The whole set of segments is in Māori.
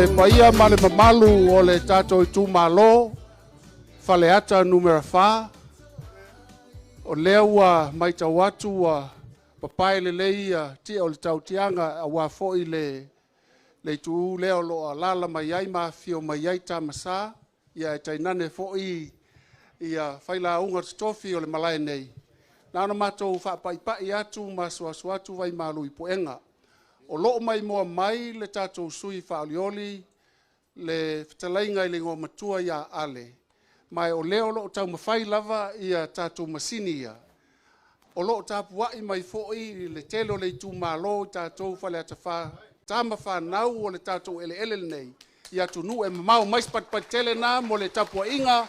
Paia male mamalu o le tato tu malo fale ata numero fa o lewa mai tawatu wa papai le leia ti o le tautianga wa fo le tu leo lo lala mai ai ma fio mai ai tamasa ia tainane fo ia faila unga stofi o le malai nei na ona mato fa pai atu maswa atu vai malu i poenga o lo mai mo mai le tato sui fa alioli le fitalainga i le ngō matua ia ale. Mai o leo lo tau mawhai lava ia tātou masini ia. O lo tāpu wai mai fōi le telo le tū mālo tātou whale ata whā. Tāma whānau o le tātou ele nei. Ia tunu e mamau mais pat tele nā mo le tapu inga.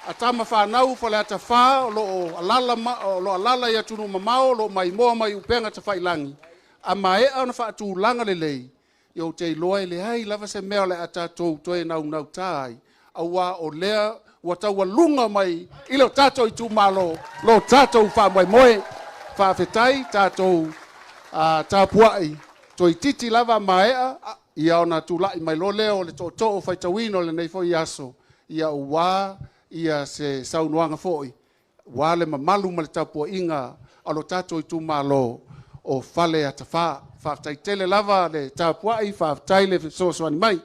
A tāma whānau whale ata whā o lo alala ia tunu mamau lo mai moa mai upenga ta whailangi. A mai ana whaatu langa le lei. Yo te loe le hai lava se mea le ata tō toe nau tai. Awa o lea wa taua lunga mai ilo tātou i tū malo. Lo tātou wha mai moe. Wha whetai tātou tāpuai. Toi titi lava maea. Ia ona tū lai mai lo leo le tō o whaitawino le nei fo i aso. Ia o wā ia se saunuanga foi. Wā le mamalu ma le tāpua inga. Alo tātou i tū malo. O fale ata wha. Whaftai tele lava le tāpuai, whaftai le sosoani mai. La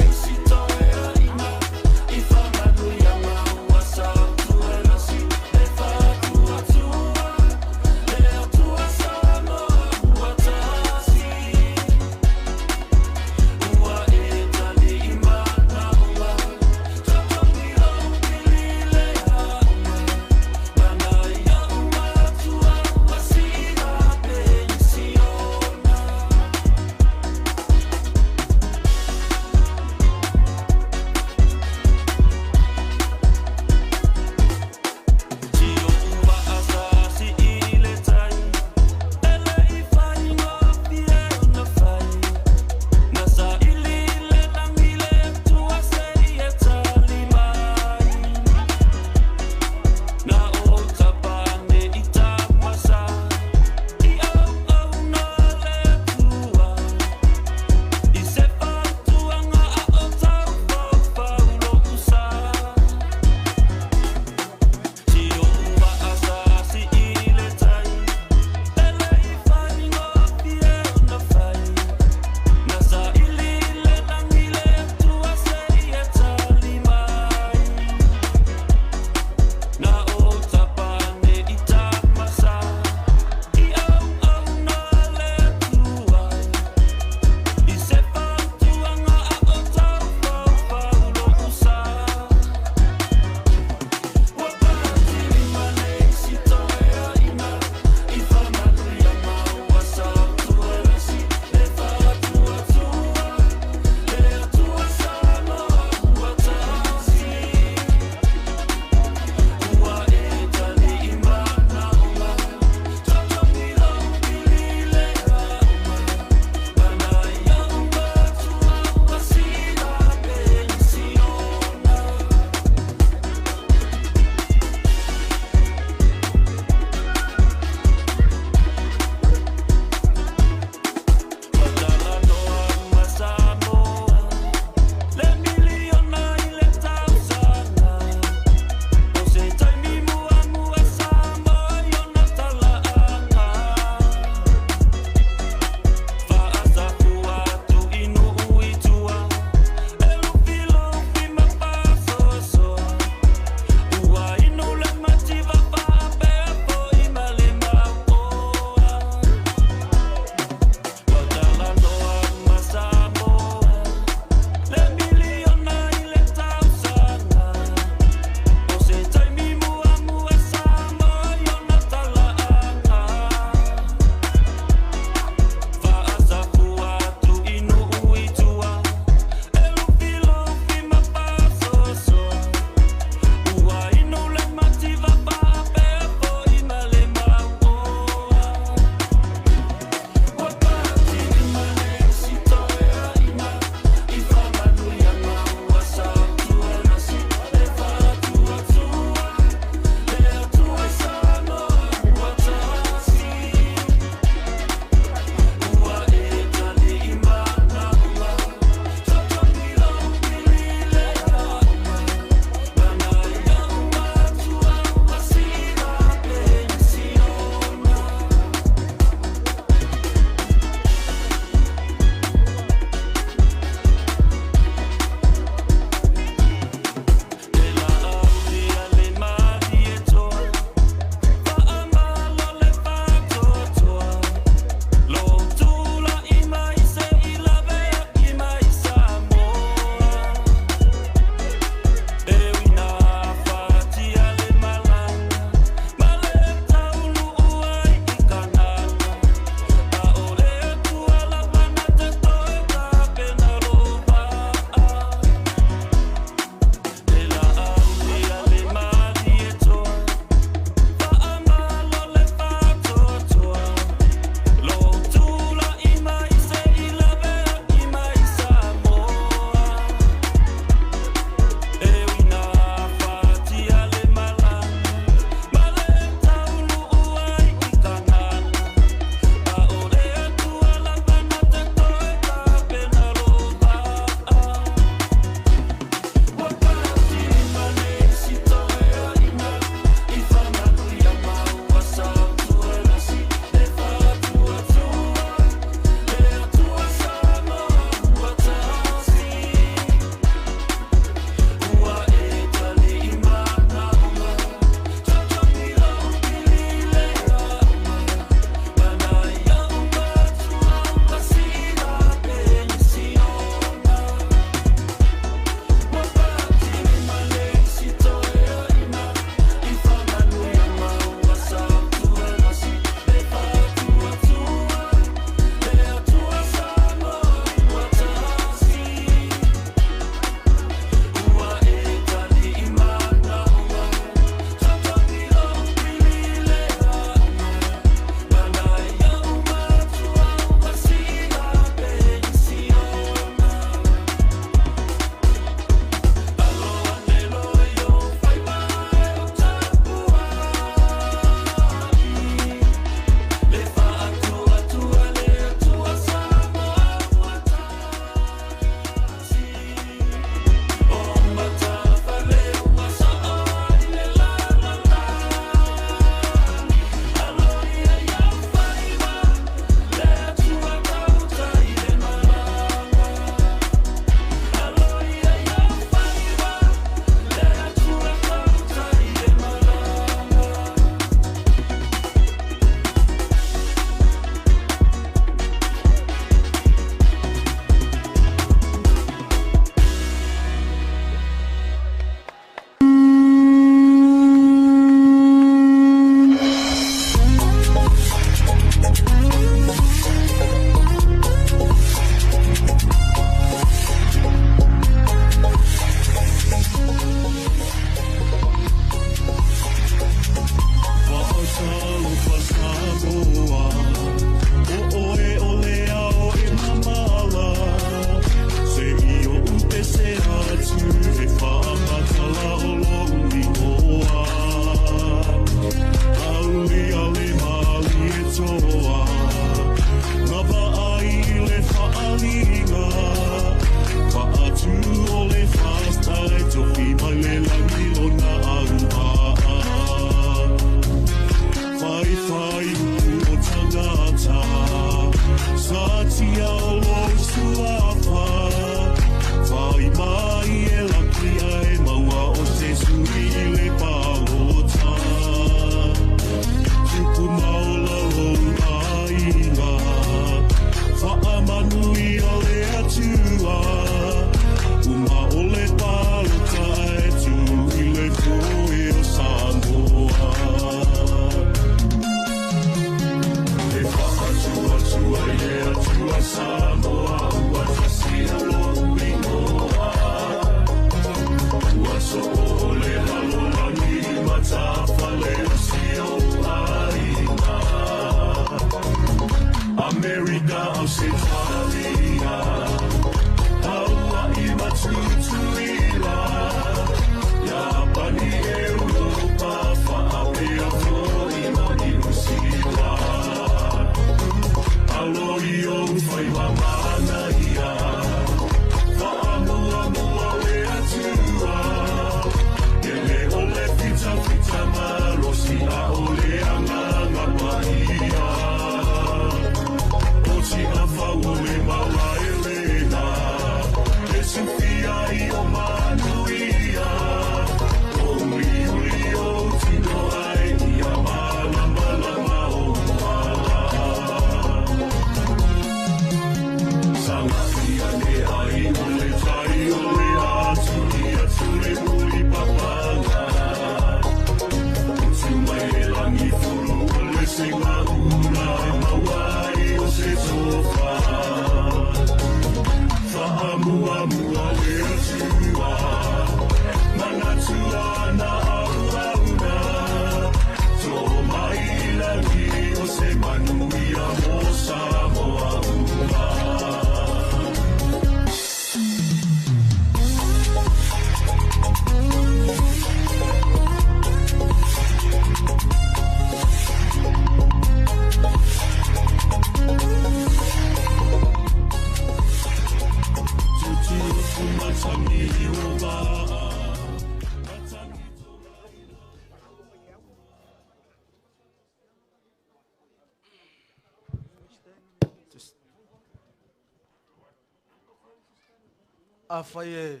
Afaye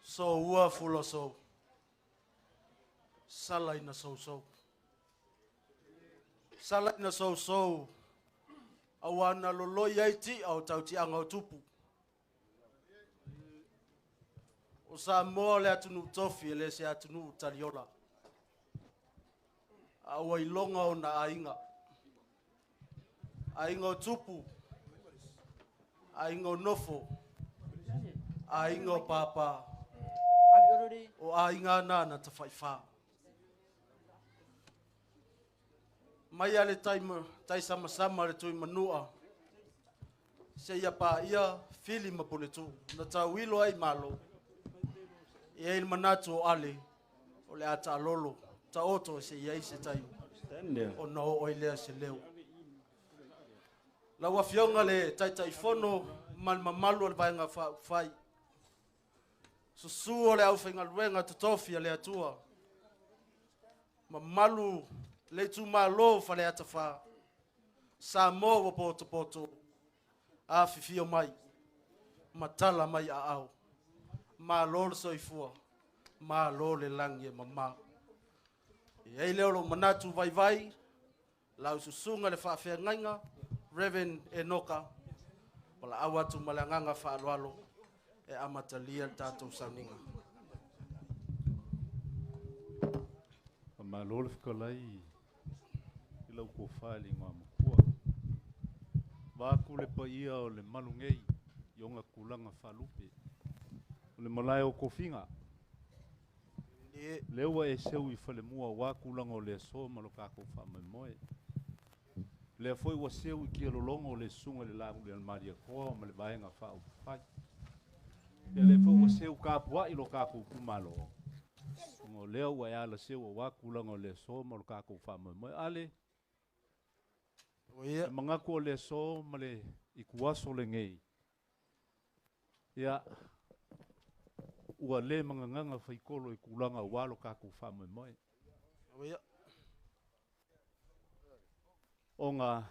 so ua fulo so sala ina so sala ina so awana lolo yaiti au tauti anga tupu o sa mole atunu tofi le se atunu tariola awa ilonga o na ainga tupu ainga nofo ainga papa o ainga nana te faifa mai ale tai sama le tui manua se ia pa ia fili mapuletu na tawilo ai malo ia il manatu o ale o le ata lolo ta oto se ia se tai o no o ile se leo la wafionga le tai fono mal mamalu le vainga fai susu o le au fainga luenga totofi le atua mamalu le tu malo fa le atafa sa mo poto a fifio mai matala mai a au ma lor soifua ma lo le langi mama e leo lo manatu vai la susunga le fa fe nganga Reverend Enoka wala awatu malanganga fa alwalo e amatalia tatou saninga ma lol fkolai ila ko fali ngam ko ba ku le pa ia o le malungei yonga kulanga falupe le malai o kofinga le wa e seu I fale mua wa kulanga o le so maloka ko fa moe le foi wa seu I ki lo longo le sunga le lagu le maria ko ma le baenga fa o fai le foi wa seu ka pua I lo ka ko kumalo ngo leo wa ya la seu wa kulanga le so maloka ko fa moe ale oia manga ko le so male I kuaso le ngei ya ua le manganga fai kolo I kulanga walo ka ko fa moe oia onga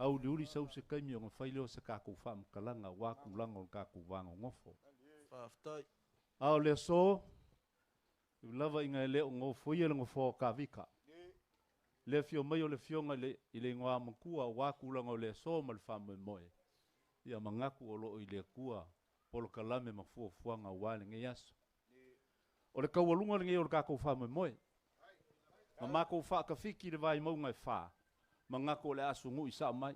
au liuli sau se kaimi o ngawhai leo se kako whaamkalanga waku langa o kako wanga ngofo. Whaftai. Au lea so, lava inga leo ngofo ia ngofo ka vika. Le fio mai o le fionga i le ngoa makua waku langa o lea so ma le whamoe moe. Ia mangaku o loo i lea kua polo kalame ma fuanga wale nge yaso. O le kaualunga le nge o le kako whamoe moe. Ma mako whaakawhiki le vai maunga e wha. Ma ngako le asungu i sa mai.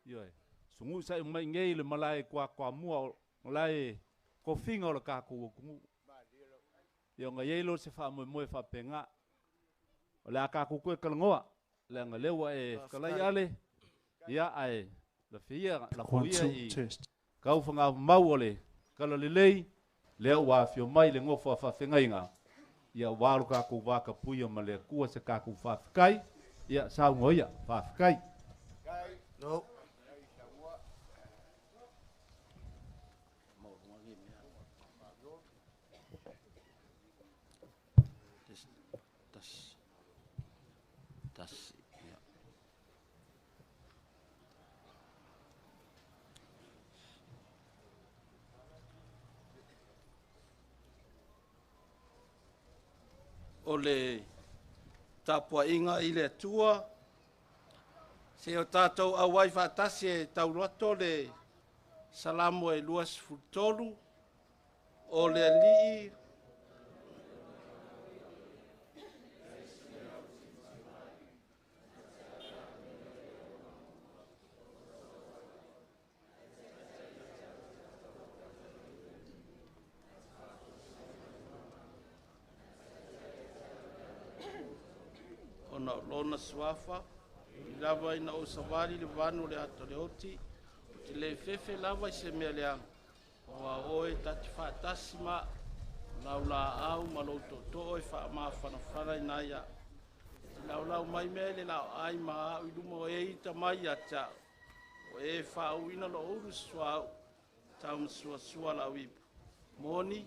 Ioi. Sungu i sa mai ngei le malai kwa mua o lai ko finga o le kako o kungu. Ia nga yeilo se wha moe wha penga. O le a kako koe kalangoa. Le anga lewa e kalai ale. Ia ai. La fia, la fia i. Kau whanga mau o le. Kala le lei. Lea ua fio mai le ngofo a whawhenga inga. Ia waru kako waka puia ma le kua se kako whawhikai. Ia sao ngoia whawhikai. No. O le tapua inga i le tua. Se o tātou a wai whātasi e tauroto le salamo e luas futolu. O le lii. Ona lona suafa, lava ina o savari le vanu le ato le oti, te le fefe lava i se mea leang. Oa oe tati whaatasi ma, laula au ma lo to e wha maa whanawhana i naia. Te laulau mai mea le lau ai ma au i lumo e ita mai ata, o e wha au ina lo uru suau, tau msua sua lau ipu. Moni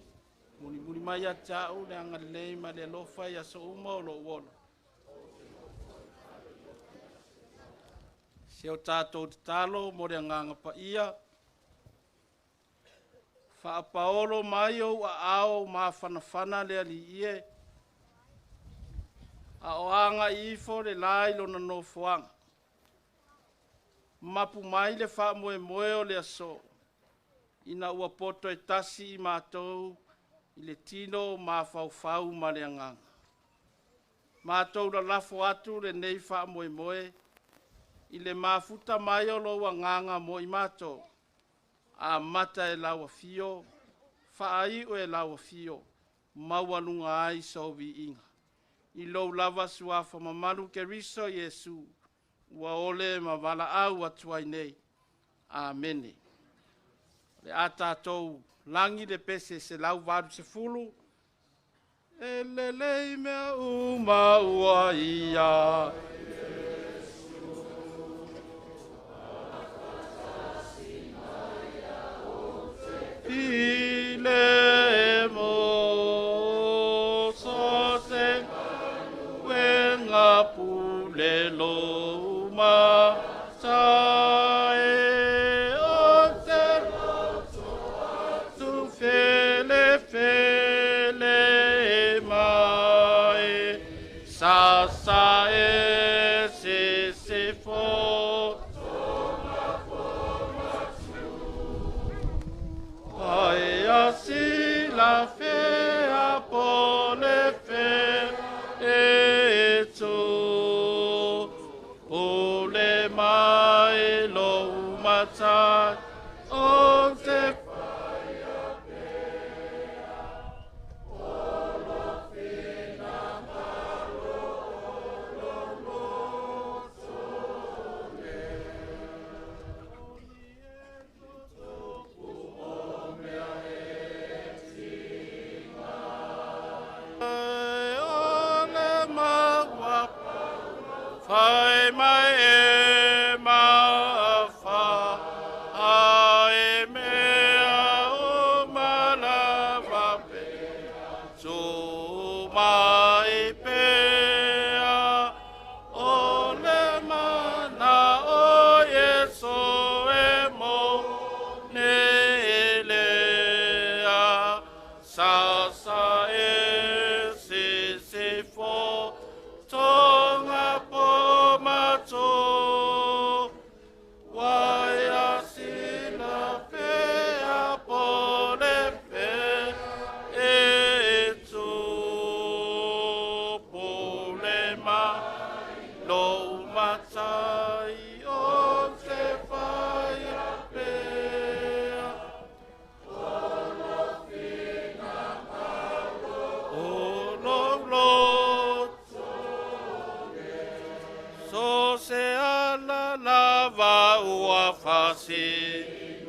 mai ata au le anga lei ma le lofa i aso uma o lo uona. Se o tātou te talo, mo rea nganga pa ia. Whaapaolo mai o a ao ma whanawhana lea li ie. A o anga ifo le lai lo na no fuanga. Mapu mai le wha moe moe o le aso. Ina ua poto e tasi i mātou i le tino ma whau ma le nganga. Mātou la lafo atu le nei wha moe moe. I le mafuta mai o loa nganga mo i mato. A mata e lawa fio, whaai o e lawa fio, mauanunga ai sovi inga. I lou lava suafa mamalu ke riso Yesu, ua ole ma wala au atuai nei. Amene. Le ata tou langi le pese se lau vadu se fulu, e le lei mea uma ua ia. Ile mo sote wenga pule loma tae onte tu fele mai sa e se fo si la fe a pole fe e to ole mai lo mata o te Fai mai e ma fa ai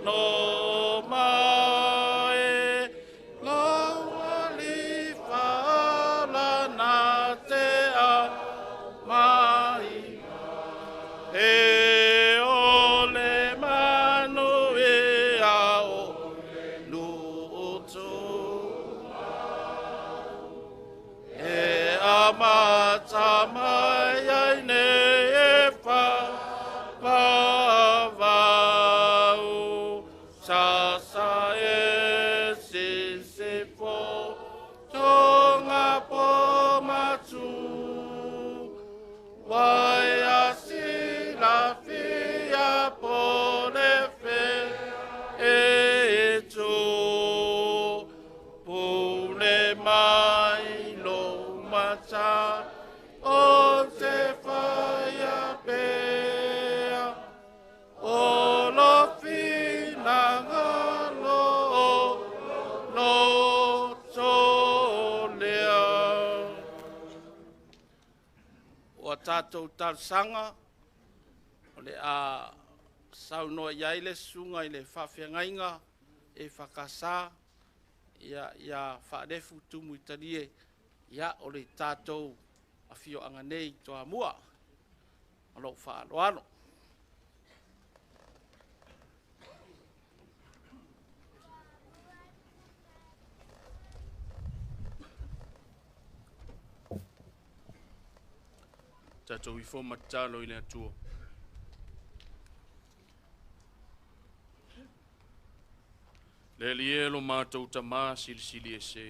no mai lawa li fala na te a mai e ole manu e ao luto e amata mai ai ne e fa Sasa e se po tonga po matu wai asi la fia po le fe e tu pule mai lo mata o te faya pe o lo fina tātou tarsanga o le a saunoa iai le sunga i le whawhiangainga e whakasā ia whaarefu tumu i tarie ia o le tātou a whio anga nei toa mua alo whaaloano. Tatou i fō matalo i le atua. Le lielo mātou tamā sili e se.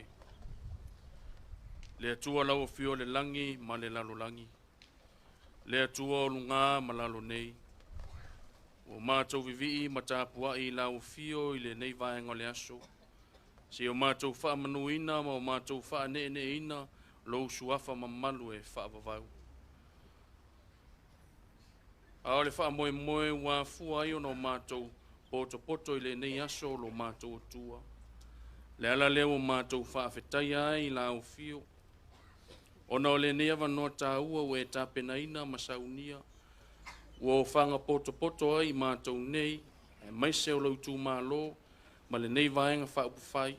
Le atua lau fio le langi ma le lalo langi. Le atua o lunga ma lalo nei. O mātou vivi ma tāpua i lau fio i le nei vaenga le aso. Se o mātou wha manuina ma o mātou wha ne ina lou suafa ma malu e wha vavau. A le wha moe wa fua i ono mātou poto i le nei aso lo mātou tua. Le ala leo mātou wha awhetai ai la au fio. Ona o le nei awa noa tā ua ue tā penaina masaunia. Ua o whanga poto ai mātou nei. E maise o lau tū mālo. Ma le nei vaenga wha upu whai.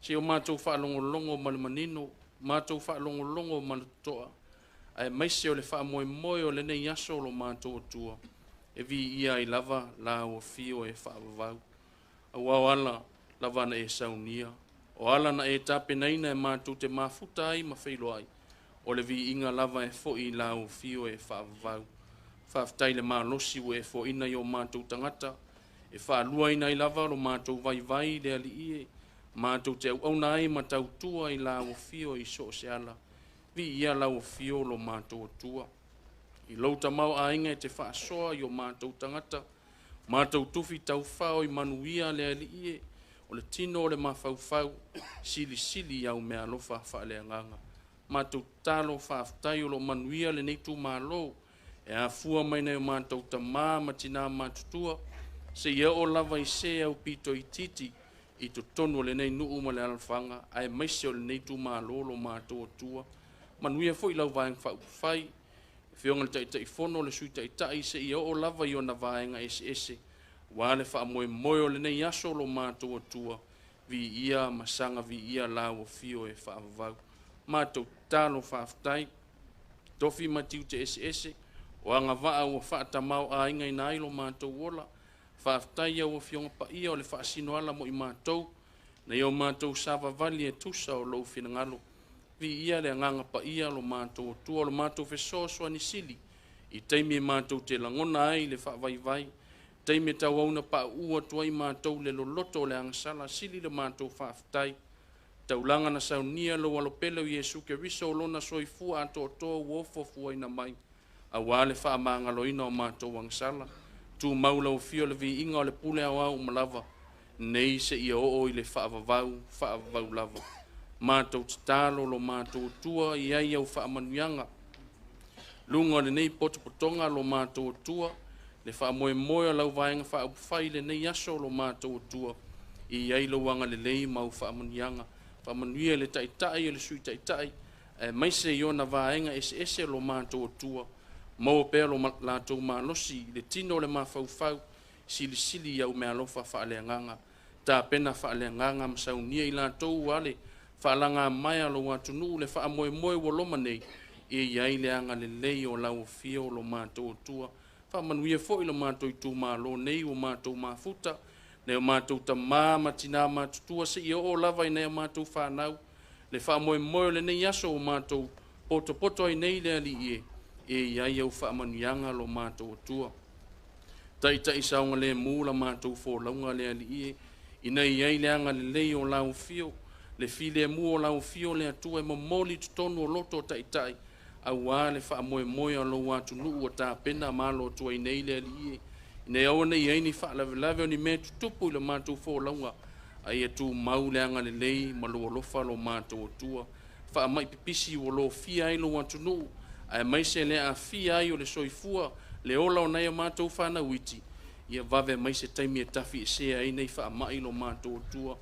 Se o mātou wha longo ma le manino. Mātou wha longo ma le toa. Ai maise o le wha moe o le nei aso lo mātou tua. E vi ia i lava la o fio e wha avavau. Au au ala lava na e saunia. O ala na e tape naina e mātou te mafuta ai ma whilo ai. O le vi inga lava e fo i la o fio e wha avavau. Whaftai le mālosi o e fo ina i o mātou tangata. E wha alua ina i lava lo mātou vai le ali ie. Mātou te au nai ma tau tua i la o fio i so se ala. Vi ia lau fio lo mātou tua. I louta mau a inga e te whaasoa i o mātou tangata. Mātou tufi tau whao i manuia le ali ie. O le tino o le mawhau sili au mea lofa whaale anganga. Mātou talo whaaftai o lo manuia le neitu mālo. E a fua mai nei o mātou ta matina mātutua. Se ia o lava i se au pito i titi. I to tonu le nei nuu ma le alfanga. Ai maise o le neitu mālo lo mātou tua. Manuia foi lau vaenga whai. Whionga le tai fono le sui tai se ia o lava i o na vaenga ese. Wale wha moe o le nei aso lo mātou tua. Vi ia masanga vi ia lau o fio e wha avavau. Mātou talo whaaftai. Tofi matiu te ese. O anga waa o wha tamau a inga ina ilo mātou wola. Whaaftai au o whionga pa ia o le wha sino ala mo i mātou. Na i o mātou sava vali e tusa o lau whinangalo. Vi ia le nganga pa ia lo mātou tua lo mātou feso ni sili. I teimi mātou te langona ai le vai. Teimi tau auna pa ua tua i mātou le loloto le angasala sili le mātou whaaftai. Tau langa na saunia lo walopele o Yesu ke riso lona soifua ato uofo fua ina mai. A wale wha maanga loina o mātou angasala. Tu maula o fio le vi inga o le pule au malava. Nei se ia o i le whaavavau lava. Mātou talo lo mātou tua i ai au whaamanuianga. Lunga le nei potopotonga lo mātou tua. Le whaamoe lau vaenga whaupwhai le nei aso lo mātou tua. I ai lo wanga le lei mau whaamanuianga. Whaamanuia le taitai le sui taitai. Maise i ona vaenga ese lo mātou tua. Mau pēlo mātou mālosi le tino le mawhauwhau. sili ia me alofa faaleagaga tapena faaleagaga ma saunia i latou ale faalaga mai alo atunuu le faamoemoe ua loma nei e iai le aga lelei o lauafia o lo matou atua faamanuia foʻi lo matou itumālō nei ua matou mafuta le o matou tamā ma tinā matutua seʻi oo lava i nei o matou fanau le faamoemoe o lenei aso o matou potopoto ai nei le alii e iai au faamanuiaga lo matou atua taʻitaʻi saoga lemu la matou folauga le alii ina iai le aga lelei o laufio le filemu o laufio le atua e momoli totonu o loto o taʻitaʻi auā le faamoemoe o lou atunuu ua tapena malo atua i nei le alii ina aua nei ai ni faalavelave o ni mea tutupu i le matou folauga ai tumau le aga lelei ma lou alofa lo matou atua faamai pipisi ua lo fia ai lou atunuu ae mai se le afia ai o le soifua le ola o nei o matou fanauiti ia vave mai se taimi e tafi e sea ai nei faamaʻi lo matou atua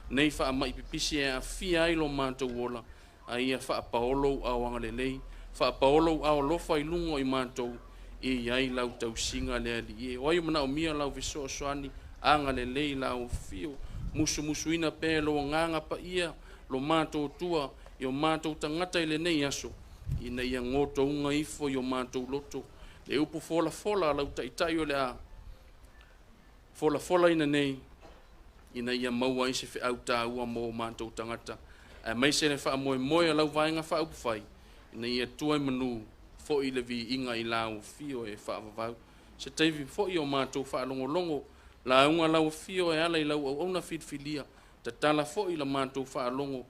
nei faamaʻi pipisi e afia ai lo matou ola a ia faapaolo auaga lelei faapaolo aolofa i luga i matou e iai lau tausiga le alii o ai manaʻomia lau fesoasoani aga lelei laufio musumusuina pe lo agaga paia lo matou atua i o matou tagata i lenei aso ina ia gotouga ifo i o matou loto le upu folafola lau taʻitaʻi o le a folafola ina nei ina ia maua ai se feʻau tāua mo o matou tagata ae mai se le faamoemoe a lau vaega faaupu fai ina ia tua i manū foʻi le viiga i laufio e faavavau se taivi foʻi o matou faalogologo lauga lauafio e ala i lau auauna filifilia tatala foʻi la matou faalogo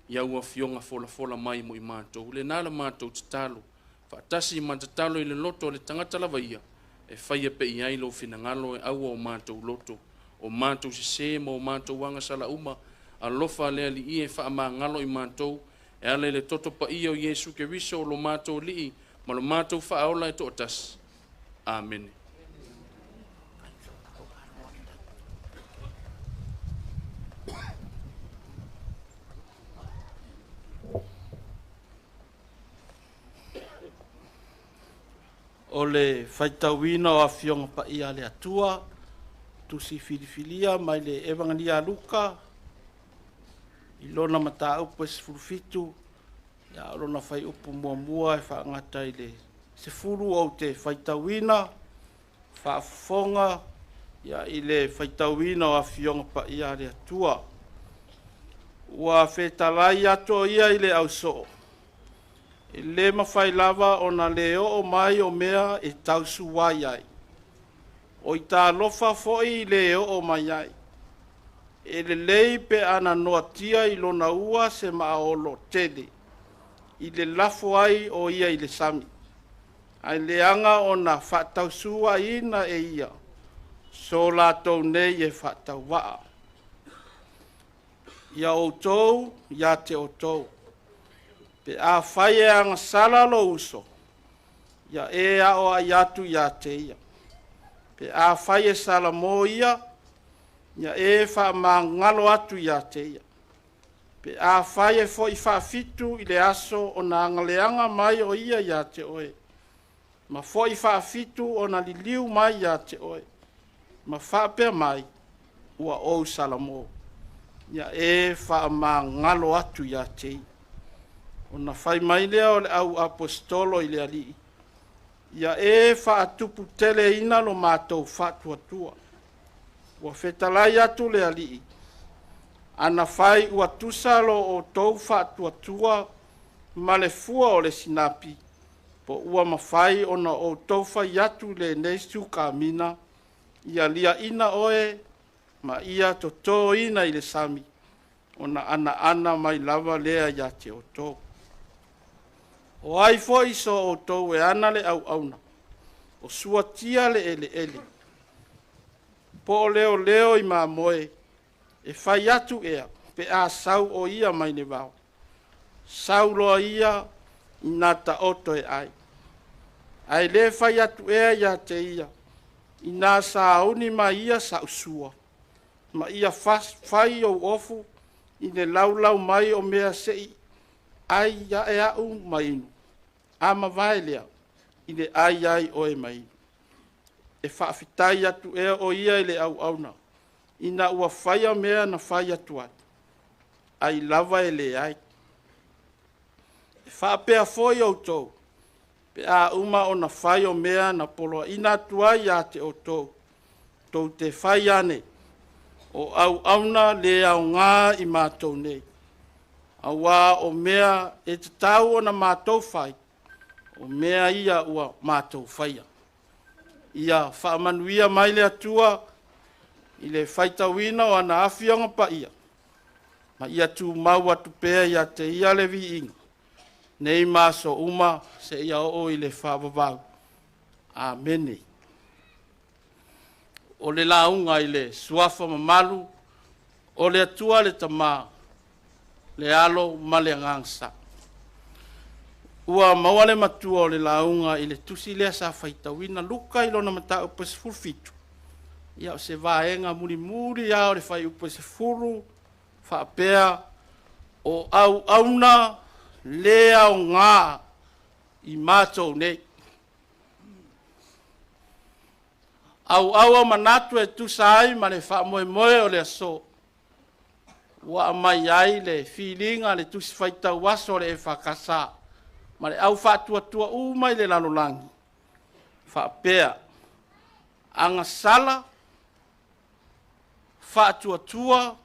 ia ua fioga folafola mai mo i matou lenā le matou tatalo faatasi ma tatalo i le loto o le tagata lava ia e faia peʻi ai lou finagalo e aua o matou loto o matou sesē ma o matou aga salauma alofa le alii e faamagalo i matou e ala i le toto paia o iesu keriso o lo matou alii ma lo matou faaola e toʻatasi amene. O le faitauina o afioga paia le atua tusi filifilia mai le evangelia luka i lona mataupu e sefulufitu ia o lona fai upu muamua e faagata i le sefulu ou te faitauina faafofoga ia i le faitauina o afioga paia le atua ua fetalai atu o ia i le ausoo e lē mafai lava ona le oo mai o mea e tausu ai ai o i tālofa foʻi i le oo mai ai e lelei pe ana noatia i lona ua se maaolo tele i le lafo ai o ia i le sami ai leaga ona faatausuaina e ia so latou nei e faatauvaa ia outou iā te outou pe a fai e agasala lo uso ia e ao ai atu iā te ia pe a fai e salamo ia ia e faamagalo atu iā te ia pe a fai e foʻi faafitu i le aso ona agaleaga mai o ia iā te oe ma foʻi faafitu ona liliu mai iā te oe ma faapea mai ua ou salamo ia e faamagalo atu iā te ia ona fai mai lea o le au apostolo i le alii ia e faatupu teleina lo matou faatuatua ua fetalai atu le alii ana fai ua tusa lo outou faatuatua ma le fua o le sinapi po ua mafai ona outou fai atu lenei sukamina ia liaʻina oe ma ia totōina i le sami ona ana mai lava lea iā te outou o ai foʻi so outou e ana le auauna o suatia le eleele po o leoleo i mamoe e fai atu ea pe a sau o ia mai ne vao sau loa ia ina taoto e ai lē fai atu ea iā te ia ina sauni ma ia saʻusua ma ia fai ou ofu i le laulau mai o mea seʻi ai ia e aʻu ma inu a mavae lea i le ai oe mai e whaafitai atu e o ia i le au auna. Ina ua whaia mea na whai atu atu. Ai lava e le ai. E whaapea foi au tau. Pe a uma o na whai o mea na poloa ina atu ai a te o tau. Tau te whai ane. O au auna le au ngā i mātou nei. Awa o mea e te tau o na mātou whai. O mea ia ua mātou whaia. Ia whaamanuia mai le atua i le whaitawina o ana awhianga pa ia. Ma ia tu mau atu pēa ia te ia le vi inga. Nei maso uma se ia o i le whaavavau. Amene. O le launga i le suafa mamalu, o le atua le tamā, le alo ma le ngangsa. Ua maua le matua o le launga i le tusi lea sa whaitawina luka i lona mata upa se fulfitu. Ia o se vaenga muri muri ia o le whai upa se fulu, whaapea o au auna lea o ngā i mātou nei. Au manatu e tusa ai ma le wha moe o le aso. Ua mai ai le feelinga le tusi whaitau waso le e whakasa. Ma le au whaatua umai le lalolangi. Whaapea. Anga sala. Whaatua.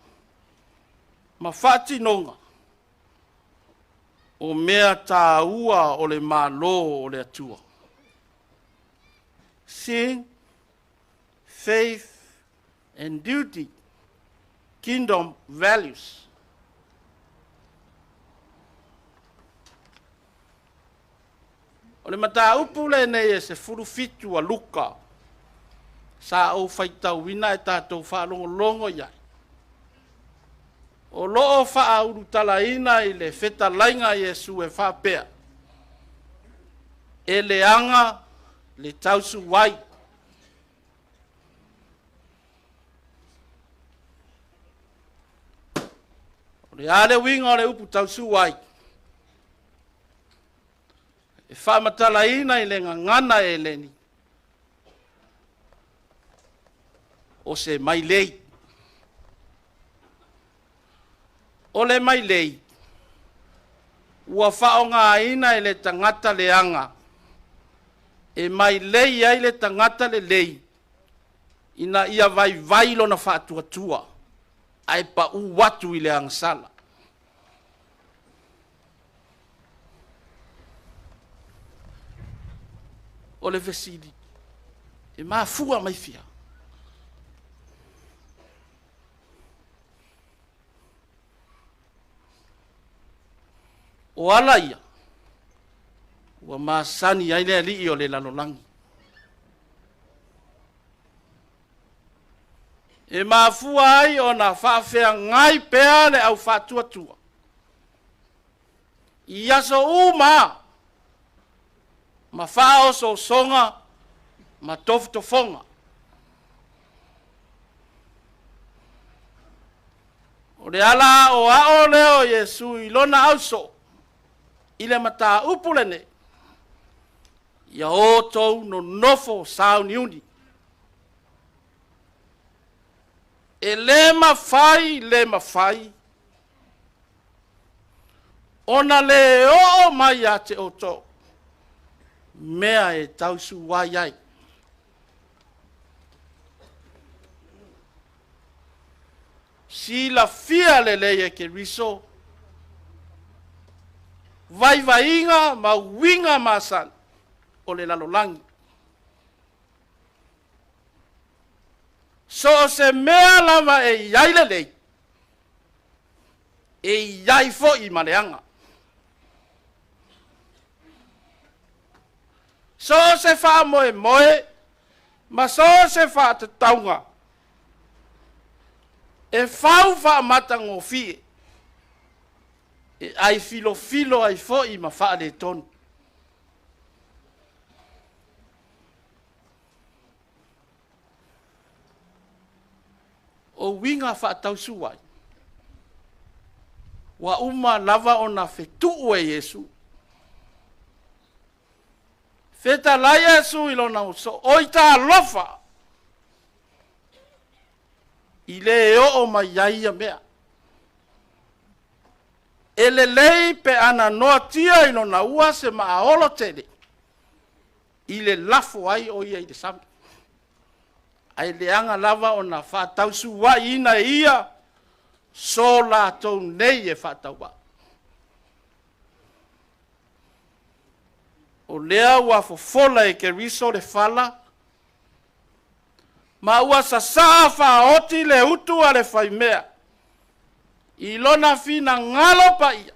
Ma whaatinonga. O mea tā ua o le mālo o le atua. Sin, faith and duty. Kingdom values. O le mata upu le nei e se furu fitu a luka. Sa o whaitau wina e tātou whaalongolongo iai. O loo wha uru talaina i le feta lainga Yesu e whapea. E le anga le tausu wai. O le ale winga o le upu tausu wai. E whamatalaina i le ngangana e leni. O se mai lei. O le mai lei. Ua whaonga ina i le tangata leanga. E mai lei ai le tangata le lei. Ina ia vai lo na whaatuatua. Ai pa u watu i le angsala. O le vesili. E maa fua mai fia. O ala ia. Ua maa sani ai le ali o le lalolangi. E maa fua ai o na whaafea ngai pea le au whaatuatua. I aso uma. Ma whao so songa, ma tofutofonga. O le ala o ao leo Yesu i lona auso, i le mata upulene, ia o tou no nofo sao niuni. E le mawhai, ona le o mai a te o tou. Mea e tausu wai ai. Si la fia le leia ke riso. Vai inga ma winga masan. O le lalolangi. So se mea lama e iai le lei. E iai fo i maleanga. So se wha moe, ma so se wha te taunga. E whau wha matango fie. E ai filo ai fo i ma wha le tonu. O winga wha tausu ai. Wa uma lava o na fetu e Yesu. Feta la Yesu ilona so oita lofa I le o mai ai a mea. E le lei pe ana noa tia ino na ua se maaolo tele. I le lafo ai o ia i le sami. Ai le anga lava o na whātau suwa ina ia so la tau nei e whātau wa. O lea ua fofola e ke riso le fala. Ma ua sa saa oti le utu a le whaimea. I lona fina ngalo pa ia.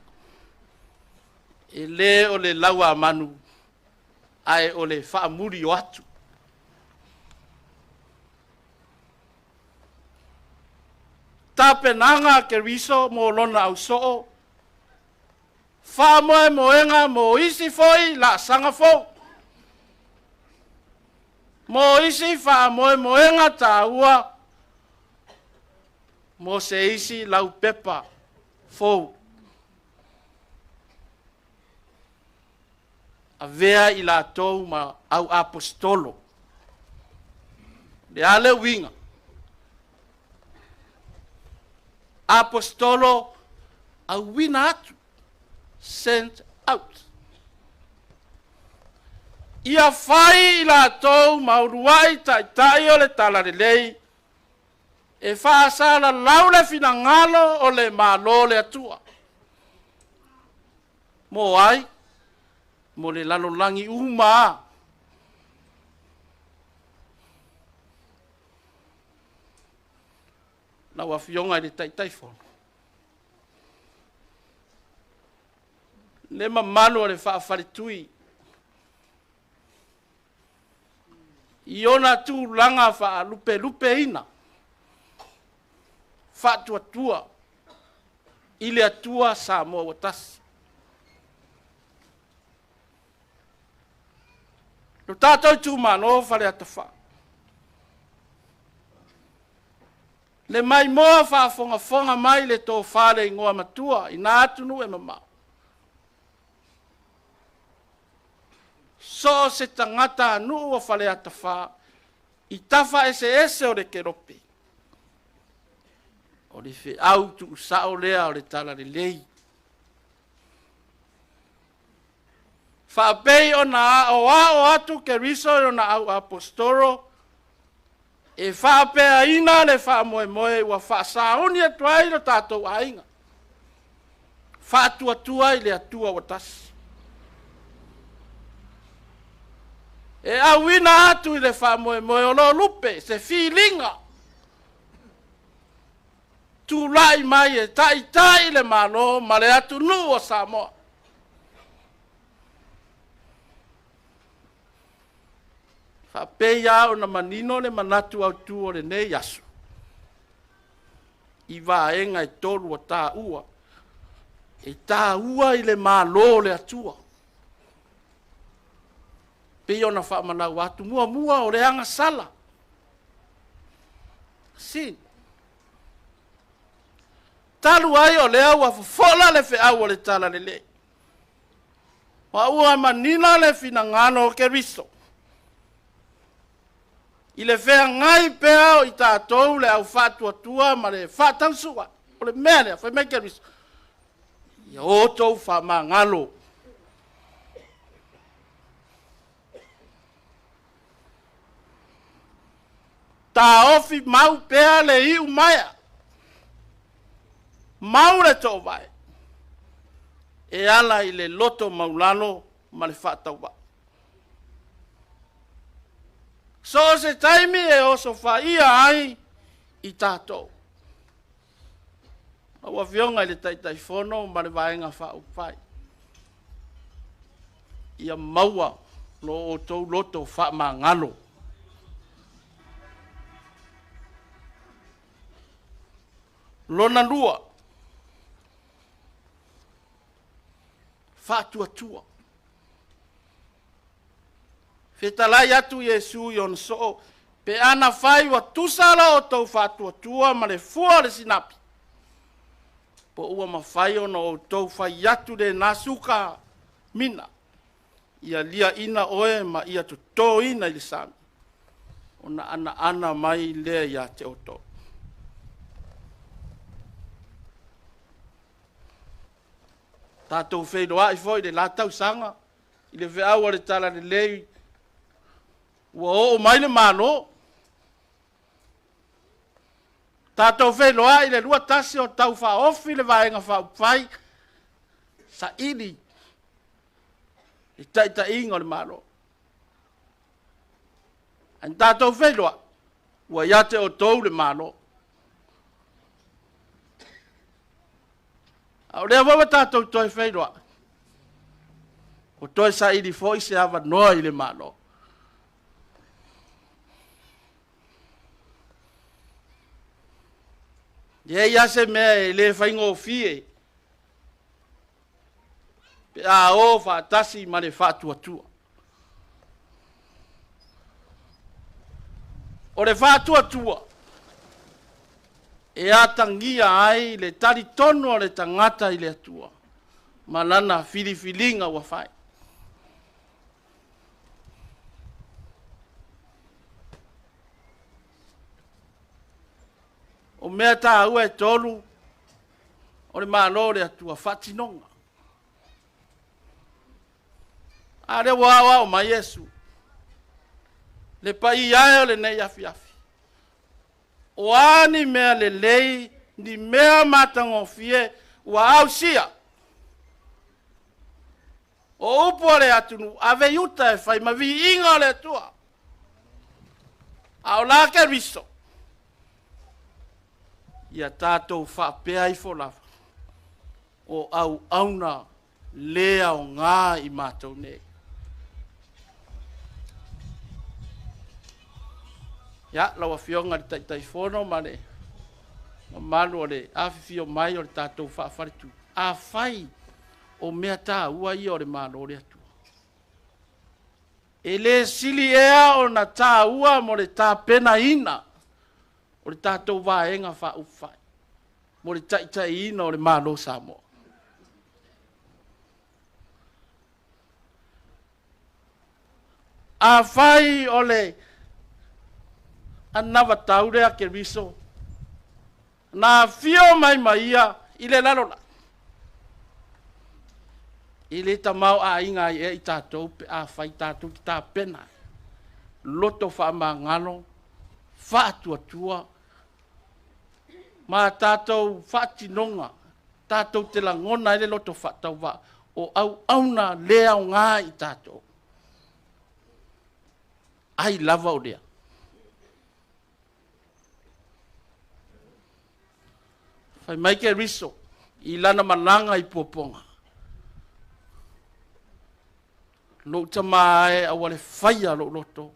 E le o le laua manu. Ai o le whaamuri o atu. Tapenanga ke riso mo lona au soo. Wha moenga mo isi foi la sanga fo. Mo isi wha moenga ta ua. Mo se isi lau pepa fo. A vea i la tou ma au apostolo. Le ale winga. Apostolo a wina atu. Sent out. Ia fai i la tou mauruai tai o le tala le lei. E whaasala laule fina ngalo o le malo le atua. Mo ai. Mo le lalolangi uma. Na wafionga i le tai fono. Le mamano o le whaafalitui. Iona tu langa wha lupe ina. Wha tua. Ile atua sa mo watasi. No tātou tū mano whare atafa. Le mai moa whaafonga mai le tō whare ingoa matua. I nā atunu e mamau. So se tangata anu o whare atafa. I tafa ese o le kerope. O le whi au tu usao lea o le tala le lei. Whaapei o na o atu ke riso o na au apostoro. E whaapea ina le whaamoe ua whaasaoni atuai lo tātou ainga. Whaatua i le atua o tasi. E awina atu i le whaamoe o lo lupe se whilinga. Tu lai mai e tai le malo ma le atu nu o Samoa. Whapeia o na manino le manatu au tu o le nei asu. I vaenga e toru o tā ua. E tā ua i le malo le atua. Pei ona whaamanau atu mua o le anga sala. Sin. Talu ai o lea ua fofola le fe au o le tala le le. Wa ua manina le fina ngano o ke riso. I le fea ngai pea o i tātou le au whātua ma le whātausua. O le mea lea, whai mei ke riso. Ia o tau wha ngalo. Tā ofi mau pea le iu maia. Mau le tō vai. E ala i le loto maulano ma le whātau wa. So se taimi e oso whaia ai i tātou. Awa whionga i le taitai whono ma le vaenga whau whai. Ia maua lo o tau loto wha ma ngalo. Lona lua. Whātua. Whetalai atu Yesu yon so. Pe ana whai wa tusala o tau whātua ma le fua le sinapi. Po ua ma whai ono o tau whai atu le nasuka mina. Ia lia ina oe ma ia tu tō ina i le sami. Ona ana mai lea ia te oto. Tātou whenua i fo i le lātau sanga. I le whiau le tala le lei. Ua o mai le mālo. Tātou whenua i le lua tasi o tau wha ofi le vaenga wha upai. Sa ini. I taita ingo le mālo. An tātou whenua. Ua iate o tau le mālo. O rea wawa tātou toi whenua. O toi sa ini fo i se awa noa i le mālo. Ye ia se mea e le whaingo fie. Pe a o whaatasi ma le whaatuatua. O le whaatuatua. E atangia ai le tari tono o le tangata i le atua. Malana filifilinga wa whai. O mea tā ua e tolu, o le mālo le atua whatinonga. A le wawa o mai Yesu. Le pai ai o le nei afi afi. O ani mea le lei, ni mea matangofie, ua au sia. O upo le atunu, ave yuta e whai, ma vi inga le atua. Au la ke riso. Ia tātou whapea i wholawa. O au auna lea o ngā i mātou nei. Ia, lawa fionga li tai whono mane. Ma manu o le awhiwhio mai o le tātou whaafaritu. A whai o mea tā ua i o le manu o le atua. E le sili ea o na tā ua mo le tā pena ina. O le tātou waenga wha ufai. Mo le tai ina o le manu Samoa. A whai o le anava taurea ke riso. Na fio mai ia i le lalola. I le tamau a inga e i tātou pe a whai tātou ki tā pena. Loto wha mangalo, wha atua. Ma tātou wha tinonga, tātou te langona i le loto wha tau wha. O au auna lea o ngā i tātou. Ai lava o lea. Fai mai ke riso, i lana mananga i puaponga. Lo tamae a wale whaia lo loto,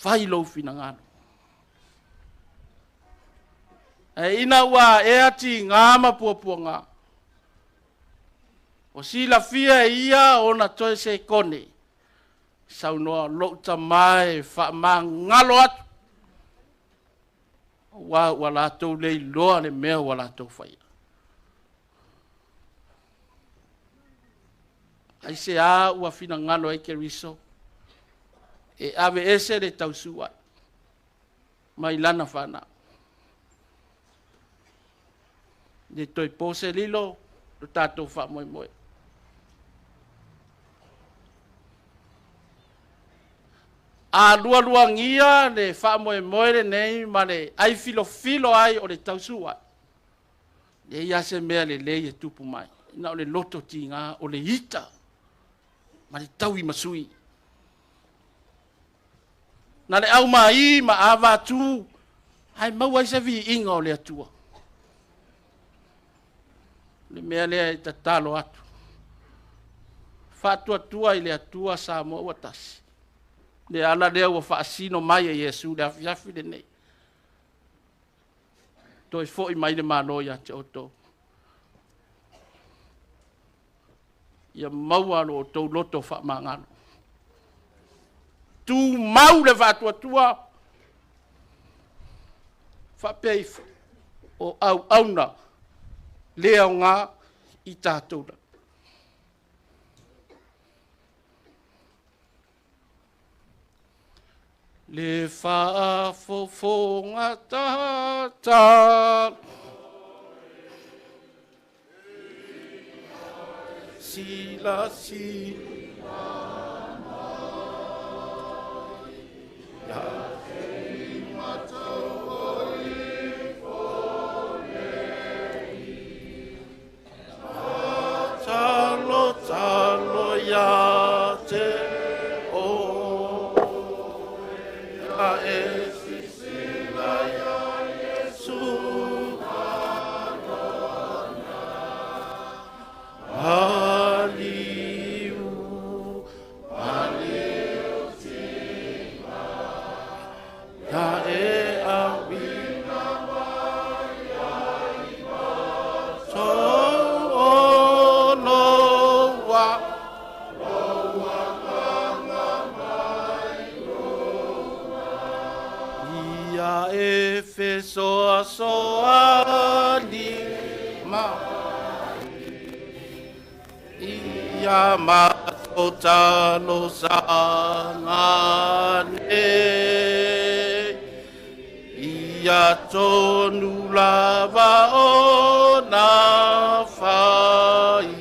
whai lo fina ngano. E ina ua e ati ngāma puaponga. O si la fia ia o na toe se kone. Saunoa lo tamae wha ma ngalo atu. Wa la tau lei loa le mea wa la tau whaia. Ai se a ua fina ngalo e ke riso. E ave ese le tau sua. Mai lana whana. Ne toi pose lilo, lo tātou wha moe moe. A lua ngia le wha moe moe le nei ma le ai filo ai o le tausua. Le ia se mea le lei e tupu mai. Ina o le loto ti ngā o le ita. Ma le tau i masui. Na le au mai ma awa tu. Hai mau ai se vi inga o le atua. Le mea lea i tatalo atu. Wha atua i le atua sa mo watasi. Le ala lea ua whaasino mai e Yesu le afiafi le nei. Toi fo i mai le manoia te oto. Ia maua no o tau loto wha mangano. Tu mau le whatuatua. Wha peifa. O au auna. Lea o ngā i tātou. Le whaafofonga tata. sila si talo talo ya te o ya esi sila ya Yesu Aliu, aliu tima, ya e awina ya ima, so loa, loa kanga mai loa, ia e fe soa soa ni ma. Ia matota lo sangane Ia tonu lava o na fai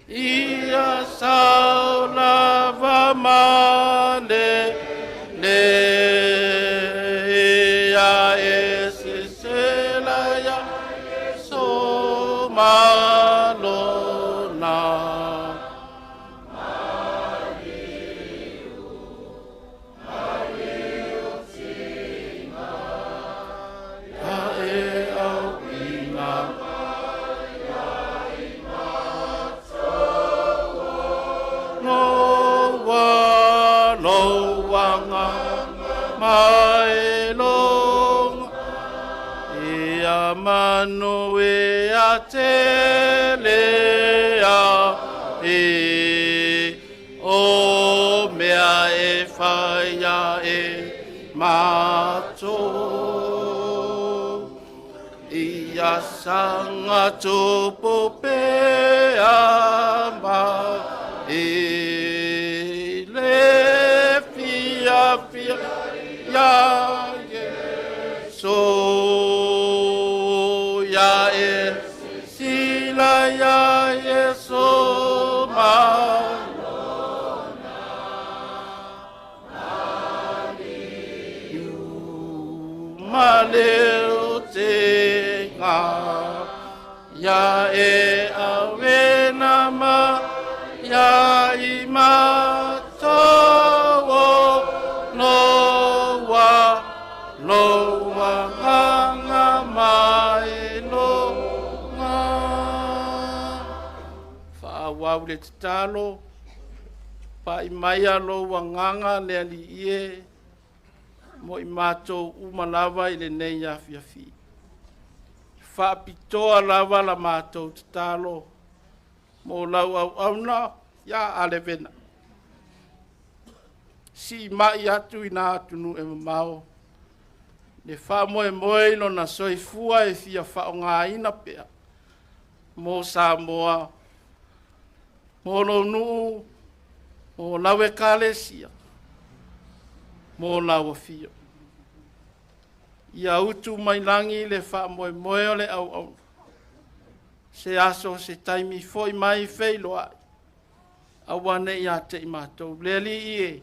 Ia sao lava male le Ia e se sela ya so malo Mano e a tele a e o mea e whaia e mato ia sanga tupu pe a ma e le fia fia ya so ya e sila ya Yesu malona maleu te ngā ya e awena ma ya i matawo loa loa nganga mai longa whāwau le te talo pa i mai alo wanganga le ali ie mo i mātou umalawa i le nei awhiawhi whapitoa lawa la mātou te talo mo lau au auna ia alevena si mai atu i nā atunu e mamao le wha moe moe no na soifua e fia wha o ngā ina pea. Mō Samoa, mō Lonu, mō Lawe Kalesia, mō Lawa Fio. Ia utu mai langi le wha moe moe o le au au. Se aso se taimi foi mai feilo ai. Awane ia te i mātou. Le li ie,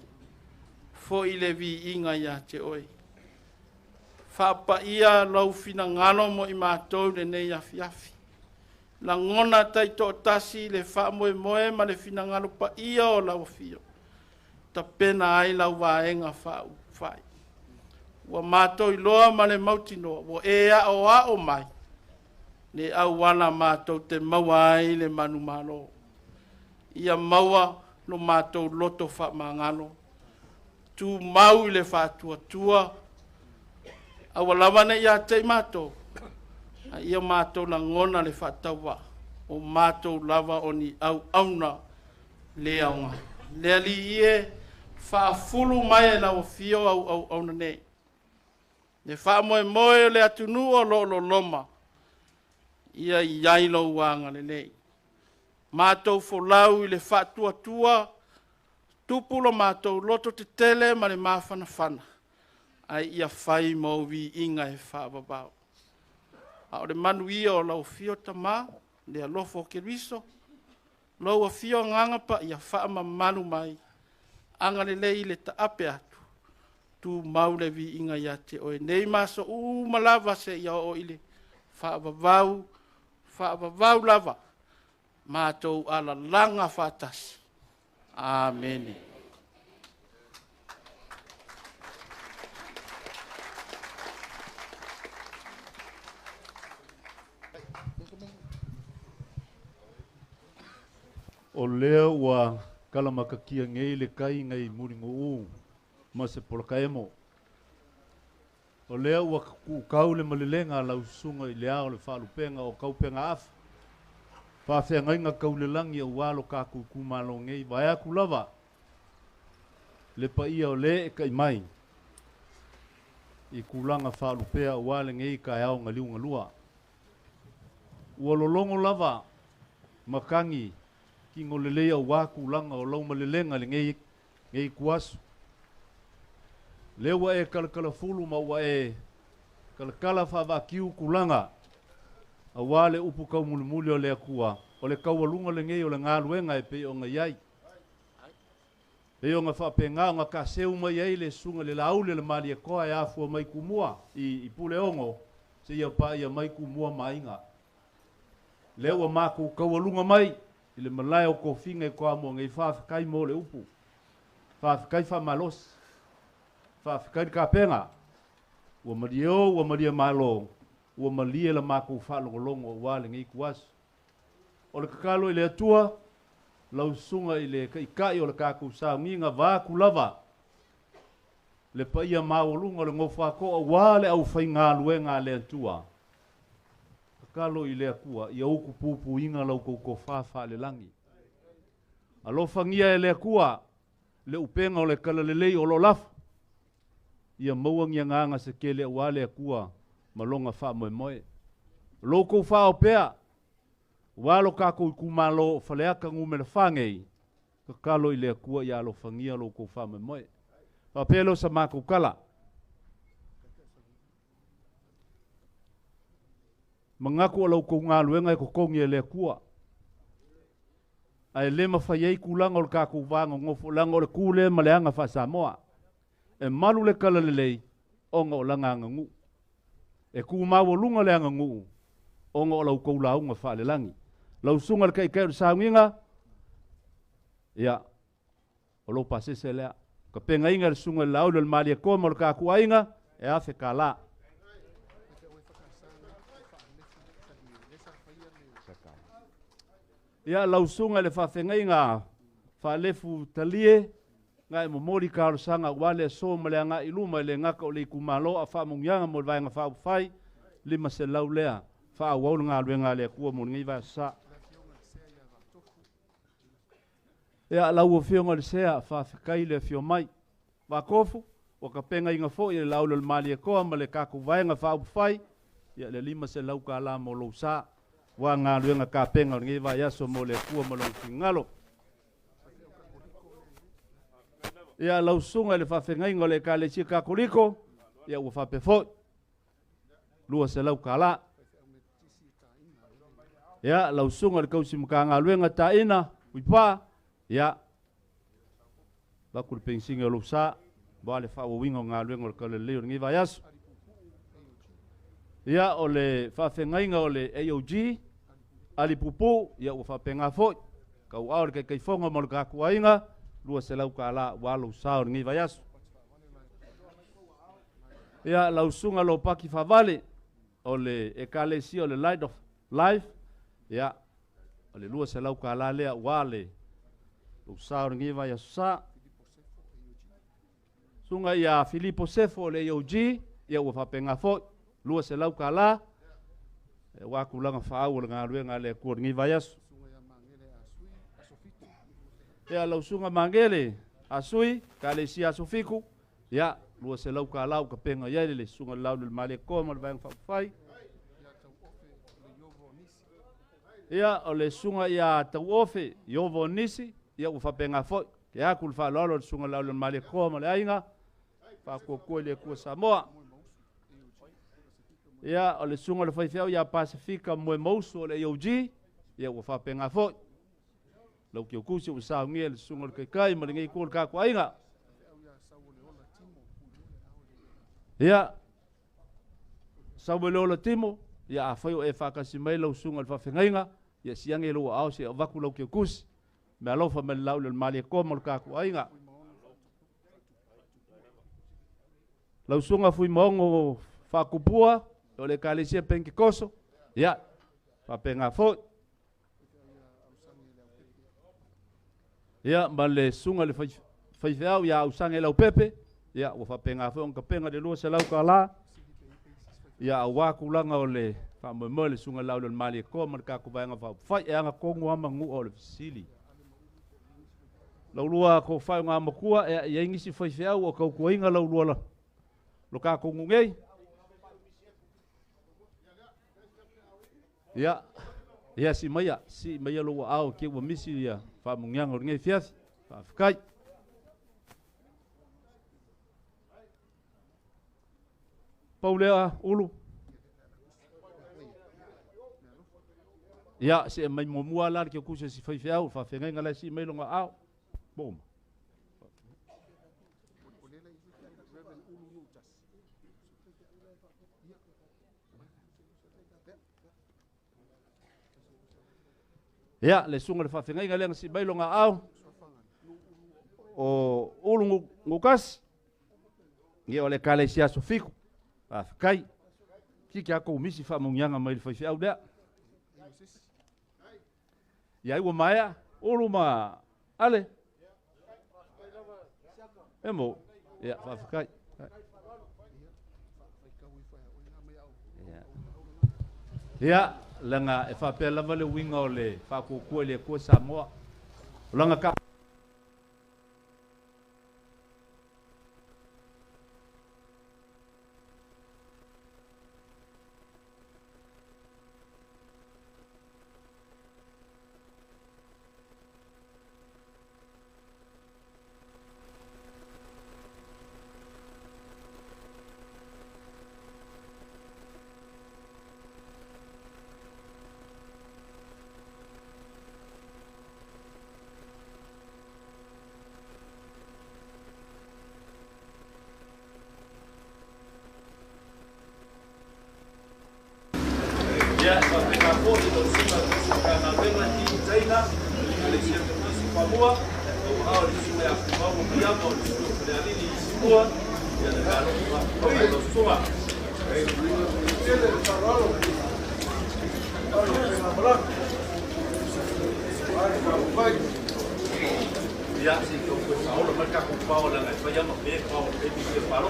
foi le vi inga ia te oi. Whapa ia lau fina ngano mo i mātou le nei afiafi. La ngona tai tō tasi le wha moe moe ma le fina ngano pa ia o lau fio. Ta pena ai lau waenga wha uwhai. Wa mātou i loa ma le mautinoa, wa ea o a o mai. Le au wana mātou te maua ai le manu malo. Ia maua no mātou loto wha mangano. Tu mau i le wha tua tua. Awa lawana ia te mātou. Ia mātou la ngona le whatawa. O mātou lava o ni au auna le aunga. Le ali ie whaafulu mai e lau fio au auna nei. Le wha moe moe le atunu o lo loma. Ia iai lau wanga le nei. Mātou folau i le whatua tua. Tupulo mātou loto te tele ma le mawhana whana. Ai ia whai mauwi inga e whaababau. A o le manu ia o lau fio tamā, le alofo ke riso, Lo fio nganga pa ia fa manu mai. Anga le le ta ape atu. Tu maule vi inga ya te o nei maso u malava se ia o ile. Fa vavau lava. Matou ala langa fatas. Amen. O lea ua kalamakakia ngei le kai ngai muringo u ma se polakaemo. O lea ua kukau le malilenga lau sunga i lea o le whaalupenga o kaupenga afa. Whawhea ngai ngā kaulelangi au walo kāku kumalo ngei vai aku lava. Le pa ia o le e kai mai. I kulanga whaalupea o wale ngei kai au ngaliu ngalua. Ua lolongo lava makangi ki ngolelei au waku langa o lau malilenga le ngei kuasu. Lewa e kalakala fulu ma ua e kalakala whavakiu kulanga. A wale upu kau mulimuli o lea kua. O le kau alunga le ngei o le ngā luenga e pei o ngā iai. Pei o ngā whapenga o ngā kaseu mai ei le sunga le laule le mali e koa e afua mai kumua i pule ongo. Se ia pa ia mai kumua mainga. Lewa mako kau alunga mai. I le malai o kofinga e koa mua ngai whawhikai mo le upu. Whawhikai whamalos. Whawhikai ka penga. Ua mario, ua maria malo. Ua malia la mako whalongolongo o wale ngai kuasu. O le kakalo i le atua. Lau sunga i le kai o le kaku sao nginga vāku lava. Le paia maolunga le ngofako o wale au whai ngā luenga le atua. Kalo i lea kua, ia uku pupu inga lau kouko whawha le langi. Alo whangia e lea kua, le upenga o le kalalelei o lo lafa. Ia mauangia nganga se kele ua lea kua, malonga wha moe moe. Lo kou wha o pea, walo kako i kumalo whaleaka ngumele whangei. Kalo i lea kua, ia alo whangia lo kou wha moe moe. Whapelo sa mako kala. Mangaku alau kou ngā luenga e kokongi e lea kua. Ai le mawhaiei kulanga o le kākou vanga ngofo langa o le kule maleanga wha Samoa. E malu le kalalelei onga o langa ngangu. E ku maua lunga le ngangu onga o lau kou launga wha le langi. Lau sunga le kai o saunginga. Ia. O lau pasese lea. Ka penga inga le sunga le lau le malia koma o le kākou ainga. E afe ka la. Ia lausunga le whawhengai ngā whalefu talie, ngā e momori karosanga wale so maleanga i luma le ngaka o le kumalo a whamungianga mo le vai ngā whauwhai, lima se lau lea, whaawau ngā luenga lea kua mo ngai vai sa. Ia lau o whionga le sea, whawhekai le whio mai, wakofu, o ka penga inga fo i le lau le mali e koa ma le kako vai ngā whauwhai, ia le lima se lau ka la mo lau sa. Wa ngā luenga ka penga ngai vai aso mo le kua mo long ngalo. Ia lau sunga le whawhengai ngole ka le tia kakoriko, ia ua whapefo. Lua se lau ka la. Ia lau sunga le kausi mga ngā luenga ta ina, uipa, ia. Baku le pensinga lau sa, wa le whawawinga ngā luenga le ka le leo ngai vai aso. Ia o le whawhengainga o le AOG, ali pupu, ia ua whapenga fo, ka ua le kai fonga mo le kaku ainga, lua se lau ka la walo sao ngai vai aso. Ia lau sunga lo paki whawale, o le ekalesi o le Light of Life, ia, o le lua se lau ka la lea wale, lau sao ngai vai aso sa. Sunga ia Filipo Sefo o le AOG, ia ua whapenga fo, lua se lau ka la, e waku langa whaau le ngā ruenga le kua ngi vai asu. Ea lau sunga mangele, asui, ka le si aso fiku, ia, lua se lau ka lau ka penga iai le sunga lau le male koa ma le vayang whawhai. Ia, o le sunga ia tau ofe, iovo nisi, ia ua whapenga fo, ke aku le whalolo le sunga lau le male koa ma le ainga, whakua kua le kua Samoa. Ia o le sunga le whaifeau ia Pasifika moe mausu o le AOG, ia ua whapenga fo. lau ki o kusi o sa ngia le sunga le kai ma le ngai ko le ka ko ainga ia sa mo lo timo ia a fai o e fa ka si mai lau sunga le fa fengainga ia siange lo au se vaku lau ki o kusi me alo fa me lau le mali ko mo le ka ko ainga lau sunga fui mongo fa kupua o le kalesia penki koso ia fa penga fo ia ma le sunga le fai feau ia usange lau pepe ia o fa penga fo on ka penga de lo se lau ka la ia wa kulanga o le fa mo le sunga lau le mali ko ma ka ku vanga fa fai e anga kongo ama ngu o le sili lau lua ko fai nga makua e ingisi fai feau o ka ku inga lau lua la lo ka kongo ngei ia si maya lo au ke wa misi ia fa mungyang ngai fias fa kai Paulea ulu ia se mai mo la ke ku se si fa fiau fa fenga ngala si mai lo au bom ia le sunga le fa fenga ngala si mai lo au o ulu ngukas ngi ole kale sia sofiku kai ki ako misi fa mungyanga mai fa fiau da ia i maya ulu ma ale emo ia fa kai ia langa e fa pe lava le winga o le fa ku le ko Samoa langa ka ya kwa kwa ndio sima na vema hii zaina alisia kwa kwa au sima ya kwa kwa hapo ndio nini sima ya ndalo kwa soma ya si kwa Paulo marca con Paulo la fallamos bien Paulo es paro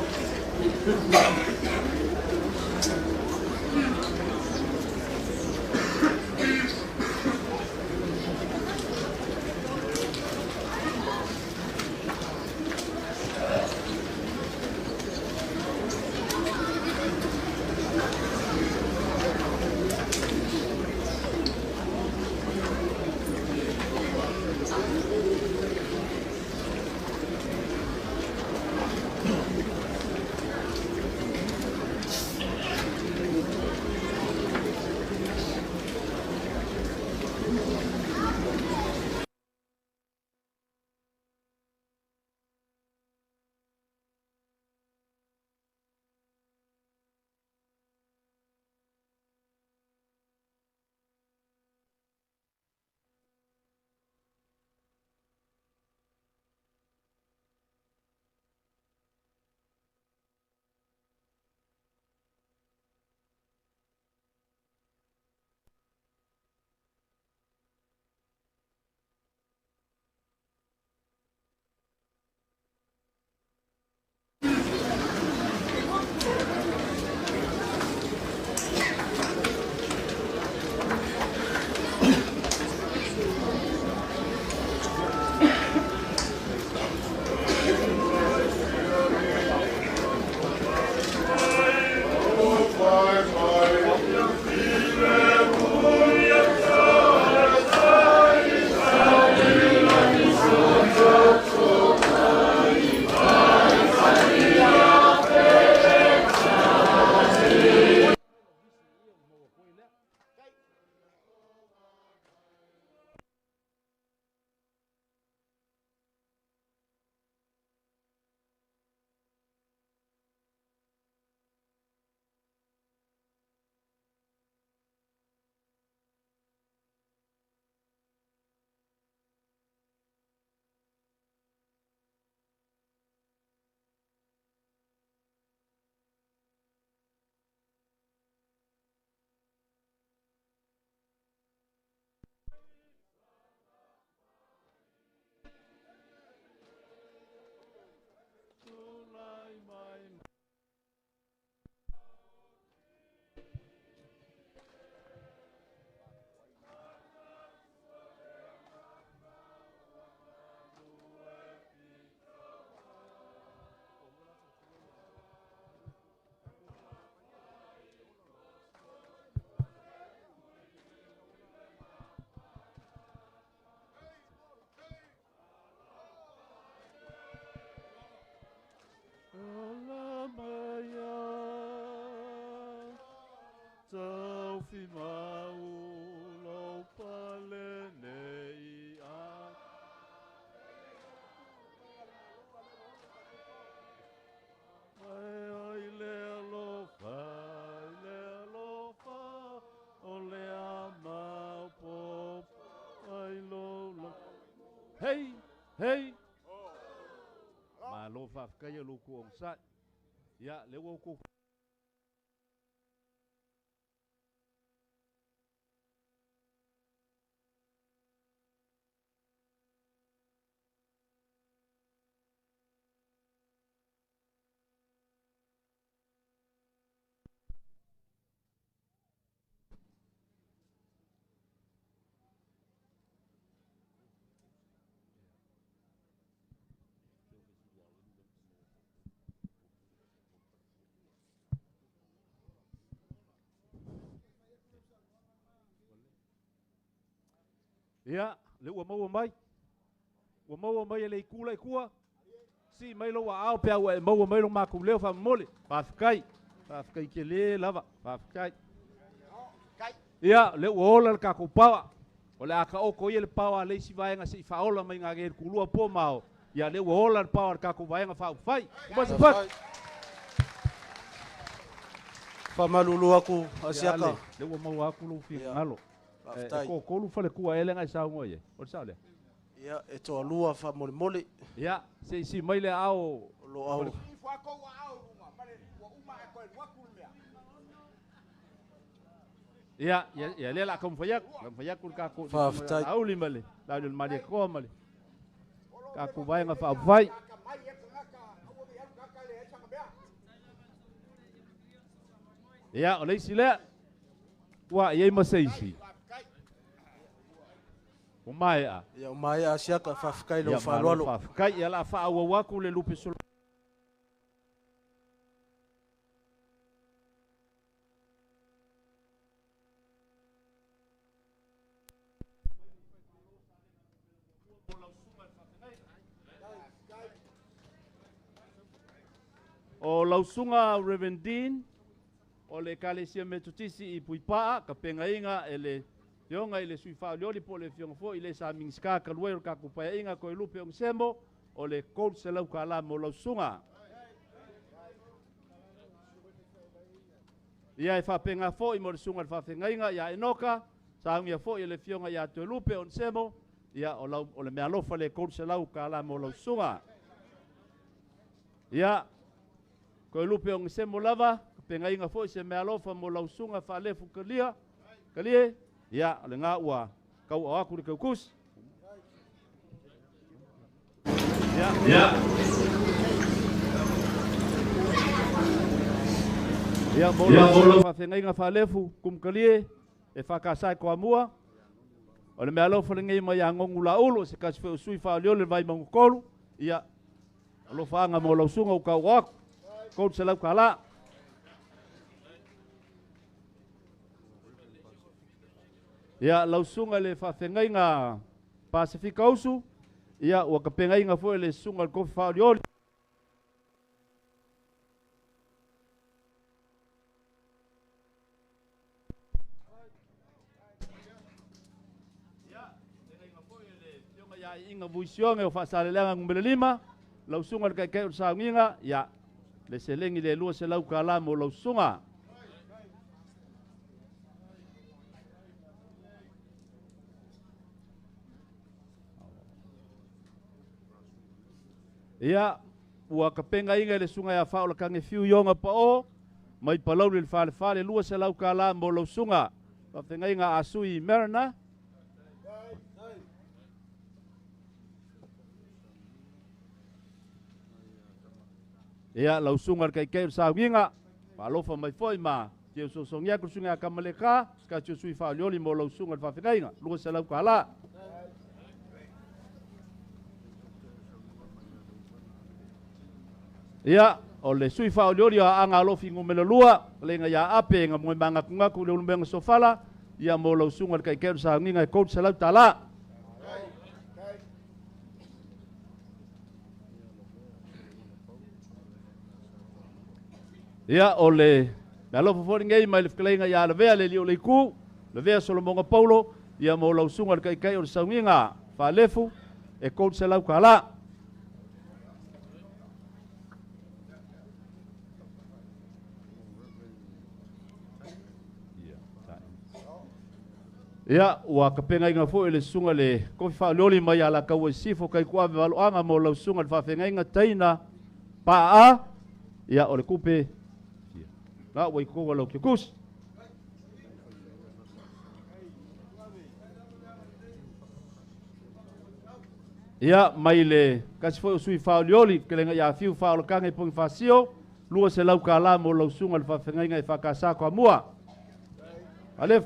tau fi mau lau pale nei a. Ai le alofa, o le amau pop, ai lola. Hei, hei. Ma lo fa kai lo ku ong sa. Ya le wo ku. Ya, le ua mau mai. Ua mau mai le kula kua. Si mai lo wa au pe au mau mai lo ma ku leo fa mole. Fa kai ke le lava. Fa kai. Ya, le ua ola ka ko pawa. O le aka o ko ile pawa le si vai nga si fa ola mai nga ge kulua po mau. Ya le ua ola pawa ka ko vai nga fa fai. Kuma se fa. Fa malulu aku asiaka. Le ua mau aku lo fi ngalo. Ko kolu fale kua ele ngai sa ngoye. O sa le. Ya, e to alua fa mole mole. Ya, si mai le ao lo au. Ya, le la kom fayak kun ka ko. Au li male. La le mali ko male. Ka ku vai nga fa vai. Ya, oleh sila. Wa ye masaisi. O mai a. Ya o mai a siaka fafikai lo falolo. Fafikai ya la fa awa waku le lupe solo. O lausunga Revendin o le kalesia metutisi I puipaa ka pengainga ele Yonga ile sui fa lioli po le fiong fo ile sa mingska ka luero ka kupaya inga ko lupe ong sembo o le coach se lau ka la mo lau sunga. Ia e fa penga fo I mo le sunga fa penga inga ia enoka sa ngia fo ile fionga ia to lupe on sembo ia o lau o le mea lofa le coach se lau ka la mo lau sunga. Ia ko lupe ong sembo lava penga inga fo se mea lofa mo lau sunga fa lefu kalia kalie. Ya, le ngā ua kau o aku le kaukus. Ya. Ya, molo whawhengai ngā whalefu kumkalie e whakasai koa mua. O le mea lau whalengai mai a ngongu la ulo se kasi wheo sui whaalio le vai mangukolu. Ia, alo whaanga mo lau sunga o kau o aku. Kou se lau ka la. Ia lausunga le whawhengai ngā Pasifika usu. Ia ua ka pengai ngā fue le sunga le kofi whaolioli. Ia, pengai ngā fue le fionga ia inga vuisionga o whaasareleanga ngumbele lima. Lausunga le kaikai o saunginga. Ia, le selengi le lua se lau ka la mo lausunga. Ia, ua ka penga inga le sunga ia whaola kange fiu yonga pa o, mai palau le whale lua se lau ka la mo lau sunga. Whawhenga inga asui Marina. Ia, lau sunga kai kei sa winga, walofa mai foi ma, teo so songia kusunga kamaleka, ska teo sui whaolioli mo lau sunga whawhenga inga, lua se lau ka la. Ia, o le sui whaoliori a anga alofi ngumela lua, lenga ia ape nga mwe manga kungaku le ulumbenga sofala, ia mo lau sunga le kai keu sa nginga e kout se lau tala. Ia, o le Me alo fo ngai mai le fklenga ya le vea le liu le ku, le vea Solomonga Paulo, ia mo lau sunga le kai o saunginga, fa lefu, e kou se lau kala. Ia, ua ka penga inga fo le sunga le kofi wha leoli mai ala kaua sifo kai kua me waloanga mo lau sunga le whawhenga inga taina pa a, ia o le kupe, na wai koua lau kia kus. Ia, mai le kasi fo sui wha leoli, ke lenga ia fiu wha o kanga i pongi whasio, lua se lau ka la mo lau sunga le whawhenga inga i whakasa kwa mua. Alef.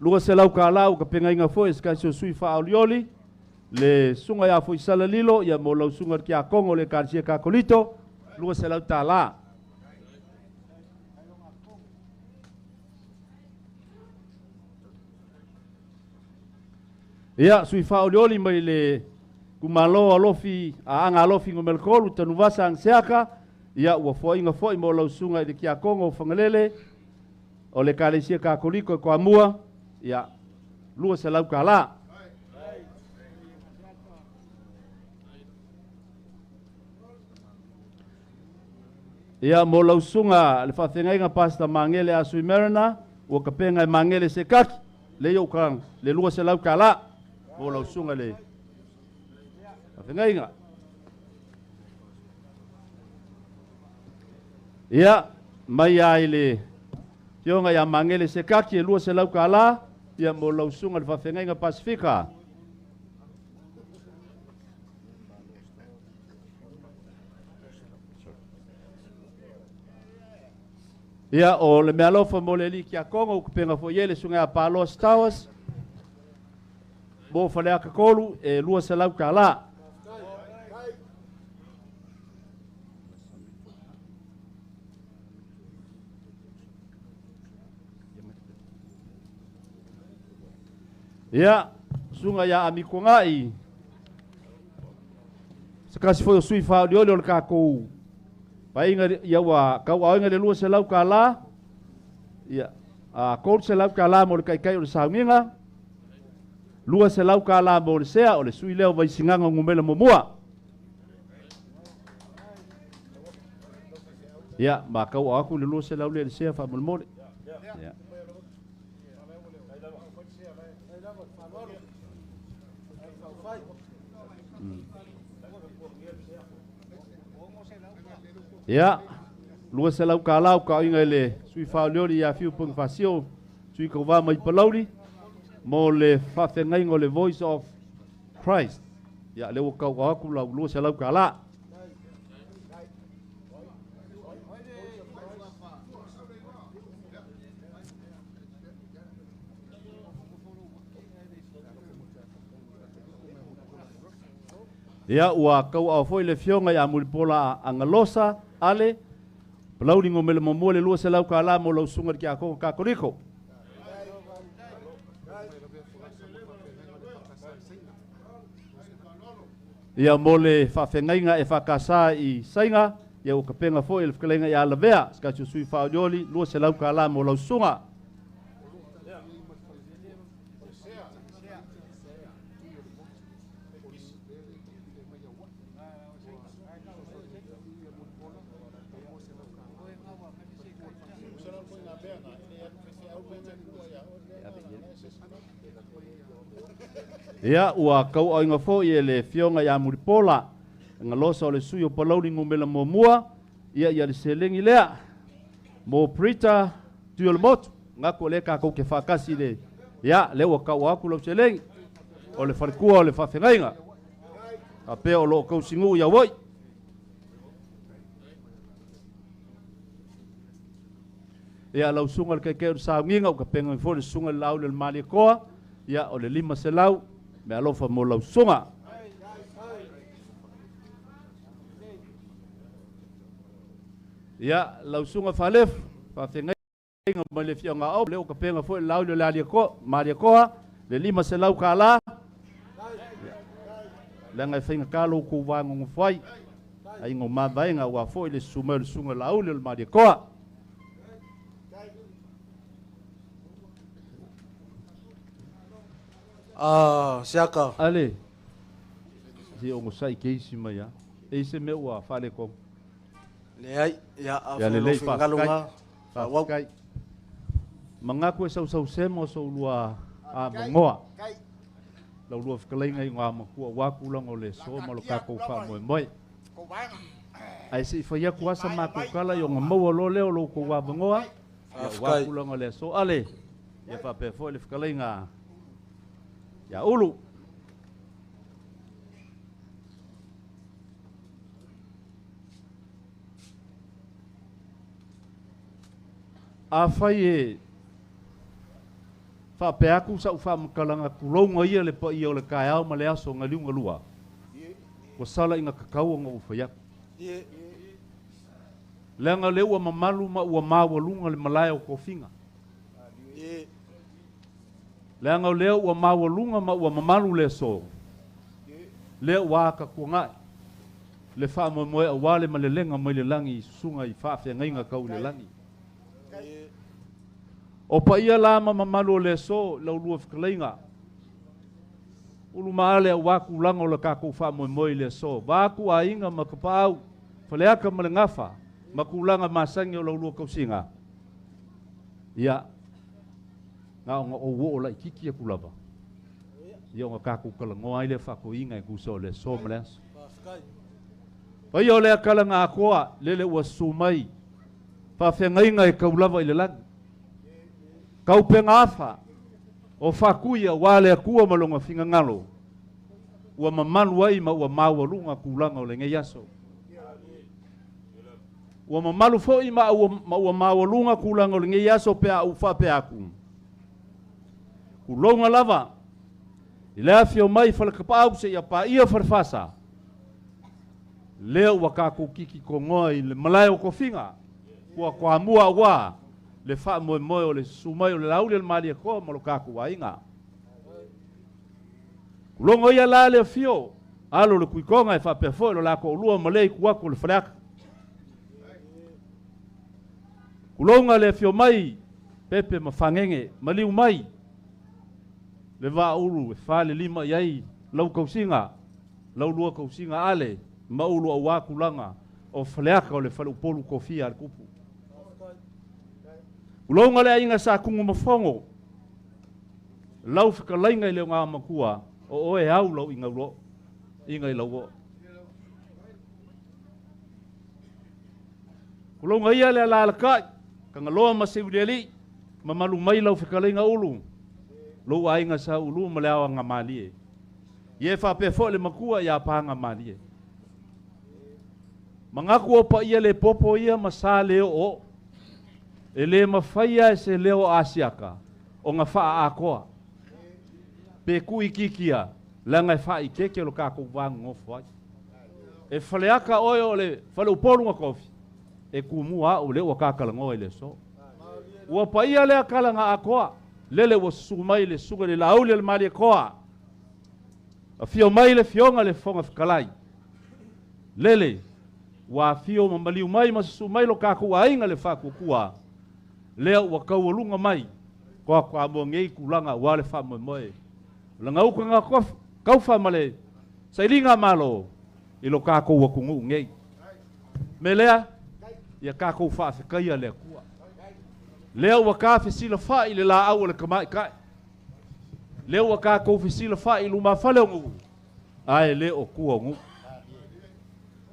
Lua se lau ka lau ka penga inga fo eska so sui fa aulioli le sunga ya fo isala lilo ya mo lau sunga ki a Kongo le karsia ka kolito lua se lau ta la ya sui fa aulioli mai le kumalo alofi a anga alofi ngomel kolu tanu vasa ang seaka ya ua fo inga fo mo lau sunga ki a Kongo fangalele o le karsia ka koliko ko amua ya lua se lau ka la ya mo lau sunga le whawhenga pasta mangele a sui merana o ka penga mangele se kaki le yo kang le lua se lau ka la mo lau sunga le whawhenga inga ya mai ai le tionga ya mangele se kaki e lua se lau ka la ia mo lau sunga le whawhenga inga Pasifika. Ia o le mea lofa mo le li ki a Kongo u kupenga fo iele sunga a Palos Towers mo whalea ka kolu e lua se lau ka la. Ia, sunga ya amiko ngai. Sekasi foi o sui fa de olho ka ko. Pai inga ia wa ka wa inga le lua se lau ka la. Ia, a ko se lau ka la mo kai kai o saunga. Lua se lau ka la mo se o le sui leo vai singanga ngumela mo mua. Ia, ma ka wa ku le lua se lau le se fa mo mo. Ia. Ya, lua se lau ka lau ka inga le sui whao leori ia fiu pung whasio sui ka wā mai palauri mo le whawhengai ngo le Voice of Christ. Ya, le waka waku lau lua se lau ka la. Ya, ua kau au foi le fionga ya mulipola angalosa ale palauri ngo mele mo le lua se lau ka la mo lau sunga ki a Kongo ka koriko. Ia mole whawhengainga e whakasa i sainga ia o ka penga foi le whakalenga i ala vea ska sui whaojoli lua se lau ka la mo lau sunga. Ia ua kau au inga fo ia le fionga ia muripola nga losa o le sui o palauri ngumela mo mua ia ia le selengi lea mo prita tuyo le motu nga ko le kako ke whakasi le ia le ua kau aku lau selengi o le wharikua o le whawhengainga a pe o lo kau singu ia woi ia lau sunga le kekeo sa nginga o ka penga fo le sunga lau le mali koa ia o le lima se lau me alofa mo lau sunga. Ia lau sunga whalef, whawhengai ma le fionga au, leo ka penga fo lau le maria koa, le lima se lau ka la, Le ngai whainga kālo ko wāngo ngwhai. Ai ngō māwainga ua fo i le sunga lau le maria koa. Siaka. Ale. Si o ngosai keisi mai ya. E se me ua whale ko. Le ai, ya a Ya le lei whalonga. Whaskai. Manga koe sau semo so lua a mangoa. Lau lua whikalainga i ngā makua wākulango le so malo kako wha moe moe. Ai se whaia kuasa māku kala i o ngā maua lo leo lo ko wā mangoa. Ya wākulango le so ale. Ya whape fo le whikalainga. Ya ulu. A whai e whape aku sa uwha makalanga kulonga ia le pa ia o le kai au ma le aso ngā liunga lua. Wa sala inga kakau ngā uwhai aku. Leanga le ua mamalu ma ua mawa lunga le malaya o kofinga. Leanga le ua mawa lunga ma ua mamalu le so. Le ua aka kuangai. Le wha moe a wale ma le lenga mai le langi sunga i whawhia ngainga kau le langi. O pa ia lama mamalu le so lau lua whikalainga. Ulu maale a waku lango le kako wha moe le so. Waku a inga ma kapau. Whaleaka ma le ngafa. Ma kulanga masangi o lau lua kausinga. Ia. Ngā o ngā o wo o la ikiki a kulava. Ia o ngā kako kalangoa ile whako inga i kusa o le so ma le aso. Pai o le akala ngā koa lele ua sumai. Whawhengainga e kaulava i le langi. Kau penga afa o whakuia wale akua malonga whinga ngalo. Ua mamanu ai ma ua maua lunga kulanga o le ngai aso. Ua mamalu fo i ma ua maua lunga kulanga o le ngai aso pea au whape aku. Kulonga lava. I lea fio mai whalakapa au se ia pa ia wharfasa. Leo ua kako kiki kongoa i le malaya o kofinga. Kua kwa mua wa. Le wha moe moe o le sumai o le lauri al maria koa malo kaku wa inga. Kulongo ia la le fio. Alo le kuikonga e wha pefo lo lako o lua malei kuako le whareaka. Kulonga le fio mai. Pepe mawhangenge. Maliu mai. Le wa uru e wha le lima iai. Lau kausinga. Lau lua kausinga ale. Maulu a wakulanga. O whareaka o le whale upolu kofia al kupu. Ulonga le inga sa kungu mafongo. Lau whikalainga i leo ngā makua. O oe au lau inga ulo. Inga i lau o. Ulonga ia le alalakai. Kanga loa masiuliali. Mamalu mai lau whikalainga ulu. Lau a inga sa ulu ma le awa ngā malie. Ie whape fo le makua ia pānga malie. Mangaku opa ia le popo ia masa leo o. E le mawhaia e se leo asiaka o ngā wha a koa. Pe kui kikia, la ngai wha i keke lo kako wangu ngofu ai. E whaleaka oi o le whale uporunga kofi. E kumua o le ua kakala ngoa i le so. Ua pa ia lea kala ngā a koa. Lele ua sumai le sunga le lauli le mali koa. A fio mai le fionga le fonga whikalai. Lele, ua fio mamaliu mai ma sumai lo kako wa inga le whakukua. Lea ua kaualunga mai. Koa kwa mua ngei kulanga wale wha moe moe. Langa uka ngā kauwha male. Sailinga malo. Ilo kako ua kungu ngei. Me lea. Ia kako wha whikaia lea kua. Lea ua ka whisila wha i le la au le kamai kai. Lea ua kako whisila wha i luma whale o ngu. Ai le o kua ngu.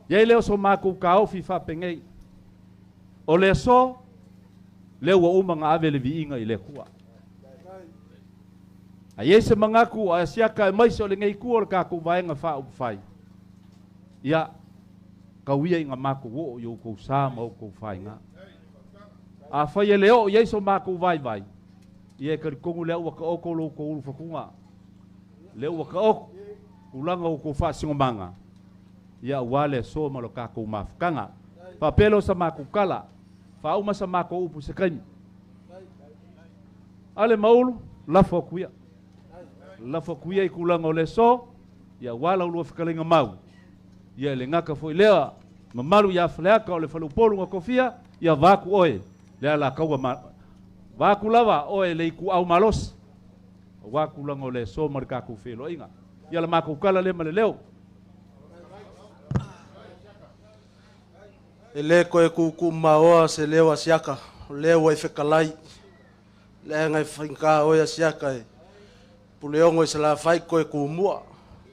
Iei leo so mako ka ofi wha pengei. O le so. Leo wa uma ngā ave le viinga i le kua. A iese mangaku a siaka e maise o le ngei kua le kako vaenga wha upu whai. Ia, kawia i ngā mako wo i o kou sāma o kou whai ngā. A whai e leo i eiso mako vai vai. Ia karikongu leo waka oko lo kou uru whakunga. Leo waka oko, ulanga o kou wha singomanga. Ia wale so malo kako mafukanga. Papelo sa mako kala. Fa uma sa mako upu se kaimi. Ale maulu, lafo kuia. Lafo kuia i kulanga o le so. ia wala ulua whikalenga mau. Ia le ngaka foi lea, mamalu ia whaleaka o le whalupolu ngā kofia, ia vaku oe. Lea la kaua vaku lava oe le iku au malos. Waku lango le so marikaku whilo inga. Ia la mako kala le male leo. E le koe ku maoa se leo asiaka, leo e whekalai. Le ngai whainka oe asiaka e. Puleongo i se la whai koe ku mua.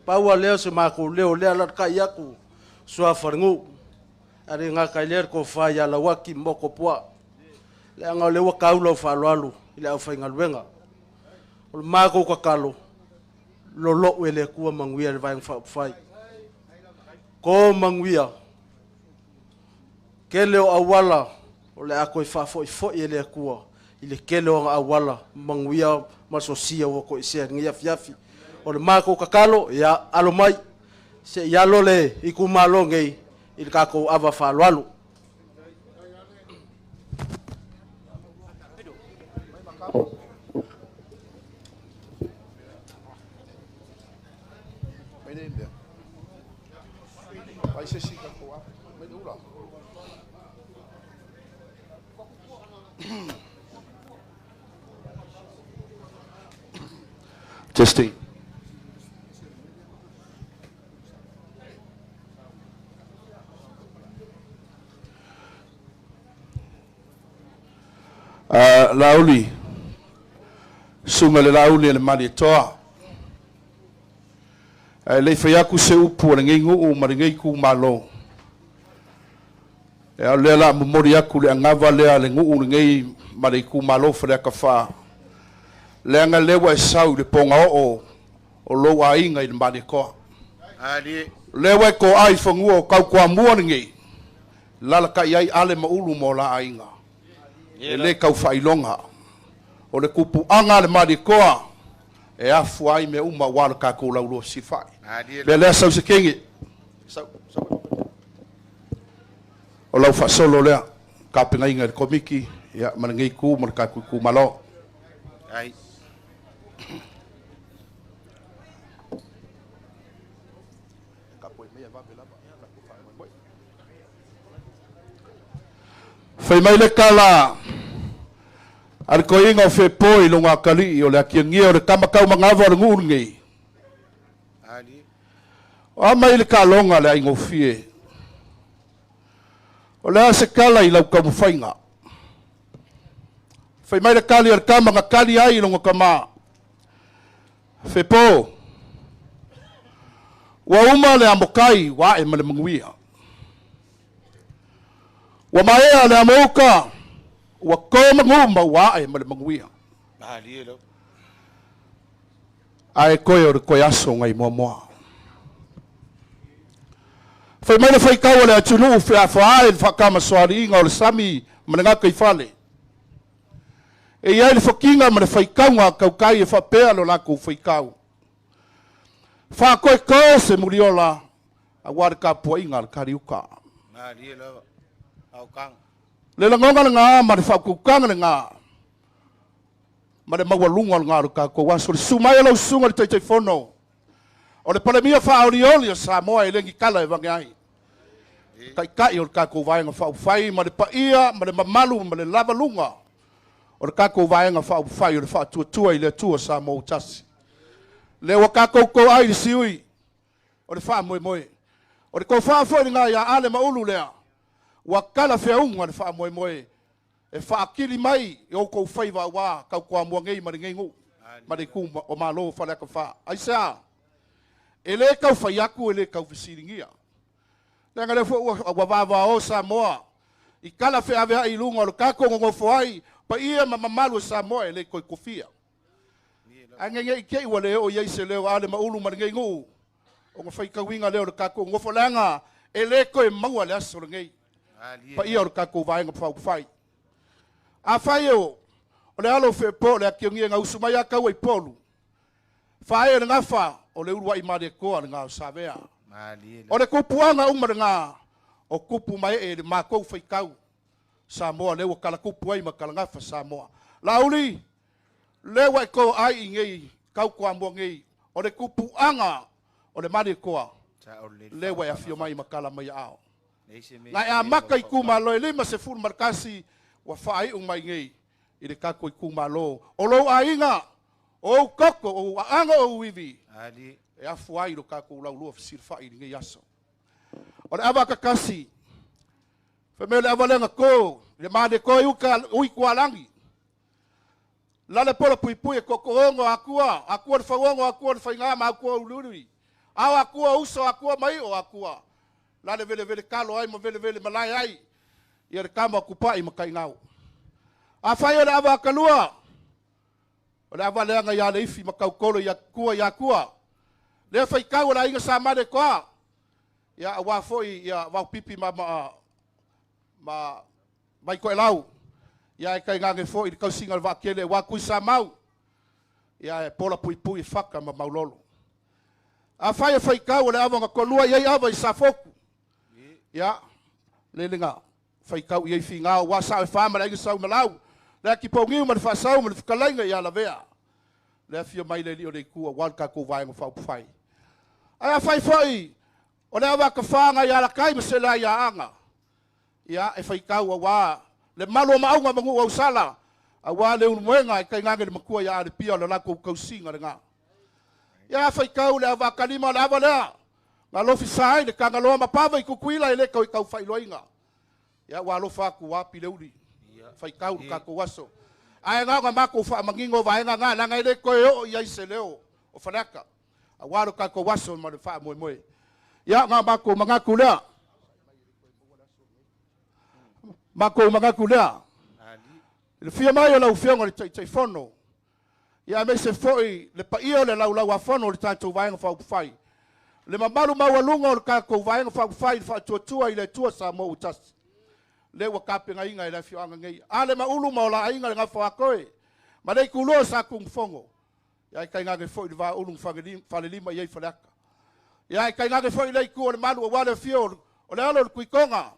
Paua leo se mako leo lea latka iaku. Sua wharingu. Ari ngā kai lea ko whai ala waki moko pua. Le ngau lewa kaulau whaloalu. Ile au whainga luenga. O le mako kakalo. Lolo e le kua manguia le vai whai. Ko manguia. Kele o awala, o le ako i whafoi e le kua, i le kele o awala, manguia masosia o ko i sea ngia fiafi. O le mako kakalo, ia alo mai, se ia lole i kumalo ngei, i le kako awa whaloalu. Vai se sika koa, mai ura. Testing. Lauli. Sunga le lauli le mali toa. Le whaiaku se upu le ngengu o maringei ku malo. E le la mori aku le angava lea le ngu o ngei mari ku malo whare ka wha. Le anga lewa e sau le ponga o lo a inga i le mani koa. Lewa e ko ai whangua o kau kua mua ngei. Lala ka iai ale maulu mo la a inga. E le kau whailonga. O le kupu anga le mani koa. E afu ai me uma wala ka ko laulo si fai. Le le sau se kengi. Sau. O lau fa solo le ka pinga inga le komiki ya manangi ku mar ka ku malo. Ai. Fai mai le kala. Ar ko inga fe poi longa kali o le akiangia o le kamakau mangava o ngurngi. Ali. O mai le kalonga le ingo fie. O le se kala i lau kamu whainga. Fai mai le kali ar kamanga kali ai longa kama. Fe po. Wa uma le amokai wa e male manguia. Wa maea le amoka. Wa koma nguma wa e male manguia. Alielo. Ai koe o koe aso ngai moa. Fai mai le fai kaua le atunu fe a fai fa kama soari inga o le sami mananga kai fale. E ia le fakinga mane fai kaunga kaukai e fa pea lo lako fai kau. Fa koe koe se muriola a wari ka pua inga le kariuka. Alielo. Au kang. Le langonga nga ma le whakukanga nga ma le mawalunga nga ruka ko waso le sumai lo sunga le tei fono o le palemia whaorioli o Samoa e lengi kala e vangai kai o ka ko vai nga whai ma le paia ma le mamalu ma le lavalunga o le ka ko vai nga whai o le whatuatua i le tua Samoa tasi le waka ko ai le siui o le wha moe o le ko wha foi nga ia ale maulu lea wakala feunga le fa moe e fa akili mai e o ko faiva wa ka ko mo ngei mari ngei ngu mari ku o malo fa le ka fa ai sa ele ka fa yaku ele ka fisiringia le ngale fo wa va o Samoa i kala fe ave ai lunga o ka ko ngo foi pa ia mama malu Samoa ele ko kofia angenge ke wale o ye se le ale ma ulu mari ngei ngu o fa ka winga le o ka ko ngo folanga ele ko e maua le aso ngei pa ia o kako vai nga fai a fai o le alo fe po le akiongi nga usumaya ka wai polu fai nga fa o le urwa imade ko nga savea o le kupuanga umar nga o kupu mai e le mako fai kau Samoa le wakala kupu ai makala nga fa Samoa lauli le wai ko ai ngei kau ko ambo ngei o le kupuanga o le mari koa le wa ya fio mai makala mai ao ngai a maka i kumalo le ma se furu markasi wa fai o mai ngei i le kako i kumalo o lo ainga o koko o anga o wivi ali e afu ai lo kako lau lo fisir fai i ngei aso o le ava kakasi fe me le avalenga ko le made ko ui kualangi la le polo pui pui ko koongo akua le faongo akua le fainga ma akua ulului au akua uso akua mai o akua la le vele vele kalo ai mo vele vele malai ai ia le kama kupai makai ngau a fai o le ava kalua o le ava leanga ia le ifi makau kolo ia kua le fai kau la inga sa made koa ia wa foi ia wa pipi mai ko elau ia kai ngange foi i kau singa va kele wa ku sa mau ia pola pui pui faka ma maulolo a fai kau le ava kolua ia ava i safoku ia le lenga fai kau ia finga wa sa fa ma le sa malau le ki pongi ma fa sa ma kalainga ia la vea le fio mai le li o le ku wa ka ko vai ma fa fai ai fai o le ava ka fanga ia la kai ma se la ia anga ia e fai kau wa le malo maunga mangu au sala awa le unwenga i kai ngange le makua ia le pia le lako kausinga le nga ia fai kau le ava kalima le ava lea nga lofi sai le kanga loa mapava i kukuila i le kau fai loinga ia wa lofa ku wapi le uli fai kau le kako waso ai nga mako fa mangingo vaenga nga langa i le koe o ia i se leo o fanaka awa lo kako waso ma le fa moe ia nga mako mangaku lea mako mangaku lea le fia mai o lau fionga le tai fono ia me se foi le paio le lau a fono le tanto vaenga fa fai le mamalu mawalunga o le kako vaenga fa fai fa tuatua i le tua sa mo utas le wa kapenga inga i le fionga ngei ale maulu ma ola inga le ngafa koe ma le kulo sa kung fongo ia kai ngage foi le va ulung fale lima ia falaka ia kai ngage foi le ku o le malu wa le fio o le alo le kuikonga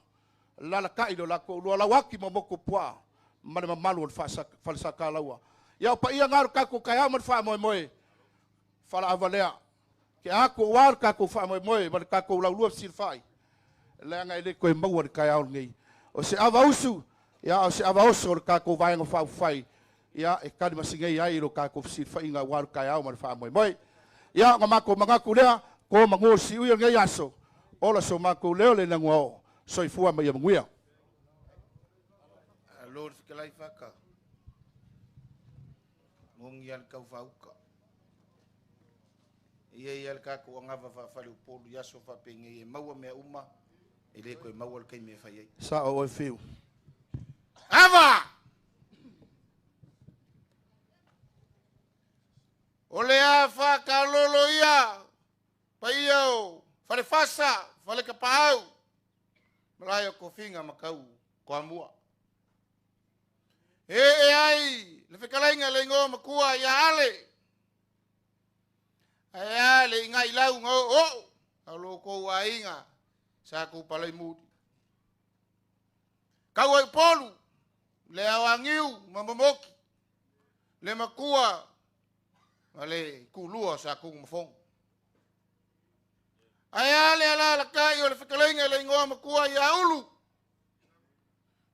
la kai lo la ko lo la waki mo moko poa ma le malu o fa sa kalaua ia pa ia ngar kako kaya mo fa moe fala avalea ke ako war kako fa moe ma kako la lu silfai le nga ile ko mo kaya o ngai o se avausu ia o se avausu kako vai ngo fa fai ia e kali masingai ai lo kako silfai nga war kaya mo fa moe ia ngama mangaku lea ko mango si u ngai aso ola so mako leo le nango soifua mai manguia Lord fikalai faka ngongi al kau fauka ia al ka ko ngava fa fali polu yaso fa penge e maua me uma ele ko maua kai me fa ye sa o fiu ava ole a fa kalolo ia pa ia fale fasa fale kapau malayo ko finga makau ko amua ai le fekalainga le ngo makua ya ale ngai lau ngo o alo ko wainga sa ku palai mudi kau ai polu le awangiu mamomoki le makua ale kulua sa ku mfong ai ale ala kai o le fekalainga le ngo makua ya ulu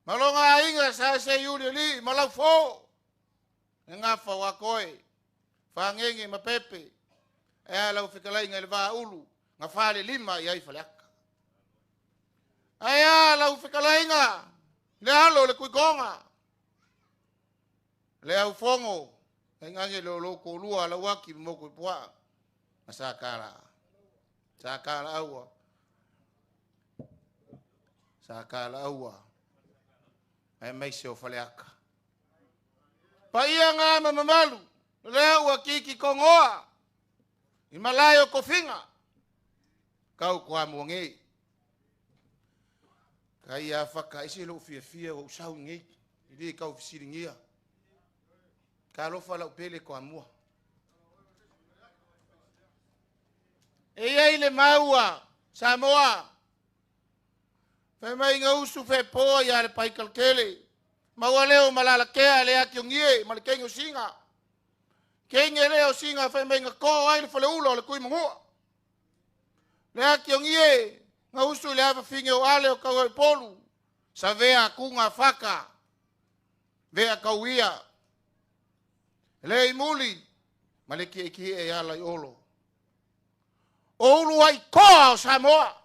malonga inga sa se yuli li malau fo nga fa wa koe fa ngenge mapepe e la fikalai nga va ulu nga fa le lima ya ifalaka aya la fikalai nga le alo le kuigonga le au fongo ngange lo ko lua la waki mo ko poa sakala aua ai mai se o faleaka pa ia nga mamalu leo wa kiki kongoa i malayo kofinga kau kwa monge kai a faka isi lo fia o sau ngi ili kau fisiringia ka lo fala pele ko amua e ile maua Samoa fe mai nga usu fe po ya le pai kalkele ma waleo malala ke ale akiongie mal kengo singa kenge leo singa fe mai nga ko ai le fale ulo le kui mo Lea kiongie, nga usu le ava finge o ale o kau polu. Sa vea kunga faka. Vea kauia. Le imuli. Maleki iki e ala i olo. O ulu ai koa o Samoa.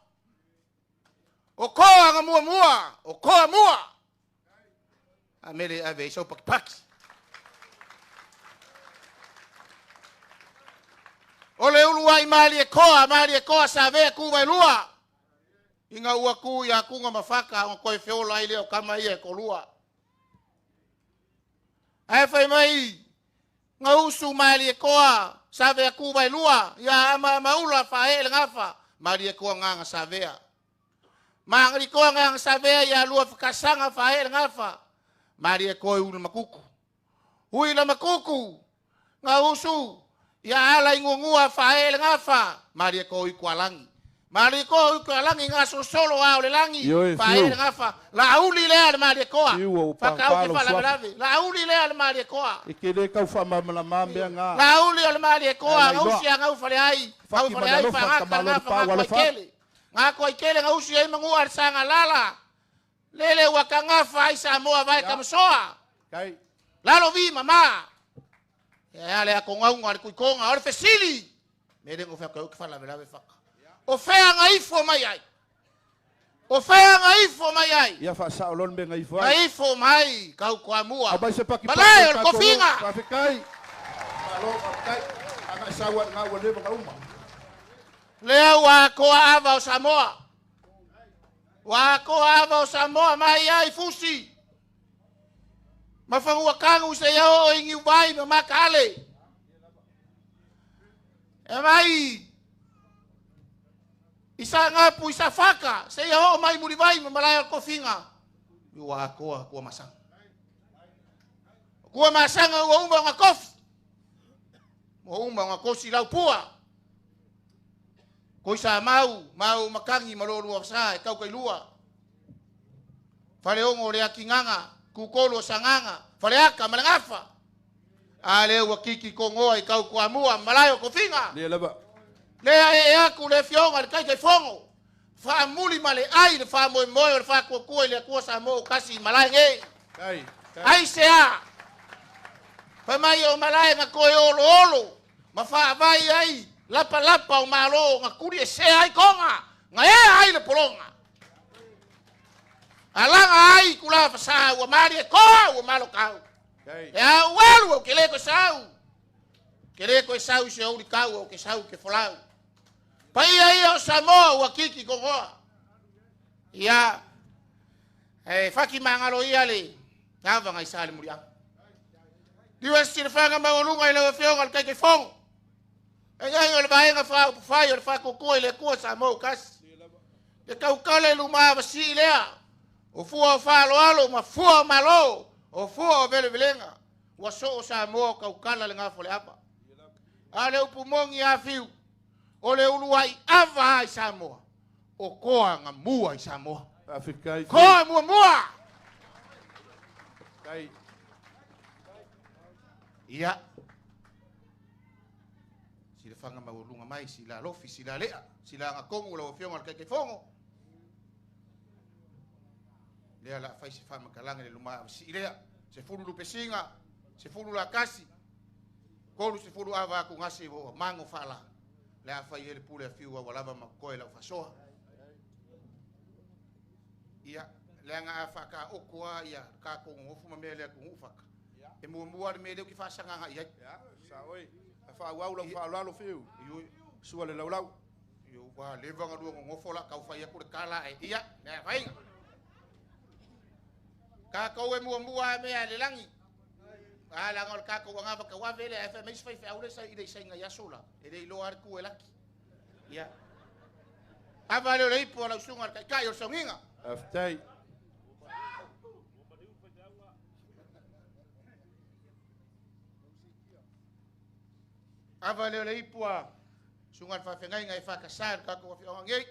O koa nga mua mua. O koa mua. A mele ave iso pakipaki. O le ulu ai mali e koa sa vea kuwa lua. Inga ua ku ya kunga mafaka o koe feola i leo kama ia e kolua. Ai fai mai nga usu mali e koa sa vea kuwa lua ya ama maula fa ele ngafa mali e koa nga sa vea. Mangri koa nga sa vea ya lua fikasanga fa ele ngafa mali e koa ulu makuku. Hui la makuku nga usu ya ala ingungua fa ele ngafa mali e koa ikualangi. Mali ko ko langi nga solo wa le langi fa ele ngafa la uli le al mali ko fa ka ke fa la brave la uli le al mali ko e ke le ka fa ma la mambe nga la uli al mali ko nga usi nga fa le ai fa nga ko ikele nga usi ai mangu ar sanga lala lele wa ka nga fa isa mo vai ka soa kai la lo vi mama ya le ko nga nga ko nga or fesili me dengo fa ka fa la brave fa o fea ngaifo mai ai. O fea ngaifo mai ai. Ia fa sa olon be ngaifo ai. Ngaifo mai kau kwa mua. Abai se paki. Balai o kofinga. Pafikai. Malo pakai. Ana sawat nga wale ba uma. Leo wa ko ava o Samoa. Wa ko ava o Samoa mai ai fusi. Mafangu kangu se yao ingi ubai makale. E mai isa ngapu isa faka se ya mai muri vai malaya kofinga wa ko masang ko masang wa umba nga kof wa umba nga kosi lau pua ko isa mau makangi malolu sa kau kai lua fale ongo le akinganga kukolo sanganga fale aka malangafa ale wa kiki kongo kau ko amua malayo kofinga le laba Lea e aku le fionga le kai fongo. Fa muli male ai le fa mo le fa ko le ko sa mo kasi malai nge. Kai. Ai sea. Fa mai o malai nga ko olo. Ma fa vai ai lapa o malo nga kuri se ai konga. Nga e ai le polonga. Alanga ai kula fa sa o mari ko o malo kau. Kai. Ya walu ke le ko sau. Kere ko sau se o kau o ke sau ke folau. Pai ai o Samoa wa kiki ko hoa. Ia. Faki mangalo ia le. Tava ngai sale muria. Diwa sir fanga maulunga ile fionga al kai fong. E ngai o vai nga fa o fa ko ile ko Samoa kas. De kau kale luma basi lea. O fua fa alo ma fua malo. O fua vele velenga. Wa so Samoa kau kala le nga fole apa. Ale upumongi afiu. Ole uluai ava i Samoa. O koa nga mua i Samoa. Afrikai. Koa mua. Kai. Ia. Sila fanga maulunga mai, sila lofi, sila lea. Sila nga kongu la fionga kai fongo. Lea la fai se fama kalanga le luma si lea. Se fulu lupe singa. Se fulu la kasi. Kolu se fulu ava ku ngasi wo mango fala. Le afa ele pule fiu wa lava makoe la fasoa. Ia le nga afa ka okua ia ka ko ngofu mamele ku ufaka. E mo mele ki fa sanga nga ia. Ya, sa oi. Afa wa la fa la lo fiu. Yo suale laulau. Yo wa le vanga lu ngofo la ka fa ia ku kala e ia. Le vai. Ka ko e mo me ale langi. Ala ngol ka ko nga ka wa vele fa mais fa aure sa ide sa nga yasola ide lo ar ku elaki ya ava le ipo la sunga ka kai o songinga aftai ava le ipo sunga fa fengai nga fa ka sa ka ko fi ngai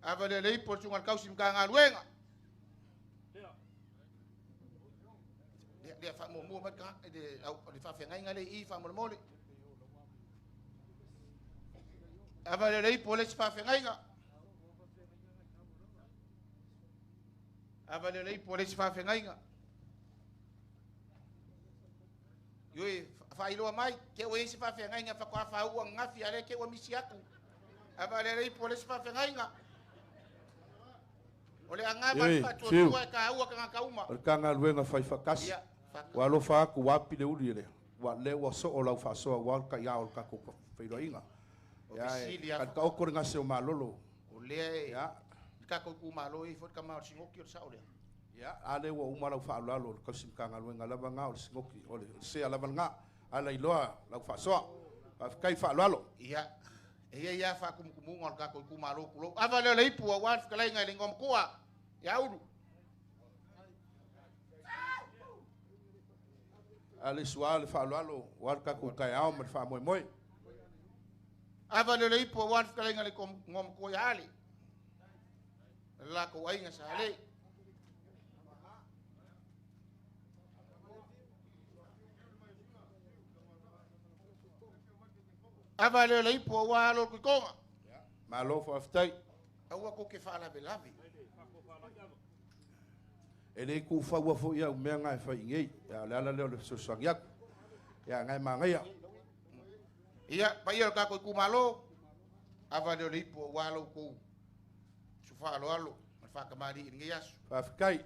ava le ipo sunga ka usim ka nga luenga dia fa mo ka de au fa fengai ngale I fa mo mole ava le po le whawhengainga. Ava le po le whawhengainga. Yoi, whailoa mai, ke o esi whawhengainga whakua whaua ngafi ale ke o misi aku. Ava le po le whawhengainga. O le angama whatua ka aua ka ngakauma. O le kanga luenga whai whakasi. Wa lo whaaku wapi le uri ele. Wa le wa so o lau whasoa wa ka ia o ka kupa whairo inga. Ya, ka okore ngase o malolo. O le ya, ka kuku malo I fot ka ma singoki o sa o le. Ya, ale wa umara whaalalo ka simkanga luenga lava nga o singoki o le se lava nga ala iloa lau whasoa. Kai whaalalo. Ya. Ia whakumukumunga o ka kuku malo kulo. Ava le ipu wa wa whakalainga le ngom kua. Ya uru. Ale suale whaalalo warka ku kai au ma wha moe moe. Ava le ipu wa wa whakalainga le ngom kua ya ale. La ko ainga sa ale. Ava le ipu wa wa lo kukonga. Ma lo fa aftai. Aua ko ke whaala belavi. Ele ku fa wa fo ia me nga fa ingei. Ya le ala le so sangiak. Ya ngai ma ngai. Ia pa ia ka ko kumalo. Ava le ipu wa lo ko. Su fa lo alo. Ma fa ka mari ngi yasu. Fa afkai.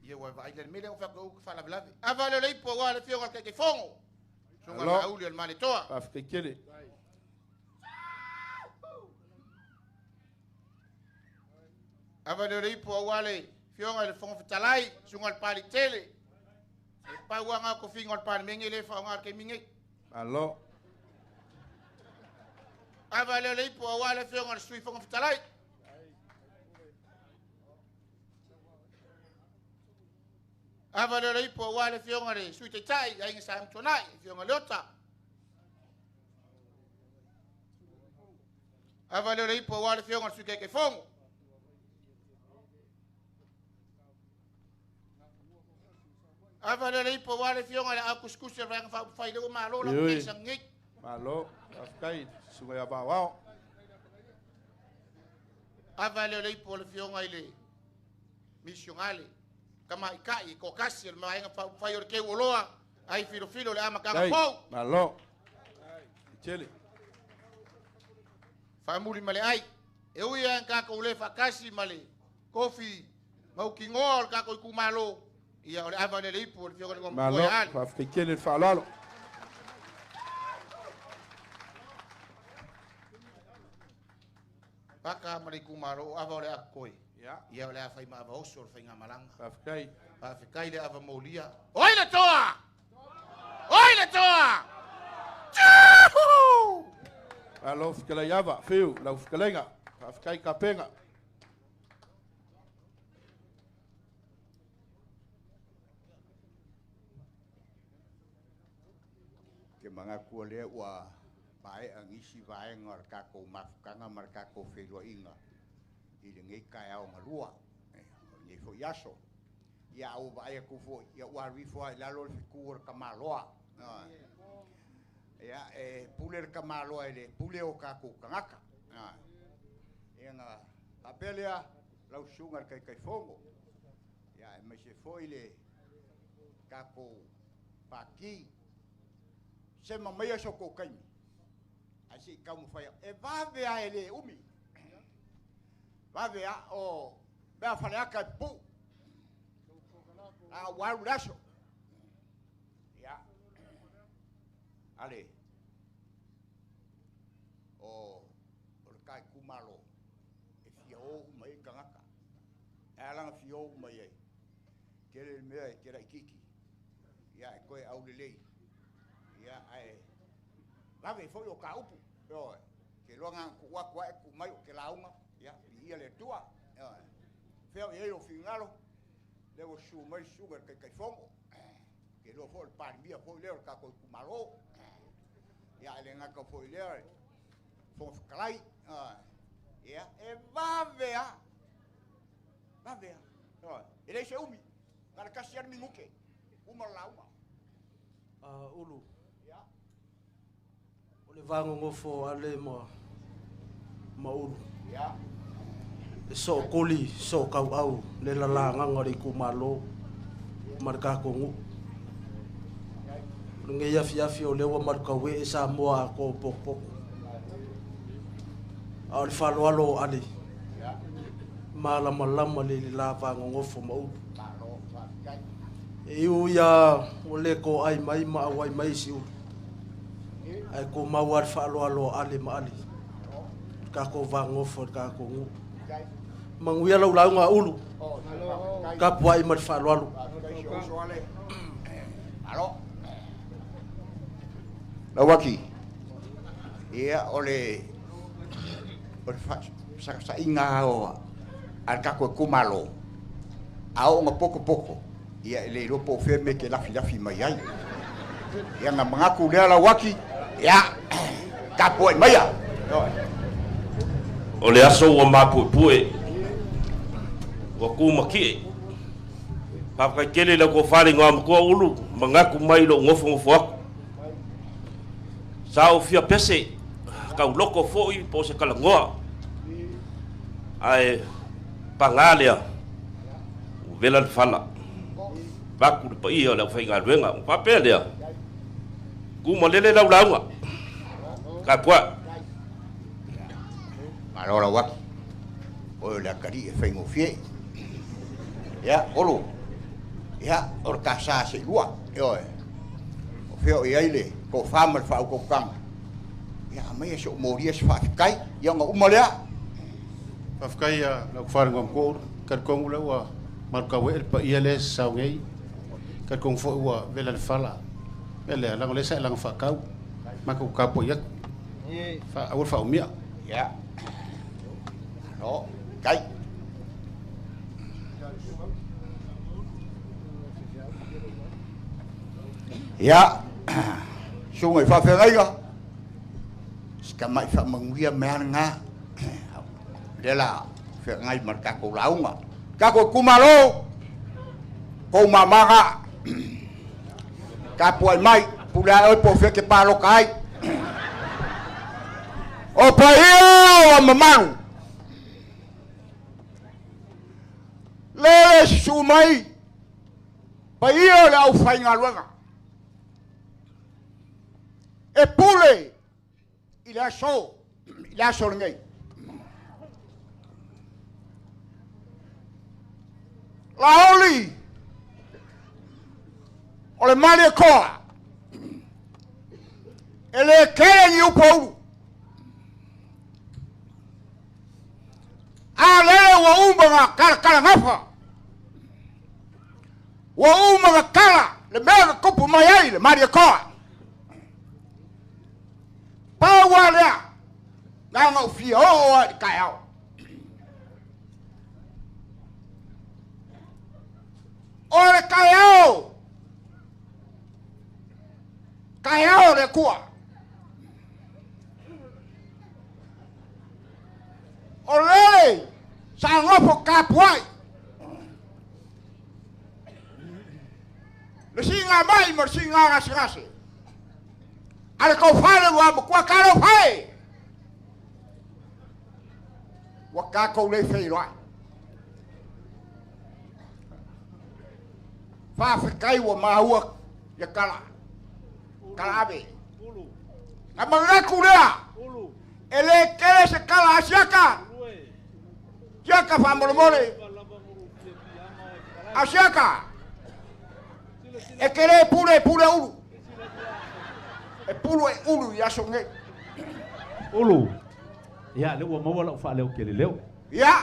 Ia wa vai le mele o fa ko whaala belavi. Ava le ipu wa le fio ka ke fongo. Sunga Alo. la auli al male toa. Fa afkai kele. Ava le ipu wa le fio le fongo fitalai. Sunga al pali tele. E pa wa nga ko fingo al pali mengi le fa nga ke mingi. Alo. Ava le ipu wa le fio le sui fongo fitalai. Ava le ipu wa le fio le sui te tai. Ainga sa mtonai. Fio le ota. Ava le ipu wa le fio le sui ke fongo. Ava le ipu wa le fio le akuskus le vanga fa fa le malo la Yoi. ke sangi. Malo. Afkai sunga ya ba wao. Ava le ipu le fio le misionale. Kama ikai ko kasi le maenga fa yo ke woloa. Ai filo le ama ka Dai. pau. Malo. Chele. Fa muri male ai. E ui an ka ko le fa kasi male. Kofi mau ki ngol ka ko ku malo. Ia ole ava le ipu le fio le ngom Malo. ko ya. Fa afkai kele whaalalo. Paka male ku malo ava ole akoi. Ya. Ia ole fa ma ava oso fa nga malanga. Fa afkai. Pa fikai le ava molia. Oi le toa. Oi le toa. Tchau! Alo fikala yava. Fiu. Lau fikalenga. Fa afkai kapenga. Ke mga kuale wa bae ang isi bae ngar kako mafkanga mar kako felo inga ile ngai kai au malua ngai fo yaso ya au bae ku fo ya wa ri fo la lo fi kur kamaloa ya puler kamaloa ile pule o kako kangaka nga apelia lau sungar kai kai fongo ya me se fo ile kako paki se mamaya so ko kai asi kamu faya e va vea ele umi va vea o va fala ka pu a waru laso ya ale o kai kumalo e fio mai kangaka ala fio mai kele me kera kiki ya ko au lelei ya ai la ve foi o kaupu yo ke lo nga ku wa ku mai ke launga ya ia le tua feo e o fingalo le o su mai sugar ke fongo ke lo foi par mia foi le ka ko malo ya le nga ko foi le fo klai ya e va vea yo ele se umi para kasian minguke uma lauma Ulu. ya O Le vangongofo ale maulu. Ya. So koli so kau au le lalanga ngari kumalo marka kongu. Nge yafi o lewa marka we sa moa ko pok. Al falwalo ali. Malama le la vangongofo maulu. Iu ya ole ko ai mai ma wai mai siu. Ai ko mawar falwalo ali ma ali. Ka ko vangofo ka ko ngu. Manguia lau nga ulu. Ka puai mat falwalo. Alo. Lawaki. Ia ole sa inga o al kako kumalo. Au nga poko. Ia le lopo feme ke lafi mai ai. Ia nga mangaku le lawaki. Ia ka puai mai ya. Ole aso wa mapue. Wa kumaki. Papa kele la ko fali ngam ko ulu mangaku mai lo ngofo aku. Sao fia pese ka loko foi po se kala ngoa. Ai pangalia. Vela fala. Baku pa ia la fai ngaluenga papelea. Kuma lele la ulaunga. Ka pua. Malora waki. O la kari e fai ngofie. Ya, olo. Ya, or kasa se lua. Yo. O feo ia ile ko fama fa ko kang. Ya, mai so moria se fa kai, ya nga umalea. Afkai la kufar ngam ko kar kong ula wa marka we pa iales sa ngai kar kong fo wa vela fala. Vela lang le sa lang fa kau. Maku kapo yak. Fa awal fa umia. Ya. No, kai. Ya, sungai fa fa ngai ga. Sekamai fa menguia menga. Dela fa ngai marka ko launga. Ka ko kumalo. Ko mamaga. Ka puai mai, pula oi po fe ke palo kai. O paio mamaru. Le sumai. Paio la ufai ngaluanga. E pule il a so ngai la oli ole mali koa ele kere ni upo ale wa umba kala ngafa wa umba kala le mega kopu mai le mali koa Pawalea nga ufia o kayao ore kayao le kuwa ole sangopo kapuai le singa mai mo singa ngase ale ko fale wa kwa karo fai wa ka ko le fei lo fa kai wa ma huwa ya kala be na manga kulea ele kele se kala asiaka fa molmole asiaka e kele pure ulu e pulu e ulu ya songe ulu ya le wa mawala fa le o kele leo ya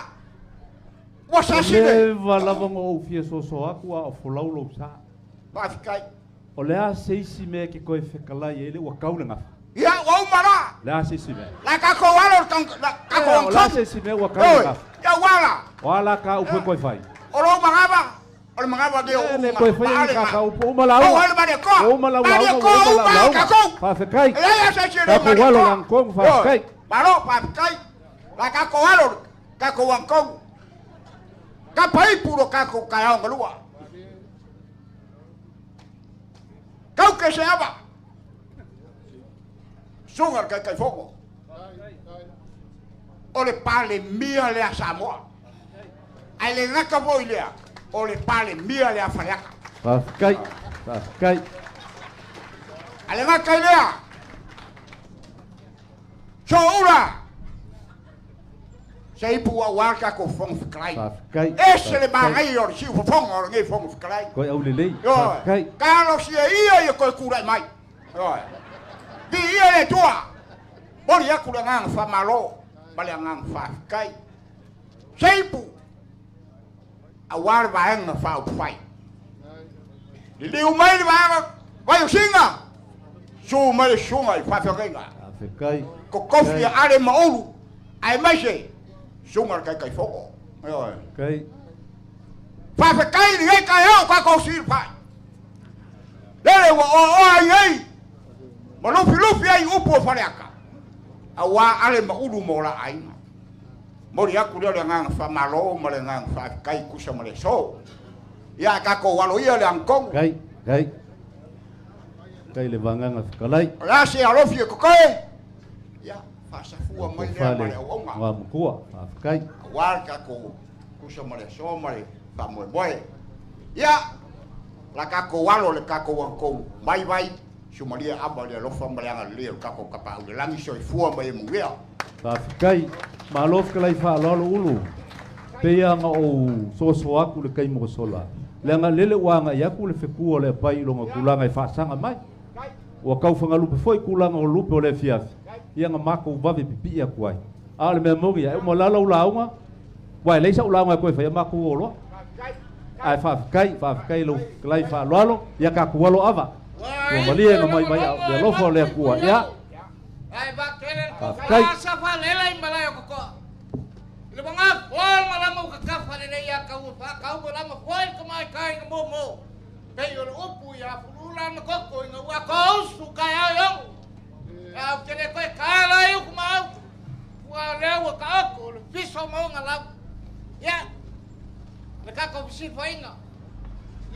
wa sasine va la bongo o fie so aku a folaulo sa ba fikai o le a seisi me ke ko fe kala ele wa kaunga ya wa umara la seisi me la ka ko walo ka ko la seisi me wa kaunga ya wala ka u ko fai oro mangaba Ol mangaba de o. Ne ko fa ka ka o mala o. O ba de ko. O mala o. Fa fe kai. Ya sa chire. Ka ko walo lang ko fa kai. Baro fa kai. La ka ko walo ka ko wan ko. Ka pai puro ka ko ka on lua. Ka ke se aba. sunga kai fogo o le pale mia le a Samoa ai le ngaka voi lea o le pale mia le a Faleaka Whawhikai. ale ngaka lea so ura sei pua waka ko fong fiklai Whawhikai. ese le mangai o si fong o ngai fong fiklai Koe au lelei. yo Whawhikai. kalo si ia ko kurai mai yo di ia le tua bori aku le ngang fa malo bale ngang fa kai sei pu awar vaenga fa fai liu mai le vai singa su mai sunga fa fa renga Whawhikai. ko kofi ale maulu ai mai se sunga kai foko yo Kai. fa fa kai ni kai ho ka ko sir fa lele wa o ai ma lufi ai upo Faleaka awa ale maulu mo la ai mori aku le ngang fa malo mo le ngang fa kai kusa mo le so ya ka ko walo ia le angkong Kai. Kai le vanganga whikalai. la se alofi ko kai ya fa sa fu mai le Whale. ma le onga Ngā mukua. Whawhikai. wa ka ko kusa mo le so mo le fa mo boy ya la ka ko walo le ka ko angkong vai Somalia aba le lofa maleanga le ka ko ka pa le langi so fu mai mo ya Whawhikai. Ma alof kalai whaalolo ulu. Pea nga o soso aku le kai mo sola. Le nga lele wanga yaku le whekua le pai longa kulanga I whaasanga mai. Ua kau whangalupe foi kulanga o lupe o le fiafi. Ia nga mako uwawe pipi ia kuai. A le mea mongi ai uma lala ulaunga. Wai leisa ulaunga koe whai mako o loa. Ai whawhikai lo kalai whaaloalo. Ia ka kualo ava. Ua malia nga mai au. Ia lofa o lea kua. Ia. Ai ba kele ko Whawhikai. sa fa lela I malai ko ko. Le banga pol malama ka ka fa le ya ka u fa ka u malama pol ko mai kai ka mo. Kai o upu ya fulula na ko ko nga wa ko su ka ya yo. Ya kele ko ka la yo ko ma. Wa le wa ka ko le piso mo nga la. Ya. Le ka ko si fa inga.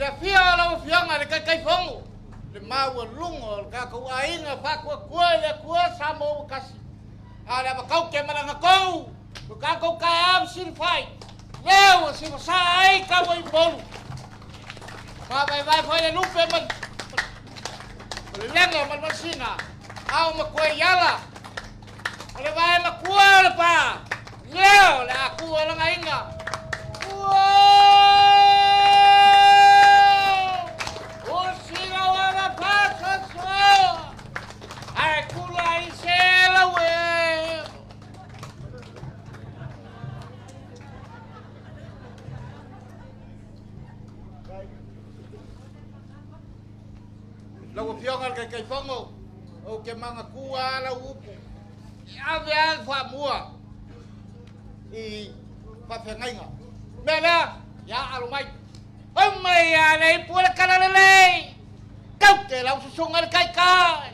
Le fia la fia nga le kai fongo. Le maua lungo ka ko ainga fa ko le ko sa mo kasi ala ba kau ke mana ngakau ka ko ka am sin fai leo si sa ai ka voi bolu ba vai foi le lupe man le lenga man masina au ma ko yala le vai ma ko pa leo le aku ala ainga Lau fionga kai fongo o ke manga kua la upu ave al fa mua I fa fengainga mela ya alumai mai ya nei pula kana nei kau ke lau susunga kai kai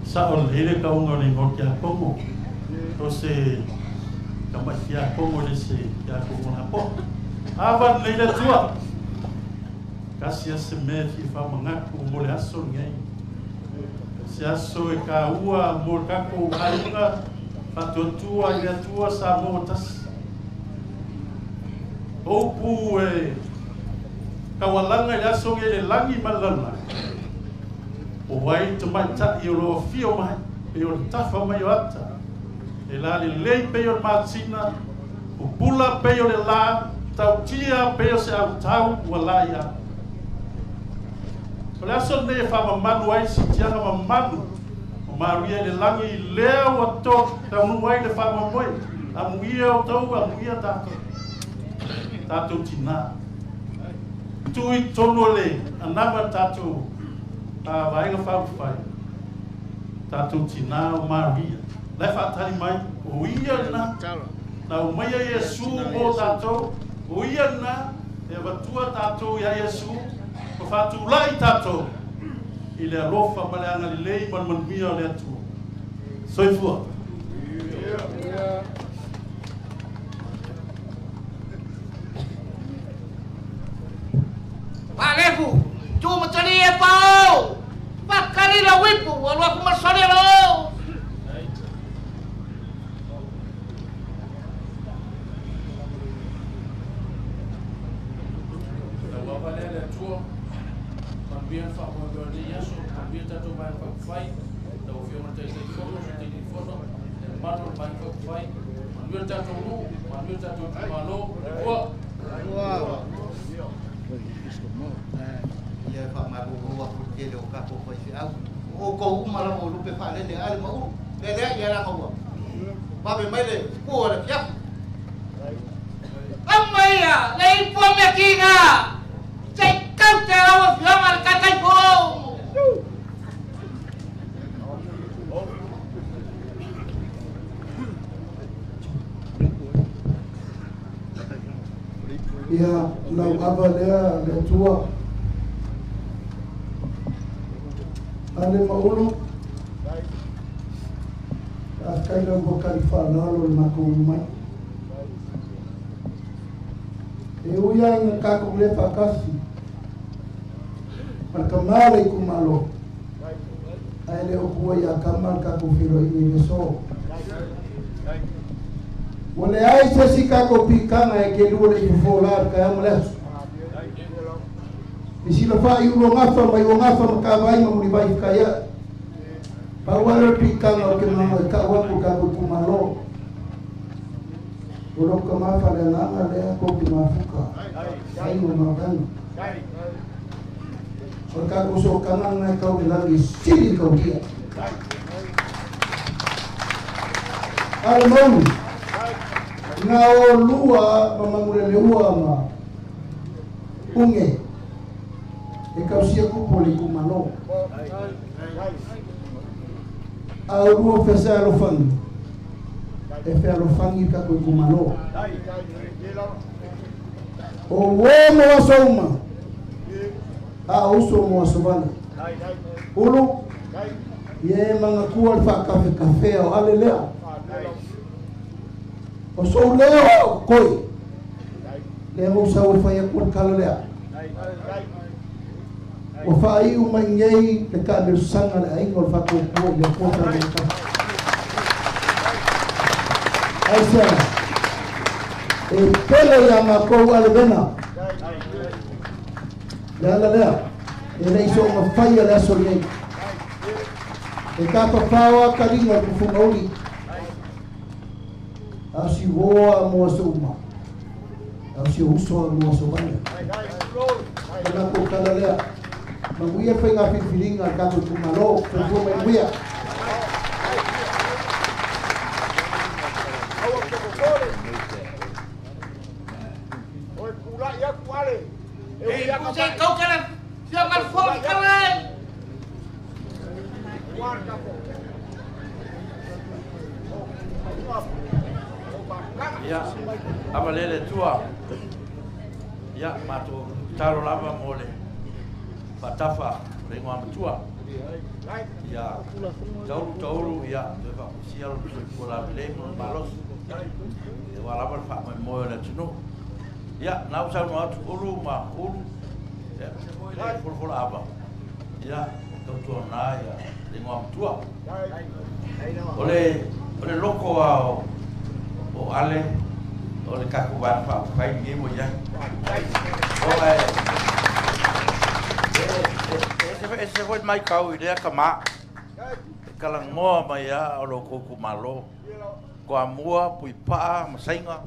Saol hele ka unga ni ngokia kongo. Tose kama kia kongo ni se kia kongo na po. Awan leila tua. Kasi se me fi fa mangaku mo le aso ngai. Se aso e ka ua mo ka ko ainga fatotua ia tua sa motas. Opu e kawalanga ya so le langi malala. O wai te mai ta I o loa fio mai, pe o tafa mai o ata. E la le lei pe o matina, O pula peo le la, tau tia peo se au tau ua la ia. O le aso ne whamamanu ai si tianga mamanu. O maria le langi leo a tō, tau nu ai le whamamoe. A muia o tau, a muia tātou. Tātou tina. Tui tono le, anama tātou. A vaenga whawhai. Tātou tina o maria. Lai whaatari mai, o ia na. Na o maia Yesu mo tātou. O ia na, e watua tātou ia Yesu. O whātu lai tātou. I le alofa ma le anga li lei man mia o le atu. Soifua. Palefu, tu matani e pao. Pakali la wipu, walu aku masone lo. Bien fa mo do de yeso bien tato ba fa fai da o fiona te foto te foto mano ba fa fai bien tato no bien tato malo wa ia fa ma bo wa por que lo ka ko foi au o ko uma la o lupe fa le ale ma u le ia la ko ba be mai le ko la pia Amaya, le informe aquí na. Kau te awa fiama le kakai po. Ia lau ava lea le tua. Ale maulu. A kaila wakari whanalo le mako umai. E uia inga kako le whakasi. Malkamale kumalo. Aile okua ya kamal kako firo ini beso. Wale ai se si kako pikanga e ke lua le ifolar kaya molesu. Isi la fa iulo ngafa mai o ngafa makawai mamuli bai kaya. Pawale pikanga o ke mama ka wapu kako kumalo. Ulo kamafa le nanga le ko kimafuka. Ai mo mabano. Porque uso kanan na kau lagi sili kau dia. Almon. Na o lua mamangule lua ma. Unge. E kau sia ku poli ku malo. A lua fesa lo fang. E fe lo fangi ka ku malo. O wo mo asoma. A uso mo asubana. Ulu. Ye mga kual fa kafe o alelea. O so leo koi. Leo sa o fa yakul kalalea. O fa ai umangei te ka le sanga le ai ngol fa ko le ko ta le ka. Ai sa. E pele ya ma ko alebena. Lea, ele iso uma faia da solie. E kapa pawa karinga ku fungauli. Asi voa mo suma. Asi uso mo sumanya. Kana ko kala lea. Maguia foi nga filinga ka ku malo, ku maguia. Oi, pula ia quale. Ei, você kau kana fiama fo kana. Ya, apa lele tua? Ya, matu taro lava mole. Patafa, rengo am tua. Ya, tauru ya, deva sial pola lemo balos. Ya, wala fa mo le tuno. Ya, nau sa no atu uru ma uru. Ya, por aba. Ya, tu na ya, rengo am tua. Ole loko o ale ole kaku ban fa fai ngi mo ya ole ese foi mai kau idea kama kalang mo mai ya o loko ku malo ko amua pui pa masainga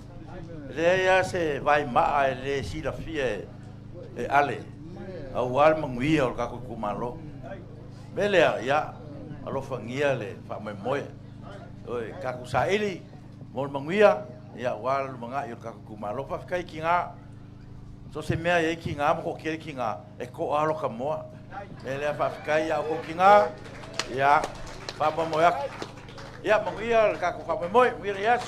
Le ia se vai maa e le sila fia e ale. Au al manguia o kako kumalo. Belea ia alofa ngia le fa mai moe. Oi kako sa ili mo manguia ia wal manga i kako kumalo fa kai kinga. So se mea e kinga mo ke kinga e ko alo ka moa. Belea fa kai ia ko kinga ia fa moe. Ia manguia kako fa mai moe, wir ia.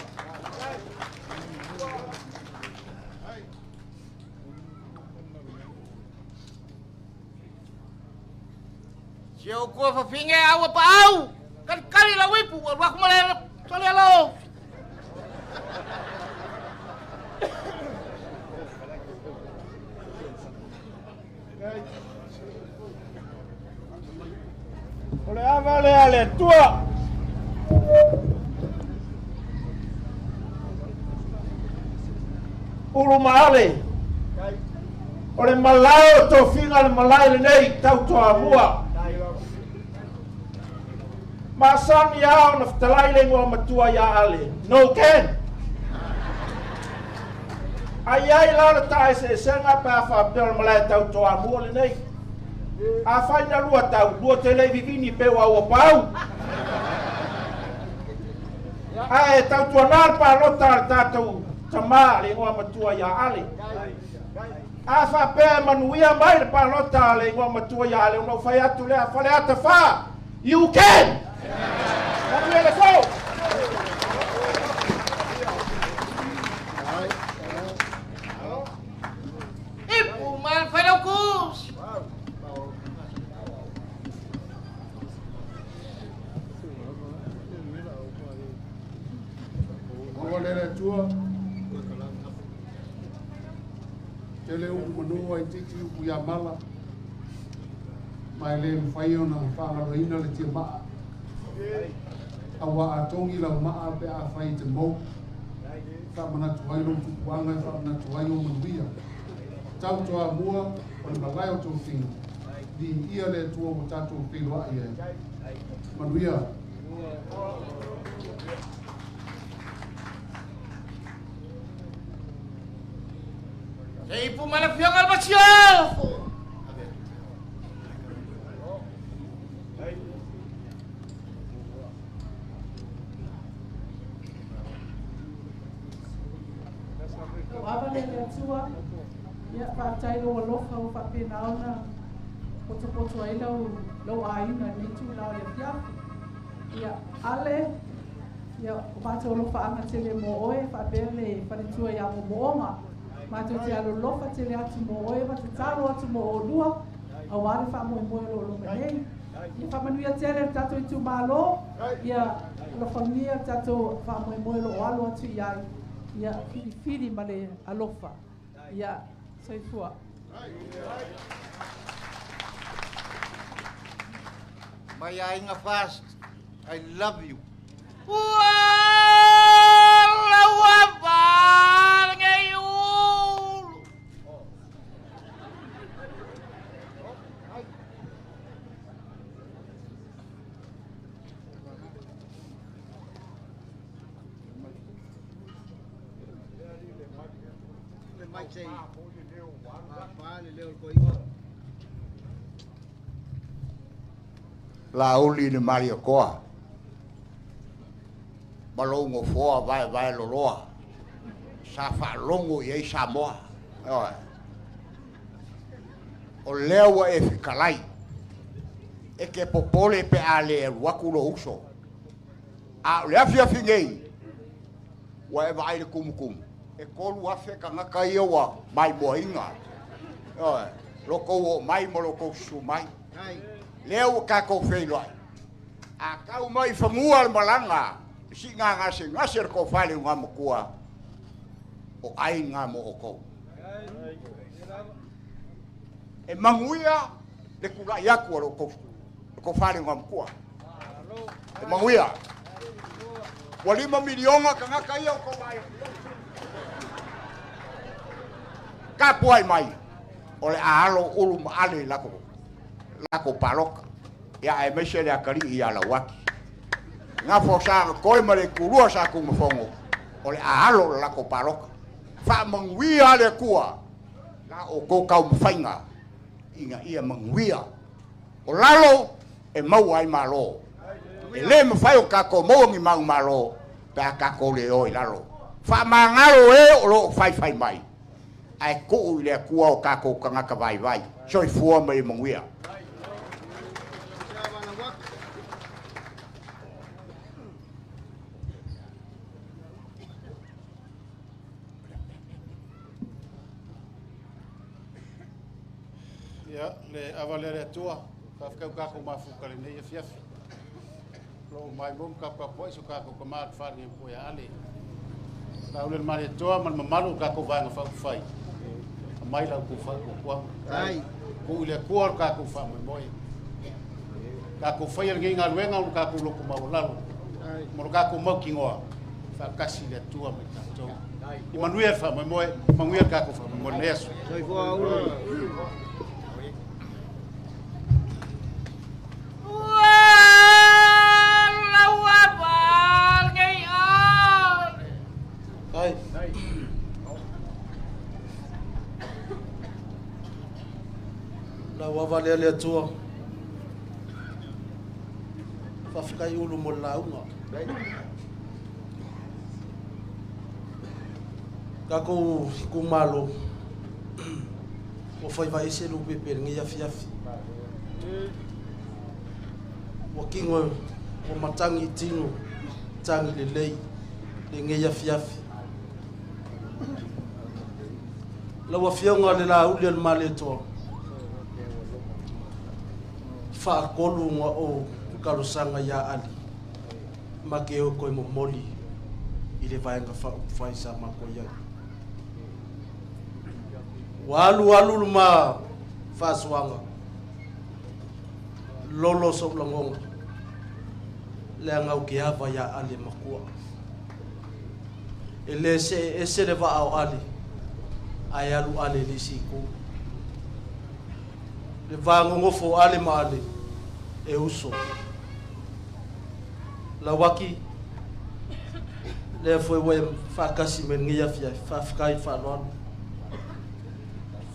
Siau ko fa finge awa pa au. Kan kali la wipu wa ko male sale lo. Ole avale ale tua. Ulu maale. Ole malao to finga le malai nei tau to amua. Masan ya na ftalai le ngo matua ya ale. No ken. Ai la ta se senga pa fa bel malai tau to amua le nei. A faina lua tau, lua tele vivini pe wa o pau. Ai tau tuanar pa lota tatu tama le ngo matua ya ale. A fa pe manuia mai pa lota le ngo matua ya ale no fa atu le fa le ata fa. You can. Let's go. Ipu man fa lo kus. Olera tua. Tele u manu ai titi u ya mala. Mai le fai ona fa la ina le tia ma. Awa atongi la ma pe a fai te mo. Fa mana tuai lo tu wanga fa mana tuai o manuia. Tau toa mua o le malai o tō whing. Di ia le tua mo tātou whiroa ia. Manuia. Sei pu mana fionga al basio. Ava le tua ia whātai roa lofa o whapena ona poto ai lau aina ni tu lau le fiafu. Ia ale ia o mātou lofa anga te le mo oe whapele whanitua ia mo moonga. Mātou te alo lofa te le atu mo oe ma te taro atu mo o lua a ware wha mo i moe lo lo menei. Ia whamanuia tele tato i tu malo ia lofa ngia tato wha mo i moe lo o alo atu iai. Ia fili ma le alofa. Ia soifua. Mai ainga fast. I love you. La uli ni Mario Koa. Balongo foa vai loloa. Sa fa longo i Samoa. O lewa e fikalai. E ke popole pe ale wakulo uso. A le afia fingei. Wa e vai le kumkum. E kolu afe kangaka iwa mai boinga. Loko o mai mo loko su mai. Leo ka ko feilo ai. A kau mai famua malanga. Si nga se ngaser ko fale nga mo kua. O ai nga mo oko. E manguia le kula yaku ro ko fale nga mo kua. E manguia. Walima milionga ka nga kai ko mai. Ka puai mai. Ole alo ulu ale lako paroka ya e meshe le akari ya la waki nga fosa ko mare kurua sa ku mfongo ole alo lako paroka fa manguia le kua la o ko kau fainga inga ia manguia o lalo e mau ai malo e le me fai o ka ko mo ngi mau malo ta ka ko le o lalo fa mangalo e o lo fai mai ai ko le kua o ka ko kanga ka vai soi fua mai manguia Ya, le avalere tua, ka ka mafu kale nei fiaf. Lo mai bom ka pois ka ko mat fa ni po ya ale. La ule mari tua man malu ka ko va fa fai. Mai la ku fa ko kwa. Ai, ku le kuor ka ko fa moi. Ka ko fa yer nginga luenga ka ko lo ko ma lalo. Ai, mo ka ko mo kingoa. Fa kasi le tua me ta to. I manuel fa moi, manuel ka ko fa mo neso. Sai vo la wavale le tua fa fikai ulu mo launga ka ko malo o fai vai se lu pepe ngi ya fiafi o kingo o matangi tino tangi le lei le ngi ya fiafi la wa fionga le la uli al maleto fa kolu nga o karusanga ya ali makeo ko mo moli ile vai nga fa isa makoya walu ma fa swanga lolo so longonga le nga o ke ava ya ali makua ele se le va ao ali ayalu ale lisiku le vango ngofo ale male e uso la waki le foi we fa kasi men ngia fia fa fkai fa non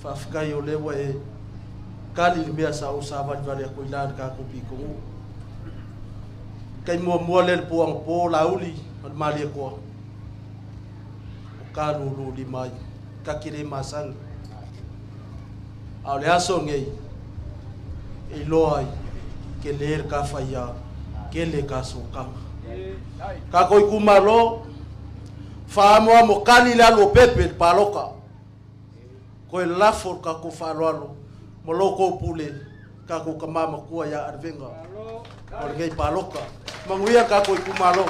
fa fkai o le we kali le mea sa o sa va vale ko ilan ka ko pi ko kai mo le puang po lauli mali ko ka lu di mai ka kire masang au le aso ngei e loai ke ler ka faya ke le ka soka ka koi kumalo fa mo kali la lo pepe paloka ko la for ka ko fa lo mo loko pule ka ko kama ko ya arvenga o ngei paloka manguia ka koi kumalo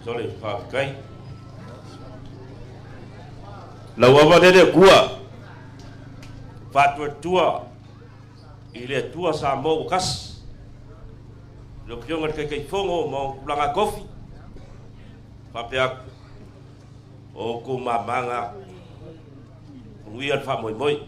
Sorry, kai. La wava de gua. Fatwa tua. Ile tua sa mo kas. Lo pionga kai fongo mo langa kofi. Papea o ku mamanga. Wi al fa moi.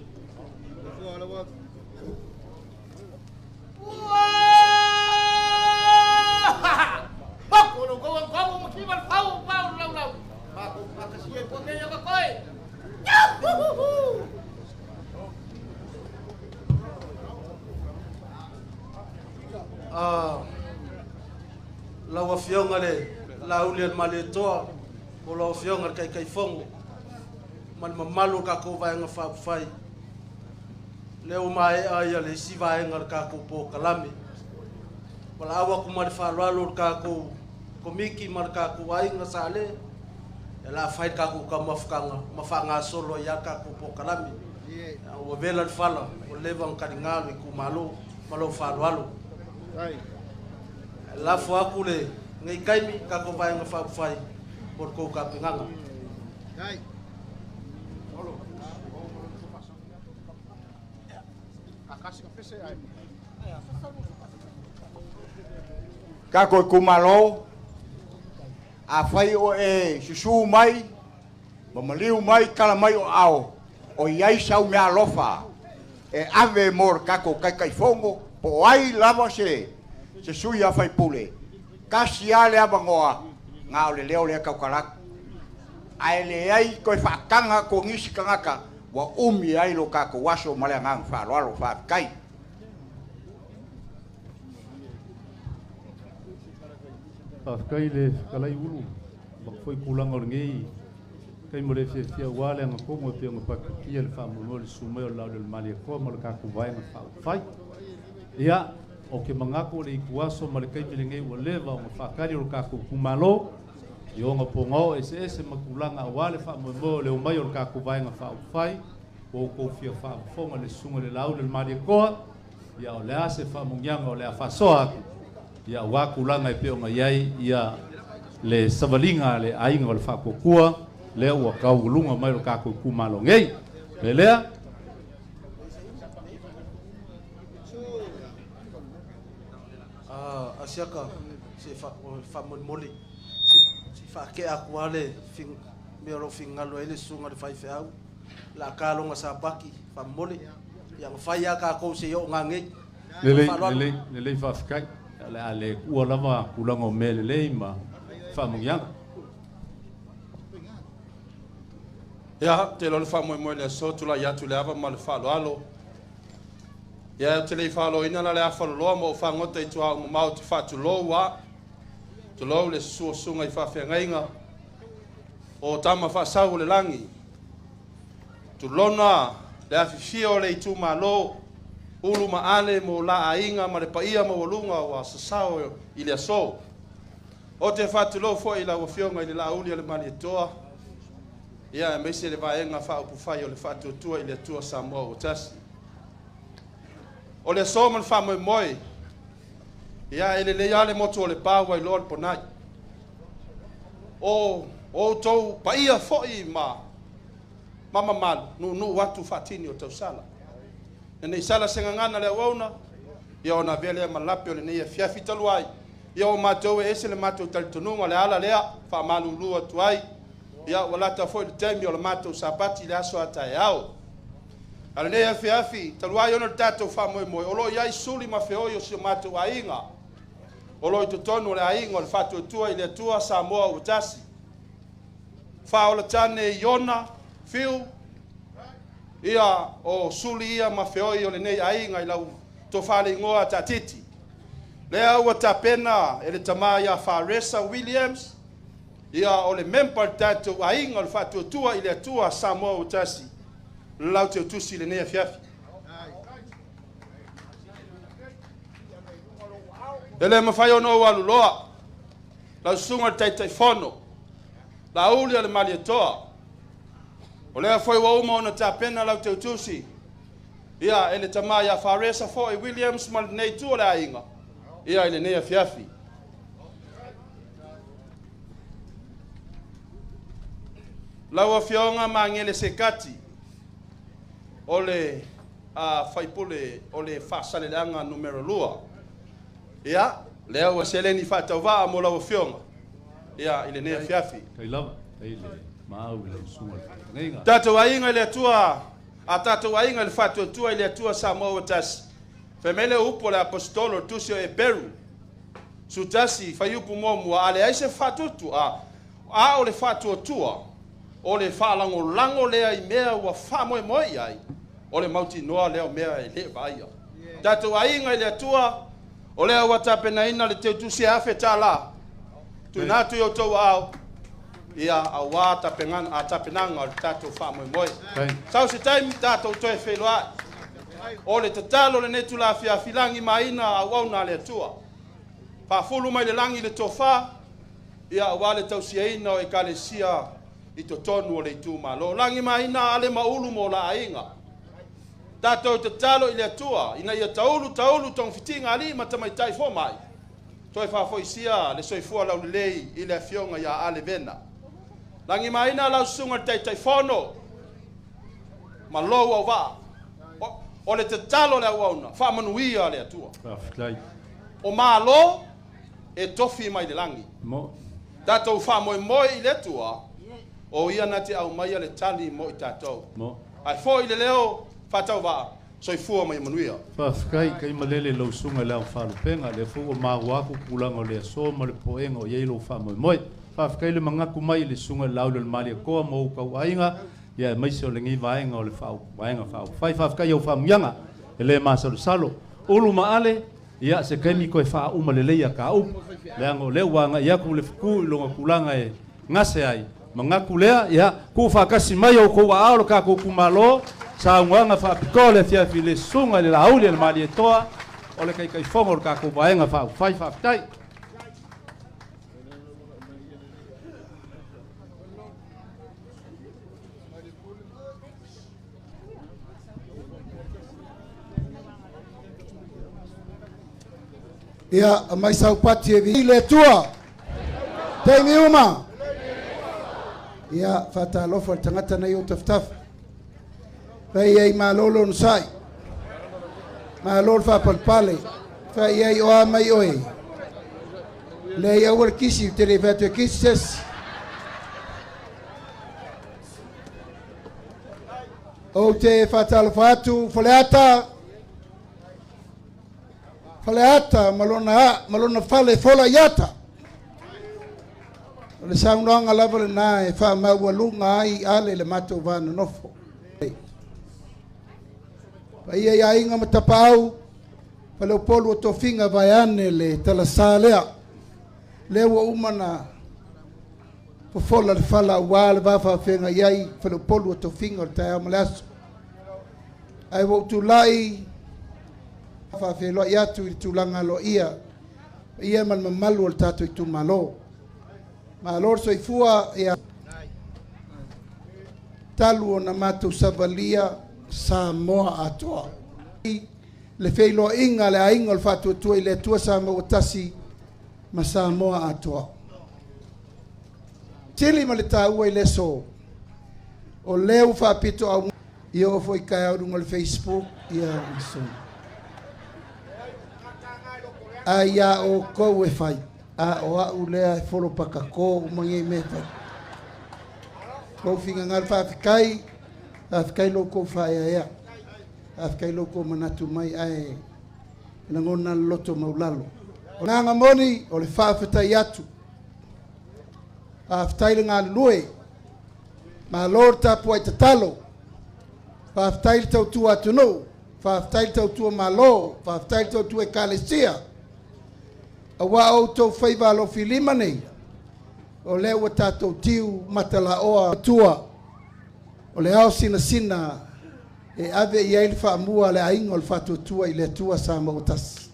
La wafionga le la ulian maletoa o la wafionga kai fongo man mamalu ka ko vai nga fa fai le o mai ai le si vai nga ka ko po kalami wala awa ku mar fa lo ka ko komiki mar ka ko ai nga sale ela fai ka ko ka mafanga solo ya ka ko po kalami o vela fala o levan kadingalo ku malo fa lo ai la fois kule ngai kaimi ka ko vai nga fa fai por ko ka pinganga ai ka ko kumalo a fai o e susu mai mamaliu mai kala mai o ao o iai sau me alofa e ave mor kako kai fongo po ai lava se sui a fai pule kasi ale abangoa nga ole leo le kaukalak ai le ai ko fa kanga ko ngisi kangaka wa umi ai lo kako waso male ngang fa lo fa kai kai le kalai ulu ba foi pulang or ngi kai mo le fia wale nga ko mo pe ngo pa ki el fa mo le sume o la del mali ko mo ka ku vai nga fa fai ya o ke mangako le kuaso mo le kai le ngi o le va ngo fa kali o ka ku kumalo yo nga pongo ese makulanga wale fa mo le o mai o ka ku vai nga fa fai o ko fia fa fo mo le sume le la del mali ko ya o le ase fa mo nyanga o le fa soa ia wa kulanga e peo ngai ia le savalinga le ainga o le whakokua le ua kaulunga mai o kako kumalo ngei le lea asiaka se fa moli si fa ke akwale fin mero fingalo ele sunga de fai fau la kalonga sa baki fa moli yang faya ka ko se yo ngangei le fa fkai ale ua lava kulanga o mele lei ma whamungianga. Ia, te lo le whamoe le so tula iatu le ava ma le whalo alo. Ia, te le whalo ina la le awhalo loa mo whangota i tua o mau te whatu loa. Tu lo le sua sunga i whawhiangainga. O tama whasau le langi. Tu lona le awhifio le i tu ma lo. Ulu maale mo la ainga ma le paia mo walunga wa sasao i le aso. O te whatulo fo i la wafionga i le la uli le mali toa. Ia me se le vaenga fa upu fai o le whatu tua i le tua Samoa o tasi. O le so man fa moi moi. Ia ele le ale moto o le pawa i loa le ponai. O tau paia fo i ma mama malu nu watu fatini o tau sala. Nei sala senga ngana le wauna ia ona vele malape o le nei fiafi taluai ia o matou ese le matou talitonunga le ala lea fa malulu atu ai ia wala ta foi le temi o le matou sapati le aso ata e ao ala nei fiafi taluai ona tatou fa moi moi o lo ia suli ma feoi o se matou ainga o lo to tonu le ainga o le fatu tua i le tua Samoa o tasi fa o le tane iona fiu ia o suli ia mafeoi o le nei ainga i lau to fale ingoa ta titi. Lea ua ta pena e le tama ia Faresa Williams ia o le member tato ainga o le fatu tua i le tua Samoa o tasi lau te utusi le nei fiafi. Ele mawhai ono walu loa lau sunga taitai fono la uli le mali toa. O lea foi wa uma ona ta pena lau te utusi. Ia ele tama ia Faresa foi Williams mal nei tu le ainga. Ia ele nei fiafi. Lau fionga mangele sekati. Ole fai pule ole fasalelanga numero lua. Ia lea wa seleni fatava mo lau fionga. Ia ele nei fiafi. Kai lava, ele mau le sunga. Tato ainga le tua a tato ainga le fatu tua ile tua Samoa tas femele upo le apostolo tusio e Peru sutasi fayupu momu ale ai se fatu tu a o le fatu tua o le falango lango le ai mea wa famo e moi ai o le mauti noa le mea e le baia tato ainga le tua o le wa tapena ina le te tusi afe tala tu natu yo to au ia awa tapengan atapenanga o tato famo moi sau se time tato to e feloa o le tatalo le netu la fia filangi maina awa na le tua fa fulu mai le langi le tofa ia awa le tausiaina o ekalesia i to tonu o le tu malo langi maina ale maulu mo la ainga tato tatalo i le tua ina ia taulu tong fitinga ali matamai tai fo mai toi fa foisia le soifua la lei i le fionga ia ale vena langi maina la sunga tai fono malo wa va o le tatalo le wauna fa manuia le atua o malo e tofi mai le langi mo tato fa moi moi le tua o ia nati au mai le tali mo tato mo ai foi le leo fa tau va soifua mai manuia. Whawhikai kai malele lau sunga lau whalupenga le fu o māwaku kulanga o le aso ma le poenga o yeilo whamoe moe. Whawhikai le mangaku mai le sunga lau le malia koa mo ukau ainga ia maise o le ngi vaenga o le vaenga whau. Whawhikai au whamuianga e le māsalo salo. Ulu maale ia se kemi koe wha uma le leia ka au. Le ango le wanga ia ku le fuku ilonga kulanga e ngase ai. Mangaku lea ia ku whakasi mai o koua aolo ka kuku malo. Sa nganga fa pikole fia file sunga le lauli le mali toa o le kai fongo ka ko vaenga fa fai fa tai ia mai sau pati e le tua te mi uma ia fata lofa tangata na yo taftaf Fai ei malolo nsai. Malolo fa palpale. Fai ei oa mai oe. Le ia ua kisi te le vetu kises. O te fatalo fatu faleata. Faleata malona fale fola yata. Le saunanga lava le na e fa maua lunga ai ale le mato vana nofo. Ia ia inga matapau palo polo o tofinga vai ane le talasa lea le ua umana pofola le fala ua le vafa whenga iai palo polo o tofinga o tai amalaso ai wau tulai vafa whenga i atu i tulanga lo ia man mamalu o le tato i tu malo malo so i fua ia talu o na matu savalia Samoa atoa. Le feilo inga le ainga o fatu tua i le tua Samoa tasi ma Samoa atoa. Tili ma le taua i le so. O leu whapito au ia o foi kai au runga le Facebook ia so. A ia o kou e fai. A o au lea e folo pakako umangi me fai. Kou finga ngal whafikai Afkai loko faya ya. Afkai loko manatu mai ai. Ina ngona loto maulalo. Nanga moni o le whawhita iatu. Aftai ngā lue. Ma lor tapu ai tatalo. Whawhtai tau tua atuno. Whawhtai tau tua malo. Whawhtai tau tua kalesia. A wa o tau whaiva lo filimane. O lewa tatou tiu matala oa tua. O le ao sina sina e ave i ele whaamua le aingo le whatutua i le tua sa mautas.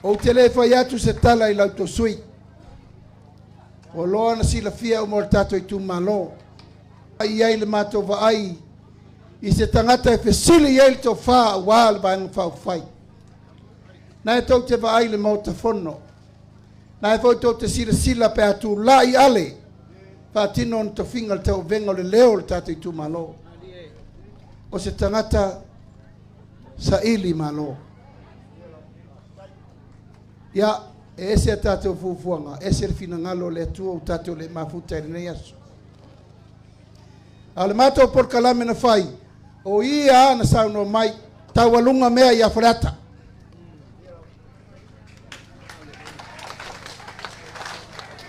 O te le whaiatu se tala i lauto sui. O loa na sila fia o mo le tato i tu malo. I ele mato wa ai i se tangata e whesili i ele to wha wā le vaenga whau whai. Na e tau te wa ai le mauta whono. Na e fautou te sila pe atu la i ale. Whaatino on to finga le tau venga le leo le tatu i tu malo. O se tangata sa ili malo. Ia, e ese a tatu fufuanga. Ese le fina ngalo le atua o tatu le mafuta e rene yasu. Ale mato por kalame na fai. O ia na sauno mai. Tawalunga mea ia frata.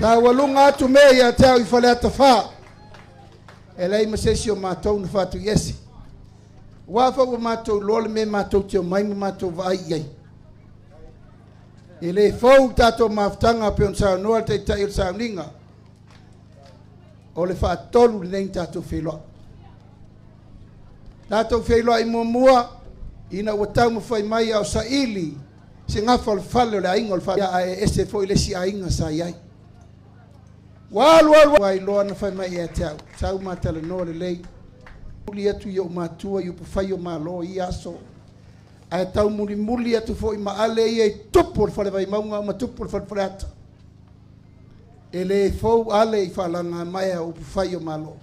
Ta walunga atu mea ia teo i whaleata wha. E lei masesi o mātou na whatu yesi. Wafa o mātou lole me mātou teo maimu mātou vai iei. E le fau tātou maftanga pe on sao noa te tai o sao ninga. O le wha tolu le nei tātou wheloa. Tātou wheloa i mua ina ua tau mawhai mai au sa ili. Se ngafa o le whale o le ainga o le whale. Ia e ese fo i le si ainga sa iai. Walu wai loa na fai mai e tau. Sau matala no le lei. Muli atu i o matua i o pufai o malo i aso. Ai tau muli atu fo i maale i e tupu le fale vai maunga ma tupu le fale fale ata. E le fau ale i whalanga mai o pufai o malo.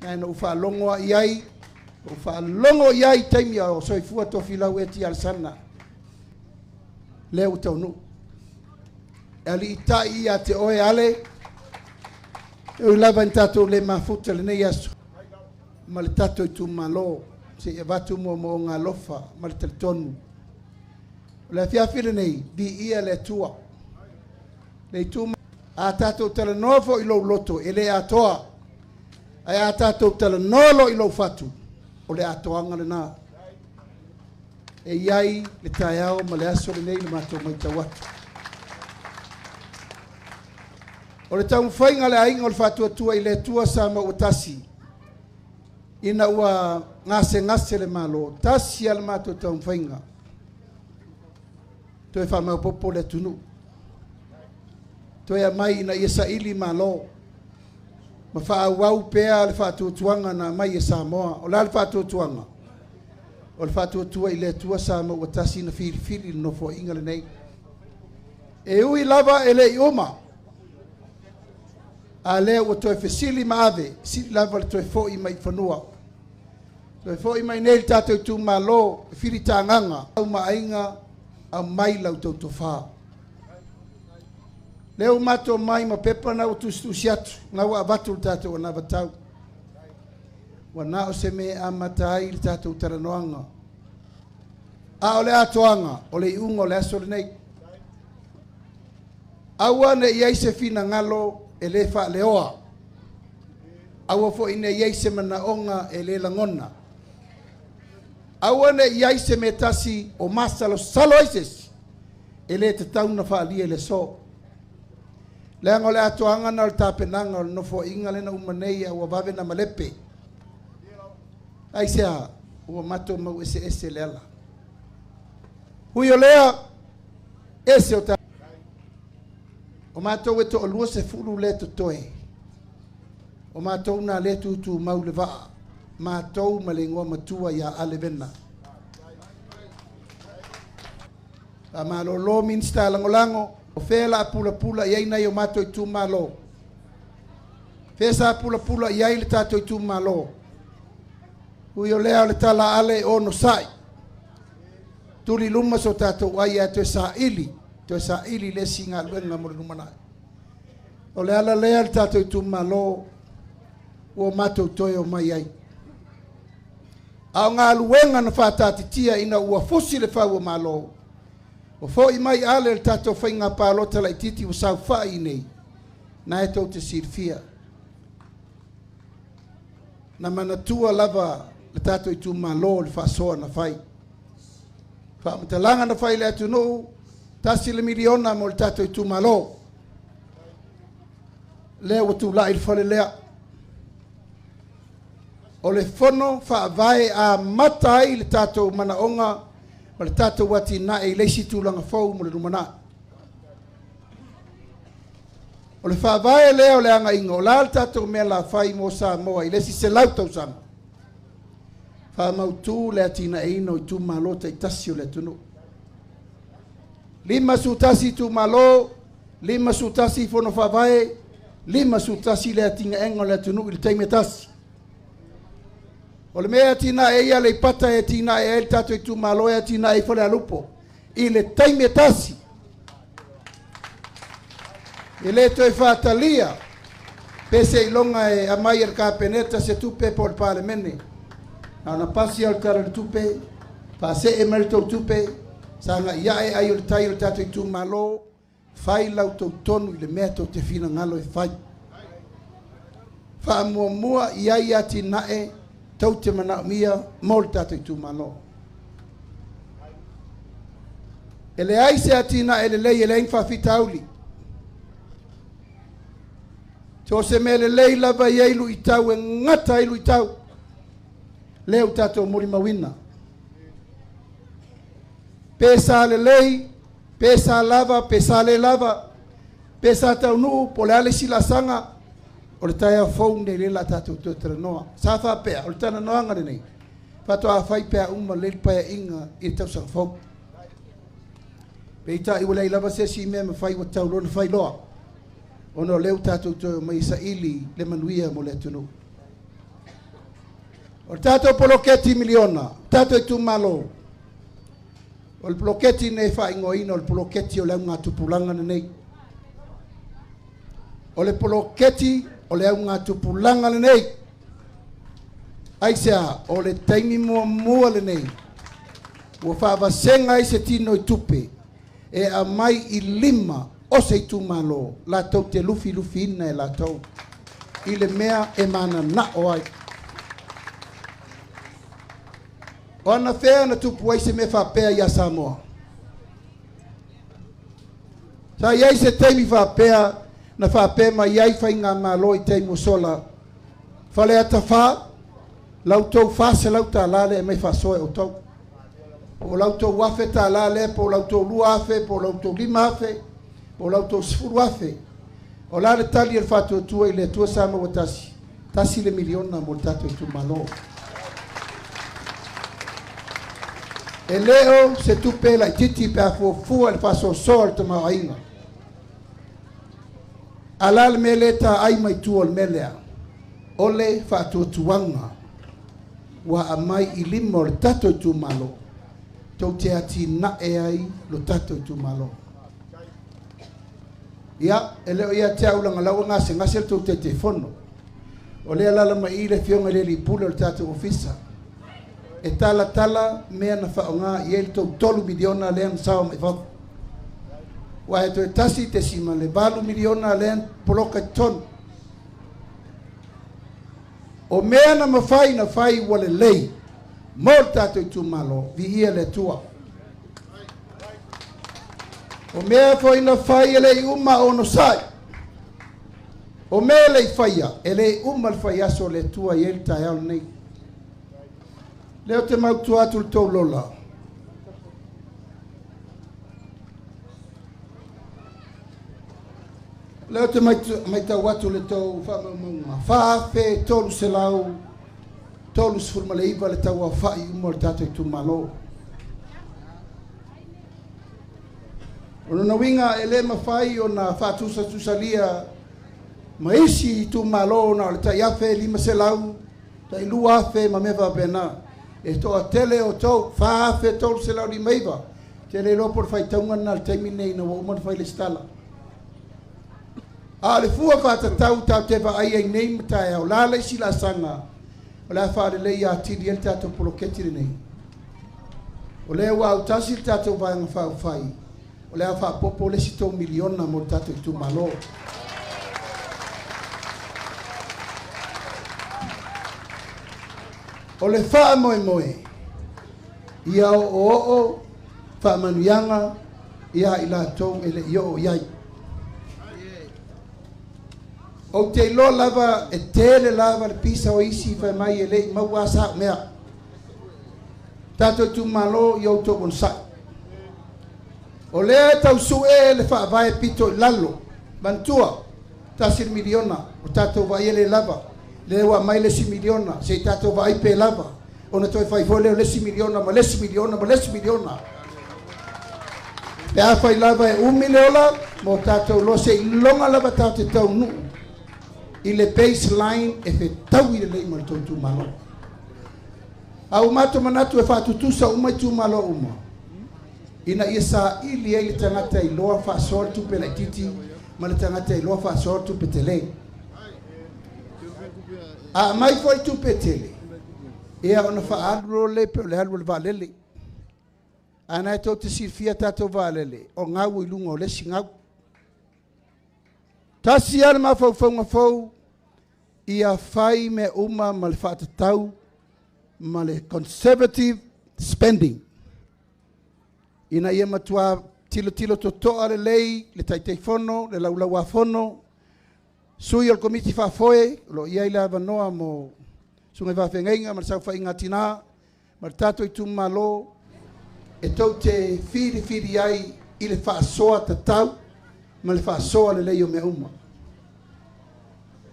Nai na ufa longo i ai. Ufa longo i ai taimi o soifua tofi lau e ti al sana. Leo tau nu. Ali itai ia te oe ale E lava in tatou le mafuta le nei aso. Ma le tatou i tu malo. Se e vatu mo ngā lofa. Ma le teletonu. Le fiafile nei. Di ia le tua. Le tu a tatou tala novo i lo loto. E le atoa. Ai a tatou tala nolo i lo fatu. O le atoanga le nā. E iai le taiao ma le aso le nei le matou mai tawatu. O le tau whainga le ainga o le whatua tua i le tua sa ma o tasi. Ina ua ngase le malo. Tasi al matou tau whainga. Toi whamau popo le tunu. Toi a mai ina ia sa ili malo. Ma wha wau pea le whatua tuanga na mai e Samoa. O le whatua tuanga. O le whatua tua i le tua sa ma o tasi na fili no fo inga le nei. E ui lava e le i oma. A lea ua toe fesili maave, sili lava le toe fo'i mai whanua. Toe fo'i mai nei tātou tu malo, whiri tānganga, au maainga, au mai lau tau tofā. Leo mato mai ma pepa na utusi atu, na ua avatu le tātou ana vatau. Wa na o se me amatai le tātou taranoanga. A o le atoanga, o le iunga o le aso le nei. Aua ne iai se fina ngalo, e le wha leoa. Aua fo ine iei se manaonga e le langona. Aua ne iei se me tasi o masalo saloises e le te tauna wha alia le so. Le anga le atoanga na o le tapenanga o le nofo inga le na umanei a ua vave na malepe. Aisea, ua mato mau ese le ala. Hui o lea, ese o ta. O mātou e to o lua se furu le to toe. O mātou na le tu mau le waa. Mātou ma le ngoa matua ia ale vena. A malo lo minsta langolango. O fela pula iai nei o mātou i tu malo. Fesa pula iai le tātou i tu malo. Ui o lea o le tala ale o no sai. Tuli luma so tātou ai a te sa ili. Toi sa ili le singa luenga mo le numana. O le ala lea le tātou tu malo o matou toi o mai ai. Ao ngā luenga na whātāti tia ina ua fusi le whau o malo. O fo i mai ale le tātou whainga pālota lai titi o sau whai nei. Na e tau te sirfia. Na manatua lava le tātou tu malo le whasoa na whai. Whaamatalanga na whai le atu nou. Tasi le miliona mo le tātou i tu malo. Lea watu la il fale lea. O le fono whaavae a matai le tātou manaonga o le tātou wati na e leisi tūlanga fau mo le rumana. O le whaavae lea o le anga inga o la le tātou mea la whai mo sa moa i lesi se lautau sama. Whaamautu lea tina e ino i tu malo te tasi o le tunu. Lima sutasi tu malo, lima sutasi fono whawae, lima sutasi lea tinga engo lea tunu i le teime tasi. O le mea tina e ia le pata e tina e el tato i tu malo e tina e fole alupo. I le teime tasi. I le to e whatalia, pese i longa e amai el ka peneta se tupe por pale mene. Na pasi al tara le tupe, pa se e merito tupe, sanga ia e ai o le tai o le tato i tu malo, fai lau tau tonu i le mea tau te fina ngalo e fai. Wha mua ia i ati nae, tau te mana mia, mo le tato i tu malo. E le ai se ati nae le lei e le infa fitauli. Tō se me le lei lava i eilu i tau e ngata eilu i tau. Leo tato muri mawina. Pesa le lei, pesa lava, pesa le lava, pesa tau nuu, po le ale sila sanga, o le taia fau nei le la tatou tō tera noa. Sa wha pea, o le tana noanga le nei. Fato a whai pea uma le paia inga i tau sang fau. Peita i wale i lava se si mea me whai wa tau lona whai loa. Ono leo tatou tō mai sa ili le manuia mo le tunu. O le tatou poloketi miliona, tatou i tu malo. O le poloketi ne wha ingoina, o le poloketi o leo ngā tupulanga na nei. O le poloketi o le au ngā tupulanga le nei. Aisea, o le taimi mua le nei. Ua whaavasenga i se tino i tupe. E a mai i lima o se tu malo. La tau te lufi ina e la tau. I le mea e mana na o ai. O ana whea na tupu ai se me whapea i a Samoa. Sa iai se taimi whapea, na whapea ma iai whai ngā malo i teimu sola. Whale ata wha, lau tau whase lau tā lale e mei whasoe o tau. Po lau tau wafe tā lale, po lau tau lua afe, po lau tau lima afe, po lau tau sifuru afe. O lale tali e whātua tua i le tua sama wa tasi. Tasi le miliona mo tato i tu malo. E leo se tupe la titi pe a fua le faso sol te mau ainga. Alal mele ta ai mai tu ol melea. Ole fatu tuanga. Wa amai i limo le tato tu malo. Tau te ati na e ai lo tato tu malo. Ia, e leo ia te aulanga lau ngase ngase tau te fono. Ole alala mai i le fionga le li pule o tato ofisa. E tala mea na whaonga i el tau tolu miliona lean sao mai whau. Wa e to e tasi te sima le balu miliona lean poloka ton. O mea na mawhai na whai wale lei. Mol tato i tu malo, vi ia le tua. O mea whai na whai e lei uma ono sai. O mea lei whaia, e lei uma le whai aso le tua i el tai au nei. Leo te mautu atu le tau lola. Leo te mai tau atu le tau whamaunga. Whaafe, tolu se lau, tolu se furma le iwa le tau au whai umo le tato i tu malo. Ono na winga e le mawhai o na whatusa tusalia ma isi i tu malo na le tai afe lima se lau, tai lua afe ma mewa pena. E toa tele o tau, whaafe tolu se lau ni meiva. Te le lopo fai taunga na le taimi nei na wauman fai le stala. A le fua whata tau te wa ai ai nei matai au. La le si la sanga. O le whaare lei a tiri el tato poloketiri nei. O le wa au tasi el tato vanga whau whai. O le wha popo le si tau miliona mo tato i tu malo. O le wha moe. Ia o wha manuianga. Ia i la tau ele i o iai. O te lo lava e tele lava le pisa o isi whai mai e lei mau asa mea. Tato tu malo i o to bonsai. O lea tau su e le wha vai pito lalo. Bantua. Tasir miliona. O tato vai e le lava. Le wa mai le si miliona. Se tato vai pe lava. O na toi fai fo le si miliona. Ma le si miliona. Ma le si miliona. Pe a fai lava e 1 miliona. Mo tato lo se longa lava tato tau nu. I le baseline e fe tau i le lei mal tu malo. Au mato manatu e whatutusa umai tu malo uma. Ina ia sa ili e le tangata i loa wha sol tu pe la titi, ma le tangata i loa wha sol tu pe tele. A mai foi tu pe tele. Ea ona wha adro le pe le alu le valele. Ana e tau te sirfia tato valele. O ngau i lunga o lesi ngau. Tasi ana ma fau ia fai me uma ma le whaatatau ma le conservative spending. Ina ia matua tilo totoa le lei, le taitei fono, le laulaua fono, sui al komiti whaafoe, lo ia ila vanoa mo sungai whawhengainga, ma le sau whainga tina, ma le tato i tumalo, e tau te whiri ai i le whaasoa tatau, ma le whaasoa le lei o mea uma.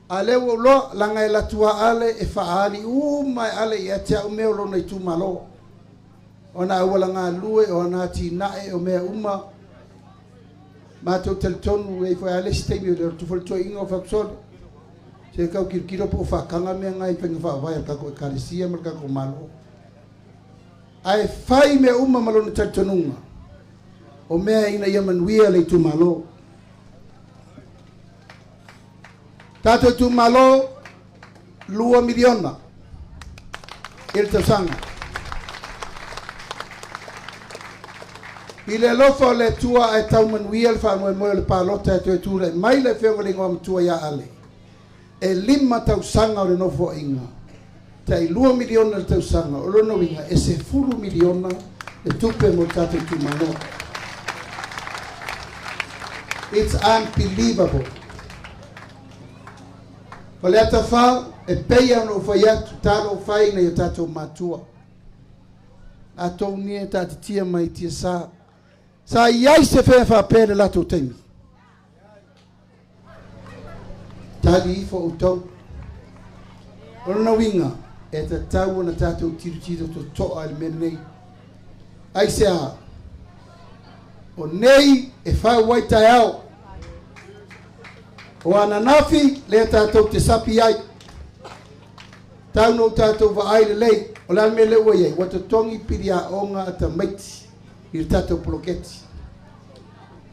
A leo lo langa e latua ale e whaali uma e ale i atea o mea lona i tu malo. O na awala ngā lue o na ti nae o mea uma. Mātou teltonu e whai ale si teimi o le ratu whalitoi inga o whakusole. Se kau kirkiro po whakanga mea ngai whenga whaavai al kako e karisia mal kako malo. Ai whai mea uma malona teltonunga. O mea ina ia manuia le i tu malo. Tato tu malo 2 miliona. Il tausanga. Ile lofa le tua e tau manuia le wha moe le palota e tue ture. Mai le whenga le ngom tua ia ale. E 5 tausanga o le nofo inga. Tai 2 miliona le tausanga. O lono winga e se 10 miliona le tupe mo tato tu malo. It's unbelievable. Wale ata wha e peia no whai atu talo whai na i tato matua. Atou ni e tati tia mai tia saa. Sa iai se wha pere lato teimi. Tali ifo utau. Ona winga e ta tau na tato tiru to toa al menei. Ai se a. O nei e wha waitai au. O ananafi le tato te sapi ai. Tau no tato wa ai le lei. O la me le wai ai. Wata tongi piria onga ata maiti. I le tato poloketi.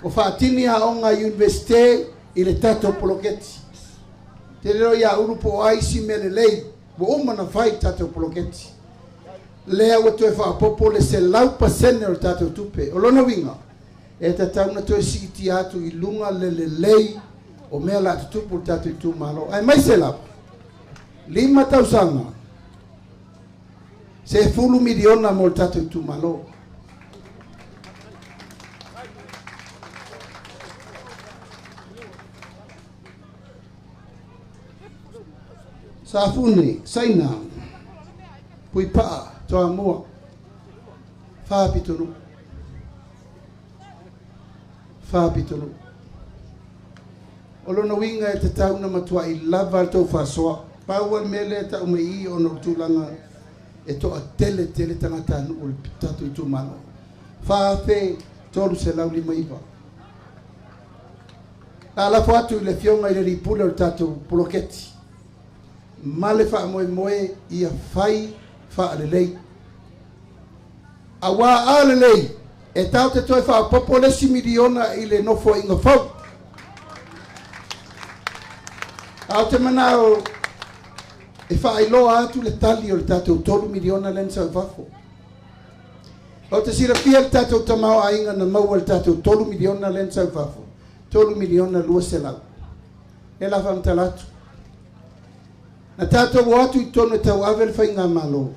O whaatini a onga universite i le tato poloketi. Te reo ia urupo aisi mele lei. Wo umana whai tato poloketi. Lea watu e whaapopo le se lau pasene o le tato tupe. O lona winga. E ta tauna to e siti atu i lunga le lei. O mea la tutupu le tato i tu malo. Ai mai se lau. 5 tausanga. Se 10 miliona mo le tato i tu malo. Safune, saina, pui paa, toa mua, whaapitonu. Olona winga e te tauna matua i lava al tau whasoa. Paual mele e tau mei o no tūlanga e toa tele tangata anu o le tatu i tū mano. Whaape tolu se lau 5 iwa. La lafo atu i le fionga i le ripule o le tatu poloketi. Male wha moe ia whai wha alelei. A wā alelei e tau te toi wha popo le 6 miliona i le nofo inga whau. Au te manao e wha ailoa atu le tali o le tātou 3 miliona len sau whafo. O te sira pia le tātou tamau a inga na maua le tātou 3 miliona len sau whafo. 3 miliona lua se lau. E la whamtalatu. Na tātou watu i tono e tau awe le whainga malo.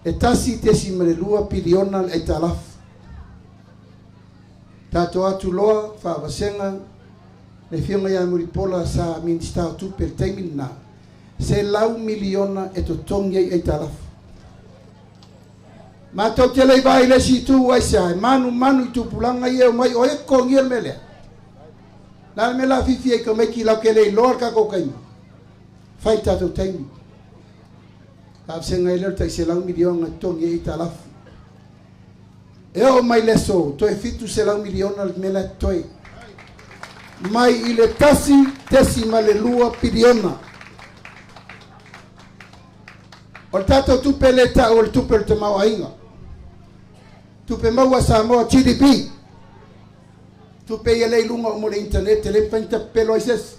E tasi te si mele 2 piliona e talafu. Tātou atu loa, whawasenga, le fionga ia muripola sa minister tupe le teimin na. Se lau miliona e to tongi e talafu. Ma tau te lei vai le si tu ai sai, manu i tu pulanga i e mai o e kongi e mele. La me la fifi e ka meki lau ke lei loa ka kokaima. Fai tato taimi. Kapse ngai leo tai se lau miliona tongi e talafu. E o mai leso, to e fitu se lau miliona mele toi. Mai i le tesi ma le 2 piliona. O tato tupe le ta o le tupe le tamau ainga. Tupe maua Samoa GDP. Tupe ia lei lunga o mo le internet, le painta pelo ises.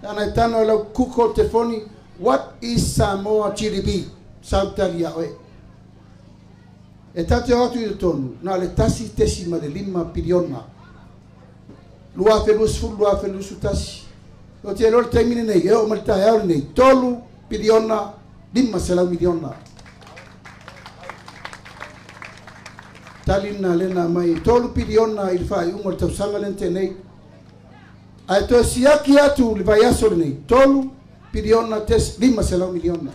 Tana tano lau kuko telefoni, what is Samoa GDP? Sautaria oe. E tate atu i tonu, na le tesi ma le 5 piliona. Lua felus tasi. O te lor taimine nei, e o malta e nei, 3 piliona, 5 se lau miliona. Talina lena mai, 3 piliona il fai ungo le tausanga lente nei. Ai to siaki atu le vai aso nei, 3 piliona tes 5 se lau miliona.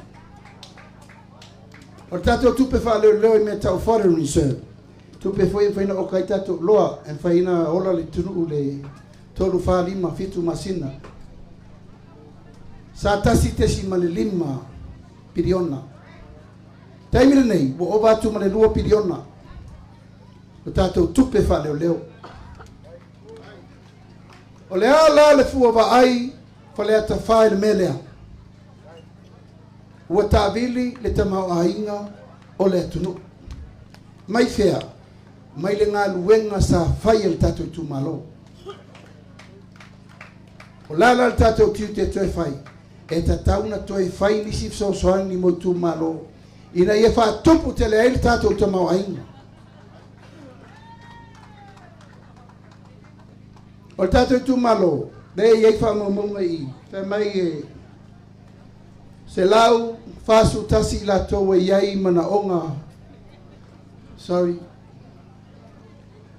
O tato tupe fa leo i me tau foreign reserve. Tupe foi na o kai tato loa, en fai na ola le tunu le tolu fa 5 fitu masina. Sa tasi tesi ma le 5 piliona. Taimile nei, wo ova atu ma le 2 piliona. O tato tupe fa leo. O le ala le fua wa ai, fa le ata fa le melea. Ua tāwili le tamau ainga o le atunu. Mai fea, mai le ngā luenga sa whai el tato tu malo. O lala le tātou tiu te toe whai. E ta tauna toe whai nisi fsosoani ni mo tu malo. Ina ia whātupu te lea ili tātou ta mau ainga. O tātou tu malo, le iei whamunga i, te mai e se lau whasu tasi la tō e iei mana onga, sorry,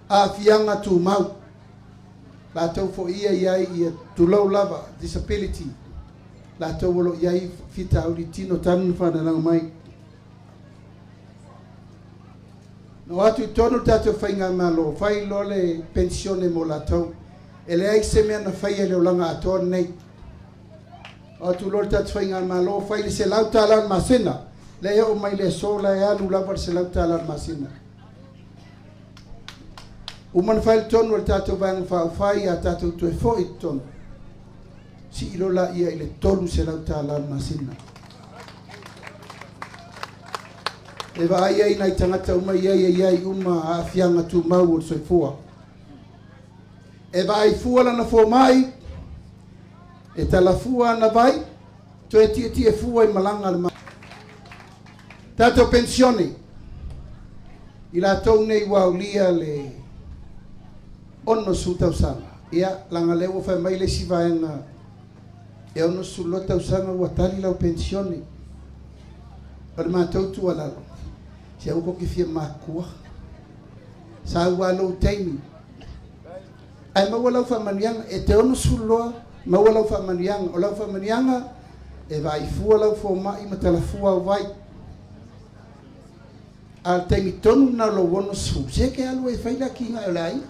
a fianga tu mau, la tō fo ia iei i tu lau lava, disability, la tō wolo iei fita au di tino tanu whananau mai. No atu tonu tātou whainga malo, whai lole pensione mo la tau. E le ai se mea na whai e leo langa atoa nei. O atu lole tātou whainga malo, whai le se lau tālan masina. Le o mai le sola e alu lawar se lau tālan masina. Uman whai le tonu le tātou vanga whao whai a tātou tue fo i tonu. Si ilola ia i le tolu se lau tālan masina. E wa ai ai nai tangata uma iai uma a fianga tu mau o soifua. E wa ai fua lana fua mai, e tala fua na vai, to e tia fua i malanga le mai. Tato pensione, i la tau nei waulia le ono su tausanga. Ia langa lewa fai mai le si vaenga, e ono su lo tausanga watali lau pensione. Pari mātou tu alalo. Se au ko ki fia makua sa walo taimi ai ma wala fa maniang e te ono sulo ma wala fa maniang o la fa manianga e vai fu la fo ma i mata la fu vai al taimi tonu na lo wono su se ke alu e fai la kinga lai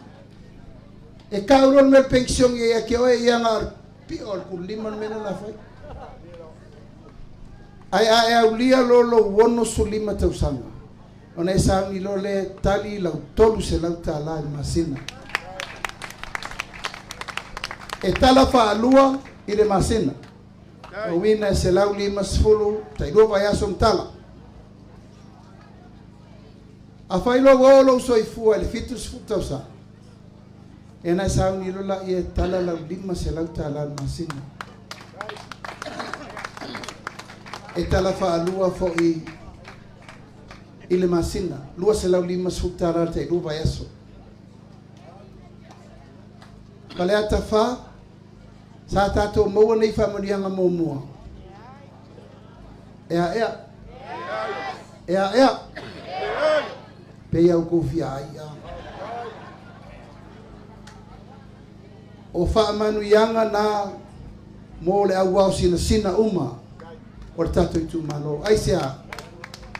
e kaulon me pension e ke o e yanga pi ol kuliman mena la fai ai aulia lo wono su lima tausanga. Ona e sauni lo le tali lau tolu se lau tāla i masina. E tala whaalua i le masina. O wina e se lau lima sifulu, tai lua vai asom tala. A whailo golo soifua e le fitu sifu tausa. E na e sauni lo la i e tala lau lima se lau tāla i masina. E tala whaalua fo i le masina, lua se lau lima sutara te ruva eso. Kale ata wha, sa tato maua nei whamanianga mō mua. Ea. Pei au kofia ai. O whaamanu ianga na mō le au au sina uma, o le tato i tu malo. Ai sea,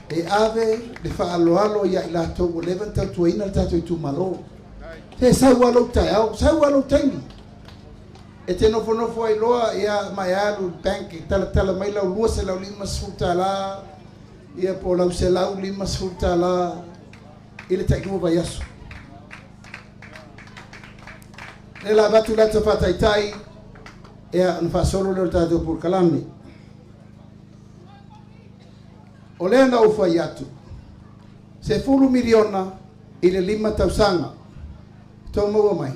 e ave le whaaloalo ia i la tau o levan tau tuaina le tato i tu malo. Te sau alo taimi. E te nofo ai loa ia mai alu bank i tala mai lau lua se lau lima sfuta la, ia po lau se lau lima sfuta la, i le taikua vai aso. E la batu lata whataitai, ea an whasolo leo tato por kalame. O lea na ufa i atu. Se fulu miliona i le lima tausanga. Tau maua mai.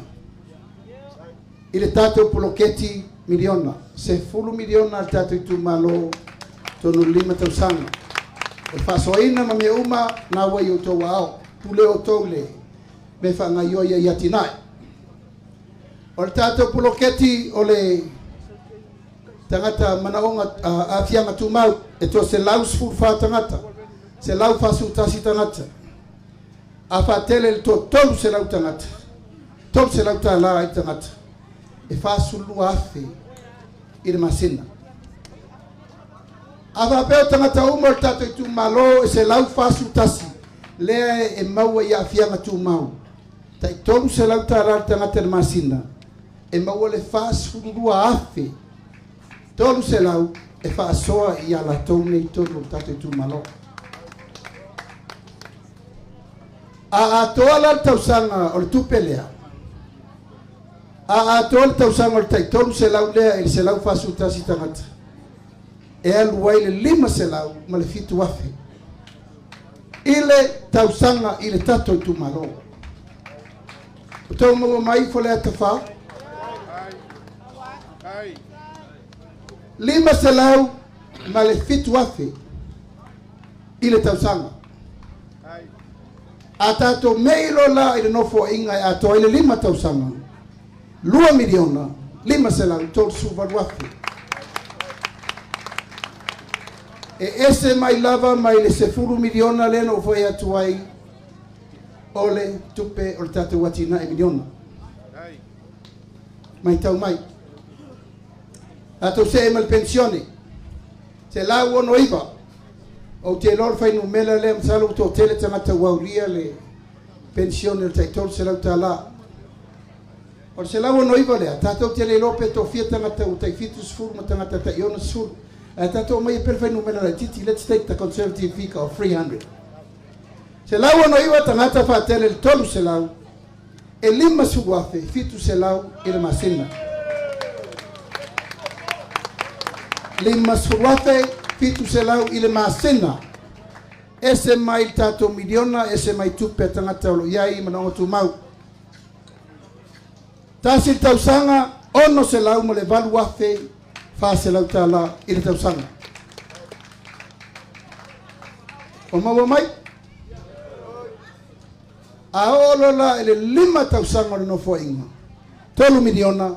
I le tato poloketi miliona. Se fulu miliona al tato i tu malo tonu lima tausanga. E whasoaina ma me uma na wai o tau ao. Pule o tau le. Me whangaioia i atinai. O le tato poloketi o le tangata manaonga a fianga tu mau. E to se lau sfur wha tangata. Se lau fasu tasi tangata. A whatele le to tolu se lau tangata. Tolu se lau tala ai tangata. E fasu lua afe i le masina. A whapeo tangata umo le tato i tu malo e se lau fasu tasi. Lea e maua i a fianga tu mau. Tai tolu se lau tala tangata le masina. E maua le fasu lua afe. Tolu se lau e whaasoa i ala tau nei tonu tato i tu malo. A toa la tausanga o le tupelea. A toa la tausanga o le taitonu se lau lea e se lau whasu tasi tangata. E aluai le lima se lau ma le fitu afe. Ile tausanga i le tato i tu malo. O tau maua mai fo le ata wha. Lima selau ma le fitu afe i le tausaga. A tatou meilo la i le nofo inga e atoa i le 5 tausaga. 2 miliona, 5 selau, tolu suvalu afe. E ese mai lava mai le 10 miliona le no foi atu ai ole tupe o le tatou watina e miliona. Mai tau mai. Atou se e mal pensione. Se la uono iva. O te lor fai numela le msalo to tele tangata wauria le pensione le taitol se lau tala. O se la uono iva le. Tatou tele lope to fia tangata utai fitu sfuru ma tangata ta iona sfuru. Tatou mai per fai numela le titi. Let's take the conservative fika of 300. Se lau uono iva tangata fa tele le tolu se lau. E 5 suguafe fitu se lau i le masina. 5 suguafe fitu se lau i le masina. Ese mai tatou miliona, ese mai tupe tangata olo iai manongo tu mau. Tasi tausanga, ono se lau mo le valu afe, fa se lau tala i le tausanga. O maua mai? A olo la ele 5 tausanga le nofo inga. 3 miliona,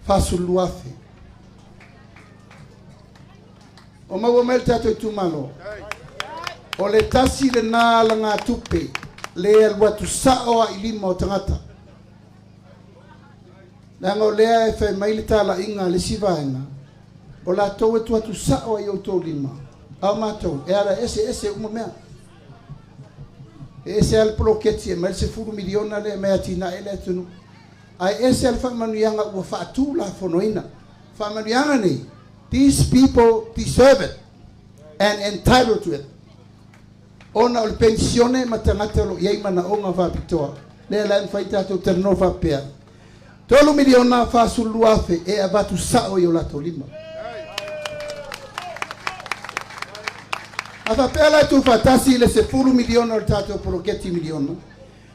fa sulu afe. O maua mai tatou tu malo. O le tasi le nā langa tupe, le alua tu sao a i 5 o tangata. Nanga o lea e whai maile tala inga le sivaenga, o la tau e tua tu sao a i o tau 5. Au mātou, e ara ese uma mea. E ese al proketi e mai se 10 miliona le mea tina e le tunu. Ai ese al whamanuianga ua whaatu la whanoina. Whamanuianga nei, these people deserve it and entitled to it. Ona o le pensione ma tangata lo iei mana onga whapitoa. Lea lan whaita tau terno whapea. 3 miliona whasulu afe e avatu sao i o lato 5. A whapea la tu whatasi le se 10 miliona o tato poroketi miliona.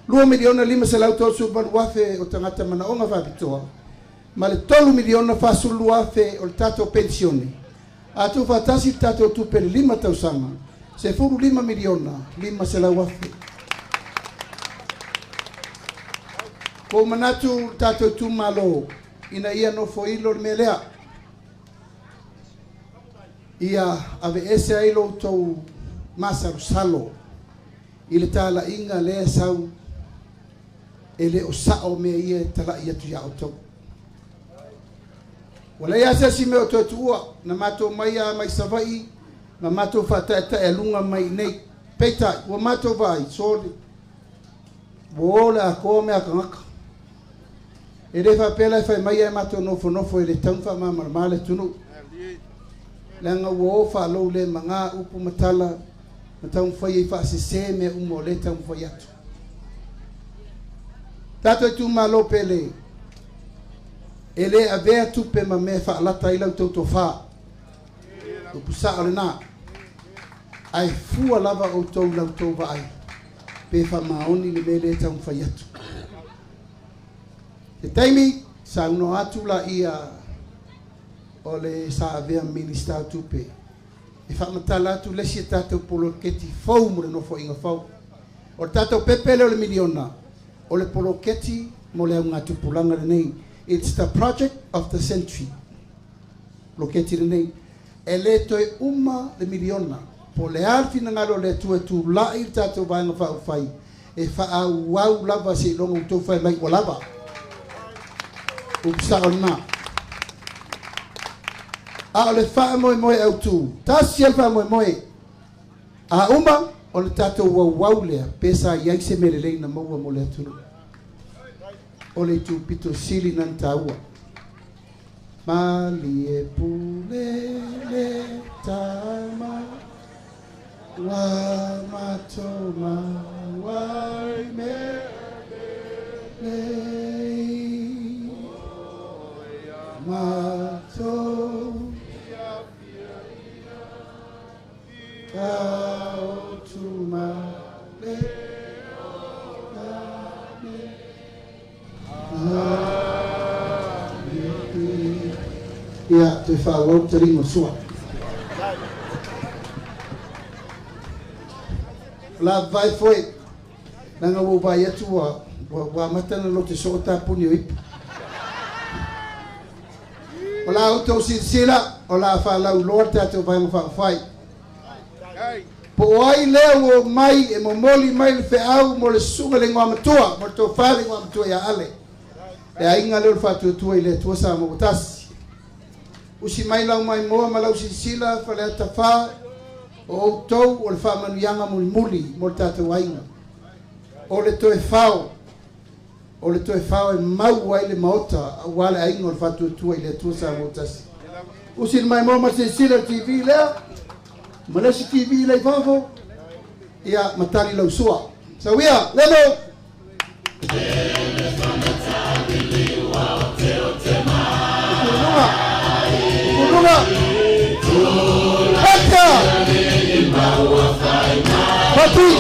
2 miliona 5 se lau tau subanu afe o tangata mana onga whapitoa. Ma le 3 miliona whasulu afe o tato pensione. A tu whatasi tato tupe le 5 tau sama. Se 5 miliona, 5 se lau afe. Ko manatu tato tu malo, ina ia no fo ilo me lea. Ia ave ese ailo tau masaru salo. Ile tala inga lea sau, ele o sao me ia tala ia tu ya o tau. Wala ia se si me o tau tua, na mato mai a mai savai, na mato whata e lunga mai nei peita, wa mato vai, soli. Wola a koa mea kangaka. E re whapela e whai mai e mato nofo e le taunwha mamara le tunu. Langa ua ofa alou le manga upu matala, na taun whai e whaasese me umo le taun whai atu. Tato e tu malo pele, e le avea tupe ma me whaalata ilau tauto wha. Upu saa ole nā. Ai fua lava o tau lau tau vai. Pe wha maoni le me le taun whai atu. Te taimi, sa uno atu la ia o le sa avea minister tupe. E whamatala atu lesi e tātou poloketi fau mo le nofo inga fau. O le tātou pepele o le miliona. O le poloketi mo le aunga tupulanga le nei. It's the project of the century. Poloketi le nei. E le toe uma le miliona. Po le alfi na ngalo le tu e tu la i tātou vaenga whau whai. E wha wau lava si longa utou whai mai o lava. Upsa ona. A le fa moe au tu. Tasi al fa moe. A uma o le tato wau lea. Pesa iai se merelei na maua mo le atunu. O le tu pito sili nan taua. Mali e pule le tama. Wa matoma wai merelei. Mato Kau tumale te whāwau te ringo sua. La vai foi, nanga wo vai atu wa matana lo te so tapuni o ipa. O la auto sila, o la whalau loa tātou vai whai. Po ai leo o mai e mo moli mai le whiau mo le sunga le ngā matua, mo le tō whare ngā matua ia ale. E a inga leo whātua tua i le tua sa mo tasi. Usi mai lau mai moa ma lau sila whale ata wha o tau o le whamanu yanga muli muli mo le tātou ainga. O le toe whao, o le toe whao e mau ai le maota a wale ainga o le whātua tua i le tua sa mo tasi. Usi mai moa ma sila TV lea, Malesi TV lai fafo ia matari lau sua. Sawia, lelo. Ukulunga. Hata. Pati.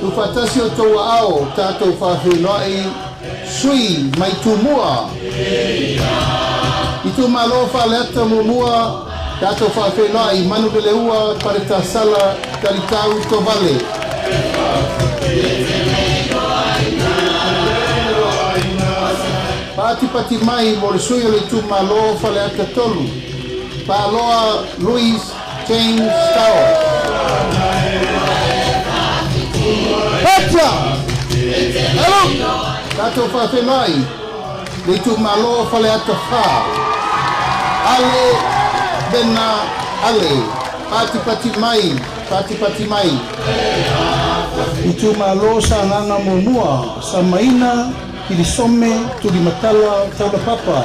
Ufatasi o toa ao tatou whawhenoi sui mai tumua. I tu malo whaleta mumua tatou whawhenoi manu le ua pare ta sala taritau to vale. Pati mai mo le sui o le tu malo whaleta tolu. Paloa Louis James Tower. Hacha! Hello! Tatou whawhenoi, le tu malo whale ata wha. Ale, bena, ale, pati mai. I tu malo sa nganga monua, sa maina, ili some, tuli matala, taula papa.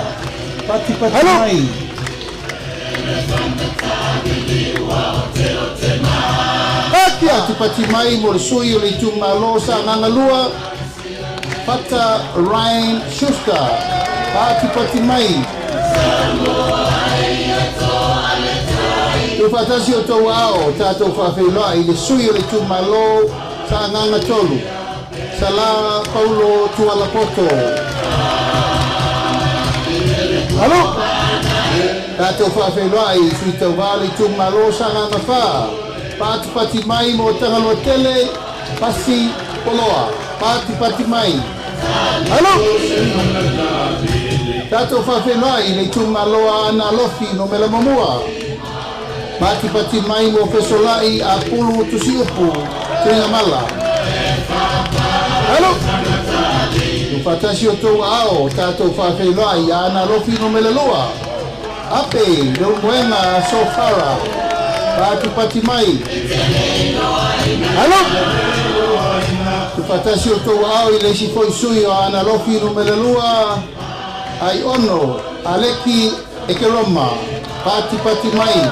Pati mai. Pati mai mo le sui o le tu malo sa nganga lua. Pata Ryan Schuster, pati mai. Tu fatasi o tau ao, tātou whawhenua i le sui o le tu malo sa nganga tolu. Sala Paulo Tualapoto. Halo? Tātou whawhenua i sui tau wale tu malo sa nganga wha. Pati mai mo tangaloa tele, pasi poloa. Pati mai. Halo? Tatou whawhenua i le tumaloa ana lofi no mela mamua. Pati mai mo pesolai a pulu tusi upu tuinga mala. Halo? Tufatasi o tau ao tatou whawhenua i ana lofi no mela loa. Ape, leo moenga sofara. Pati mai. Halo? Tufatasi o tau ao i le sifoi sui o ana lofi no mele lua. Ai ono, aleki e ke roma. Pati mai.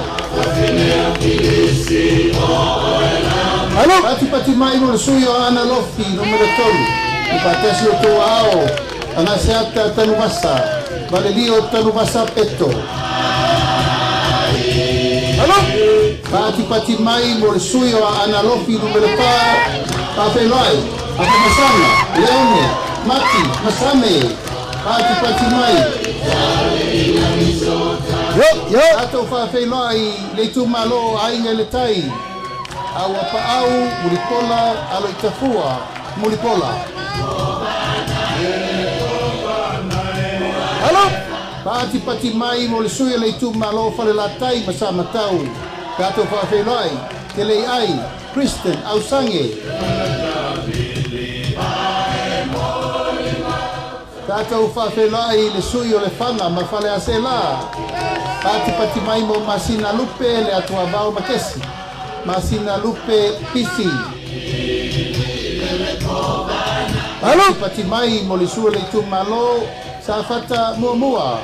Halo? Pati mai no le sui o ana lofi no mele tolu. Tufatasi o tau ao. Ana seata tanu masa. Valelio tanu masa peto. Halo? Pati mai mo le sui o ana lofi no mele pa. Pawhenoi, apa masana, leone, mati, masame, pati mai. Yo, ato whawhenoi, le tu malo ainga le tai. Au apa au, muripola, alo i tafua, muripola. Halo? Pati mai mo le sui le tu malo whale la tai masama tau. Kato whawhenoi, te lei ai. Kristen Ausange. Tātou whawhenai le sui o le whanga ma whale a se la. Pati mai mo Masina Lupe le atua vau makesi. Masina Lupe pisi. Halo? Pati mai mo le sui le tu malo sa fata mua.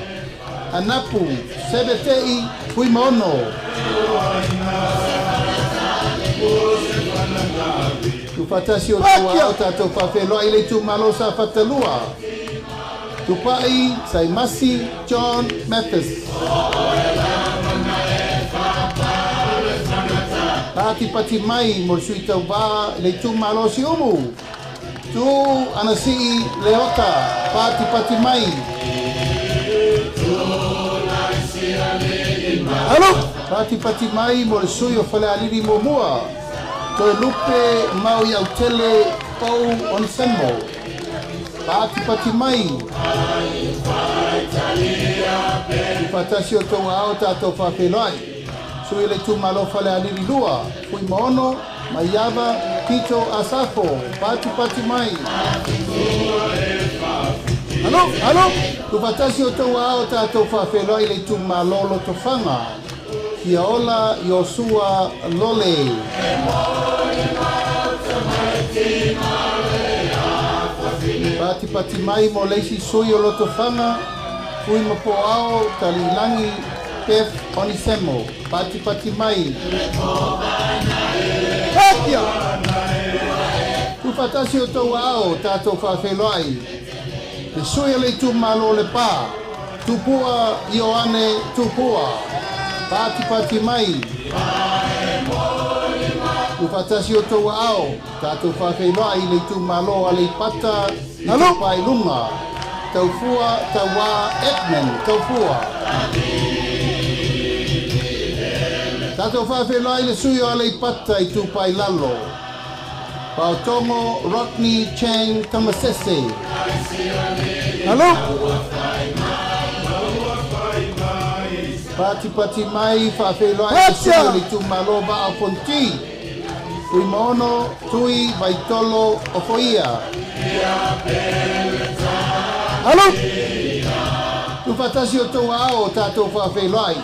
Anapu, sebetei, hui maono. Tu fatasi o tua o tātou whawhenua i le tu malo sa whatalua. Tu pai, sai Masi, John Mathis. Pati mai mo sui tau wā i le tu malo si umu. Tu anasi leota pati mai. Halo, pati mai mo le sui o fale aliri mo mua. Toe lupe mau iau tele pau on sembo. Pati mai. Fatasi o tau ao tato whawhelai. Sui le tu malo fale aliri lua. Fui mono, maiava, pito asafo. Pati mai. Halo. Tu fatasi o tau ao tato whawhelai le tu malo lo tofanga. Kia ola Yosua Lole. Pati mai mo leisi sui o loto whanga. Fui mapo ao talilangi pef onisemo. Pati mai. Hakia! Tu fatasi o tau ao tato whawhelai. Le sui le tu malo le pa. Tupua Ioane tupua. Pati mai. Ufatasi o tau ao, tātou whawhelai le tu malo a le pata i te pailunga. Tau fua, tau wā Edmund, tau fua. Tātou whawhelai le suyo a le pata i tu pailalo. Pautongo Rodney Chang Tamasese. Halo? Pati mai whawhelai le suyo le tu malo ba a ponti. Ui mono, tui, vaitolo, o foia. Halo? Tu fatasi o tau ao tātou whawhelai.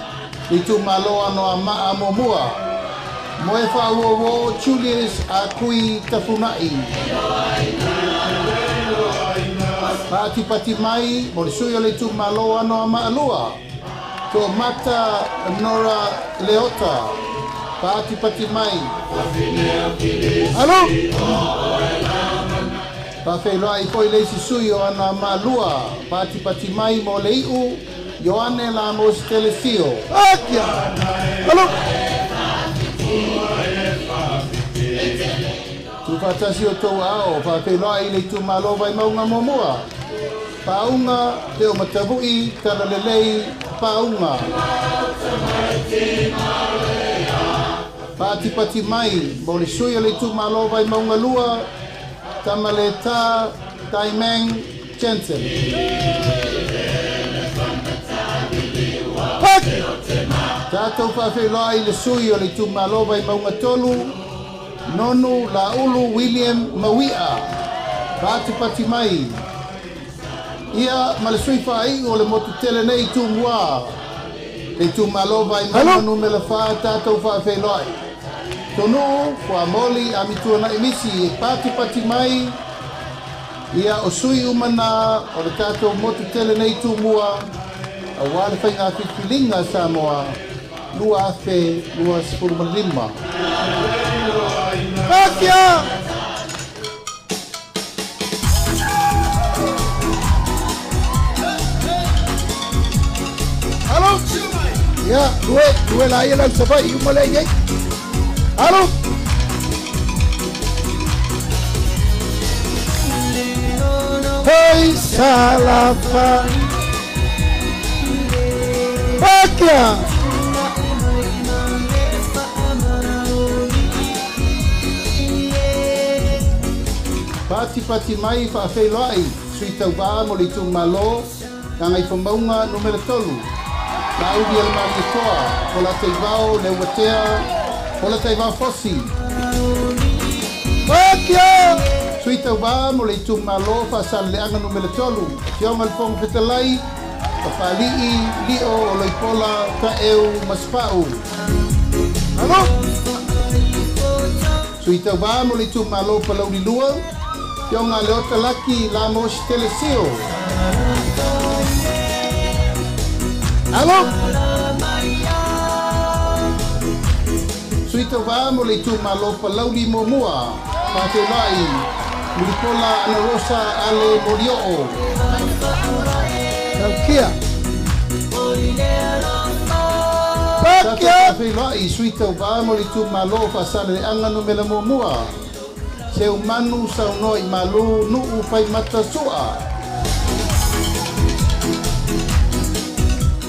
I tu malo ano a maa momua. Mo e whauowo Julius a kui tafunai. Pati mai, mo le sui o le tu malo ano a maa lua. To mata Nora Leota. Pati mai. Halo? Whawhelai poi leisi sui o ana malua. Pati mai mo leiu. Ioane Lamos Telesio. Akia! Halo? Tu fatasi o tau ao. Whawhelai le tu malo vai maunga momua. Paunga te o matavui tala lelei paunga. Pati mai, mo le sui le tu malo vai maunga lua, tamaleta, taimeng, Jensen. Tātou whawhelai le sui le tu malo vai maunga tolu, nonu la ulu William Mawia. Pati mai. Ia ma le sui whai o le motu tele nei tu mua. Le tu malo vai maunga numela wha tātou whawhelai. Tonu, kwa moli a mitua na emisi pati mai. Ia o sui umana o le tātou motu tele nei tu mua. A wale whai ngā whiwhilinga Samoa. Lua afe, lua sifuruma. Kakia! Halo? Ya, dua la ia lang sabai umale ngai. Halo? Hey, salafa. Pakia. Pati mai whawhelai. Sui tau wā mo le tu malo. Tangai whamaunga numero tolu. Laudi al mali toa. Kola te vau le watea. Ola tai va fosi. Pakia! Sui tau wā mo le tu malo fa sal le anga numero tolu. Tionga le fonga fetalai. Pafalii, lio o loipola, taeu, maspau. Halo? Sui tau wā mo le tu malo palau ni lua. Tionga le ota laki la mos telesio. Halo? Sui tau wā mo le tu malo palau ni momua. Patelai, Muripola ana rosa ale morioo. Kia. Pakia. Whai sui tau wā mo le tu malo fa sale anga numela momua. se umanu sauno i malu nuu fai mata sua.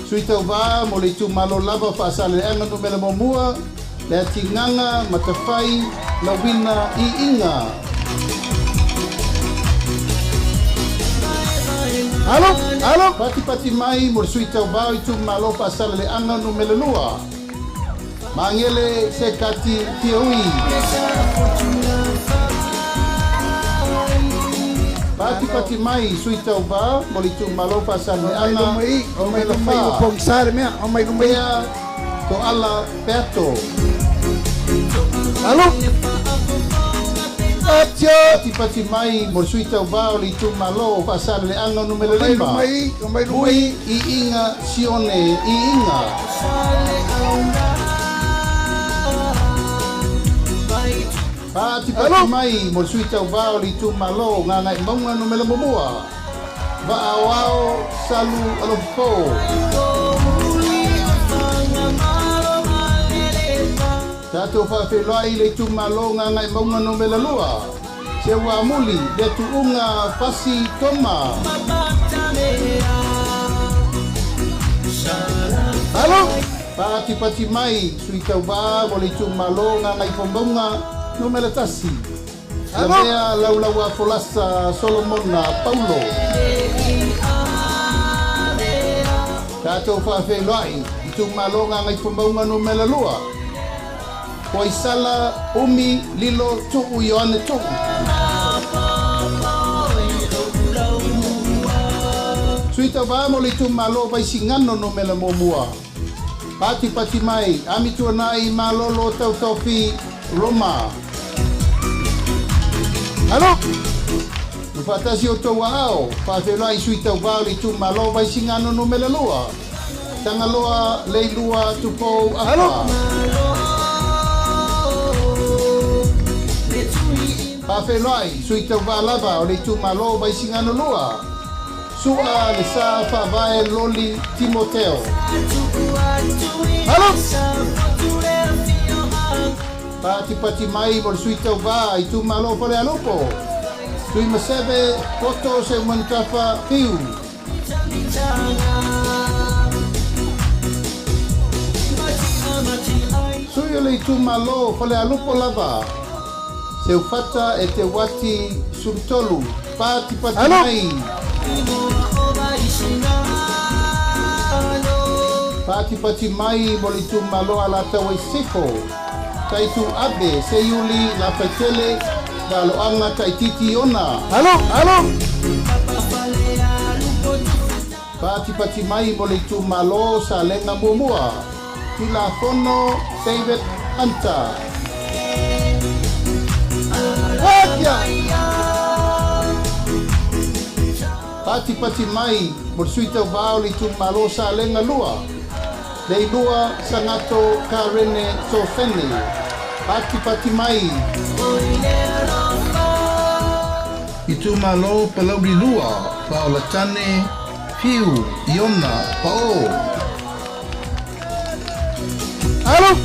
Sui tau wā mo le tu malo lava whaasale anga no mele momua, le atinganga matawhai la wina i inga. Alo, pati mai mo le sui tau wā i tu malo whaasale le anga no mele lua. Mangele se kati tiaui. Pati mai sui tau wā mo le tu malo whaasale anga o mai no mai o pongsare mea, o mai no mai ko ala peato. Alo? Pati mai mo sui tau wā o le tu malo whaasale le anga numero 5. O mai no mai i inga sione i inga. Pati mai mo sui tau wā o le tu malo ngā ngai maunga numero momua. Wao salu alofo. Tato whawhelai le tu malo ngā ngai maunga no mela lua. Se wa muli le tu unga fasi toma. Alo? Pati mai sui tau wā mo le tu malo ngā ngai whamaunga no mela tasi. Lamea laulaua folasa Solomona Paulo. Tato whawhelai i tu malo ngā ngai whamaunga no mela lua. Waisala umi lilo tuku Ioane tuku. Suita vamo le tu malo vai singano no mela momua. Pati mai ami tuanai malolo tau tofi Roma. Alo? Nufatasi o tau ao, whawhelai suita vao le tu malo vai singano no mela lua. Tangaloa leilua tupou apa. Alo? Pawhelai, sui tau wā lava o le tu malo vai singano lua. Sua le sa whawae loli Timoteo. Halo! Pati mai mo le sui tau wā i tu malo pole alupo. Sui masebe koto se mantafa piu. Sui o le tu malo pole alupo lava. Se ufata e te wati surtolu pati mai. Pati mai mo le tu malo ala tawai siko. Tai tu abe se yuli la faitele da lo anga tai titi ona. Halo. Pati mai mo le tu malo sa lenga mumua. Tila fono David Anta. Pati mai mo suita vao li tu malo sa lenga lua. Dei lua sangato karene sofene. Pati mai. I tu malo palau di lua. Pao la tane fiu iona pao. Alo?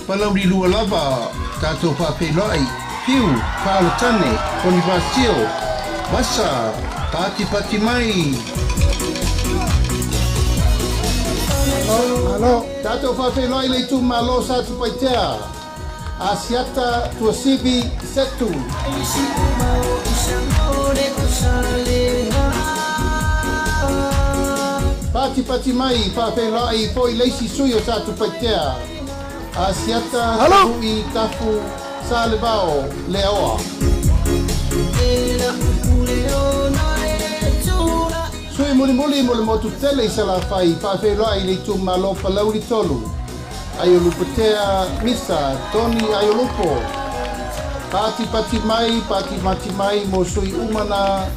Palau di lua lava, tato whawhelai, piu, whaolotane, konivasio, wasa, pati mai. Alo, tato whawhelai le tu malo sa tu paitea, asiata tua sivi setu. Pati mai, whawhelai, poi leisi suyo sa tu paitea. Asiata hui tafu sa levao leoa. Sui muli mo le motu tele sa la fai whawhelai le tu malo palau li tolu. Ayolupatea misa, Tony Ayolupo. Pati mai mo sui umana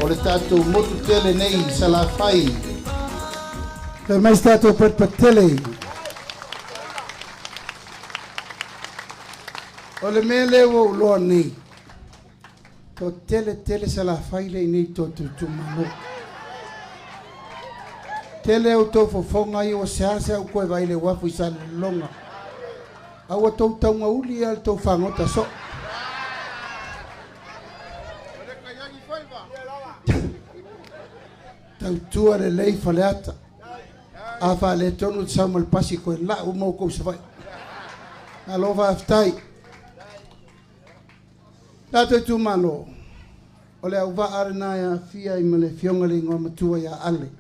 o le tatu motu tele nei sa la fai. Le mais tatu patele. O le mele wo lo ni. To tele sa la fai le ni to tu malo. Tele o to fofonga i o se o koe vai le wafu i sa longa. Aua tau taunga uli al tau whangota so. Tau tua le lei whaleata. A wha le tonu te saumal pasi koe la u mau kou se vai. Alo wha aftai. Tato tu malo. O le au wa arena ya fia I male fiongali ngā matua ya ale.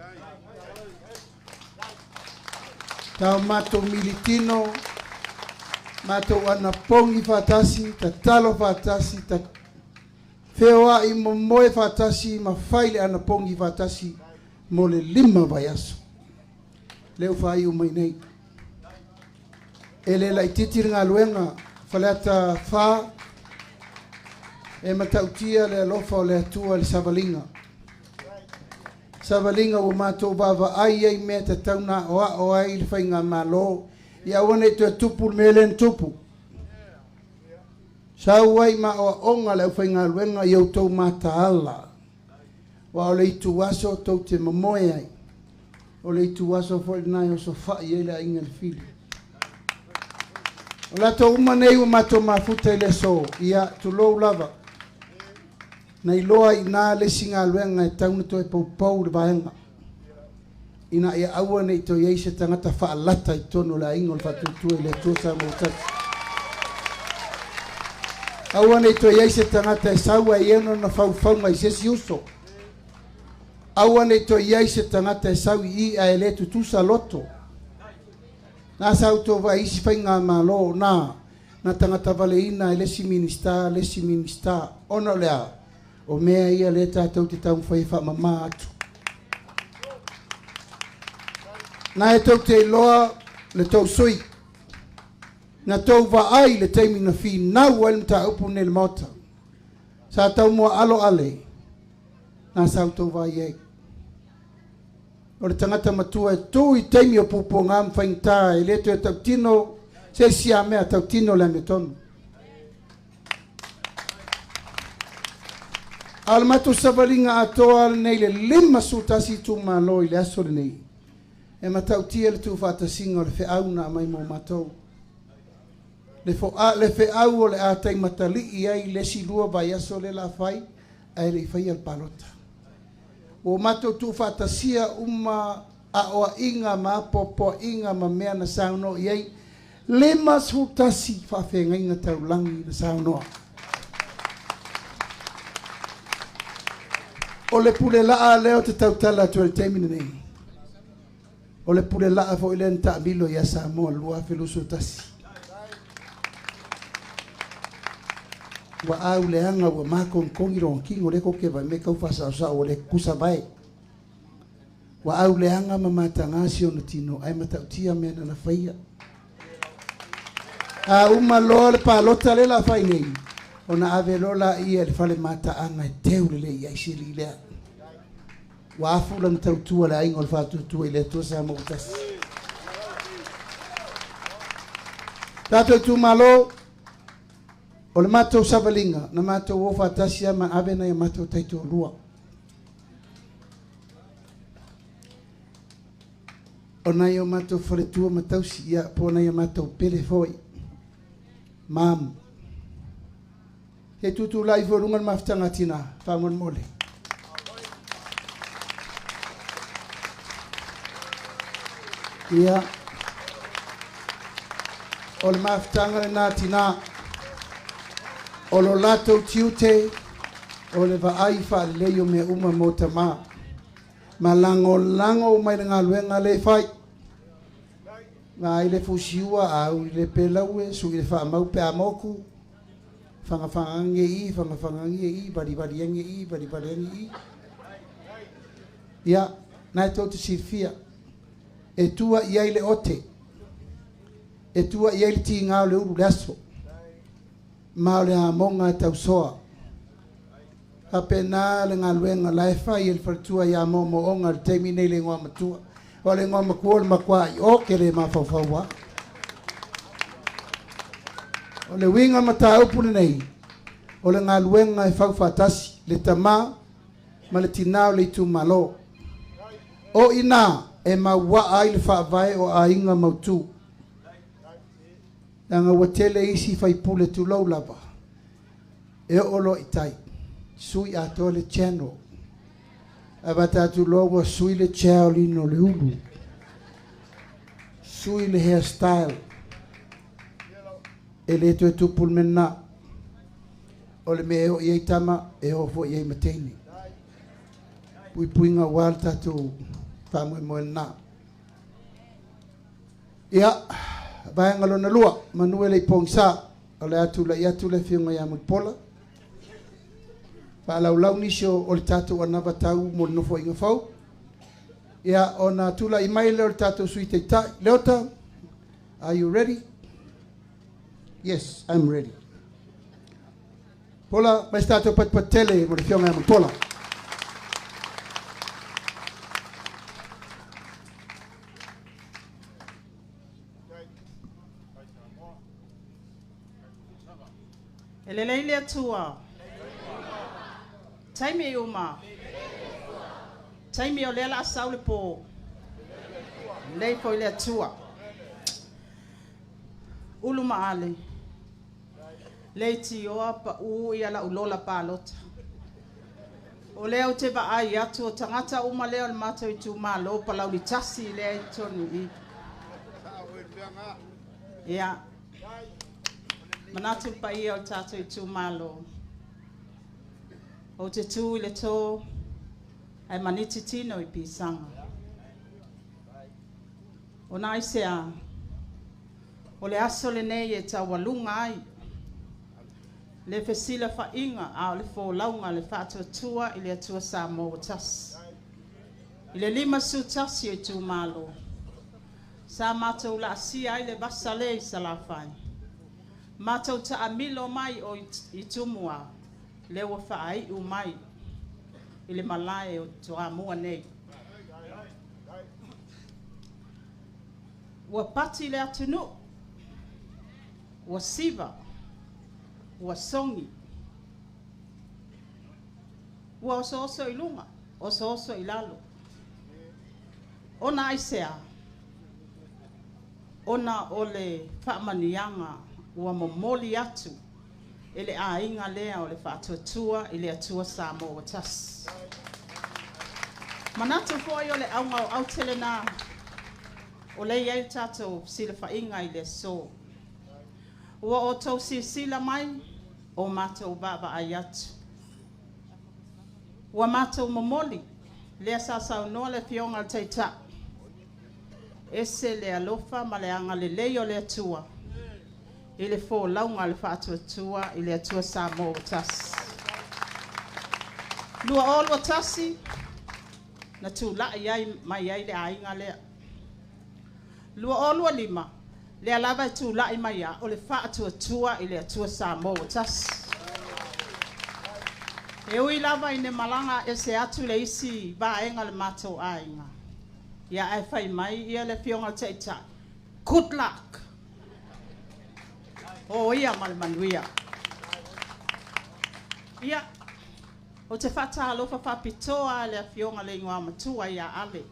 Tau mato militino, mato ana pongi fatasi, ta talo fatasi, ta feoa I mo moe fatasi, ma faile ana pongi fatasi, mo le lima vaiaso. Leo fai umai nei. Ele la ititiri ngā luenga, whaleata wha, e matautia le alofa o le atua le Savalinga. Savalinga o mātou vava ai mea te tauna o ai le whainga malo. Ia wane I te tupu me len tupu. Sau ai ma o onga le whainga luenga I au tau mata ala. Wa o le itu waso tau te mamoe ai. O le itu waso fo nai o so whai e le inga le fili. O la tau umanei o mātou mafuta I le so. Ia tu lou lava. Na iloa I nā le singa luenga e tauna to e paupau le vaenga. Ina ia aua nei to iei se tangata whaalata I tono la ingo le whatutua I le tuasa mautata. Aua nei to iei se tangata e saua I eno na whauwhaunga I sesi uso. Aua nei to iei se tangata e sau I a e le tutusa loto. Nā sau to wa isi whainga malo na tangata valeina e lesi minista, ono lea. O mea ia le tātou te tau whai wha mama atu. Nā e tau te loa le tau sui. Na tau wa ai le teimi na whi nau alim ta upu ne le mota. Sa tau mua alo ale. Nā sau tau wa iei. O le tangata matua e tū I teimi o pupo ngam whaingta e le tu e tau tino se sia mea tau tino le me tonu. Al matu Savalinga atoa nei le lima sutasi tu malo I le aso le nei. E matau tia le tu whatasinga o le whiau na mai mo matou. Le whiau o le atai matali I ai le silua vai aso le la whai, ai le whai al palota. O matou tu whatasia uma a oa inga ma popo inga ma mea na sauno I ai lima sutasi whawhenga inga tau langi na saunoa. O le pule laa leo te tautala tu le teimine nei. O le pule laa fo ile nta bilo ya Samoa lua filusu tasi. Wa au le anga wa mako nkongi ron kingo le koke vai meka ufasa sa o le kusa vai. Wa au le anga mamata ngasi o tino ai matautia mena na faia. A uma loa le palota le la fai nei. Ona ave lola ia le fale mata anga e teule le ia isili lea. Wa afu lang tautua le aingo le whatutua I le tuasa mautas. Tato tu malo, o le matou Savalinga, na matou o whatasia ma ave na ia matou taito lua. O na ia matou wharetua matausi ia po na ia matou pele foi. Mam. He tutu lai vorungan maftanga tina, whangon mole. Ia. O le maftanga na tina. O lo lato tiute. O le vaai wha leo me uma mota ma. Ma lango mai ngā luenga le whai. Ngā ile fusiua au ile pelaue, su ile wha mau pe amoku. Whangafangange I, bari-bariange I. Ia, nai tau te sifia. E tua I ai le ote. E tua I ai le ti ngā le uru le aso. Ma le a monga e tau soa. Ka pena le ngā luenga lai whai e le wharatua I a mo onga le teimi nei le ngoa matua. O le ngoa makua le makua I o ke le mawhawhaua. O le winga mata upune nei. O le ngā luenga e whauwhatasi. Le tama ma le tinao le itu malo. O ina e maua ai le whaavae o a inga mautu. Nanga watele isi fai pule tu lau lava. E olo itai. Sui ato le channel. Avata tu logo sui le chao lino le ulu. Sui le hairstyle. E le tu e tu pulmena. O le me eo iei tama e o fo iei mateni. Pui puinga wal tatu whamui moe na. Ia, vai ngalo na lua, manuele i pongsa, o le atu le whiunga ia muipola. Pa lau lau nisio o le tatu anava tau mo le nofo inga fau. Ia, o na tula i mai leo le tatu sui te tai. Leota, are you ready? Yes, I'm ready. Pola, mai stato patele mo le whiunga ia muipola. Elelele atua. Taimi e uma. Taimi o lela asau le po. Lei po ile atua. Ulu maale. Lei ti oa pa u ia la ulola pa lota. O leo te ba ai atu o tangata uma leo le mata i tu ma lo pa lau li tasi lea i tonu i. Ia. Manatu pa ia o tato i tu malo. O te tu i le tō, ai maniti tino i pisanga. O nai sea, o le aso le nei e ta walunga ai. Le fesila fa inga a o le fō launga le whātua tua i le atua sa mō tas. I le 5 su tasi i tu malo. Sa mātou la asia ai le basale i salafai. Mātou ta amilo mai o i tumua, le wa whaai u mai, i le malae o toa mua nei. Wa pati le atunu, wa siva, wa songi, wa oso i lunga, oso i lalo. Ona aisea, ona o le whaamanianga, ua momoli atu ele a inga lea o le whaatuatua i le atua sa mo o tas. Manatu foi o le aunga o autele na o le iei tatou sila whainga i le so. Ua o tau sila mai o mātou baba ai atu. Ua mātou momoli lea sasau noa le fionga teita. Ese le alofa ma le anga le leo le atua. I le fō launga le whaatuatua i le atua sa mō tas. Lua olua tasi, na tū la iai mai ai le ainga lea. Lua olua 5, le alava i tū la i mai a o le whaatuatua i le atua sa mō tas. E ui lava i ne malanga e se atu le isi ba enga le mātou ainga. Ia ai whai mai ia le fionga teita. Good luck! O ia malmanuia. Ia, o te whata alofa whapitoa le a fionga le ingoa matua ia ale.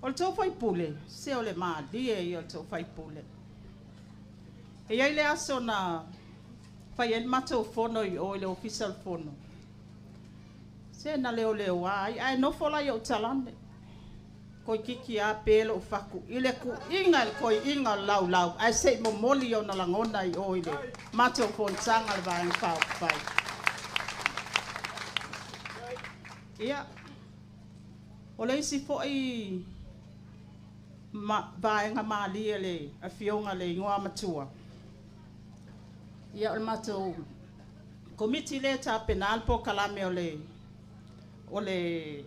O le tau whaipule, se o le maalie i o le tau whaipule. E iai le aso na whai en matou fono i o le official fono. Se na leo leo ai nofola i o talane. Koi kiki a pelo o faku. Ile ku inga koi inga lau. Ai se mo moli o na langona i oile. Mato fonsanga le vaeng whai. Ia. O le isi fo i vaenga maalia le a fionga le ingoa matua. Ia o le mato komiti le ta penal po kalame o le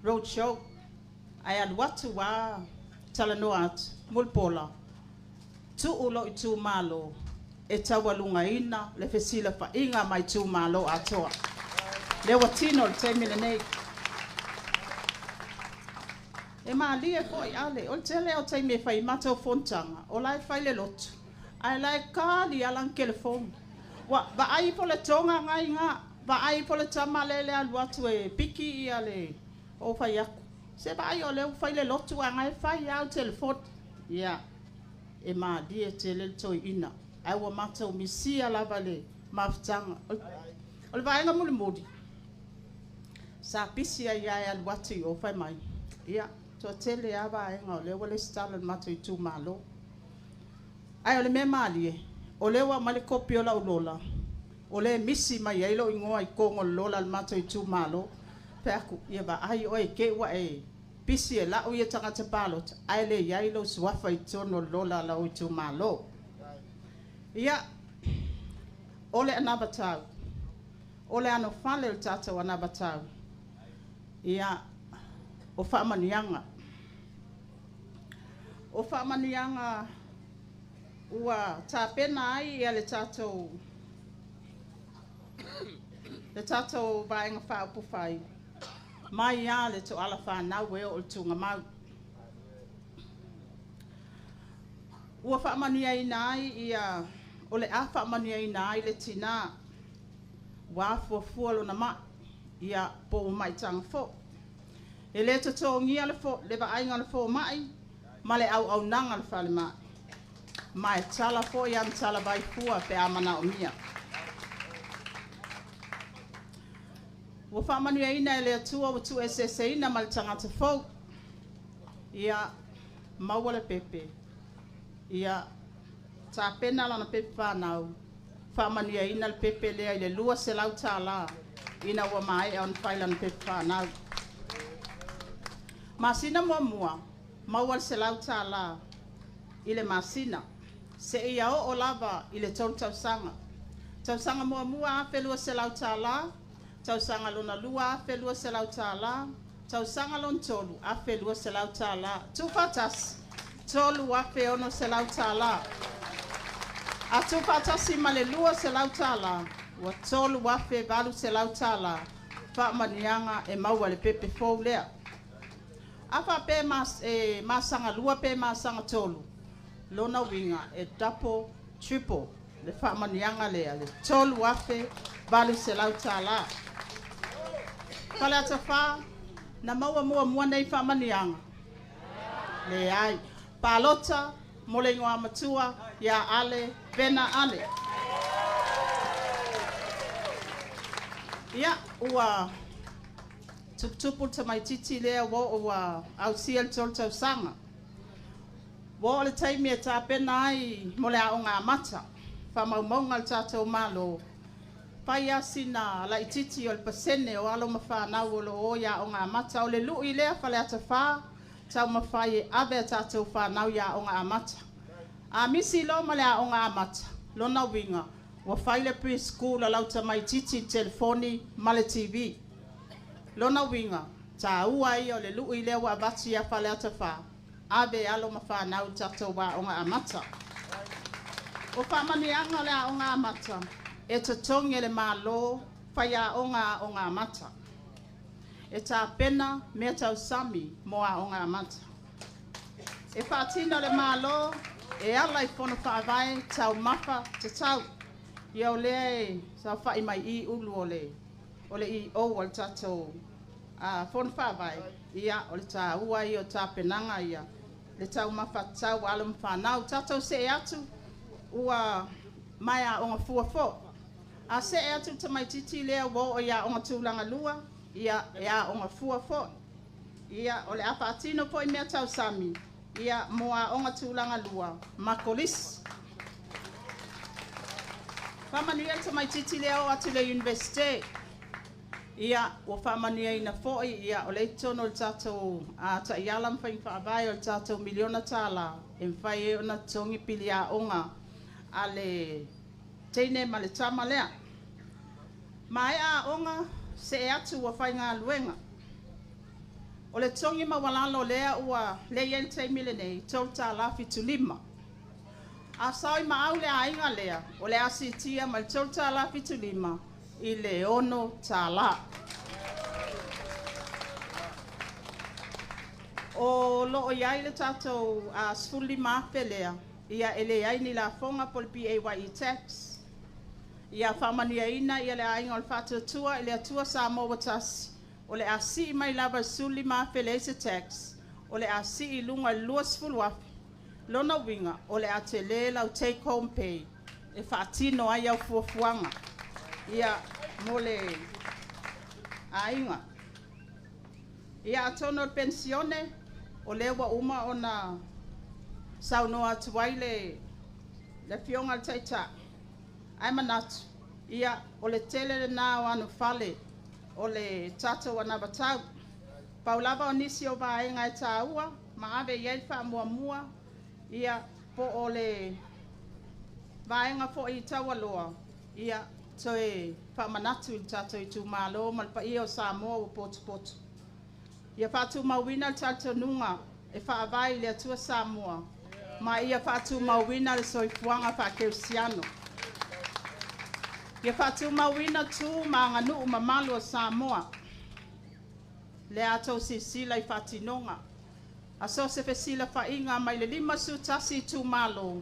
road show. Ai aluatu wa talanoa atu, mulpola. Tu ulo i tu malo, e tawalunga ina, le fesila fa inga mai tu malo atoa. Le watino le te mile nei. E maa lia ko i ale, o tele o te me fai mato fontanga, o lai fai le lotu. Ai lai kali alang telefon. Ba ai po le tonga ngai nga, ba ai po le tama le aluatu e piki i ale, o fai aku. Se ba ai o le fai le lotu a ngai fai au telefon. Ia. e madia te le toi ina. Ai wa mata o misia lava le mafutanga. O le vaenga muli mudi. Sa pisi ai ai al wati o fai mai. Ia, to tele a vaenga o le wale stala mata i tu malo. Ai o le mea malie, o le wa male kopi o la ulola. O le misi mai ai lo ingoa i kongo lola al mata i tu malo. Peaku, ia ba ai o e ke wa e pisi e la o ia tangata palot. Ai le iai lo suafa i tono lola la o i tu malo. Ia, o le anabatau. O le ano fale o tata o anabatau. Ia, o whaamanianga. O whaamanianga ua tā pena ai ia le tātou vaenga whaupu whai. Mai ia le to ala whanau e o le tunga mau. Ua whaamania ina ai ia, o le a whaamania ina ai le tina. Wa fua lo na ma ia po mai tanga fo. E le to ngia le fo, le vaenga le fo mai, ma le au nanga le whale mai. Mai tala fo ia tala vai fua pe amana o mia. Ua whaamania ina ele atua o tu esese ina ma le tangata fo. Ia maua le pepe. Ia tā pena lana pepe whanau. Whaamania ina le pepe lea i le lua se lau tā la. Ina ua mai au nwhai lana pepe whanau. Masina mua maua le se lau tā la. I le masina. Se ia o lava i le tausanga. Tausanga mua a whelua se lau tā la. Tausanga lona lua a whelua se lau tā la. Tausanga lon tolu a whelua se lau tā la. Tufatas, tolu a wheono se lau tā la. A tufatasi ma le lua se lau tā la. Ua tolu a whevalu se lau tā la. Whaamanianga e maua le pepe fou lea. Afa pe masanga lua pe masanga tolu. Lona winga e double, triple. Le whaamanianga lea le tolu afe valu se lau tā la. Kale ata wha, na maua mua nei whaamanianga. Le ai. Palota, mole ingoa matua, ia ale, vena ale. Ia, ua tupu ta mai titi lea wo ua au sia le tolu tausanga. Wo le taimi e tā pena ai mole a o ngā mata. Whamaumaunga le tātou malo. Pai asina la ititi o le pasene o alo mawhanau o lo o ia o ngā mata. O le lui lea whale ata wha. Tau mawhai e ave a tātou whanau ia o ngā mata. A misi lo male a o ngā mata. Lona winga. Wa whaile preschool a lauta mai titi telefoni male TV. Lona winga. Tā ua i o le lui lea wa avati a whale ata wha. Abe alo mawhanau tātou wa o ngā mata. O whamanianga lea o ngā mata. E te tongi le malo whaia o ngā mata. E tā pena mea tau sami moa o ngā mata. E whātina le malo e ala i whono whaavai tau mawha te tau. Iau lea e sa whai mai I ulu o le I o le tātou whono whaavai. Ia o le tā ua I o tā penanga ia. Le tau mawha tau alam whanau. Tātou se e atu ua mai a o ngā fuafo. A se e atu tamai titi lea wo o ia o ngā tūlanga lua. Ia e a o ngā fuafo. Ia o le apa atino po I mea tau sami. Ia moa o ngā tūlanga lua. Makolis. Whamania tamai titi lea o atu le universite. Ia o whamania ina foi. Ia o le tono le tātou ta ialam whain whaavai o le tātou miliona tāla. E mwhai e o na tongi pili a onga. Ale teine ma le tama lea. Mai a onga se e atu ua whai ngā luenga. O le tongi ma walalo lea ua le yen teimi le nei, tau tā la fitu lima. A sao I ma au le a inga lea, o le asi tia ma le tau tā la fitu lima, I le ono tā la. O lo o iai le tātou sfuli mafe lea, ia ele ai ni la fonga pol PAYE tax. Ia whamania ina ia le ainga o le whātua ile atua sa moa tasi. O le asi mai lava suli ma felese tax. O le asi I lunga lua sfulu afi. lona winga o le atele lau take home pay e whaatino ai au fuafuanga ia mole ainga. Ia atono pensione o lewa uma ona saunoa tuwaile le fionga taita ai manatu ia o le tele na wanu fale o le tato wana batau paulava o nisi o vaenga e taua maave iai wha mua ia po o le vaenga fo i tawaloa ia toe wha manatu i tato i tu malo malpa ia o Samoa o potu ia whatu mawina le tato nunga e wha avai le atua Samoa ma ia whatu mawina le soifuanga wha keusiano. Ia whatu mawina tu ma nganu mamalu o Samoa. Le ato si sila I whatinonga. Aso se fe sila whainga mai le 5 sutasi tu malo.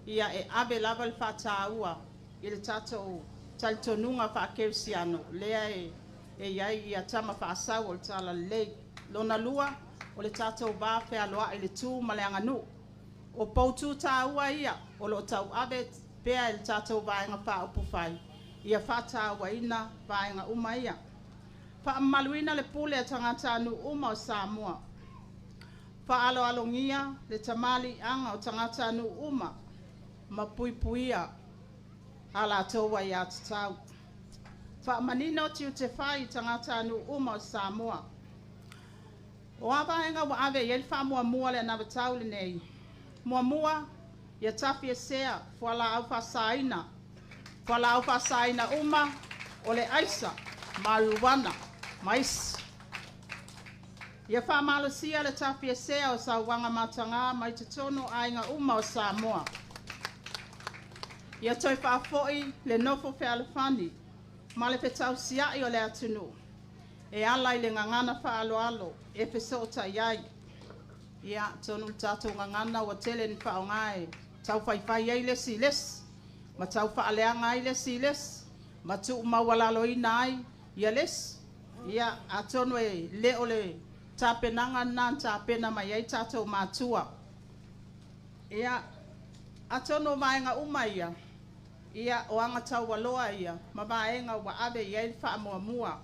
Ia e abe lava le whataua. I le tato taltonunga wha keusiano. Lea e iai ia tama whaasau o le tala lei. Lona lua o le tato ba fe aloa I le tu ma le anganu. O poutu taua ia o lo tau abe pea il tatou vaenga wha upu whai. Ia whata waina vaenga uma ia. Wha maluina le pule a tangata anu uma o Samoa. Wha alo alongia le tamali anga o tangata anu uma. Ma puipuia ala towa ia tatau. Wha manino tiu te whai tangata anu uma o Samoa. O avaenga wa ave yel wha mua le navatau le nei. Mua ia tafi e sea fuala au fasaina. Fuala au fasaina uma o le aisa maruwana mais. Ia wha malusia le tafi e sea o sa wanga matanga mai te tono ainga uma o Samoa. Ia toi wha foi le nofo fe alefani ma le petau siai o le atunu. E ala I le ngangana wha alo e pesota iai. Ia tonu tatou ngangana wa tele ni wha o ngai. Tau whaiwhai ai le siles, ma tau whaaleanga ai le siles, ma tu mawalalo I nai, ia les, ia atono e le o le tapenanga nan tapena mai ai tatou matua. Ia atono vaenga uma ia o anga tau waloa ia, ma vaenga wa abe iai wha mua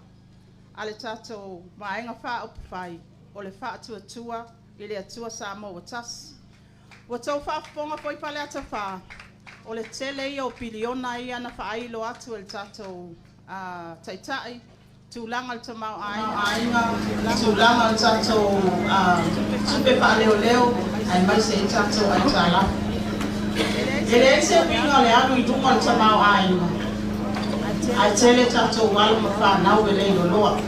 ale tatou vaenga wha upwhai, o le wha atua I le atua Samoa watasi. Wa tau whaafonga poi pale ata wha. O le tele ia o piliona ia na whaailo atu el tatou taitai. Tūlanga le tamau ainga. Tūlanga le tatou tupe pa leo leo. Ai mai se tatou ai tala. Ele e se winga le anu I dunga le tamau ainga. Ai tele tatou walo ma whanau e leilo loa.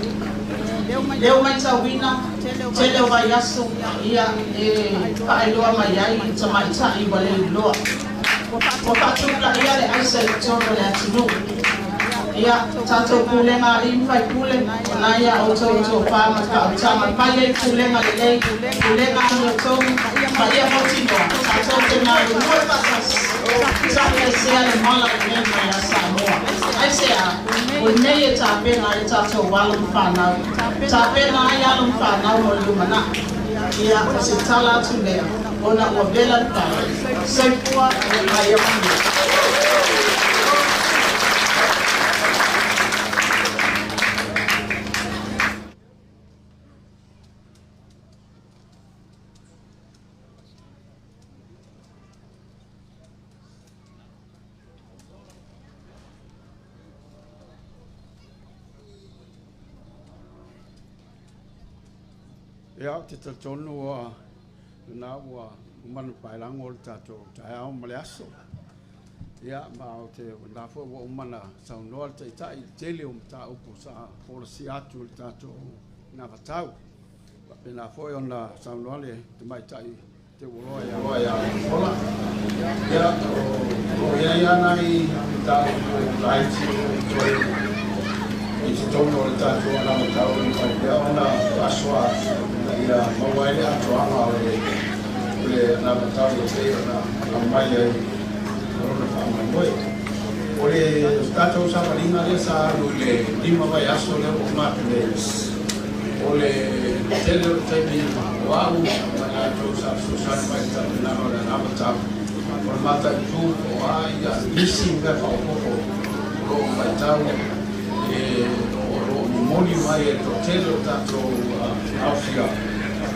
Leo mai tau wina. Tele o vai aso ia e whaeloa mai ai I tamaitai wa leo loa. Ko patupla ia le aisa I tono le atinu. Ia tatou pulenga I mwhai pule. Na ia o tō whāma ka o tama. Pai e pulenga le lei. Pulenga I o tōmu. Pai e hotino. Tatou te mai o mua pasas. Tatou e sea le mala I mena ia Samoa. Ai sea, o nei e tāpena e tatou wala mwhanau. Tāpena ai ala mwhanau o lumana. Ia o se tala atu lea. Ona ua vela tāi. Seipua e mai e pia. Ia te tatonu na ua umanu pailango le tatou tae au ma le aso. Ia ma o te nafo ua umana saunoa le taitai tele o mta upo sa polisi atu le tatou na vatau. Pena foi ona saunoa le te maitai te uroa ia ola. Ia o ia nai tau laiti I te tono le tatou ana matau I whaipea ona pasua ia mawaile atoanga o le namatau o te ona mai ai korona whaamai moe. O le tatou sawaringa le sa alu le 5 vai aso le o matu le o le tele o taimi o au a to sa mai ta na na mata o mata tu o ai a lisi me fa o o mai tau o moni mai e to tele o tato Afrika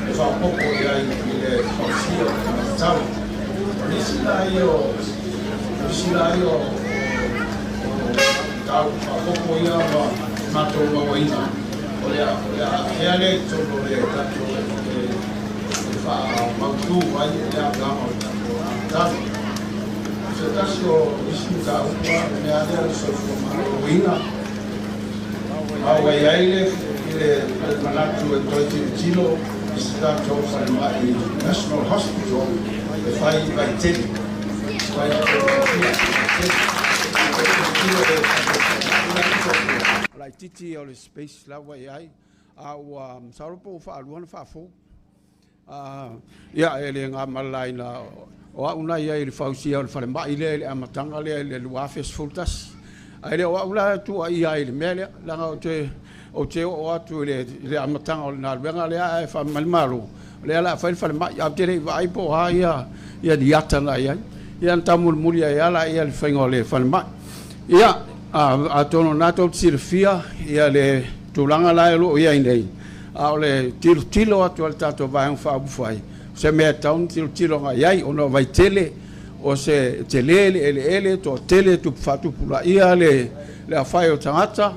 e fa poco ia i le consiglio tau lisi la io tau fa poco ia mato mawaina e ale tolo le tato fa mautu vai le agama tato se tasio ismuta upa me ale so mawaina awai aile le manatu e toiti tilo istato fa mai National Hospital e fai vai tele vai lai titi o le space la wai ai au saropo fa aluana fa fo ia ele nga malai na o una ia le fausia o fa mai le amatanga le luafes fultas ai le o ula tu ia le mele la o te o atu le amatanga o na venga le ai fa malmaru le ala fa mai a te vai po ia diata na ia tamul mulia ia la ia le fengo le fa mai ia a tono nato sirfia ia le tulanga la lo ia nei a le tilo atu al tato vai un fa bufai se me taun tilo nga ia ono vai tele o se tele ele to tele tu fatu pula ia le afai o tangata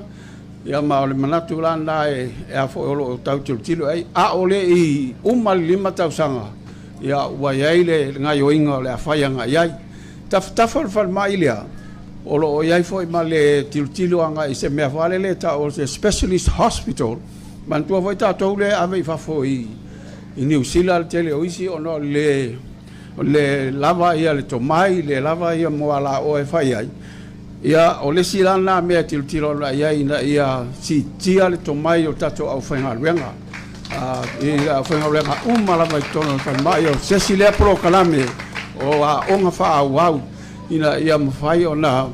ia ma le manatu lana e a fo lo tau tilo ai a ole i lima tau sanga ia wa ia le ngai o inga le afai nga ia tafal fal mai ia o lo iai foi ma le tilo anga i se mea vale le ta o se specialist hospital man tua foi ta tau le ave fa foi i New Zealand tele o isi ono le lava ia le tomai le lava ia mo ala o e fai ai ia o le silana mea tilo la ia si tia le tomai o tato au whainga luenga ia whainga luenga lava i tono fa mai o se si le pro kalame o a onga fa au ina ia mafai ona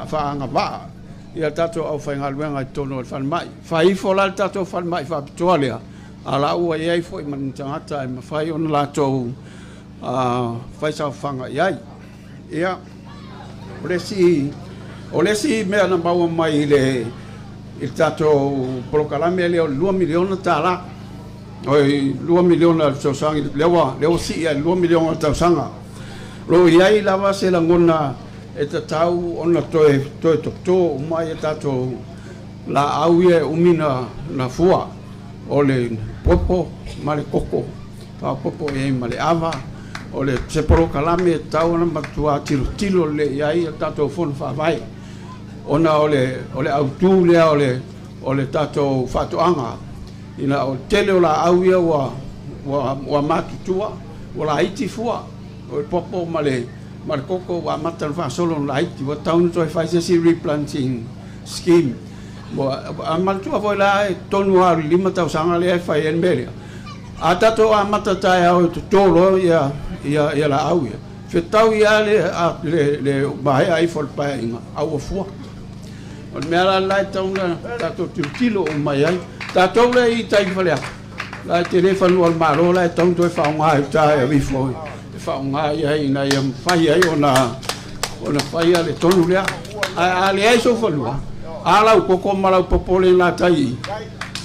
faanga va ia tato au whainga luenga i tono fan mai fai fola tato fan mai fa pitoalea ala ua iai fo i manitangata e mafai ona lato fai sa whanga iai ia o lesi mea na maua mai il tato prokalame leo 2 miliona tala oi 2 miliona tausangi leo si ia 2 miliona tausanga lo iai lava se la ngona e tatau ona toe tokto mai e tato la auie umina na fua o le popo male koko pa popo e male ava o le seporo kalame tau na matua tilo le iai e tato fon fa vai ona o le autu le o le tato fatoanga ina o tele o la auie wa matutua o la iti fua o popo male koko wa matan fa solo light wa town to fa si replanting scheme bo amal tu avo la tonu ar 5,000 le fa en melia atato amata ta o tolo ya la au ya fe tau ya le bai ai for pa inga au fu o mera la town tato tilo o mai ai tato le i tai fa la telefono al maro la town to fa un ai ta vi fo fa nga ia ina ia fai ai ona fai ale tonu lea ale ai so falua ala u koko mala popole la tai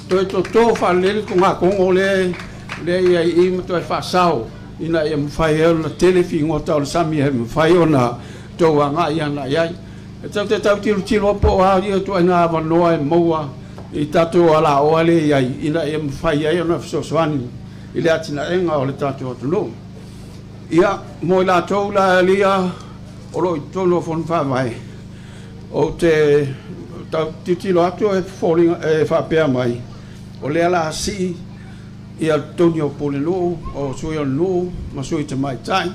to fa le ko nga ko le ia i mo to fa sao ina ia fai ona telefingo ta sami he fai ona to nga ia na ia te tau tilo po a ia to na va no e moa i tato ala o ale ia ina ia fai ai ona so swani ile atina enga o le tato to ia mo la tau la lia o lo tono fon fa vai o te titilo atu e falling fa pe mai o le ala si ia tonio polelo o suio no ma sui te mai tai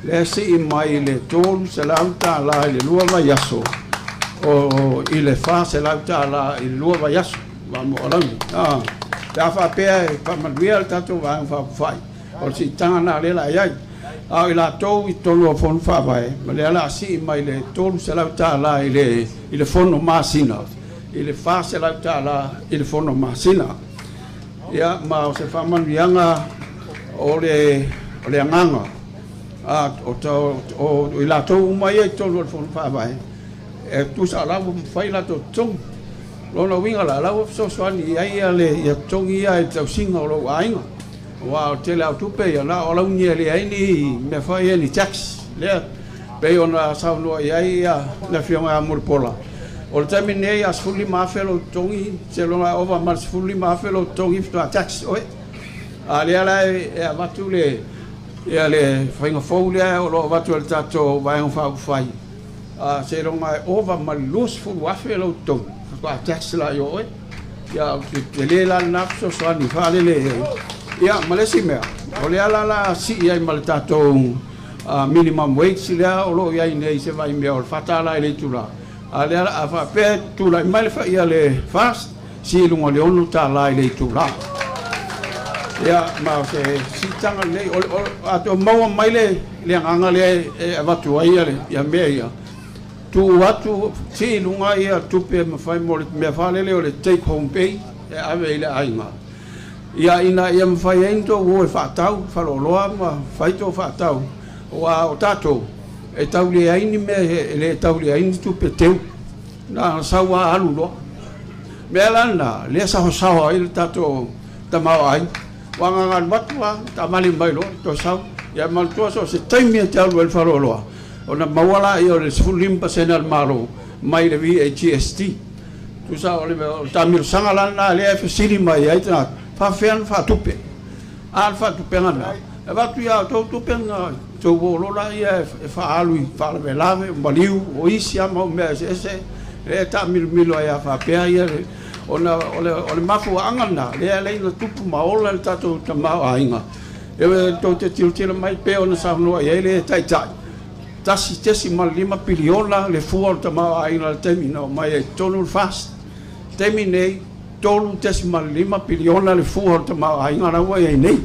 le si mai le ton se lauta la le lua vai aso o ile fa se lauta la il lua vai aso vamos ala ta fa pe pa manuel tato va fa fai o si tana le la ai a ila to i tolo fon fa vai ma le ala si mai le tolu se la ta la ile fono masina ile fa se la ta la ile fono masina ia ma o se whamanuianga o le anganga o i la tau mai e tolu al fonu whaavai e tu sa lawa whai la to tong lona winga la lawa so swani ai ale ia tongi ia e tau singa o lo ainga wa o tele au tupe ia la o lau nia le aini me whai e ni tax lea pe ona saunua ai ia na fionga a muripola o le taimi nei a sfuli mafelo tongi se longa ova ma sfuli mafelo tongi ftua tax oe a lea la e a watu le ia le whainga fau lea o lo watu le tato vaenga whau whai a se longa ova ma lus fulu afelo tongi ftua tax la yo oe ia te le la napso soani whale le ia malesi mea o lea la si ia i ma le tato minimum wage lea o lo iai nei se vai mea o le whatala i le tula a le a fa pe tula i mai le fa ia le fast si lunga le onu ta la i le tula ia ma se si tanga nei o ato maua mai le anga le e watu ai ale ia mea ia tu watu si lunga ia tupe ma fai mo le mea whale le o le take home pay e ave i le ainga ia ina ia ma fai ento o e whaatau whaloloa ma whaito whaatau o tato e tau le aini me le tau le aini tu pe teu na sawa alu lo me lana le sawa ai tato tamau ai wanga ngan batwa tamali mai lo to sau ya mal to so se taimi te alu el faro lo ona mawala io le fulim pasenal malo mai le VGST tu sa ole tamir sangala na le fsiri mai ai ta fa fen fa tupe alfa tupe ngana e va tu ya to tupe ngana to lo la ia fa alui fa le lave maliu o isi ama me ese e ta milo ia fa pe ia ona ole mafu angana le no tupu maola le tato tama ainga e to te tilo mai pe ona sa no ia le tai tasi tesi mal 5 piliona le fuor tama ainga le termino mai e tonu fast terminei tonu tesi mal 5 piliona le fuor tama ainga na wa nei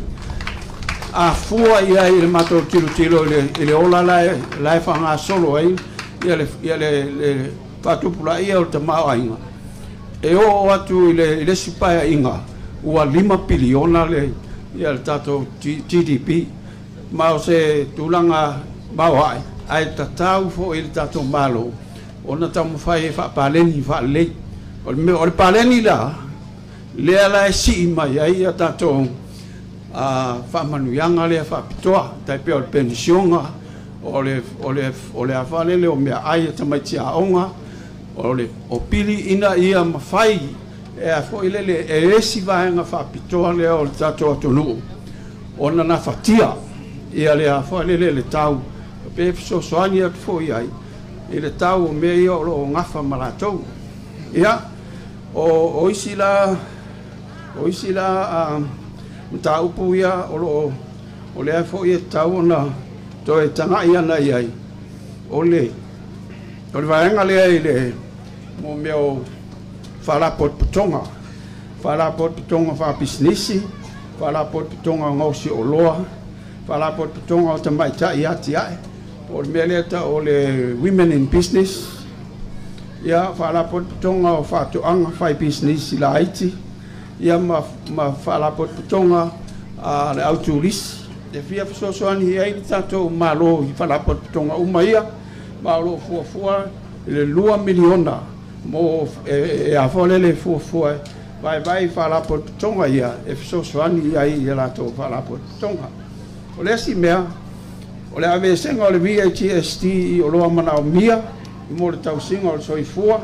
a fua ia i le mato tilo le ola la fanga solo ai ia le fatupula ia o te mau ainga e o atu i le sipaia inga ua 5 piliona le ia le tato GDP ma o se tulanga mau ai tatau fo i le tato malo ona tamu fai fa paleni fa le o le paleni la le ala e si mai ai a tato fa manuianga le fa pitoa tai pe o pensionga o le afale le o mea ai tamai tia onga o pili ina ia mafai e a fo ile le e esi vaenga fa pitoa le o tato atonu ona na fatia ia le a fo le tau pe so soani at fo ai ile tau o me ia o lo ngafa malatou ia o isila ta upu ia o le fo ia tau na to e tanga ia na ia o le vaenga le mo meu fala pot putonga fa business fala pot putonga ngosi o loa fala pot putonga o tamai ta ia o le meleta o le women in business ia fala pot putonga o fa to anga fa business la haiti ia ma fala pot putonga le autoris e fia so ani ai tato malo i fala pot putonga umaia malo fua le 2 miliona mo e a fole le fua vai fala pot putonga ia e so ani ai la to fala pot putonga o le si mea o le ave senga o le VHST o loa mana o mia mo le tau singa o le soifua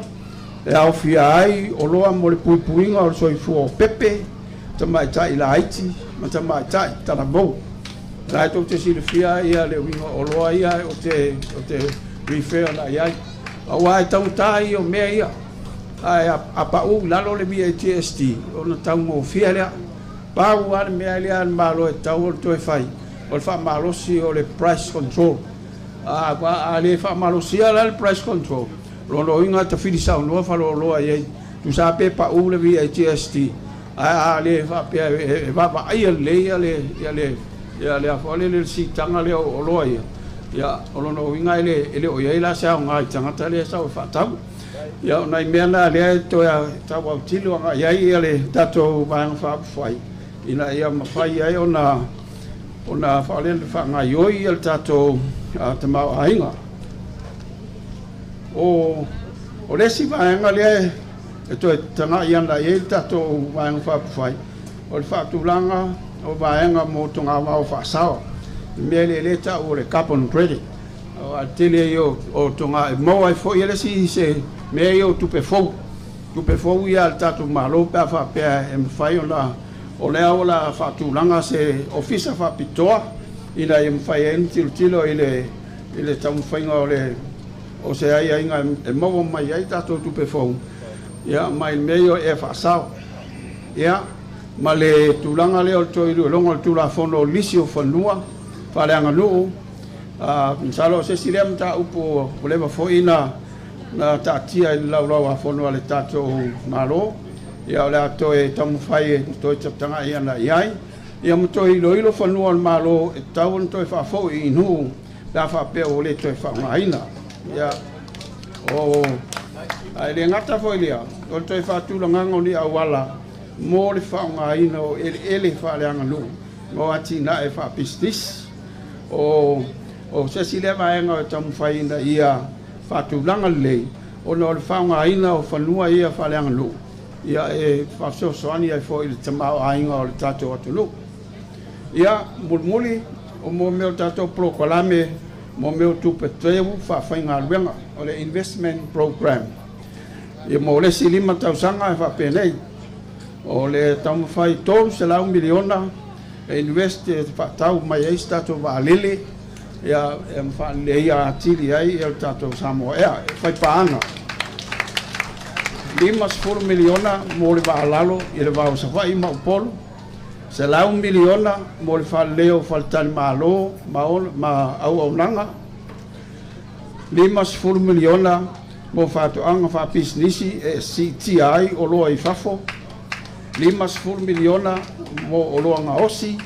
e au fia ai o loa mo le puipuinga o le soifua o pepe tamai tai la haiti ma tamai tai tanabo lai to te sile fia ia le winga o loa ia o te refer na ia au ai tau tai o mea ia ai a pau lalo le VHST o na tau mo fia lea pau ane mea lea malo e tau o le toe fai o le wha malosi o le price control a le wha malosi ala le price control lo inga te fili sa no fa lo ai tu sa pe pa u le VHST a le fa pe e va ai le a fa le si tanga le o lo ai ya o lo no inga ele o ia la sa nga tanga ta le sa fa ta ya nai me na le to ya ta wa tilo nga ia le tato va fa fai ina ia mawhai ai o na whaalele whangai oi al tātou te mau ainga. O resi vaenga lea e toi tanga i ana e tātou vaenga whapawhai. O le whaatulanga o vaenga mō tonga wau whaasawa. Mea le ta o le carbon credit. O a tele o tonga e mau ai fo i resi se mea i o tupe fau. Tupe fau i al tātou malo pēr whapea e mwhai o lea o la whaatulanga se ofisa whapitoa ina e mwhai e tilo i le tamu whainga o se ai inga e mawa mai ai tātou tupe fau. Ia mai meo e whaasau. Ia ma le tūlanga leo toi longa le tūla whono lisi o whanua whaleanga nuu. Nsalo se sirem ta upo o lewa foina na tātia i laulau a whanua le tātou malo. Ia o lea toi tamu whai toi taptanga i ana iai. Ia mo toi ilo whanua le malo e tau toi whafo i nuu. Lea whapea o le toi whangaina. Ia o ai le ngata foi lea o toi whaatulanga ngoni awala mo le whaungaina o ele whaaleanga lu mo atina e whapistis o sesi le vaenga o tamu whaina ia whaatulanga lei o no le whaungaina o whanua ia whaaleanga lu ia e whasosoani ai foi le tamau ainga o le tātou atulu ia mulmuli o mo meo tātou prokolame mo meu tupe teu whainga luenga o le investment program. Ia mo le si 5 tausanga e whapenei. O le tamu whai tolu se lau miliona e invest e whatau mai eis tātou waalele ia e mwhaale ia atili ai e tātou Samoa ea e whai paanga. 5 miliona mo le waalalo i le wau sa whai maupolu. Se lau miliona mo le whaleo whaltani malo ma au nanga. 5 miliona mo whātuanga whapisnisi e CTI o loa i whafo. 5 miliona mo o loa ngā osi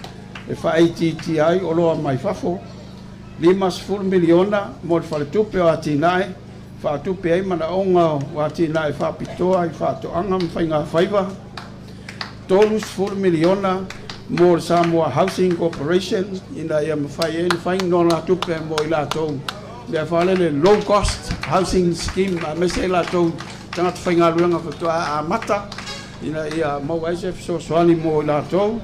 e wha-ATTI o loa mai whafo. 5 miliona mo le whaletupe o atinae. Whaatupe ai mana onga o atinae whapitoa i whātuanga mwhainga whaiva. 3 miliona mo le Samoa Housing Corporation ina ia mwhai e whaing nona tupe mo i lātou. Mea whalele low cost housing scheme a mese i lātou tangata whainga luenga whatua a mata ina ia mau aisef so soani mo i lātou.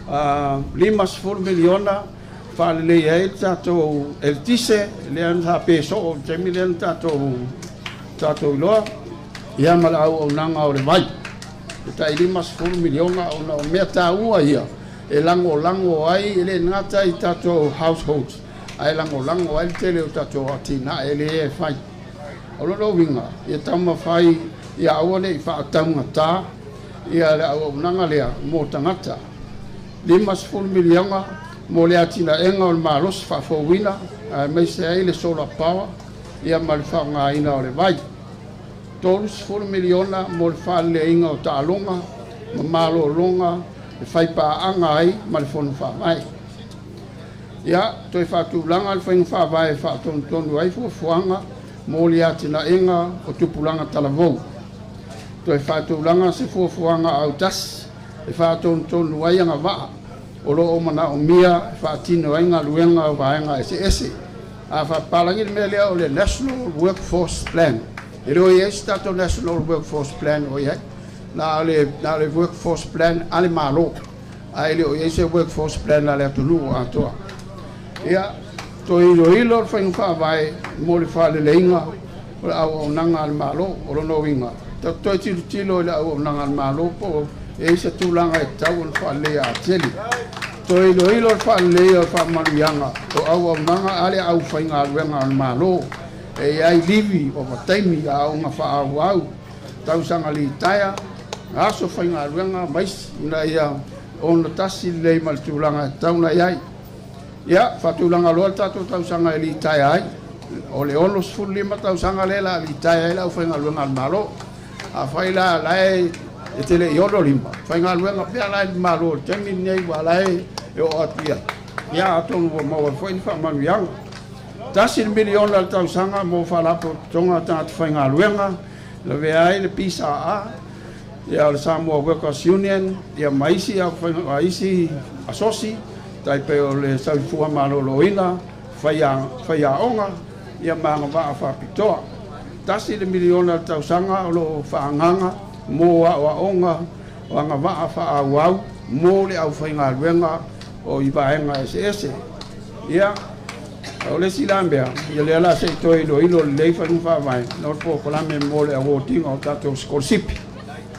5 miliona whalele e tātou el tise lean ha peso o temi lean tātou loa ia mala au nanga o le vai. Ta 5 miliona o na mea tā ua ia e lango ai ele ngata i tātou households ai lango ai tele o tātou atina ele e whai o lolo winga ia tama whai ia awane i whaataunga tā ia le au nanga lea mō tangata 5 miliona mo le atina enga o le malos whafowina mai se ai le solar power ia ma le whaungaina o le vai 3 miliona mo le whaale inga o tālonga, ma malo longa, e whaipaanga ai, ma le whonu whaamai. Ia, toi whaatulanga le whainga whaamai, whaatonu ai fuafuanga, mo le atina inga o tupulanga talavou. Toi whaatulanga se fuafuanga au tas, e whaatonu ai anga waa, o loo mana o mia, e whaatino ainga luenga o vaenga ese. A whaapalangi le mea lea o le National Workforce Plan. E roi e stato National Workforce Plan o ia na le Workforce Plan ale malo ai le o ia se Workforce Plan ale atulu atoa ia to ilo fa vai mo le fa le leinga o au nanga al malo o no winga to tilo le au nanga al malo po e se tulanga e tau fa le a teli to ilo fa le fa marianga o au nanga ale au fa inga al malo e ai livi o taimi a unha whaau tau sanga li taia aso whainga ruenga mais ina ia ona tasi lei mal tūlanga tauna iai ia whatūlanga loa tātou tau sanga li taia ai o le onos fulima tau sanga lela li taia ila o whainga ruenga al malo a whaila lai e tele i ono lima whainga ruenga pia lai malo temi nei wa lai e o atia ia atonu o maua whaini whamanu ianga tasi miliona al tau sanga mo whalapo tonga tātu whainga luenga le vea ai le pisa a ia le Samoa Workers Union ia maisi a maisi asosi tai pe o le saifua maloloina faia onga ia manga va fa pitoa tasi le miliona tausanga o lo faanganga mo wa onga wanga va fa au mo le au fainga luenga o ivaenga ese ia o le silambea ia le ala se toi lo ilo le fa vai no po kola me mo le o tinga o tato scholarship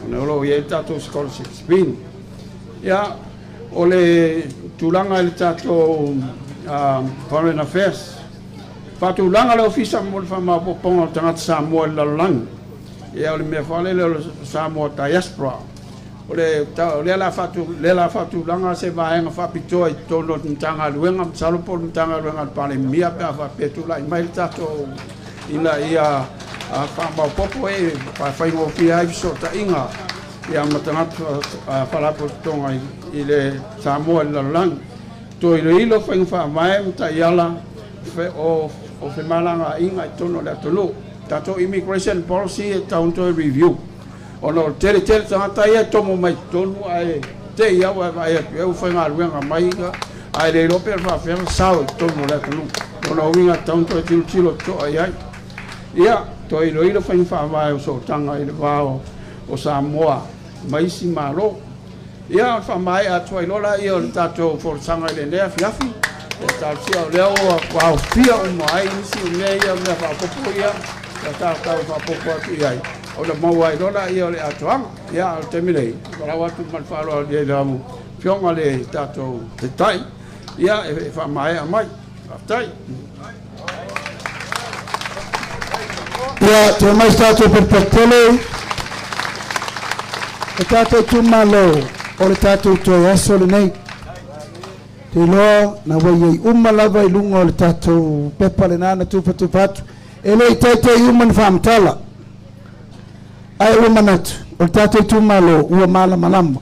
no lo ia tato scholarship spin ia o le tulanga le tato foreign affairs fatulanga le ofisa mo le fama poponga tangata Samoa la lang ia o le me fale le Samoa diaspora o le la fatu langa se vaenga fa pitoa I tono tanga luenga salo po tanga luenga pale mia pa fa petula mai tato ina ia fa ma popo e fa fa no fia I so ta inga ia matanga fala po tonga I le Samoa la lang to ilo fa mai ta yala fe o fe malanga inga I tono le tolo tato immigration policy e taunto review ono tele tangata ia tomo mai tonu ai te ia wa ai eu foi nga luenga mai ai le lope fa fer sao tomo le tonu ono winga tanto tilo to ai ia to ilo fa vai so tanga ile vao o Samoa mai si malo ia fa mai a to ilo la io tato for sanga le ne fiafi sta sia le o wa fia o mai si ne ia me fa popo ia ta fa popo ia o le maua I lona ia o le atoanga ia o te milei la watu malfalo le lamu fionga le tato te tai ia e fa mai a mai aftai ia te mai tato per portele e tato tu malo o le tato tu aso le nei te lo na wai umma lava I lungo le tato pepa le nana tu patu e le tete human farm tala ai o manatu o tato tu malo ua mala malama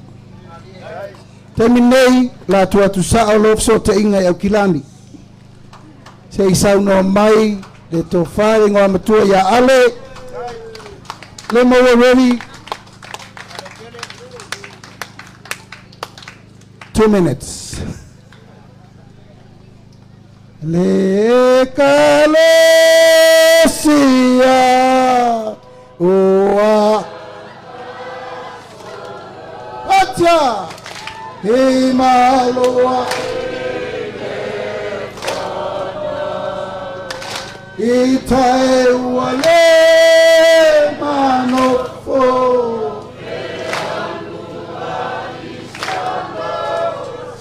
te minei la tua tu sa o lofso te inga I au kilani se isau no mai le to fare ngoa matua ia ale le mo ready 2 minutes le kalesia oa atia himaloa itae wale manofo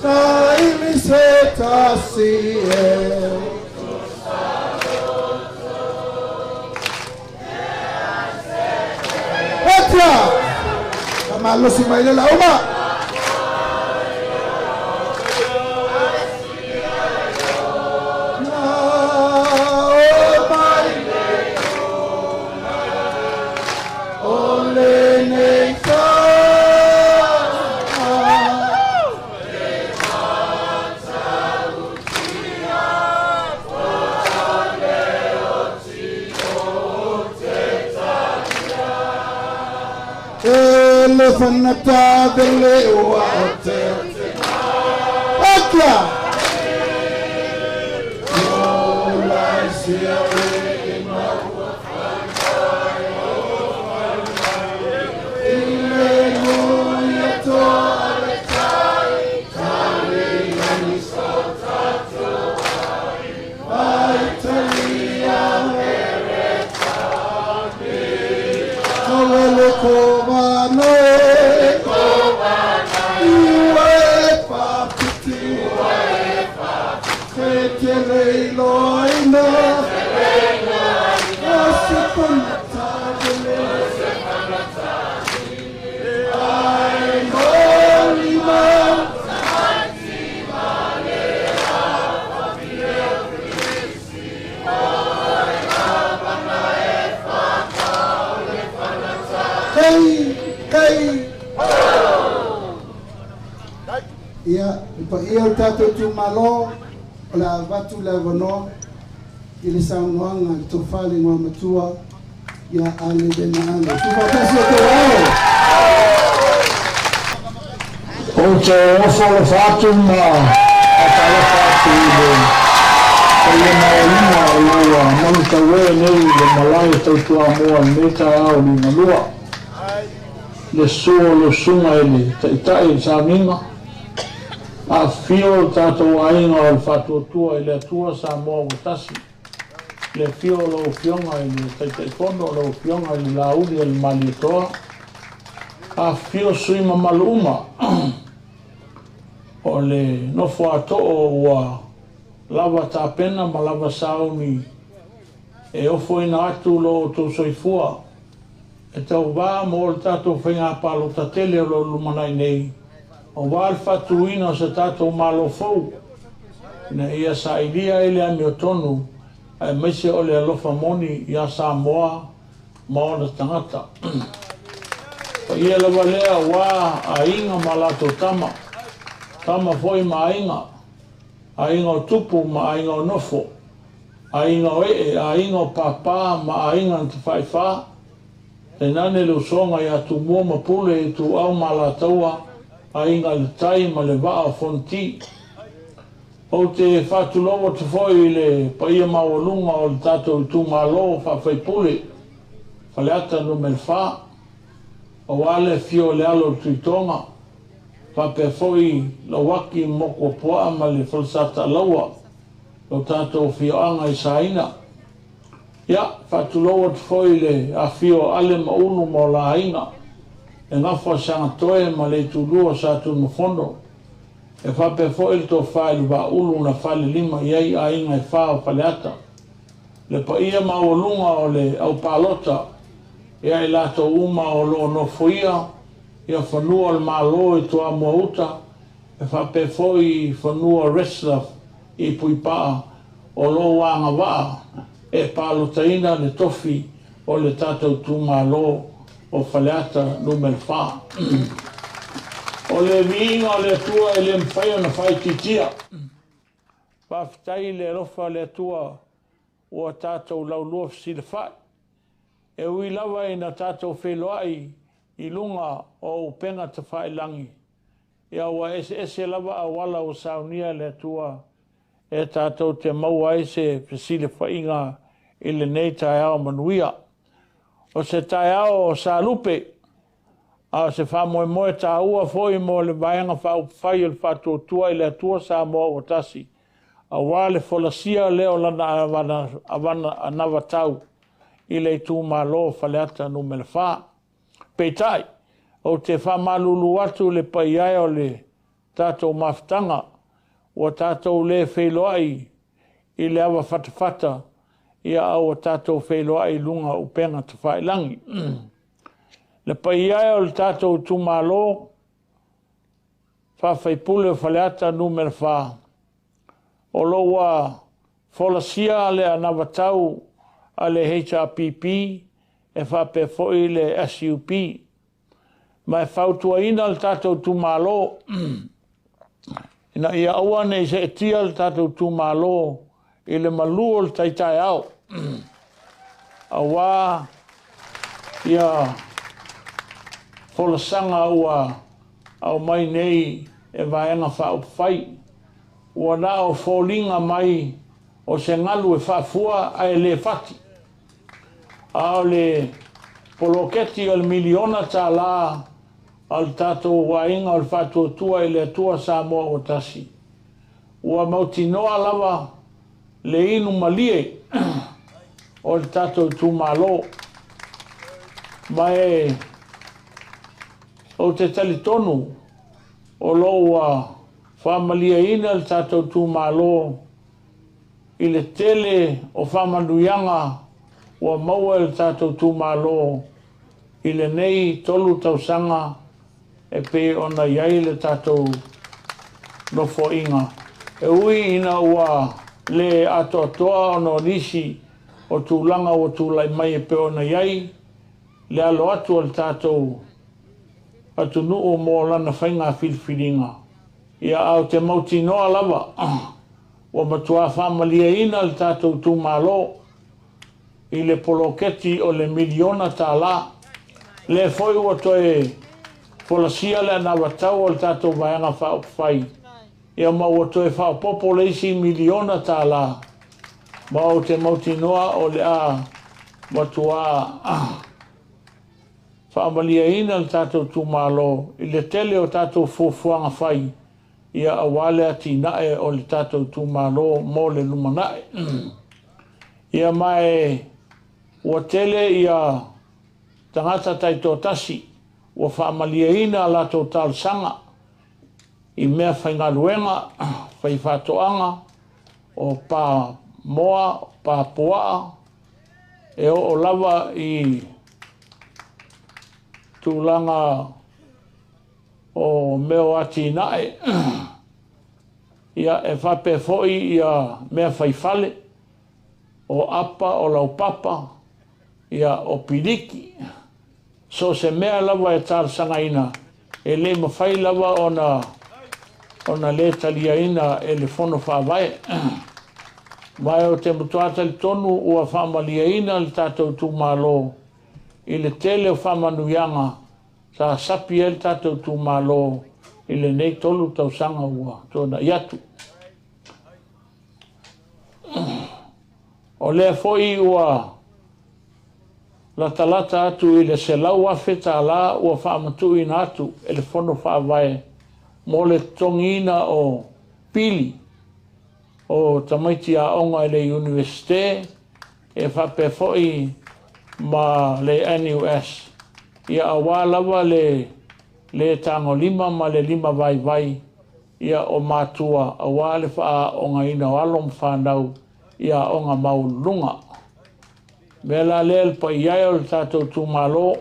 saili setasie Kama lo si mai la uma fanata delle uate Atla Ola sia ma ia pa ia tato tu malo la vatu la vono ile saunoanga to fale ngwa matua ia ale de na ale tu pa pese to O te ofo le whātu ma a tala whātu i le Kaia maolima o loa manu taue nei le malai tautua moa me tai ao ni ngalua. Le suo lo sunga ele taitai sa minga. A fio tātou ainga o le whātuatua i le atua sa moa watasi. Le fio lo fionga i le taitai pono lo fionga i le lauri i le mali toa. A fio suima maluma. O le nofo ato'o ua lava tāpena ma lava sauni e ofo ina atu lo tō soifua e tau wā mo le tātou whainga palo ta tele o lo lumanai nei o wā le whatuina o sa tātou malo fau na ia sa ilia ele ami o tonu ai meise o le alofa moni ia Samoa ma o na tangata pa ia lawa lea wā a inga ma lato tama foi ma inga ainga o tupu ma ainga o nofo, ainga o ainga o papa ma ainga o te whaiwha, e nane leo songa i atu mua ma pule i tu au ma la taua, ainga le tai ma le waa fonti. O te whatuloa te foi le paia mawalunga o le tato i tu malo whawhai pule, whaleata no melwha, o wale fio le alo tuitonga, Pape foi la waki moko poa ma le falsata laua. Lo tato fio anga i saina. Ia, whatuloa te foi le a fio ale ma unu mo la hainga. E ngafo sanga toe ma le tulua sa tu mfondo. E pape foi le to whailu wa ulu na whale lima iei a inga e whao whaleata. Le pa ia ma o lunga o le au palota. Ia i lato uma o lo no fuia. Ia whanua le malo i toa mua uta, e whape foi whanua wrestler i puipaa o lo wanga waa, e palo taina le tofi o le tātou tu malo o whaleata numel wha. O le viinga o le atua e le mwhaia na whai titia. Whawhitai le rofa le atua o tātou laulua si le whai. E ui lawa i na tātou wheloai I lunga o penga te whailangi. Ia wa ese lava a wala o saunia le tua e tātou te maua ese pesile whainga I le nei tai ao manuia. O se tai ao o sa lupe, a se whamoe moe tā ua foi mo le vaianga whai o le whatuotua I le atua sa moa o tasi. A wale folasia leo lana avana anawa tau I le tu malo whaleata no me le wha. Peitai, o te whamalulu atu le paiai o le tātou mawhtanga, o tātou le wheloai I le awa whatawhata, ia au o tātou wheloai lunga upenga te whailangi. Le paiai o le tātou tumalo, whawhaipule o whaleata numera wha, o loa wholasia le anawatau a le HRPP, e whape foi le SUP. Mai whautua ina le tātou tumalo. Ina ia aua nei se etia le tātou tumalo I le malu o le taitai au. Awa ia wholasanga ua au mai nei e vaenga whaupai. Ua na o wholinga mai o se ngalu e whafua a e le whati. Ao le poloketi o le miliona tā la al tātou wainga o le whatuatua I le atua Samoa o tasi. Ua mautinoa lava le inu malie o le tātou tūmalo. Mai o te talitonu o loa whamalia ina le tātou tūmalo I le tele o whamanuianga Ua maua le tātou tūmalo I le nei tolu tausanga e pe ona iai le tātou nofo inga. E ui ina ua le atoa ono nisi o tūlanga o tūlai mai e pe ona iai le alo atu o le tātou atu nuu mo lana whainga whilwhiringa. Ia au te mauti noa lava ua matua whamalia ina le tātou tūmalo I le poloketi o le miliona tā la. Le foi ua toe Polasia le ana watau o le tātou vaenga whaopwhai. Ia mau atu e whaopopo leisi miliona tā la. Mau te mautinoa o le a matua whaamalia ina le tātou tūmalo. I le tele o tātou fuafuanga whai. Ia awale ati nae o le tātou tūmalo mo le lumanae. Ia mai ua tele ia tangata taito tasi. Ua whaamalia ina la tō tālsanga. I mea whaingaluenga, whaifatoanga, o pā moa, pā poa, e o lava i tūlanga o meo ati nae. Ia e whape foi ia mea whaifale, o apa, o laupapa, ia o piriki. So se mea lava e tālsanga ina, e le mawhai lava ona le talia ina e le fono whawai. Mai o te mutuata le tonu ua whamalia ina le tātou tūmalo. I le tele o whamanuianga, sa sapi e le tātou tūmalo, i le nei tolu tau sanga ua, tōna iatu. O lea foi ua la talata atu i le selau afe tā la ua whamatu ina atu e le fono whawai. Mo le tongina o pili o tamaiti a onga le universite e whape foi ma le NUS. Ia awa lava le tango lima ma le lima vai vai. Ia o matua awa le wha onga ina o alom whanau ia onga maulunga. Mela leel pa iai o le tātou tūmalo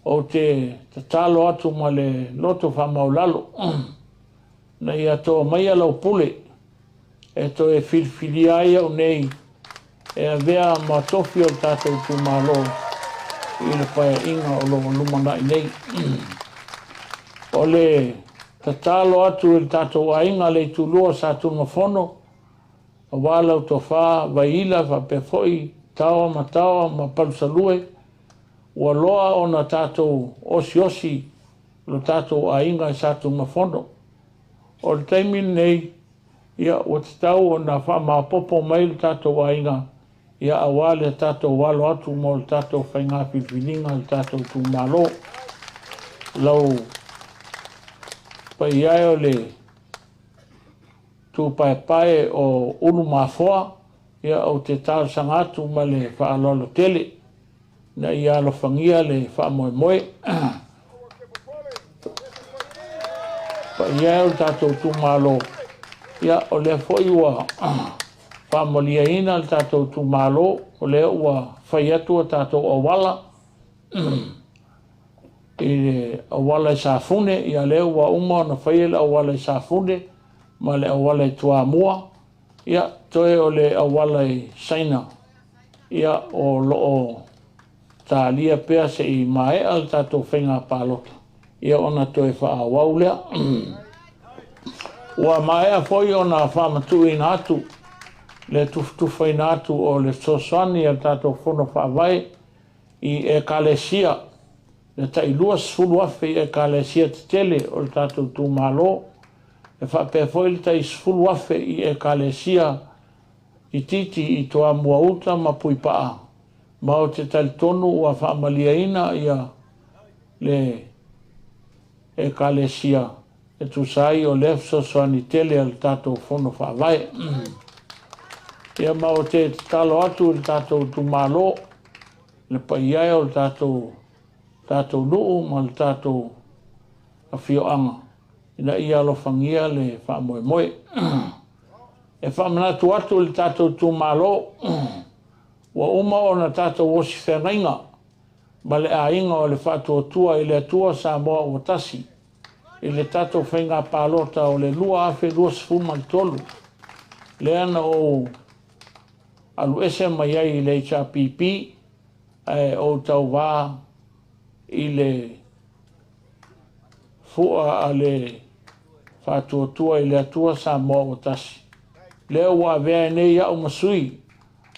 o te talo atu ma le loto whamaulalo. Na ia tō mai alau pule, e tō e whirwhiri ai au nei, e a vea ma tofi o tātou tūmalo, i le paia inga o lo lumana i nei. O le talo atu i le tātou a inga le tūlua sa tūnga whono, a wālau tō whā, waila, whapefoi, tawa ma palusalue, ua loa o na tātou osi lo tātou a inga i sātou mawhono. O le taimi nei, ia o te tau o na wha mapopo mai le tātou a inga, ia awa le tātou walo atu mo le tātou whainga whiwhininga le tātou tūmalo. Lau pa iai o le tūpaepae o unu mafoa, ia o te tāu sangatu ma le whaalolo tele, na ia lo fangia le wha moe moe. Pa ia o tātou tūmalo, ia o le foi ua wha molia ina le tātou tūmalo, o le ua whai atu o tātou awala, i le awala i sāfune, ia le ua uma na whai le awala i sāfune, ma le awala i tuamua, ia toe o le awala i saina, ia o loo tā lia pēa se i mae al tātou whenga pālota. Ia ona toe wha awau lea. Ua mae a foi ona whamatu i nātu, le tuftufa i nātu o le sosani al tātou whono whawai i e kalesia. Le ta i lua sfulu afe i e kalesia te tele o le tātou tūmalo. E whapea foi le ta i sfulu afe i e kalesia i titi i toa mua uta ma pui paa. Ma o te talitonu ua whaamalia ina ia le e kalesia e tusai o lefso soani tele al tātou whono whawai. Ia ma o te talo atu le tātou tūmalo, le paiai o le tātou nuu ma le tātou awhioanga. Ina ia lo whangia le whaamoe moe. E whaamanatu atu le tātou tūmalo, wa uma o na tātou osi whengainga, ma le a inga o le whātua tua i le atua sa moa o tasi, i le tātou whenga pālota o le lua awhi lua sifuma le tolu. Le ana o alu ese mai ai i le HRPP, o tau wā i le fua a le whātua tua i le atua sa moa o tasi. Leo wa vea nei au masui,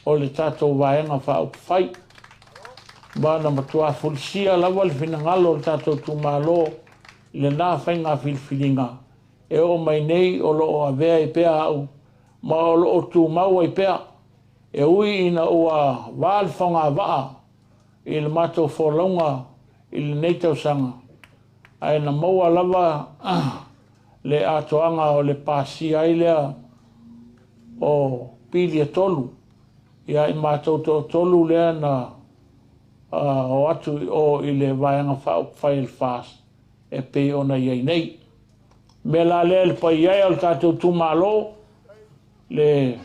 o le tātou waenga wha upu whai. Mana matua fulsia lava le finangalo le tatou tumalo le nā whainga filfilinga. E o mai nei o lo o avea i pea au, ma o lo o tu maua i pea. E ui ina ua waalwhanga waa i le matou wholaunga i le neitau sanga. Ai na maua lava le atoanga o le pasi ai lea o pili e tolu. Ia i matou tolu lea na o atu o i le vaianga whai il fast e pe ona iei nei. Me la le le pai iai o le tatou tumalo le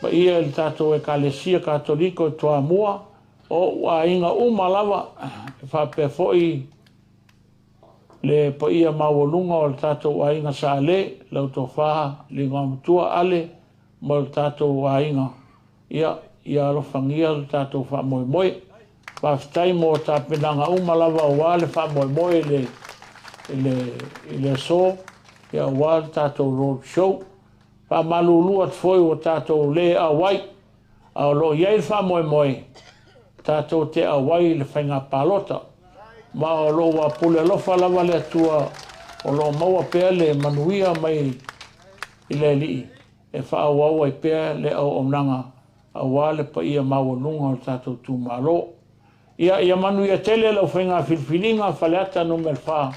pa ia le tatou e kalesia katoliko e toa mua o ua inga lava e whape foi le pa ia mawalunga o le tatou a inga sa ale lau to whaha le ngamatua ale ma le tatou a inga ia alofangia le tatou wha moe moe Paftai mo ta penanga lava o wale wha moe moe le so ia wale tatou road show pa malulua foi o tatou le awai a lo iei wha moe moe tatou te awai le whainga palota ma o lo wa pule lofa lava le atua o lo maua pea le manuia mai i le li e wha awawa i pea le au omnanga a wale pa ia mawalunga o tatou tumalo ia manuia tele lau whainga filfilinga whaleata numel wha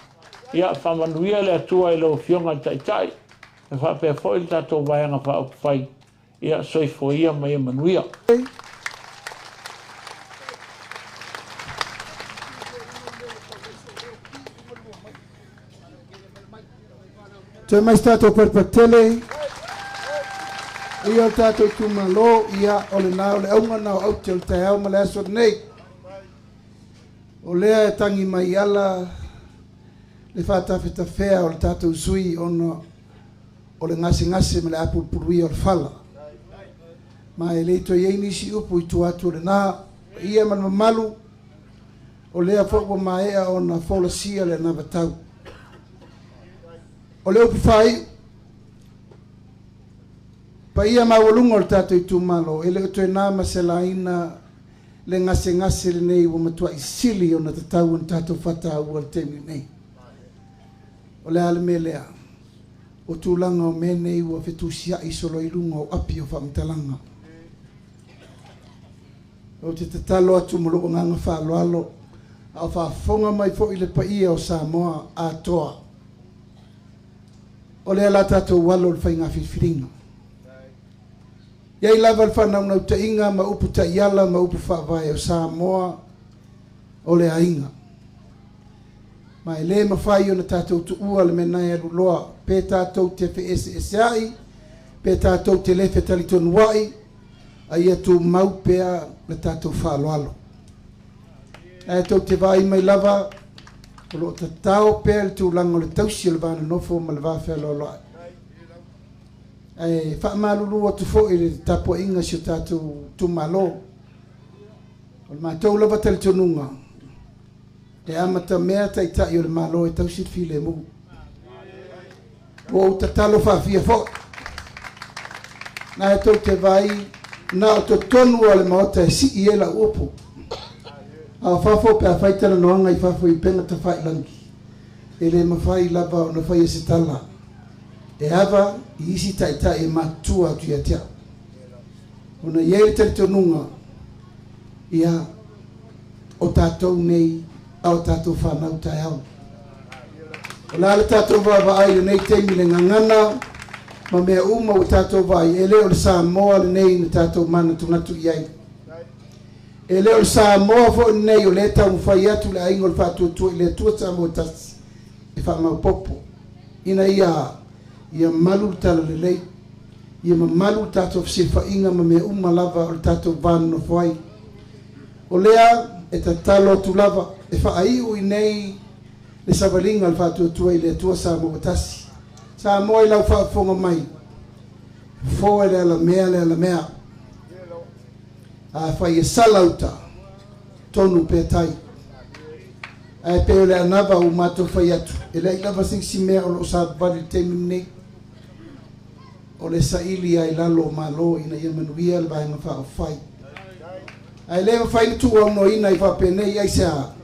ia wha manuia le atua i lau fionga taitai e wha pea foi tatou vaianga wha upwhai ia soifo ia mai manuia Te mai stato per patele. Ia tato tumalo ia ole na ole aunga na au te te au mala so nei. O lea e tangi mai ala le fata fita fea o le tato sui ono o le ngasi me le apul purui o le fala. Ma e leito iei nisi upu i tuatu le na ia man malu o lea fokwa maea o na fola sia le na vatau. O leo pifai pa ia mawalunga o le tato i tumalo e leo toe nā maselaina le ngase le nei ua matua i sili o na tatau on tato fata ua le temi nei. O le ale melea o tūlanga o mene i ua fetusia i solo i lunga o api o whamtalanga. O te tatalo atu molo o nganga whaaloalo a whaafonga mai fo i le paia o Samoa a toa. O le ala tatou walo le whainga whiwhiringa. Iai lava le whanau nau ta inga ma upu ta iala ma upu whaavai o Samoa o le ainga. Ma e le mawhai o na tatou tu ua le menai alu loa pe tatou te whi ai, pe tatou te lefe talitonu wai, a ia tu mau pea le tatou whaaloalo. E tau te vai mai lava o lo ta tau pea le tūlanga o le tausi o le vana nofo ma le vawhea loa. E whaamalulu atu fo i le tapo inga si o tātou tumalo. O le mātou lava tali tonunga. E amata mea taitai o le malo e tausi file mu. O ta talo whawhia fo. Na e tau te vai, na o to tonu o le maota e si i e la upo. A whafo pe a whaitana noanga i whafo i penga ta whailangi. E le mawhai lava o na whai e se tala. E hawa i isi taita e matua tu ia tea. O na iei tari tonunga ia o tātou nei a o tātou whanau tai au. O la le tātou wawa ai le nei teimi le ngangana ma mea uma o tātou vai e leo le Samoa le nei na tātou mana tunatu iai. E leo le Samoa fo nei o le tau mwhai atu le aingo le whātua i le tua Samoa tasi e whamau popo. Ina ia malu tala le lei, ia malu tātou fsifa inga ma mea uma lava o le tātou vānu no fwai. O lea e ta talo tu lava e whaai ui nei le savalinga le whātua i le tua Samoa tasi. Samoa i lau whaafonga mai, fo e le ala mea. A whai e salauta tonu pe tai. A e peo le anava o mātou whai atu. E le ilava singsi mea o lo sa vali temi nei. O le saili ai lalo malo ina ia manuia le vaenga wha o whai. ai le fai tu o no ina I fa pene ai sa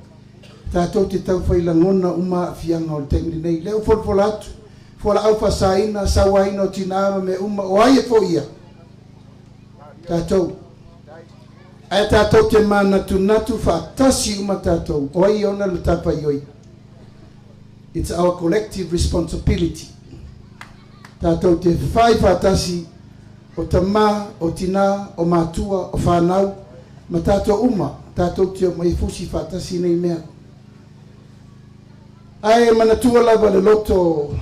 tatou te tau fai langona uma fianga o te nei le fol folatu fola au fa saina sawaina o tinama me uma o ai fo ia tatou ai tatou te mana tu natu fa tasi uma tatou o ai ona le tapa ioi. It's our collective responsibility. Tatou te fai fa tasi o tama o tina o matua o whanau ma tatou uma tatou te mai fusi fa tasi nei mea. Ai manatua lava le loto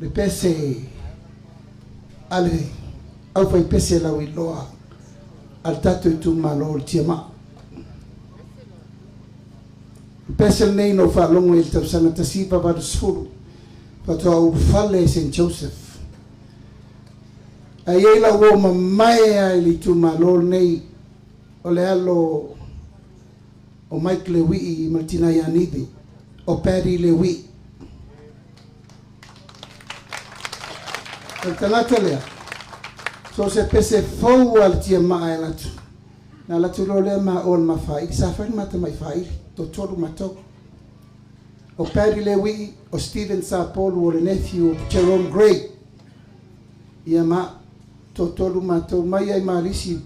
le pese ale au fai pese lau I loa al tatou I tu malo le tiama. Pese nei no fa longo il tau sana tasipa va sfuru fa to au fale St. Joseph. Ai la wo mai ai li tu malo nei o le alo o Mike Lewi Martina Yanibi o Perry Lewi el tanata lea so se pese fou al tia mai latu na latu lo le ma ol ma fai sa fa ma te mai fai to tolu mato o Perry Lewi o Stephen Sapol o le nephew of Jerome Gray ia ma to tolu mato mai ai marisi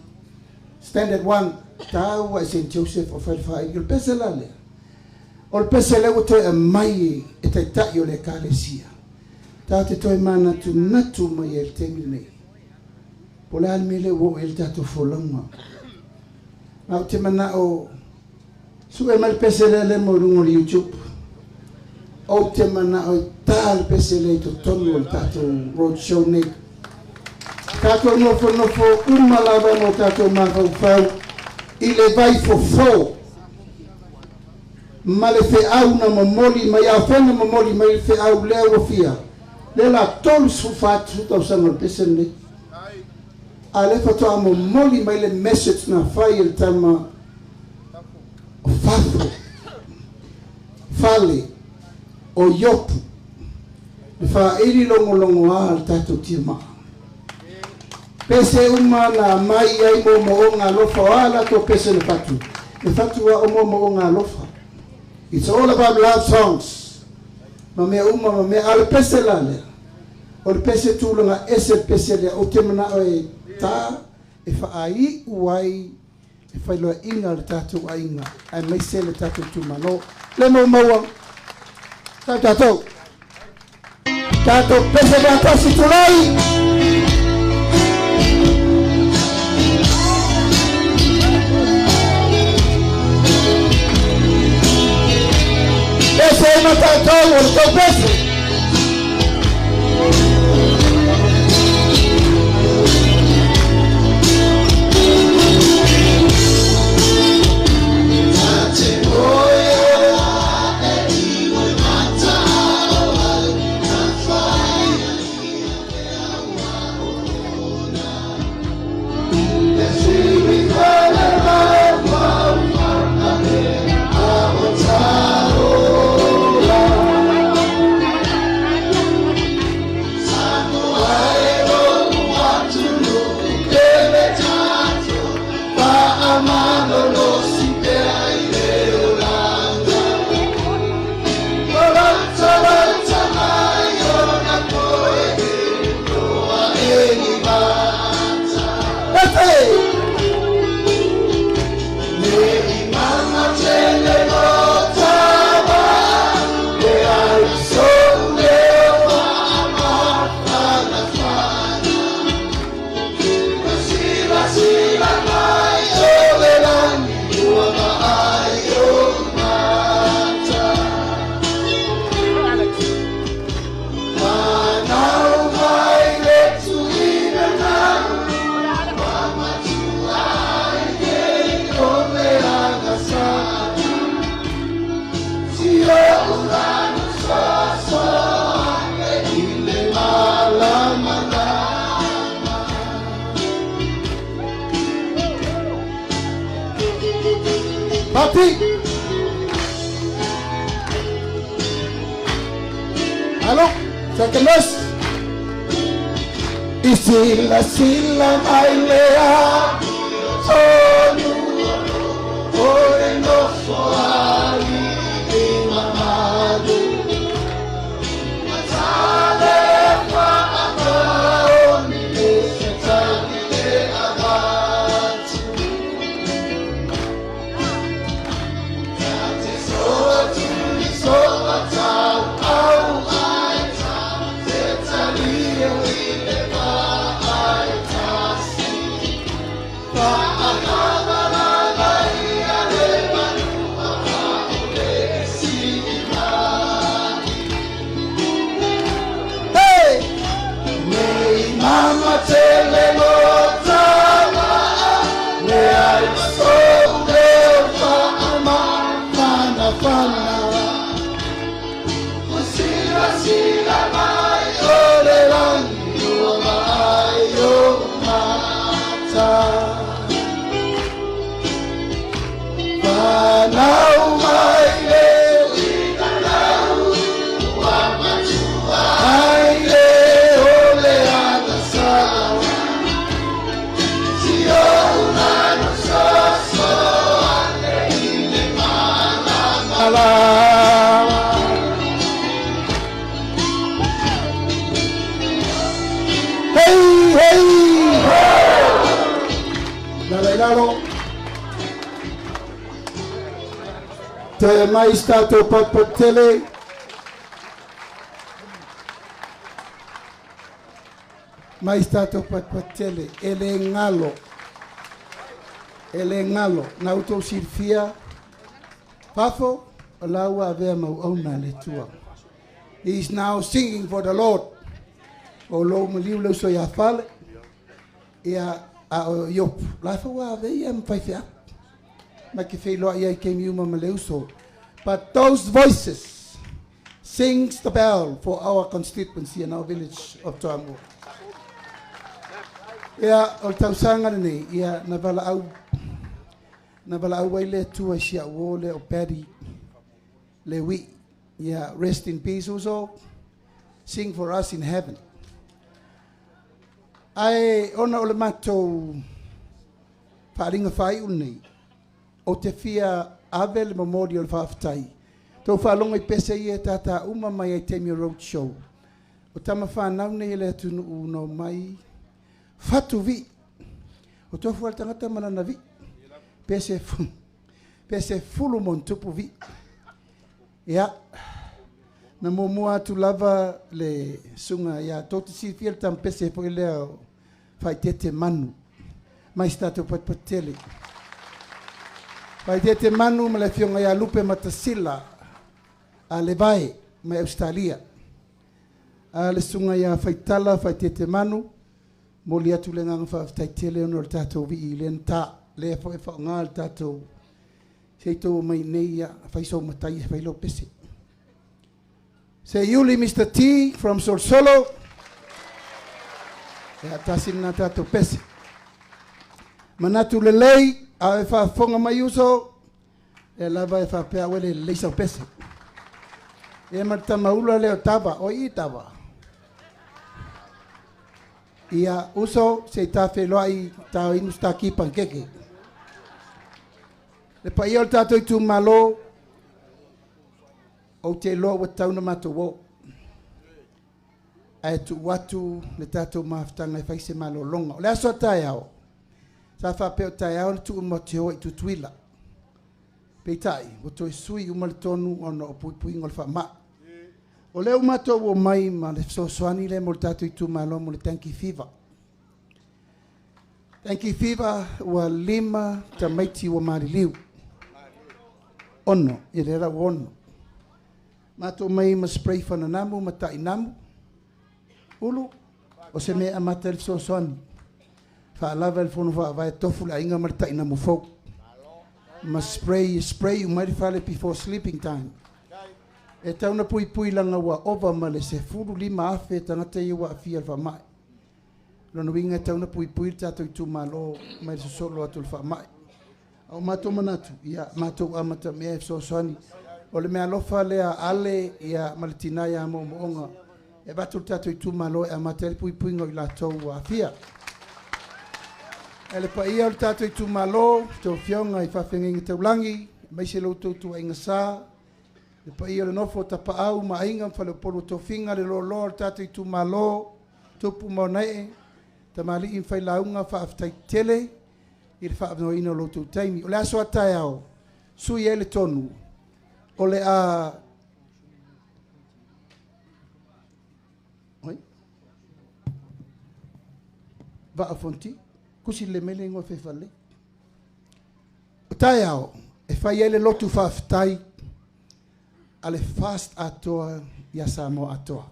Standard 1 tau a St. Joseph o Falfai il pese la le o il pese le to e mai e te taio le kalesia ta te to mana tu natu mai el temine pola mele wo el tato folanga au te mana o su e mal pese le mo rungo YouTube o te mana o tal pese le to tonu el tato road show ne tato no fo umalava no tato ma fau I le vai fofo ma le fe au na mamoli ma ia fena mamoli ma le fe au le o fia le la tolu su fatu tau sango pesen le a le fato a mamoli ma le message na fai il tama o fafo fale o yopu le fa ili longo al tato tima pese uma na mai ai mo nga lofa wala to pese le fatu wa mo nga lofa. It's all about love songs ma me uma ma me al pese la le o pese tu nga ese pese le o te mana o ta e fa ai uai e fa lo inga le tatu ainga ai mai se le tatu tu malo le mo tato pese ba tasi tu lai ese no está todo el tope. Papi. Aló, sáquenos. Y si la mailea, tonu ore no soali imamalu matale fa akaoni setali le abatu tate so tu so atau au ai setali le ba ai tasi fa akabala lai ale manu ole simani hey nei mama tele lotama ne ai so le fa ama fana fana sila sila mai ole langi o mai o mata Panau mai le winanau wa matua ai le ole anasa si o nano so ane ine mana mala hey hey Dalailaro Te mai stato patele mai stato patele ele ngalo na auto sirfia pafo alawa ave mau ona le tua. He is now singing for the Lord o lo maliu lo so ya fale ia a yop la fa wa ave ia mfaifia but those voices sings the bell for our constituency and our village of Toamu. Ia o tausanga nei ia na vala au waile tua sia wole o peri le wi ia rest in peace also sing for us in heaven. Ai ona ole mato paringa fai unei o te fia avel memorial whaftai. Tau whalonga I pese I e tata uma mai ai Temi Road Show. O tama whanau nei le atunu uno mai. Fatu vi. O tofu al tangata manana vi. Pese fulu mon tupu vi. Ia. Na mua tu lava le sunga ia. Toti si fiel tam pese po leo fai tete manu. Mai stato patele. Pai te manu ma le fionga ia lupe matasila a le vai ma Australia. A le sunga ia faitala fai te manu mo li atu le nganga fa taitele ono le tatou vi I le nta le fo e whaonga le tatou seito mai neia fai so matai fai lo pese. Say Yuli Mr. T from Sorsolo. Ia tasina tatou pese. Manatu le lei a e fa fonga mai uso e lava e fa pea wele leisa pese e marta maula leo tava o I tava ia uso se ta felo ai ta inu sta ki pankeke le pa io tato tu malo o te lo wa tauna mato wo ai tu watu le tato maftanga fa se malo longa le aso taiao sa fa pe taiao tu mo te o tu tuila peitai o to sui umal tonu ono pui ngol fa ma o le mato wo mai ma le so soani le moltato tu malo mo le tanki fiva wa lima tamaiti wa mariliu ono ile ra ono mato mai ma spray fa na namu mata inamu ulu o se me amata le so soani fa lava il fono fa vai tofu la inga marta inamu fo ma spray you might fale before sleeping time e tauna pui langa wa ova ma le se furu lima afe tangata i wa afia fa mai lona winga tauna pui tato I tu malo mai so solo atu fa mai au mato manatu ia mato amata me so soni o le me alofa le ale ia malitina ia mo onga e batu tato I tu malo e amata pui ngo I la to wa afia Ele pa ia o tato i tu malo, tau fionga i whawhenga tau langi, mai se loutou tu ainga sā. Le pa ia le nofo tapa au ma inga mwhale polo tau finga le lo lo tato i tu malo, tupu maunai, ta mali in whai launga whaaftai tele, i le whaafno ina loutou taimi. O le aso atai au, sui ele tonu, o le a... Oi? Va a fonti? Kusi le mele ngoi whewhale. O tai au, e whai ele lotu whaaftai, a le fast atoa, ia Samoa atoa.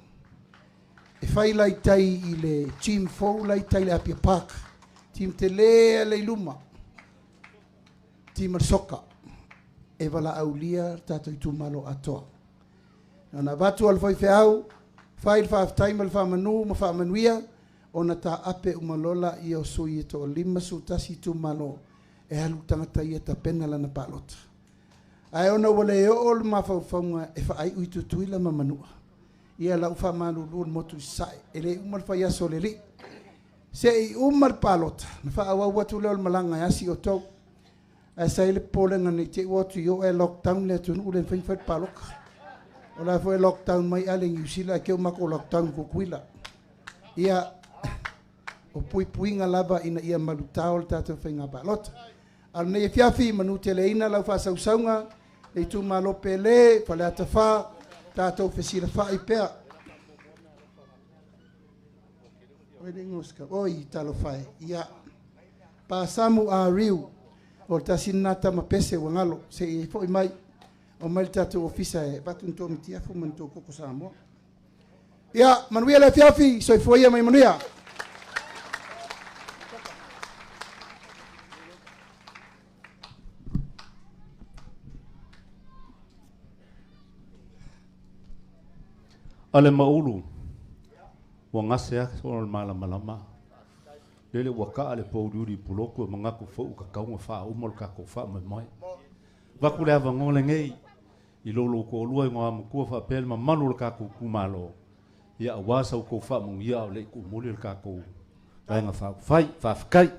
E whai lai tai i le team fou, lai tai le Apia Park, team te lea le iluma, team soka, e wala au lia tato i tumalo atoa. Nana watu al whai whiau, whai le whaaftai ma le whaamanu, ma whaamanuia, ona ta ape umalola i o sui e to lima su tasi tu malo e halu tangata i ta pena lana palota. Ai ona wale e o le mawhauwhaunga e whaai ui tutuila ma manua. Ia lau wha manu luon motu sai e le umal whai aso le li. Se i umal palota na wha awa watu leo malanga e asi o tau. Ai sai le pole ngani te watu i o e lockdown le tunu ule whainwhai paloka. O la fo e lockdown mai ale ngiusila keo mako lockdown kukuila. Ia o pui puinga lava ina ia malutao le tātou whainga palota. Al nei fiafi manu te leina lau wha sausaunga, le tu malo pele, whale ata wha, tātou whesira wha i pēr. Oi, talo whae, ia. Pāsamu a riu, o ta sinata ma pese wangalo, se i fo i mai, o mai tātou ofisa e, batu nto mitia fu manto koko Samoa. Ia, manuia le fiafi, so i fuia mai manuia. Ale maulu, wa ngase a so le malama. Lele waka ale pauduri puloko mangaku fo ka kaunga fa umol ka ko fa mai. Va ku le ava ngole ngei i lolo ko lua ngo am ku fa pel ma malu ka ku kumalo. Ia wasa ko fa mo ia le ku moli ka ko. Vai nga fa fai fa kai.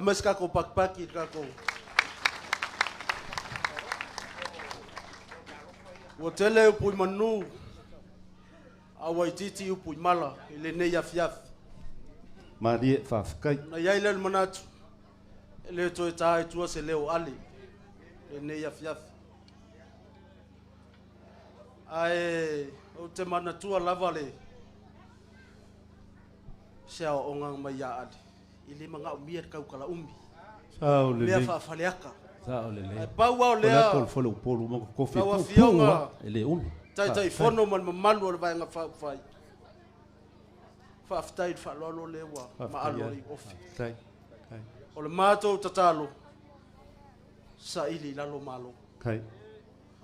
Mas kako pakpaki kako. O tele upui manu. Awai titi upui mala. Ile ne yafiaf. Marie fafkai. Na yaile manatu. Ile to ita tua se leo ali. Ile ne yafiaf. Ai o te mana tua lavale. Sia ongang maya ali. Ile manga umia kau kala umbi. Sao le. Lea fa faleaka. Sao le le. Pau wa lea. Ko folo polo mo ko fi. Pau fionga. Ele um. Tai fono man malu o vai nga fa fai. Fa aftai fa lolo lewa ma alo i ofi. Tai. O le mato tatalo. Sa ili lalo malo. Kai.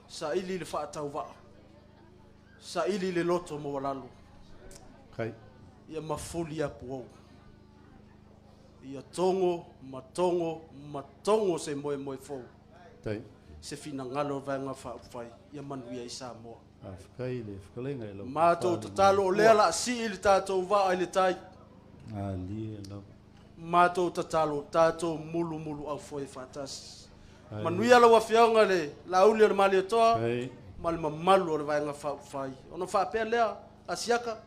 Sa ili le fa tau va. Sa ili le loto mo lalo. Kai. Ia mafuli ya puo. Ia tongo, matongo se moe moe fo. Tai. Se fina ngalo vanga fa fai. Ia manuia i Samoa. Afkai le, fkalenga e lau. Mato tatalo o lea la si ili tato va ile tai. Ali e lau. Mato tatalo, tato mulu au foi fatas. Manuia la wafianga le, la uli le mali toa. Mal malu le vanga fa fai. Ono fa pe lea asiaka.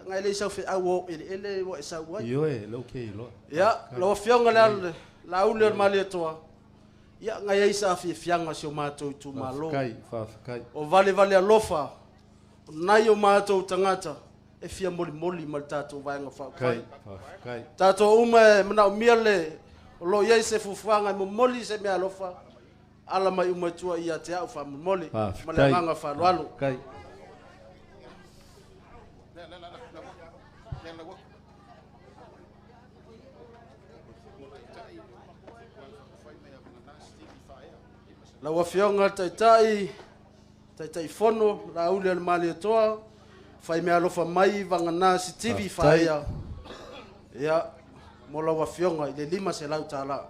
Ngai le sau fe au ele wo sau wa. Yo e lo ke lo. Ya, la wafianga le la uli le mali toa. Ya ngai ai sa fi fianga so mato tu malo. Kai. O vale alofa. Nai o mato tangata. E fia moli mal tato vanga fa fai. Kai. Tato uma mana miele lo ye se fufanga mo moli se me alofa. Ala mai uma tua ia te au fa moli. Mala vanga fa lo. Kai. La wafionga tai fono la ule al mali toa fai me alofa mai vangana si TV faia ya mola wafionga ile lima se lau tala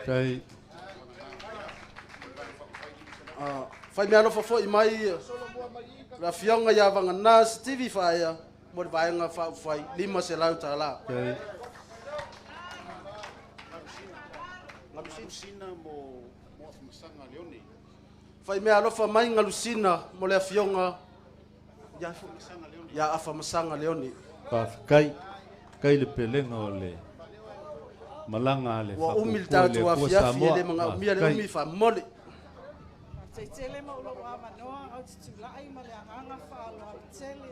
tai fai me alofa foi mai La fionga ya vangana Stevie Fire mo vaenga fa fai lima se lau tala. Ngalusina mo masanga leoni. Fai me alofa mai ngalusina mo le fionga ya afa masanga leoni. Kai le pelenga o le malanga le wa umil tatu wa fiafi le mga umia le umi fa mole. Tele mo lo wa manoa au titulai ma le anga fa lo tele.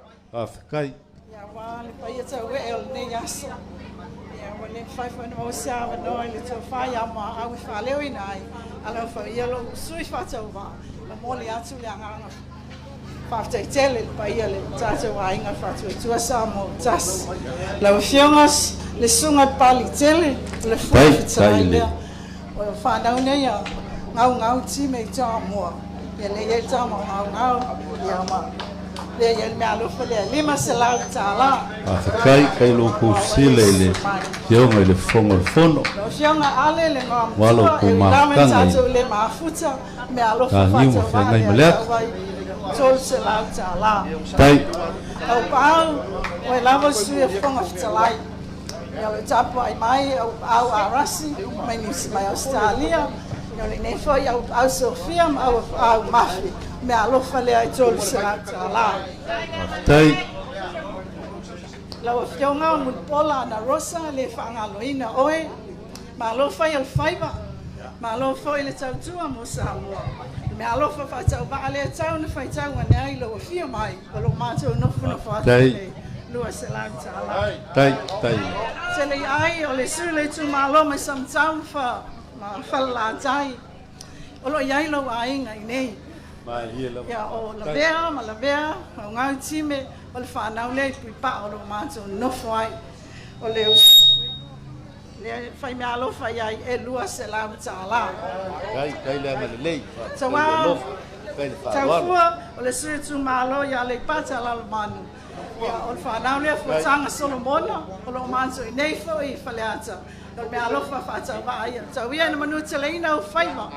Kai Ya wa le pai ta we el ne yaso. Ya wa le 5 mo sa wa no le to fa ya ma au fa le winai. Ala fa yelo sui fa ta wa. La mo le atu le anga. Fa tele pai le tata wa inga fa tu sa mo tas. La fiongas le sunga pali tele le fa tele. O fa na ya ngau ti me ta mo. Ele ye ta mo ngau ya ma. Le ye me alo fa le lima se la ta la. Kai lo ku sile le. Yo me le fongo fono. Lo fionga ale le ngam. Walo ku ma kanga. Le ma futa me alo fa ta. Tol se la ta la. Kai. Au pau o lava su e fonga fitalai. Ya le tapo ai mai au arasi mai ni mai Australia. Ya le ne foi au Sofia au mafi. Me alofa le ai tol se la ta la. Tai. La fionga mun pola na rosa le fanga loina oe. Ma alofa il faiva. Ma alofa ile tautua mo Samoa. Me alofa fa tau ba ale tau na fa tau na ai lo fia mai. Lo mato no fu na fa. Tai. Lo se la ta la. Tai. Se le ai o le su le tu malo me sam tau fa. Ma fa la tai. O lo yai lo ai ngai nei. Ma hielo. Ya o la bea, ma la bea, o ngau time, o le fa na le pi pa o lo mato no foi. O le le fai me alo fai ai e lua se la tala. Kai le ma le. Tawa. Tawa o le su tu malo ya le pata la manu. Ya o fa na le fo tanga Solomona, o lo mato nei fo I faleata. O me alo fa ta va ai. Tawa na manu te le ina o fai ma.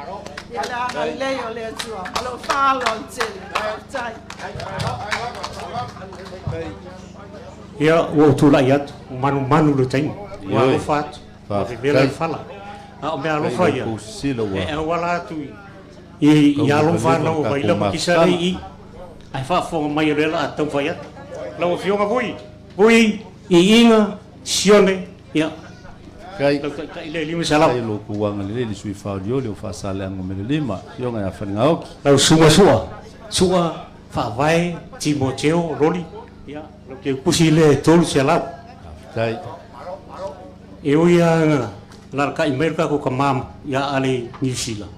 Ya la le o le tu. O lo fa lo te. Tai. Ya o tu la yat manu lo tai. Wa o fat. Vela fala. A me alo fa ya. E wala tu. I ya lo fa no vai la kisare I. Ai fa fo mai le la tau fa ya. La o fionga vui. Vui I inga sione ya. Kai le lima sala. Kai lo kuanga le sui fa dio le fa sala ngo me lima. Fionga ya fa ngau. La sua fa vai Timoteo roli. Ya lo que pusile tol sala. Kai Eu ia larga Amerika ko kamam ya ale New Zealand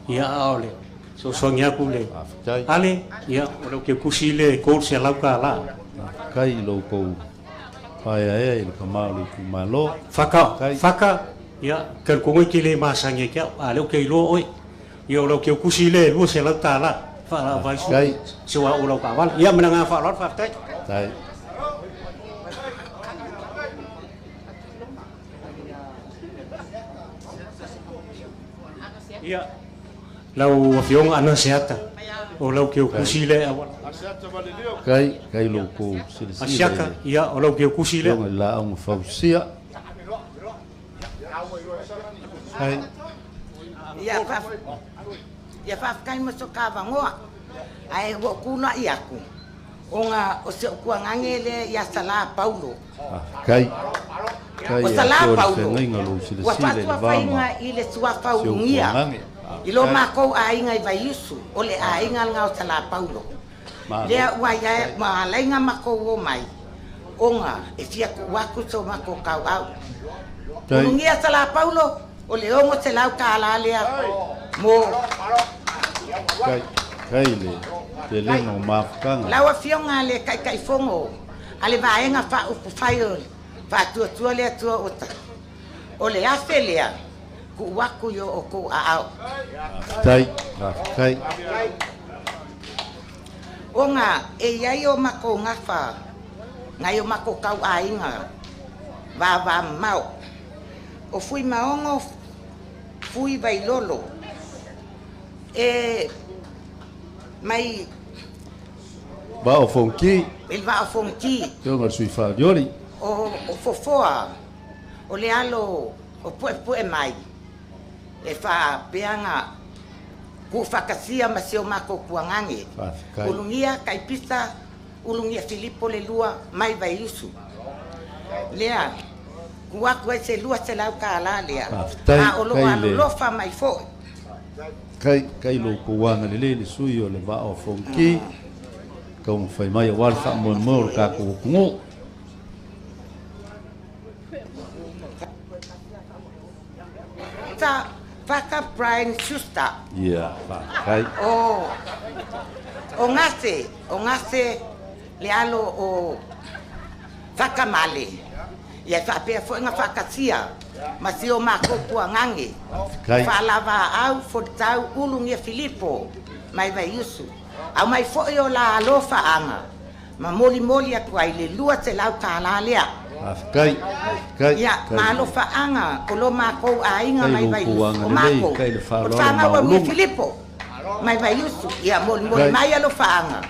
ya ale so sonya kule ale ya o ke kusile ko se la kala kai lo ko pa ya il kamalo ku malo faka ya ker ko ki le masanya ke ale ke lo oi yo lo ke kusile lo se la tala fa vai so wa o lo ka wal ya menanga fa lot fa tai Ya, lau afiong ana seata, o lau keu kusile awal. Kai lo ko sile. Asiaka, ya, o lau keu kusile. La ang fausia. Kai. Ya fa kai mo sokava ngoa. Ai wo kuna iaku. Onga o se ku ngangele ya sala Paulo. Kai. O sala Paulo. Wa fatwa fainga ile sua faungia. Ilo mako ainga i vaisu. Ole ainga nga o sala Paulo. Lea wa ya ma lainga mako o mai. Onga e fia ku waku so mako kau au. Ungia sala Paulo. Ole ongo se lau kala lea mo. Kai le. Te le no mafkanga. Lawa fionga le kai fongo. Ale vaenga fa upu faiol. Fa tua le tua ota. Ole afelea. Ku waku yo o ku aau. Kai. Onga e yai o mako ngafa. Ngai o mako kau ainga. Va mau. O fui maongo. Fui vai lolo. Mai ba o fonki il va a fonki yo ngal sui fa yori o fofoa o le alo o poe mai e fa peanga ku fakasia masio mako kuangangi ulungia kaipista ulungia Filipo le lua mai vai usu lea kuwa se lua se lau kala lea a olo alo lofa mai fo kai lo kuanga le sui o le va o fonki kau fai mai wal fa mo ka ku ngo ta Faka Brian Schuster. Yeah, kai. O ngase le alo o Faka Male. Ya fa pe fo nga fakatia. Masio mako kuangangi. Fa lava au fo tau ulungia Filipo. Mai vai yusu. Au mai fo yo la alofa anga. Ma moli atu ai le lua te lau kala lea. Kai ya malo fa anga kolo mako ainga mai vai o mako o fa wa mi Filipo mai vai yusu ya mol mai alo fa anga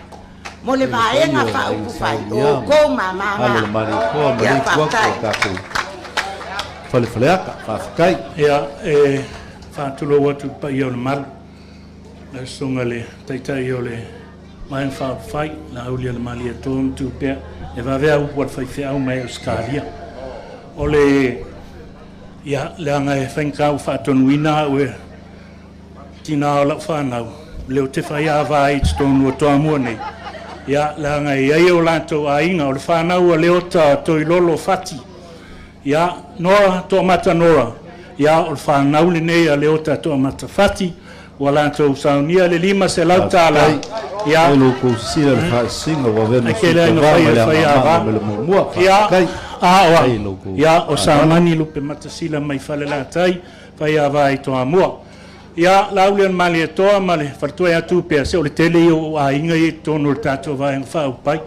mole vai nga fa u fai o ko mama ya fa fale aka fa kai ya fa tulo watu pa yo mal na songale tai ole mai fa fai na ulia le mali to tu pe e va ver what fai fe au mai skaria ole ya la nga e fenka fa ton wina we tina la fa na le te fa ya vai stone o to amone ya la nga e o la to ainga o fa na o le ota to ilolo fati ya nora to mata nora ya o fa na le ne le ota to mata fati wala to saunia le lima se lautala ya lo ko sila fa singa wa vena ya o samani lupe matasila mai fale la tai fa ya vai to amua ya laulen mali to mali farto ya tu pe se o le tele o a inga i to no tato vai fa u pai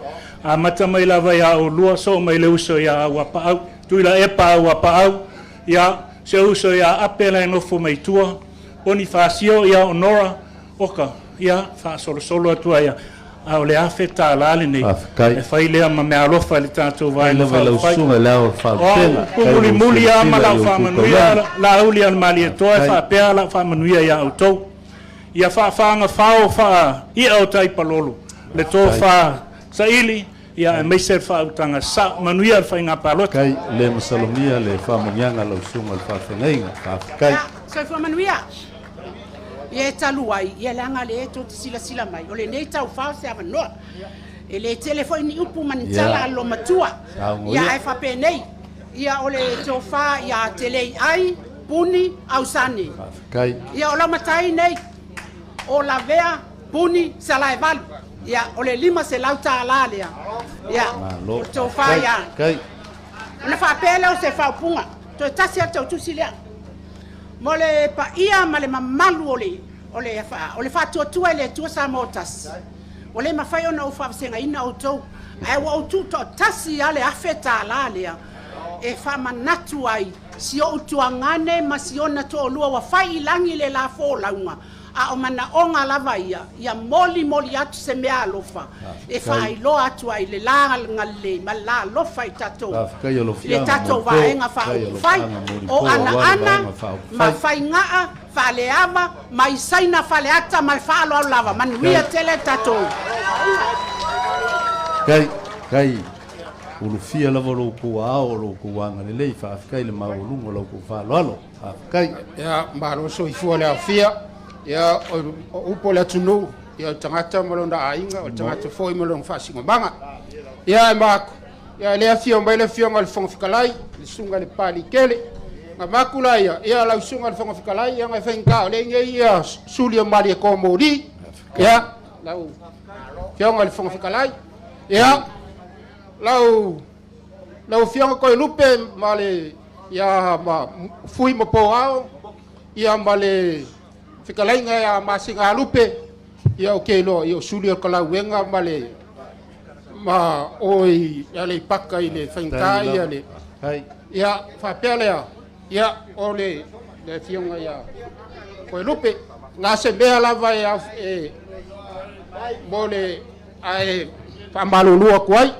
a mata mai la vai a o lua so mai le uso ya wa pa au tu la e pa wa pa au ya se uso ya apela no fo mai tua Bonifacio ya onora oka ya fa solo atua ya au le afeta la le nei e fai le ma me alofa le tato vai le va sunga la fa pena muli ya ma la fa manuia la uli al mali to fa pe la fa manuia ya auto ya fa nga fa i au tai palolo le to fa saili ya me ser fa utanga sa manuia fa nga palot kai le masalomia le fa manyanga la sunga fa fenga fa kai so fa manuia ye taluai ye langa le to sila mai ole nei tau fa se ava no e le telefoni upu manitala lo matua ya fa pe nei ya ole to fa ya tele ai puni au sani kai ya ola matai nei o la vea puni sala eval ya ole lima se lauta ala ya to fa ya kai na fa pe le se fa punga to tasia to tu silia mole pa ia male mamalu ole fa tu ele tu sa motas ole ma fa yo no fa senga ina auto ai wa tu to tasi ale afeta lalia e fa manatu ai si o tu angane ma si ona to lua wa fa ilangi le la fo launga a o mana onga lava ia moli atu se mea alofa e fa ai lo atu ai le la ngale ma la alofa i tato le tato va enga fa fai o ana ma fai ngaa fa le ama ma isaina fa le ata ma fa lo lava manuia tele tato kai ulu fia la volo ku ao lo ku wanga le fa kai le ma ulu lo ku fa lo kai ya mbalo so ifo le fia ya upo la tunu ya tangata malonda ainga o tangata foi malong fasinga banga ya mak ya le afio mbele fio ngal fong fikalai le sunga le pali kele ngamakula ya la sunga le fong fikalai ya ngafenka le nge ya sulia mali ko mori ya lau fio ngal fong fikalai ya lau fio ko lupe male ya ma fui mo poao ya male fikalai nga ya masinga lupe ya okelo yo sulia kala wenga male ma oi ya le paka ile fenka ya le ya fa pele ya ole le fionga ya ko lupe nga se be ala va ya mole ai fa malulua kuai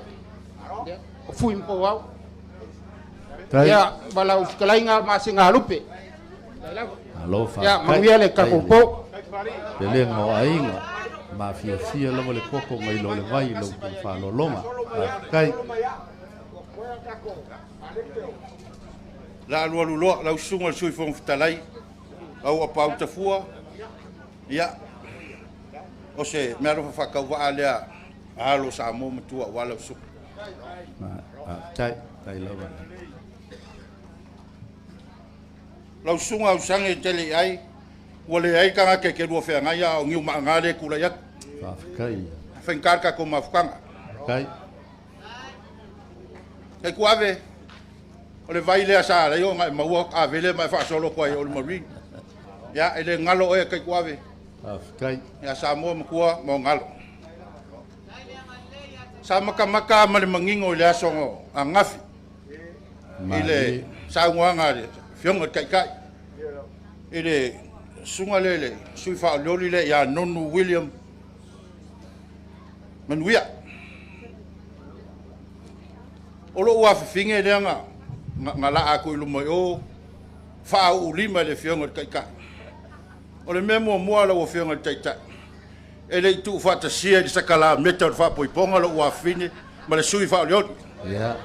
o fui mpo au ya bala uskalainga masinga lupe alo fa ya mawia le kakopo pele ngo ainga ma fia lo le koko ngai lo le vai lo fa lo longa kai la lu lo la usunga sui fon fitalai au apa uta fua ya o se me alo fa ka wa ale alo sa mo mtua wala su tai lo ba la usunga usange tele ai wale ai kanga ke do fe nga ya ngiu ma ngale kula ya fa kai fen karka ko mafkanga kai e kuave o le vai le asa le yo ma wa a vele ma fa solo ko o le marine ya ele ngalo e kai kuave kai ya sa mo kua mo ngalo sa maka ma le mangingo le asongo angafi ile sa nganga le fionga kai kai ile sunga lele sui fa loli le ya nonu William manuia olo wa finge denga ngala aku lu mo fa u lima le fionga kai kai o le memo mo la o fionga tai tai ele tu fa ta sia di sakala meta fa poi ponga lo wa fine ma le sui fa loli ya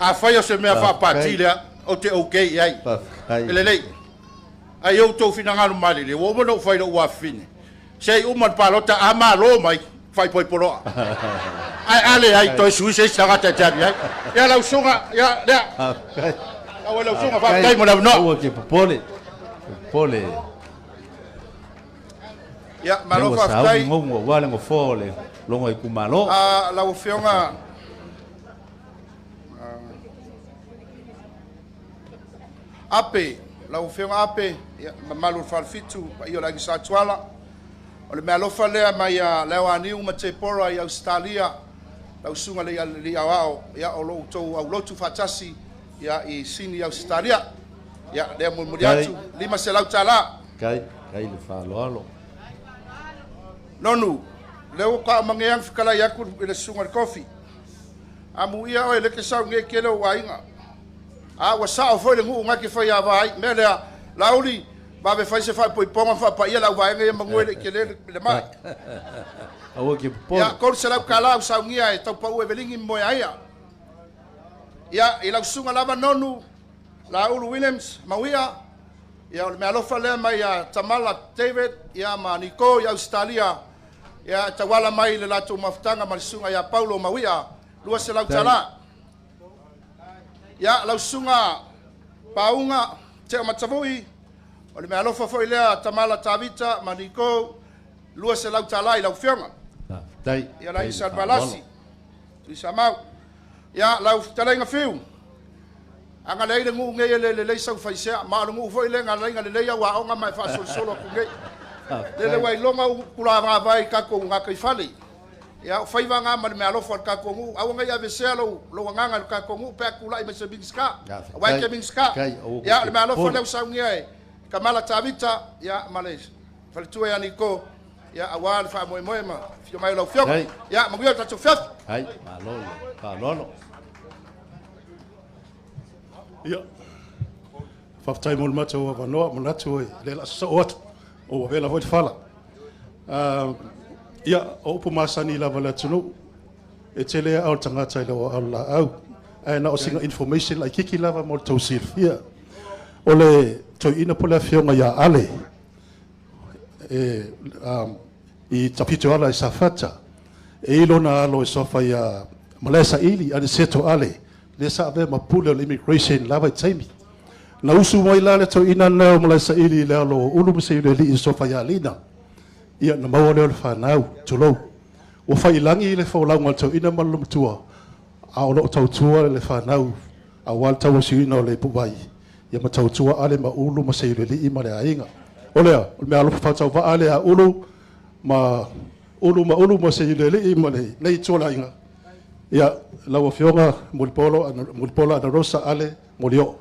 a fa yo se me fa patile o te okay ai ele le ai eu tô finangalo mali le wo mo no fai lo wa fine sei uma palota ama lo mai fai poi polo ai ale ai to sui se sanga ta ta ya la usunga ya ya awala usunga fa kai mo no o ke pole ya malo fa kai ngo wala ngo fole lo ngo ikumalo la ufionga ape la ufionga ape malu falfitu io la gisa twala o le malo fale mai le wani uma te pora i Australia la usunga le li awao ya o lo to au lo tu fatasi ya i sini Australia ya le mo muriatu lima se lau tala kai le fa lo nonu leo ka mangeang fikala yaku le sunga coffee amu ia o le ke sa nge kele wainga a wa sa foi le ngu ngaki foi avai mele lauli ba be fai se fa poi ponga fa pa ia la wainga ma ngwe ke le mai o ke po ya ko se la kala sa ngia e tau pa u evelingi mo ia ya ila sunga lava nonu laulu Williams mawia ya me alofa le mai ya Tamala David ya maniko ya Australia ya tawala mai le latu maftanga malsunga ya Paulo mawia lua se lau tala ya lau sunga paunga te matavui o le me alofa foi le Tamala Tavita maniko lua se lau tala i lau fionga dai ya la isa balasi isa mau ya lau talenga fiu anga le ngu nge le sa fa sia ma ngu foi le nga le ya wa nga mai fa solo ku nge le wai longa kula nga vai ka ko nga kai fali ya fai va nga ma me alo for ka ko ngu au nga ya veselo lo nga nga ka ko ngu pe kula i me se bingska wai ke bingska ya me alo for le sa nge Kamala Tavita ya Malaysia fal tu ya niko ya awal fa mo ma fio mai lo fio ya mo yo ta tu fio ai pa lolo ya faftai mol mata wa vanoa molato le la soot o vela vo fala ya o po masani la vala tunu e tele au tanga tai lo alla au ana o singa information like kiki lava mo to silfia ole to ina pola fionga ya ale i tapito ala safata e ilona lo sofa ya malesa ili ani seto ale le sa ave mapule o immigration lava taimi na usu mo ilale to ina na malesa ili le lo ulu se le li sofa ya lina ia na mawa le fa nau to lo o fa ilangi le fa la ngal to ina malum tua a o lo tau tua le fa nau a wal tau si no le pubai ia ma tau tua ale ma ulu ma se le li ma le ainga ole me alo fa tau va ale a ulu ma ulu se le li ma le nei tola inga ia lawa fionga mulpolo ana rosa ale molio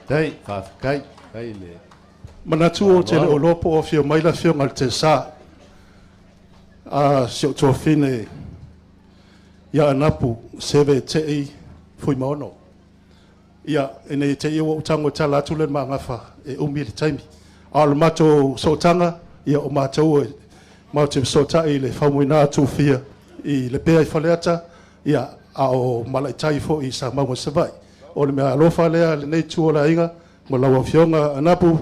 dai fa kai le manatu o te o lopo o fio mai la fionga te sa sio tofine ia napu seve te fui mono ia ene te iwa utango tala tule mangafa e umili taimi al mato sotanga ia o mato mato sota ile famuina tu fia i le pea i faleata ia ao malaitai fo i sa mau savai o le mea alofa lea le nei tu ola inga mo lawa fionga anapu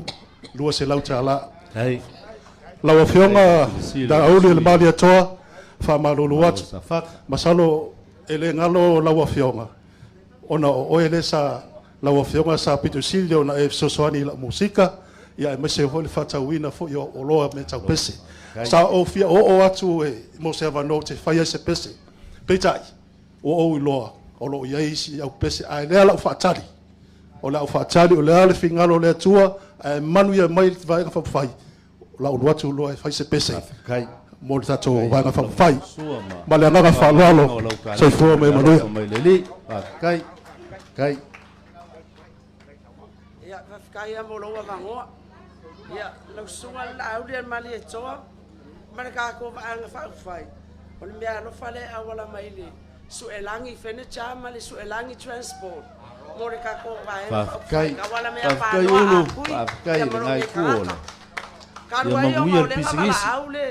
lua se lauta ala Hei. Lawa fionga da auli le mali atoa fa malulu watu masalo ele ngalo lawa fionga ona o ele sa lawa fionga sa pitu silio na e sosoani la musika ia me se hole fata wina fo yo oloa me tau pese sa o fia o atu e mo se va note fa se pese petai o loa o lo ia isi au pese ai le la fatali o la fatali o le fingalo le tua manu ia mai vai fa fai la o watu lo fa se pese kai mo tato vai fa fai ma le nga fa lo se fo me manu mai leli kai kai ia kai mo lo wa ngo ia lo sunga la au le mali e toa mana ka ko va nga fa fai o le mea lo fale a wala mai le su elangi furniture mali su elangi transport mo re ka ko va kai wala mea fa kai ulu kai ngai kuola Karu ai o le ngala aule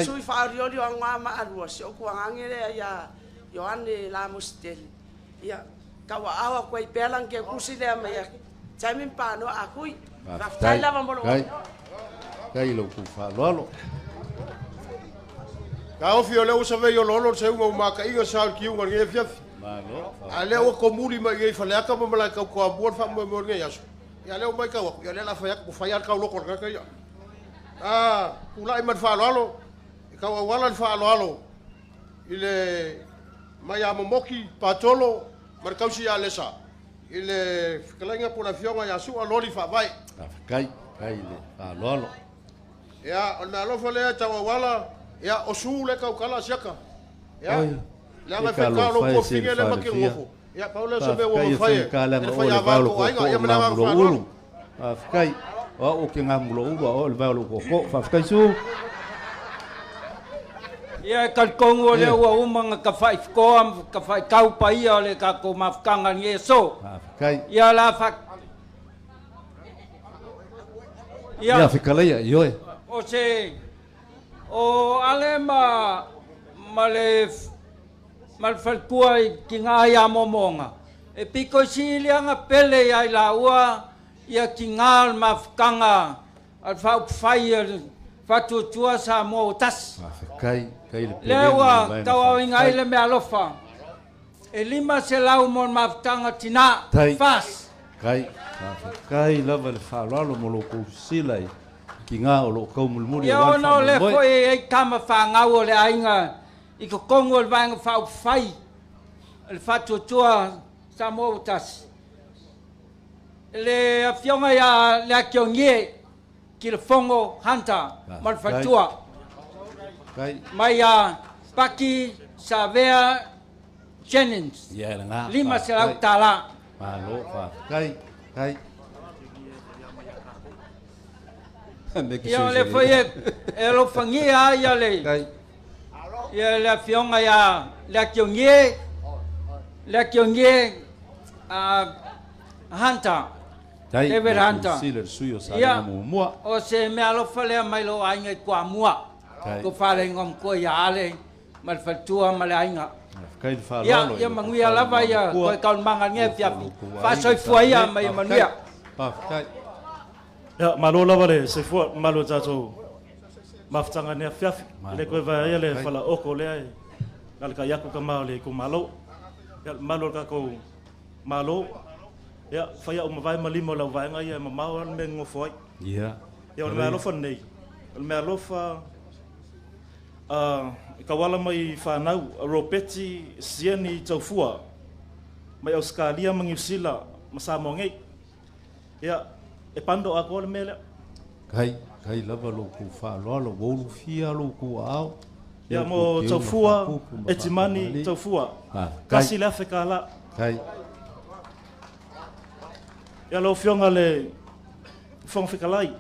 sui faarioli o nga ma arua si o kuangangere ya Yohane la musteli ya kawa awa ko i pelang ke kusile ma ya tamin pa no akui kai lava mo kai lo ku fa lolo ka o fio le o sa ve yo lolo se un ma ka inga sa ki un nge fiaf malo ale o komuli ma nge fa le ka mo la ka ko abor fa mo nge yaso ya le o mai ka wa ya le la fa ya ko fa ya ka lo ko ka ya ulai man fa lolo ka wala fa lolo ile maya momoki patolo marcausi ya lesa ile kalanga por avión ya su loli fa vai kai le fa lolo ya on lo fa le ta wala ya osu le ka kala siaka ya la ma fa lo ko finge le ma ke ngofo ya paulo se be wo fa ya fa ya va ko ai ya ma fa lolo kai o ke ngamulo uba o le valo ko fa kai su ia kalkongo le ua umanga ka fai ko ka fai kau pa ia le ka ko mafkanga nge so kai ia la fa ia fikalaya yo o se o ale male mal fal kuai ki nga ya momonga e piko silianga pele ai la ua ia kingal mafkanga al fa fire fatu tua sa mo tas kai lewa tawa ingai le me alofa e lima se lau mon mafkanga tina fas kai lava le fa lo mo lo ko silai kinga o lo ko mulmuri ia no le foi e kama fa ngau le ainga i ko kongo le vanga fa fai le fatu tua sa mo tas le afionga ya le akiongie ki le fongo hanta mal fatua kai mai ya paki savea Jennings ya nga lima se lau tala malo fa kai ya le foi e lo fangia ya le ya le afionga ya le akiongie hanta David Hunter. Ia mua. O se me alo fale mai lo ainga kwa mua. Ko fale ngom ko ya ale mal fatua mal ainga. Kai fa lo. Ya manguia lava ya ko kaun mangan nge fiapi. Fa soi fuia mai mania. Pa kai. Ya malo lava le se fu malo tato. Maftanga ne fiafi. Le ko va ya le fala oko le ai. Kal ka yaku ka le ko malo. Ya malo ka ko malo. Ya, faya o mavai malimo la vai nga ia mamau al mengo foi. Ya. Ya o me alofa nei. O me alofa kawala mai whanau ropeti sieni taufua mai Australia mangiusila masamo ngei. Ya, e pando ako le mele. Kai lava lo ku fa lo wolu fia lo ku ao. Ya mo taufua etimani taufua. Kasi la fekala. Kai. Ya lo fionga le fong fikalai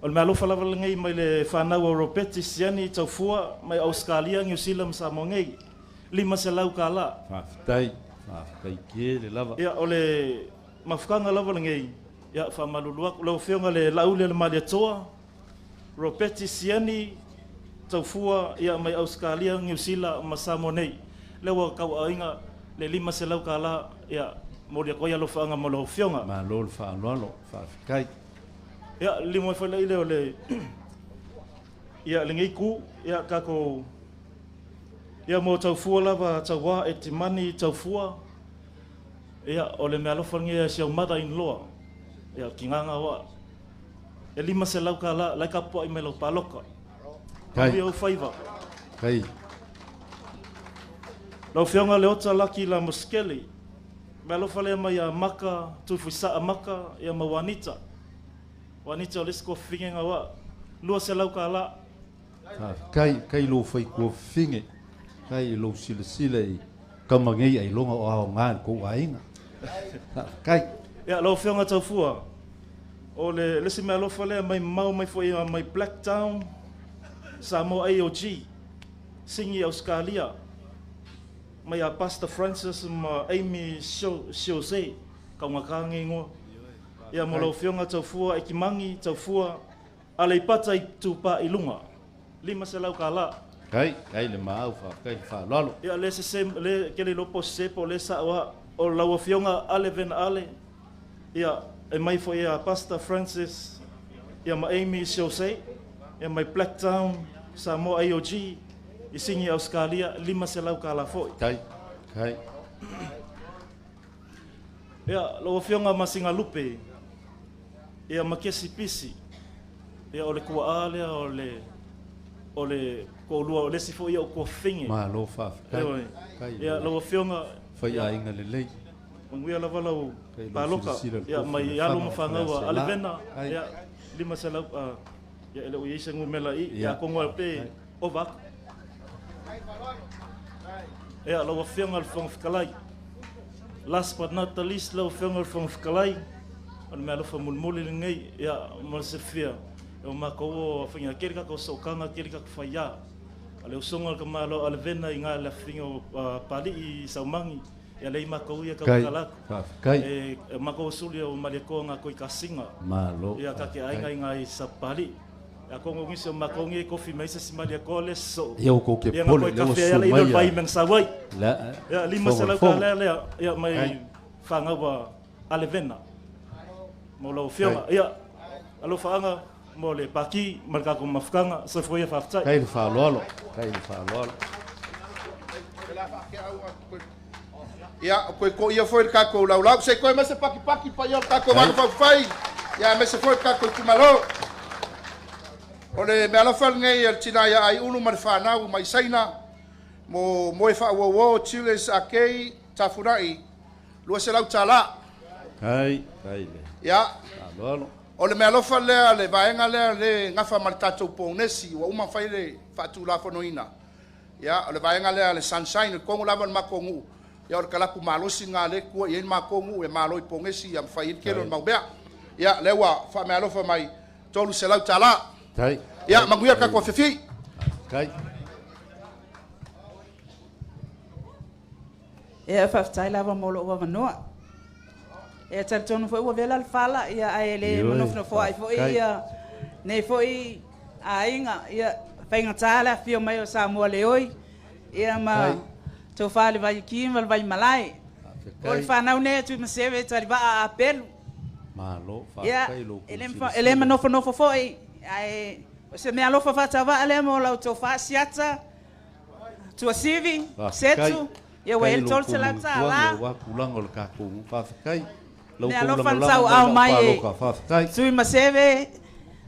O le mea alofa lava ngai mai le whanau o Ropeti siani tau fua mai Australia New Zealand sa mo ngai. 5 selau ka la. Whaftai kie le lava. Ia o le mafukanga lava ngai. Ia whamalulua lau whionga le laule le mali atoa. Ropeti siani tau fua ia mai Australia New Zealand ma sa mo nei. Lewa kau ainga le 5 selau ka la ia mo le koia lo whaanga mo lo whionga. Ma lo le whaanoalo whafkai. Ia limo foi le ole ia le ngai ku ia kako ia mo tau fua lava tau wa e te mani tau fua ia ole me alofa ngia sia mother in law ia kinganga wa e 5 selau ka la ka po i melo paloka kai o faiva kai lo fianga le ota laki la muskeli me alofa le mai a maka tu fuisa a maka ia mawanita Wanita ole sko finga wa lua se lau ka la. Kai lo fai ko finge. Kai lo sile kamangai ai longa o ao ngan ko ainga. Kai ya lo finga tau fua. Ole le se me lo fale mai mau mai foi mai Black Town. Samo AOG. Singi Australia. Mai a Pastor Francis ma Amy Jose ka ngakangi ngo. Ia mo lo fionga tau fua e kimangi tau fua ale ipata i tupa i lunga 5 selau ka la kai le mau fa kai fa lalo ia le se le kele lo pose po le sa wa o la fionga ale ven ale ia e mai fo ia Pastor Francis ia ma Amy Jose ia mai Black Town sa mo AOG i singi Australia 5 selau ka la fo kai ia lo fionga masinga lupe ia makesi pisi ia ole kua ale ole ko lua ole sifo ia ko finge ma lo fa kai ia lo fionga fai a inga le ngui la vala paloka ia mai ia lo mafanga wa alvena ia 5 selau ia ele o isa ngumela ia ko ngol pe ovak ia lo fionga fong fikalai last but not the least lo fionga fong fikalai on me alofa mulmuli ngai ia mo se fia o mako finga kirika ko sokanga kirika ko faya ale usonga ka malo alvena inga la fingo pali i saumangi ia le mako ia ka kala kai e mako suli o maleko nga ko kasinga malo ia ka ke ainga inga i sapali ia ko ngi se mako ngi ko fi mai se simalia ko le so ia ko ke pole le so mai ia vai men sawai la ia 5 sala ka le ia mai fanga wa alvena mo lo fiona ia alo faanga mo le paki marka ko mafkanga se foi fa fta kai fa lolo ia ko ia foi ka ko lau se ko me se paki pa ia ka ko va fai ia me se foi ka ko kumalo ole me ala fal ngai el tina ia ai unu mar fa na mai saina mo e fa wo chiles akei tafurai lo se lau tala kai ya o le mea lofa lea le vaenga lea le ngafa maltatou ponesi wa uma fai le fatu la fonoina ya o le vaenga lea le sunshine le kongo lava le makongu ya o le kalapu malosi nga le kua ien makongu e maloi pongesi ya mfai kelo le maubea ya lewa fa mea lofa mai tolu se lau tala kai ya manguia ka kwa fifi kai e fa ftai lava molo wa manoa e tal tonu foi o vela fala ia ele monofno foi ia nei foi ainga ia fainga tala fio mai o Samuel leoi ia ma to fale vai kim vai malai ol fanau ne tu me seve tali ba apel malo fa kai lo ele monofno foi ai se me alo fa tava ale mo la to fa siata tu sivi setu ia wel tol se la tala wa pulang ol ka ku fa kai ne alo fan sau au mai sui maseve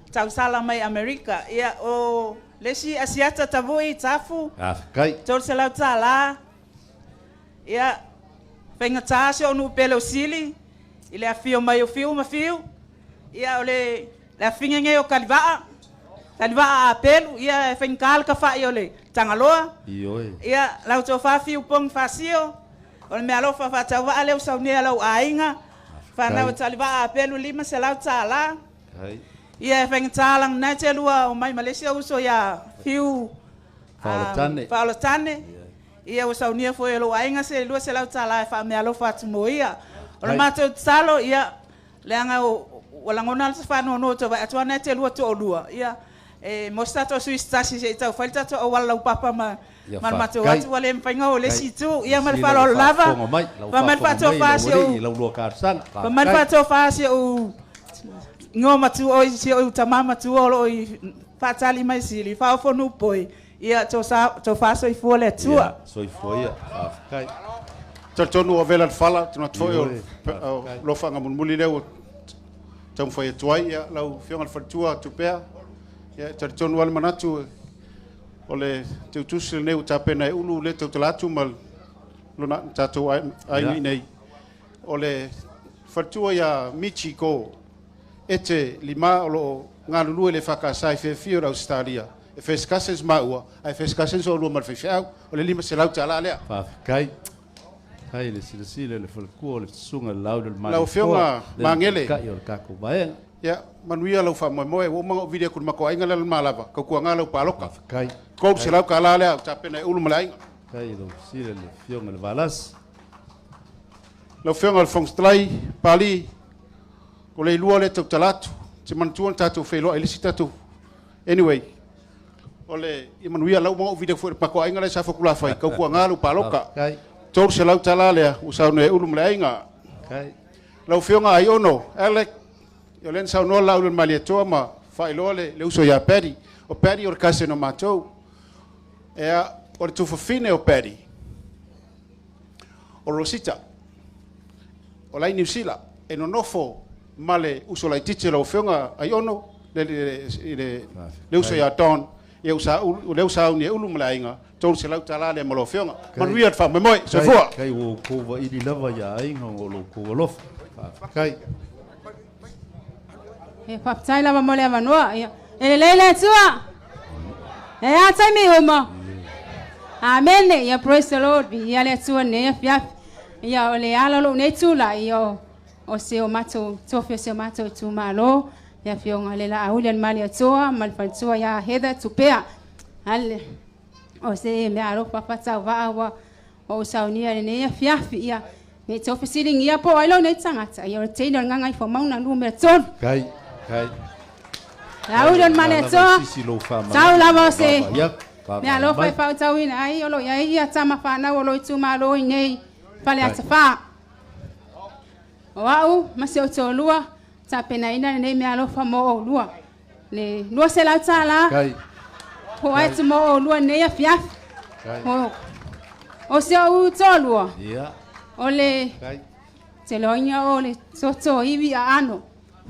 tau sala mai America ia o lesi asiata tavoi tafu kai tol se la tala ia penga tase onu pelo sili ile afio mai o fio ma fio ia ole la finga nge o kalva pelu ia fenkal ka fa ole tangaloa ia la to fa fio pong fasio ole me alo fa tava ale o sauni alo ainga Fana o taliva apelu 5 selau tala. Ia whengatalang nai te lua o mai Malaysia uso ia fiu whaolotane. Ia o saunia foi alo ainga se lua se lau tala e wha mea lofa atu mo ia. O le mātou talo ia leanga o langona sa whanua no to vai atua nai te lua to o lua. Ia mo stato sui stasi se tau whaile tato o wala lau papa ma mātou atu wale mwhainga o le situ. Ia mare whalo lava. Wa mare whato whaasi o. Wa mare whato whaasi o. Ngo matu o si o tamama tu o fatali mai sili fa fo nu poi ia to fa so i fo le tua so i fo ia kai tonu o vela fala tu na foi lo fanga mun muli leo tam foi tuai ia lau fianga fa tua tu pea ia tonu al manatu ole tu sil neu tapena ulu le tu latu mal lona tatu ai nei ole fa tua ia michiko ete lima o ngalulu le fakasai fe fio Australia e feskases maua ai feskases o lu mal fe fiau o le lima se lau tala lea fa kai le sile le falku le sunga lau del mal lau fionga mangele kai o kako bae ya manuia lau fa mo o mo video kun mako ainga le malava ko ku ngalo paloka kai ko se lau kala lea tapena ulu malai kai do sile le fionga le valas lau fionga le fongstrai pali o le lua le talatu te mantuan tatu felo ele sitatu anyway ole i manuia lau mo video fo pa ko ainga le sa fo kula fai ko ku ngalu paloka tor se lau tala le usau ne ulum le ainga kai lau fionga ai ono ele yo len sa no lau le malieto ma fai lo le uso ya peri o peri or kase no matou e o tu fo fine o peri o rosita o lai nipsila e no nofo male uso la titse lo fionga ai ono le uso ya ton e usa le usa ni ulu mlainga tol se lau tala le malo fionga man riat fa me moi se fua kai wo ko va i lava ya ai ngo lo ko lof kai e fa tsai lava mole avanua e le tua e a tsai mi homa amen ya praise the lord ya le tua ne ya le ala lo ne tula yo o se o mato tofio se o mato tu malo ya fionga le la aulian mali atoa mal faltua ya heda tupea al o se me aro papa tava wa o saunia ne ya fiafi ya ne tofio siling ya po ilo ne tangata ya tailor nganga fo mauna lu me ton kai aulian mali atoa sau la mo se me alo fa fa tawina ai olo ya tama fa na olo tu malo nei fale atafa Wau masih otolua tapena ina nei me alofa mo lua le lua se la tala kai ho ai mo lua nei afia o se o tolua ia ole kai te lonya ole soto ibi ano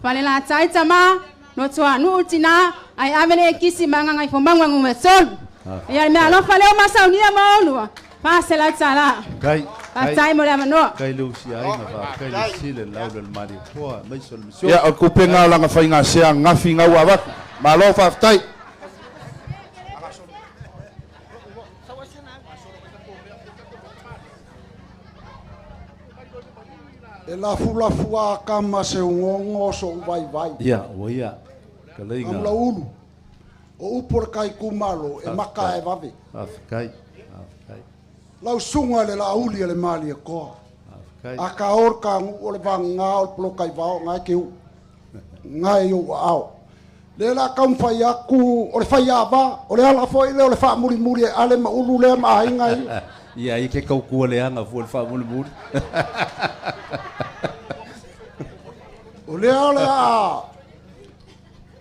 pale la taitama no toa nu tina ai amene kisi manga ngai fo manga ngume sol ya me alofa le masa unia mo lua pa se la tala kai Atai mo lama no. Kai lusi ai na va kai lusi le lau del mari ko mai sol mission. Ya o kupenga la nga fainga sia ngafi nga wa wat. Malo fa tai. E la fua kama se ngongo so vai. Ya, o ya. Kalinga. Am la ulu. O upor kai kumalo e maka e vave. Kai. Lau sunga le la uli le mali ko. Aka orka o le vanga o plokai vao ngai ke ngai o ao. Le la kam fai aku o le fai ava o le ala foi le o le fa muri ale ma ulu le ma ngai. Ia i ke kau ku le anga fu le fa muri. O le ala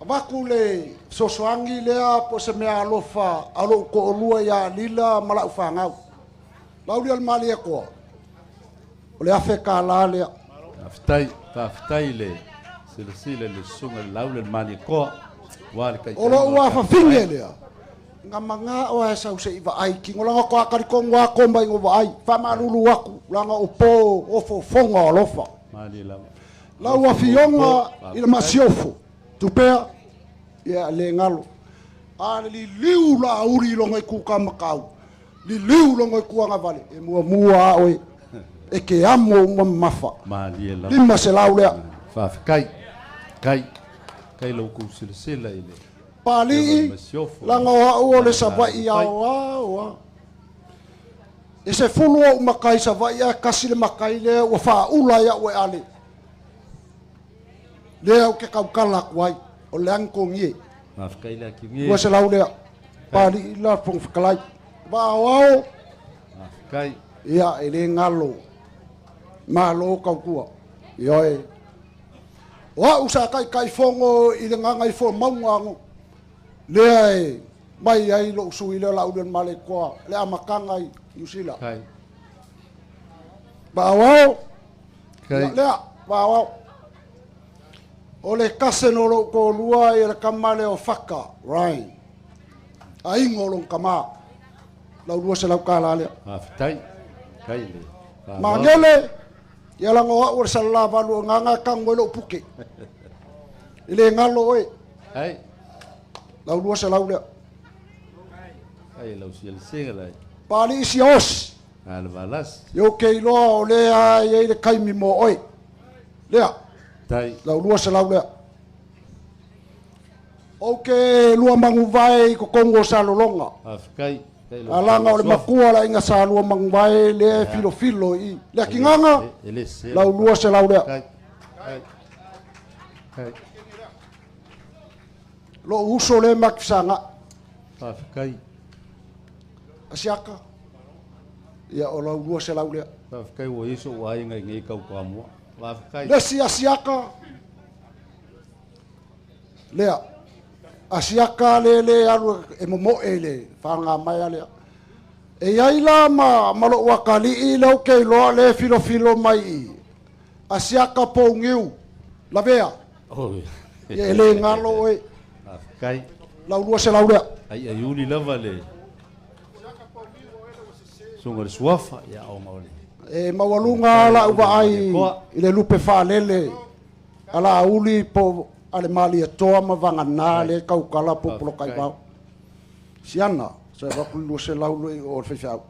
abaku le sosoangi le a po se me alofa alo ko lua ya lila mala ufanga. Lauli al mali ko. Ole afeka la le. Aftai le. Sile le sunga lauli al mali ko. Wal kai. Olo wa fa finge le. Ngamanga o esa use iva ai ki ngola ko akari ko ngwa ko mbai ngo ai. Fa malulu aku langa upo ofo fonga lofa. Mali la. La wa fionga ila masiofo. Tupea ya le ngalo. Ali liu la uri lo ngai ku kamakau. Li liu longo kuanga vale e mua oi e ke amo mafa mali la lima se laulea fa kai kai lo ku sila ile pali langa o le savai wa e se fulu o makai savai a kasi le makai le o fa ula ya o ale le o ke kaukala kwai o le anko ngie kai la ki ngie wa se lau le pali la pong kalai ba wao kai ia ele ngalo malo kaukua yoe wa usa kai fongo i le nganga i fo maunga le ai mai ai lo sui le la ulen male kwa le amakanga i usila kai ba wao kai le ba wao o le kase no lo ko lua i le kamale o faka right ai ngolong kama la lua se la kala le tai kai le mangele ia la ngoa o sala valu nganga kangolo puke ile ngalo e ai la lua se la ule ai la usia le sengala pali sios al valas yo ke lo o le a ye le kai mi mo oi le tai la lua se la ule o ke lua mangu vai ko kongo sa lolonga afkai alanga o le makua la inga sa lua mangu vai le filo i le kinganga la lua se la ule lo uso le maksanga afkai asiaka ia o la lua se la ule afkai wo iso wa inga ngai kau kamo afkai le si asiaka lea asiaka le alu e momo ele fanga mai ale e ai la malo wakali i lo ke lo le filo mai asiaka po ngiu la vea oh e le ngalo e kai la lua se la ule ai uli lava le songa le suafa ya o maole e mawalunga la uva ai i le lupe fa lele ala uli po ale mali toa ma vanga na le kaukala popolo kai pau siana se va ku se laulo o fefau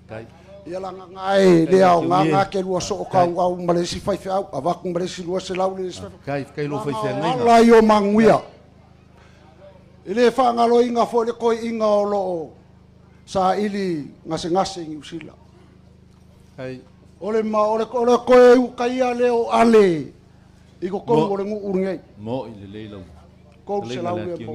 kai ia la ngai le au nga ke lu so ka au malesi fai fau ava ku malesi lu se laulo kai lo fai fai la yo manguia ile fa nga lo inga fo le ko inga o lo sa ili ngase ngi usila kai ole ko u kai ale o ale iko ko ngore ngu urngai mo ile leilo ko se la ule po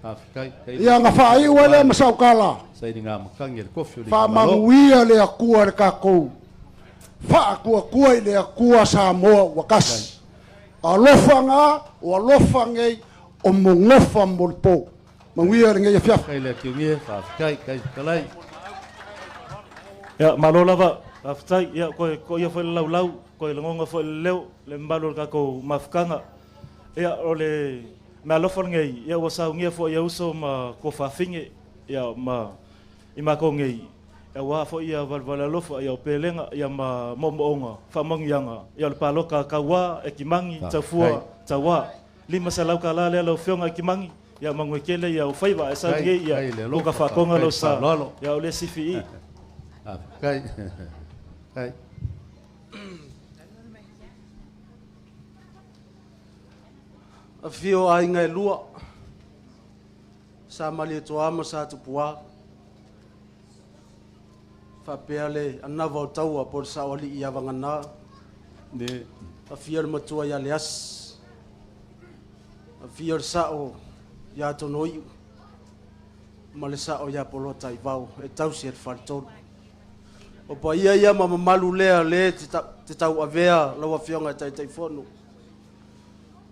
afkai ia nga fa ai wala masau kala sai dinga makangi le kofi fa manguia le akua ka ko fa akua ile akua sa mo wakas alofanga o alofangai o mongofa molpo manguia le ngai fiaf kai le kingie afkai kai kalai ya malola va aftai ya ko ia foi lau ko le ngonga foi leo le mbalo ka ko mafkanga ya ole ma lo forngei ya wasa ngia fo ya uso ma ko fa finge ya ma ima ko ngei ya wa fo ya valvala lo fo ya pelenga ya ma momonga fa mangyanga ya le palo ka wa e kimangi tafua tawa lima salau kala le lo fionga kimangi ya mangwekele ya ufaiba esa ngei ya lo ka fa konga lo sa ya ole sifi kai kai a fio ai ngai lua sa mali toa ma sa tu pua fa peale ana va tau a por sa oli ia vangana de a fier matua ya leas a fier sa o ya to noi male sa o ya polo tai vau e tau ser farton o pa ia mama malu le te tau avea lawa fionga tai fono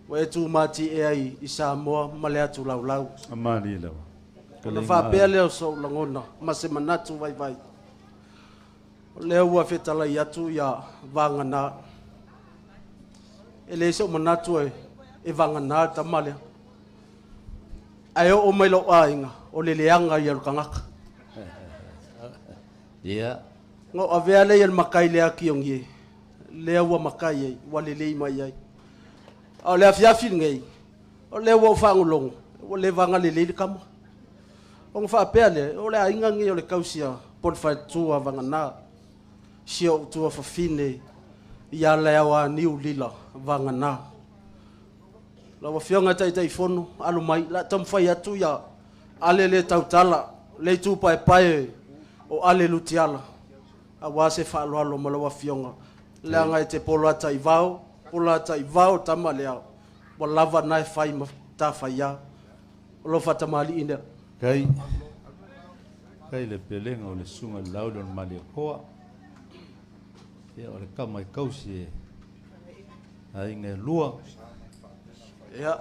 wa tu mati e ai isa mo male atu lau amali lawa na fa pele o so langona ma se manatu vai le ua fetala yatu ya vangana ele so manatu e vangana tamale ayo o mai lo ainga o le leanga ya kangaka ia ngo avele yel makai le akiongi le ua makai wa le le mai ai o le afia ngai o le ua fangulong o le vanga le le kama o fa pele o le ainga ngi o le kausia por fa tu vangana sio tu fa fine ya le wa niu lila vangana lawa fionga tai fono alu mai la tam fai atu ya ale le tautala le tu pai o ale lutiala a wase fa lo mo lawa fionga le anga te polo ata i vao tama lea bo lava nai fai ma ta fai ya lo fata mali ina kai le pelenga o le sunga laudon mali koa ya o le kama i kausi ai nge lua ya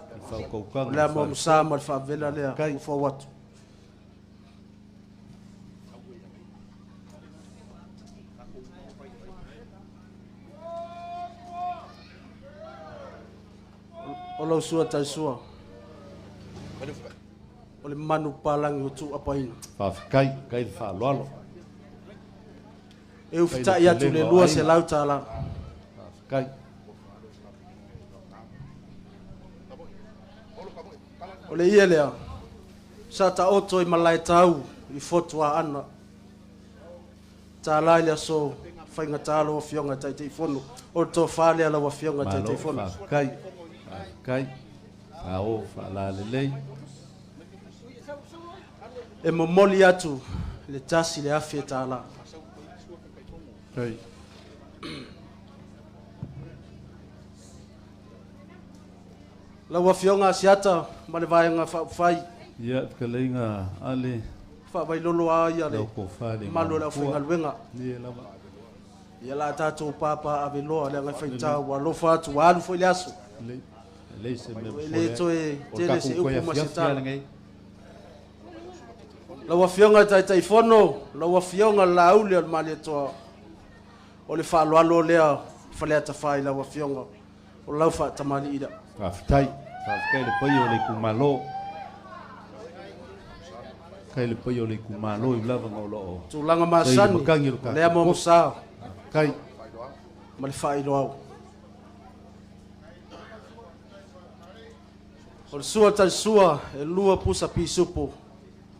la mo sa ma fa vela le kai for what Olo sua tai sua. Ole manu palang utu apa ini. Fa kai fa lolo. Eu fita ia tu le lua se lau tala. Kai. Ole ia lea. Sa ta oto i malai tau i fotua ana. Tala ia so fainga talo fionga tai te fono. O to fale ala wa fionga tai te fono. Kai ao fa la lei e momoli atu le tasi le afeta la kai la wa fionga siata ma le vaenga fai ya kalenga ale fa vai lolo ai ale malo la finga lwenga ni la ya la tatu papa ave lo ale nga faita wa lo fatu wa lu foi laso le toe tele se upu masita la wa fionga tai fono la wa fionga la ule al mali to o le fa lo le fa le ta fa la wa fionga o la fa tamali ida kai le pollo le kumalo kai le pollo le kumalo i lava ngolo tu langa masani le mo musa kai mal fa ilo au o sua tal sua e lua pusa pisupo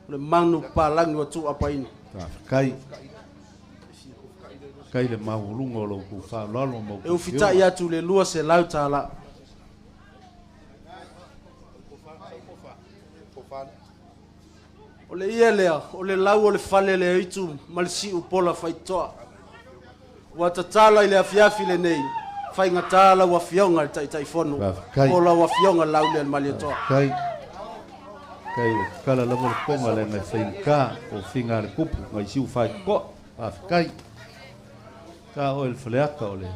le manu palangi o tu apa ini kai le maulungo lo ku fa lolo mo e ufita ia tu le lua se lauta la o le ielea o le lau o le fale le itu malsi upola faitoa wa tatala ile afiafi le nei fai ngatala wa fionga tai fono ola wa fionga laule malieto kai kala la mo ponga le me finka o finga le pupu ngai siu fai ko kai ka o el fleaka ole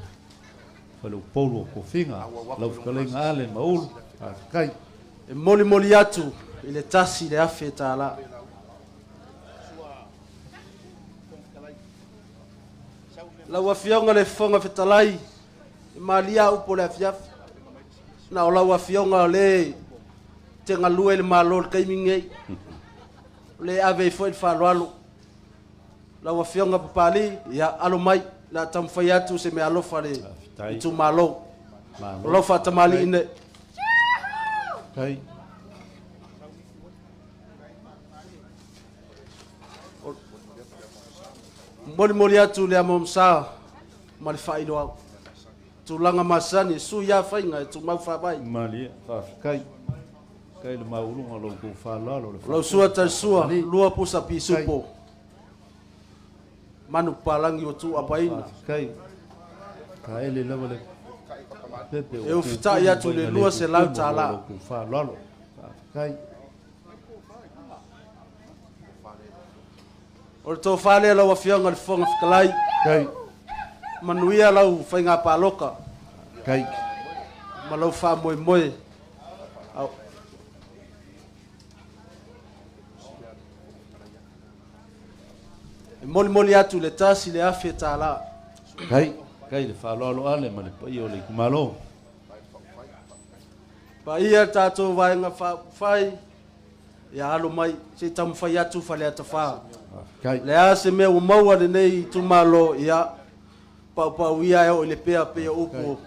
falu polo ko finga la uskalenga ale maul kai e moli atu ile tasi le afeta la la wa fionga le fonga fetalai malia upo le afiaf na ola wa fionga le tenga lue le malol kaimingei le ave foi fa lalo la wa fionga papali ya alo mai la tamfayatu se me alo fale tu malo lo fa tamali ine kai moli atu le amomsa mal faido au tulanga masani su ya fainga tu mau fa bai mali fa kai le maulunga lo ku fa lalo lo sua ta sua lua pusa pisupo manu palangi o tu apaina kai le lava le pepe eu fita ya tu le lua se lau tala ku fa lalo kai o to fale la wa fianga le fonga fikalai kai manuia lau fainga paloka kai malau fa moe au moli atu le tasi le afeta la kai le fa lolo ale ma le pai o le kumalo pa ia tato vai nga fa fai ya alo mai se tam fai atu fa le atafa kai le ase me o maua le nei tu malo ia pa ia o le pea upo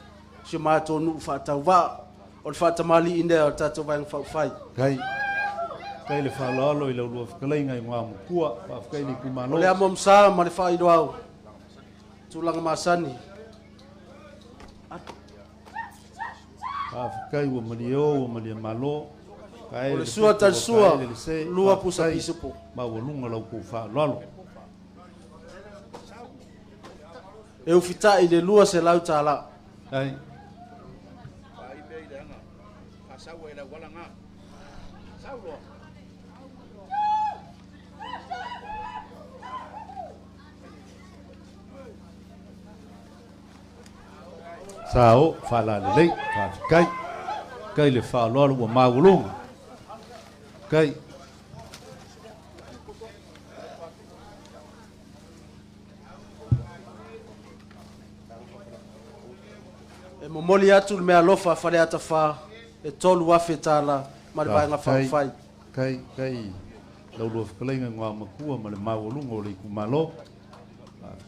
se mato nu fa tava o fa tamali inde o tato vai fa fai kai le fa lolo i le lu kalai ngai ngwa kua pa kai ni kumalo le amom sa ma le fa ido au tu langa masani Kai wa malio wa malia malo. O le sua tal sua, lua pusa kisupo. Ma wa lunga lau ku fa lalo. E o fita i le lua se lau tala. Ai. Sao fa la le fa kai kai le fa lo wa ma ulung kai e momoli atu le mea lofa fale ata fa e tolu afe tala ma le vaenga fai kai lau lo fa lenga ngwa makua ma le ma ulung o le ku malo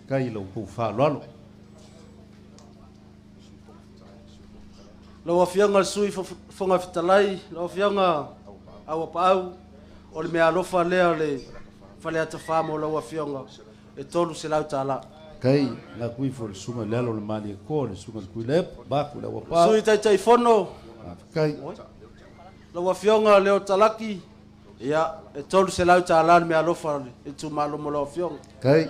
kai lo ku fa lo lo afianga sui fonga fitalai lo afianga awa pau o le mea lofa lea le fale ata fa mo lo afianga e tolu se lau tala kai la kui for sunga lelo le mali ko le sunga kui le ba ku le wa pa sui tai fono kai lo afianga leo talaki ya e tolu se lau tala le mea lofa e tu malo mo lo afianga kai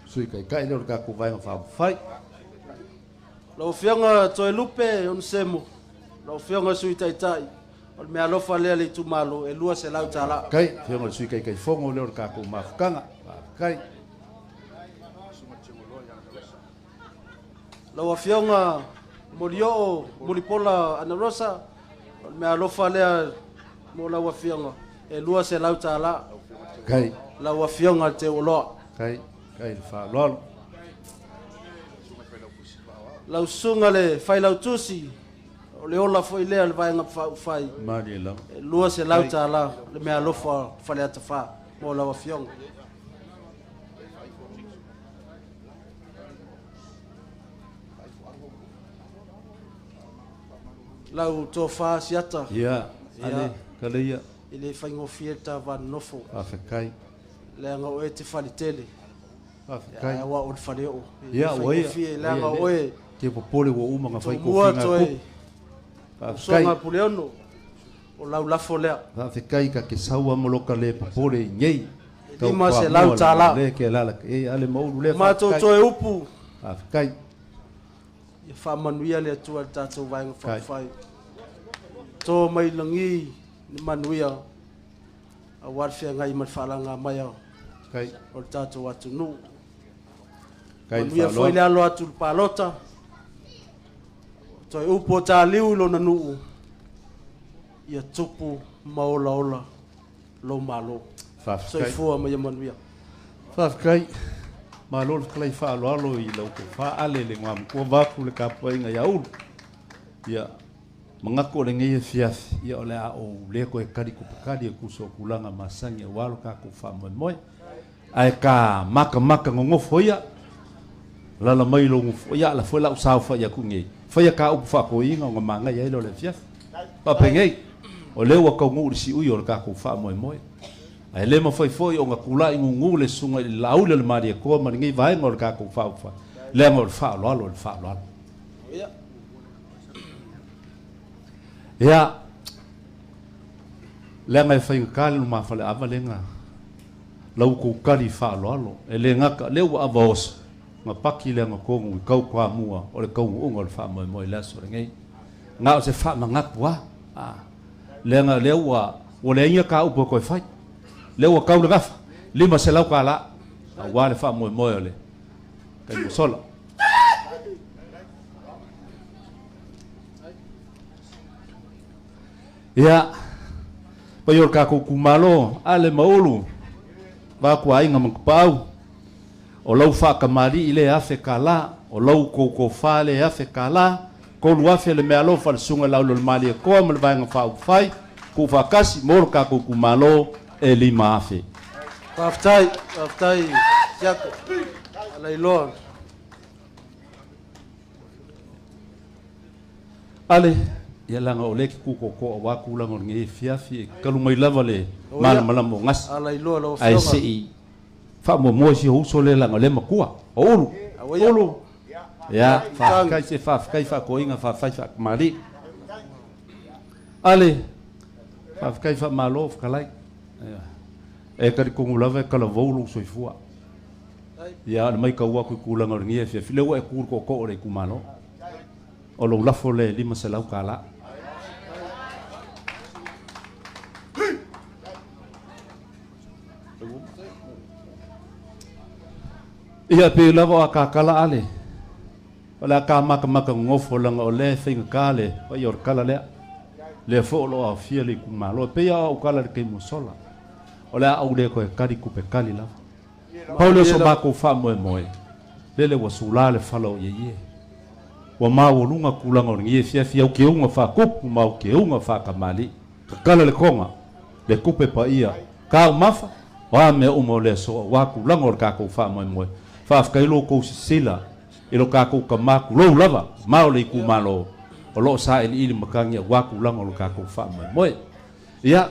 sui kai le ka ku vai fa fai lo fianga to lupe on semo lo fianga sui tai o me alofa le tu malo e lua se lau tala kai fianga sui kai fongo le ka ku mafkanga kai lo fianga morio moripola ana rosa o me alofa le mo la fianga e lua se lau tala kai la fianga te olo kai fa lo lau sunga le fai lau tusi o le ola foi lea le vaenga fai mari la lua se lau tala le mea lofa fale ata fa mo lau afionga lau to fa siata ale kaleia ile fai ngofieta van nofo afekai le nga o te falitele afekai wa o faleo le nga o ke popole wo uma nga fai ko finga ko so nga puleono o lau lafo lea fa kai ka ke saua moloka le popole nyei ka ma se lau tala le ke la ale mo le ma to to e upu fa kai e fa manuia le tu ta to vai nga fai to mai langi ni manuia a war fia ngai ma fala nga mai kai o ta to watu nu kai manuia foi le alo atu palota to upo ta liu lo na nu ia tupu maola ola lo malo so fo ma ia manuia fa kai malo klai fa lo i lo ko fa ale le ngam ko va ku le ka poinga ya u ia mangako le ngai fia ia ole a o le ko e kari ku kari ku so kulanga masangi walo ka ku fa mo ai ka maka ngofo ia la mai lo ia la foi la usau fa ia ku ngai fa ia ka u fa ko inga ngo manga ia lo le fia pa pengei o le wa ko ngu si u yo ka ku fa mo ai le mo foi o nga kula ngu le sunga le lau le mari ko ma ngai vai ngor ka ku fa le ngor fa lo ya le ngai fa ka le ma fa le avalenga lau ko kali fa lo e le nga le wa avos ma paki le nga ko ngu kau kwa mua o le kau ngol fa mo la so ngai nga se fa ma nga wa le nga le wa o le nga ka u ko fa le wa kau le gafa lima se lau ka la wa le fa mo le kai mo sola ya pa yor ka ku malo ale maulu va ku ai ngam pau o lau fa kamari ile afe kala o lau ko fa le afe kala ko lu afe le mealo fa sunga lau le mali ko me va nga fai ku fa kasi mor ka ku malo e lima afe aftai yako ala ilon ale ia langa o leki kuko ko wa kula ngor ngi fiafi kalu mai lava le mal mo ngas ala ilo lo ai sei fa mo si hu so le langa le makua olu Ya, whaakai se whaakai whaakoinga whaafai whaamali. Ale, whaakai whaamalo whakalai. E kari kongulawa e kala voulu soifua. Ya, mai ka ua kui kulanga o ringia fia. File ua e kuru ko o rei kumalo. O lo lafo le lima se lau kala. Ia pe lava a kakala ale. Wala ka maka ngofo langa o le whinga kale. O i or kala lea. Le fo lo a fia le kumalo. Pe ia o kala le kei mosola. O le a au le koe kari kupe kali lava. Paulo so mako wha moe moe. Lele wa sula le whala o ye. Wa mawo lunga kulanga o ringie fia o ke unga wha kupu ma o ke unga wha kamali. Kala le konga. Le kupe pa ia. Ka umafa. Wa me umo le so wa kulanga o kako wha moe moe. Whaafkai lo kou sila. Ilo kako ka maku lo lava. Mao le iku malo. O lo sa ili makangi a waku lango lo kako wha moe moe. Ia.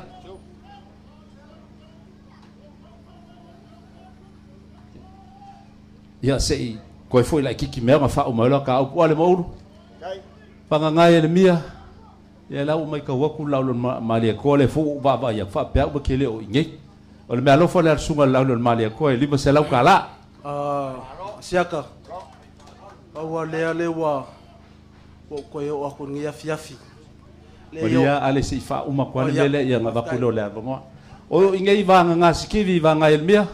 Ia sei. Koe foi la kiki mea ma wha umaila ka au puale mauru. Pangangai ele mia. Ia lau mai ka waku laulo malia koe le fu baba ia wha pea uba kele o ingei. O le mea lofa le arsunga laulo malia koe. Lima se lau ka la. Siaka. Awa lea le wa koe o ako ngia fiafi. O lia ale se ifa uma kwane mele ia nga wakulo lea vangoa. O ingei vanga nga sikivi vanga elmia.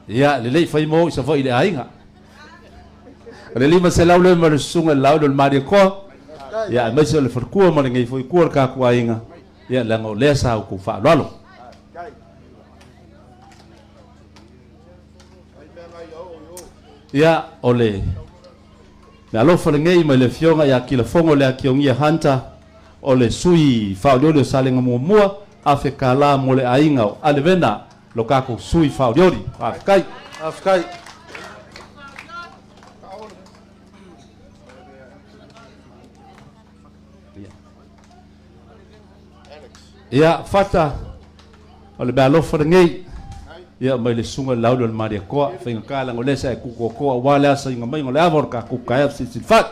Ia le lei fai mo isa foi le ainga. Le lima se lau le ma le sunga lau le maria ko. Ia mai se le farkua ma le ngai foi kuar ka ku ainga. Ia langa o lea sa ku fa lalo. Ia ole. Na lo fa ngai mai le fionga ia ki le fongo le ki ongia hanta ole sui fa le salenga mo mua afeka la mo le ainga ale vena lo kako sui fa diori afkai ia fata ole ba lo fa ngai ia mai le sunga laulo le maria ko finga kala ngole sa ku ko wala sa inga mai ngole avor ka ku ka si fat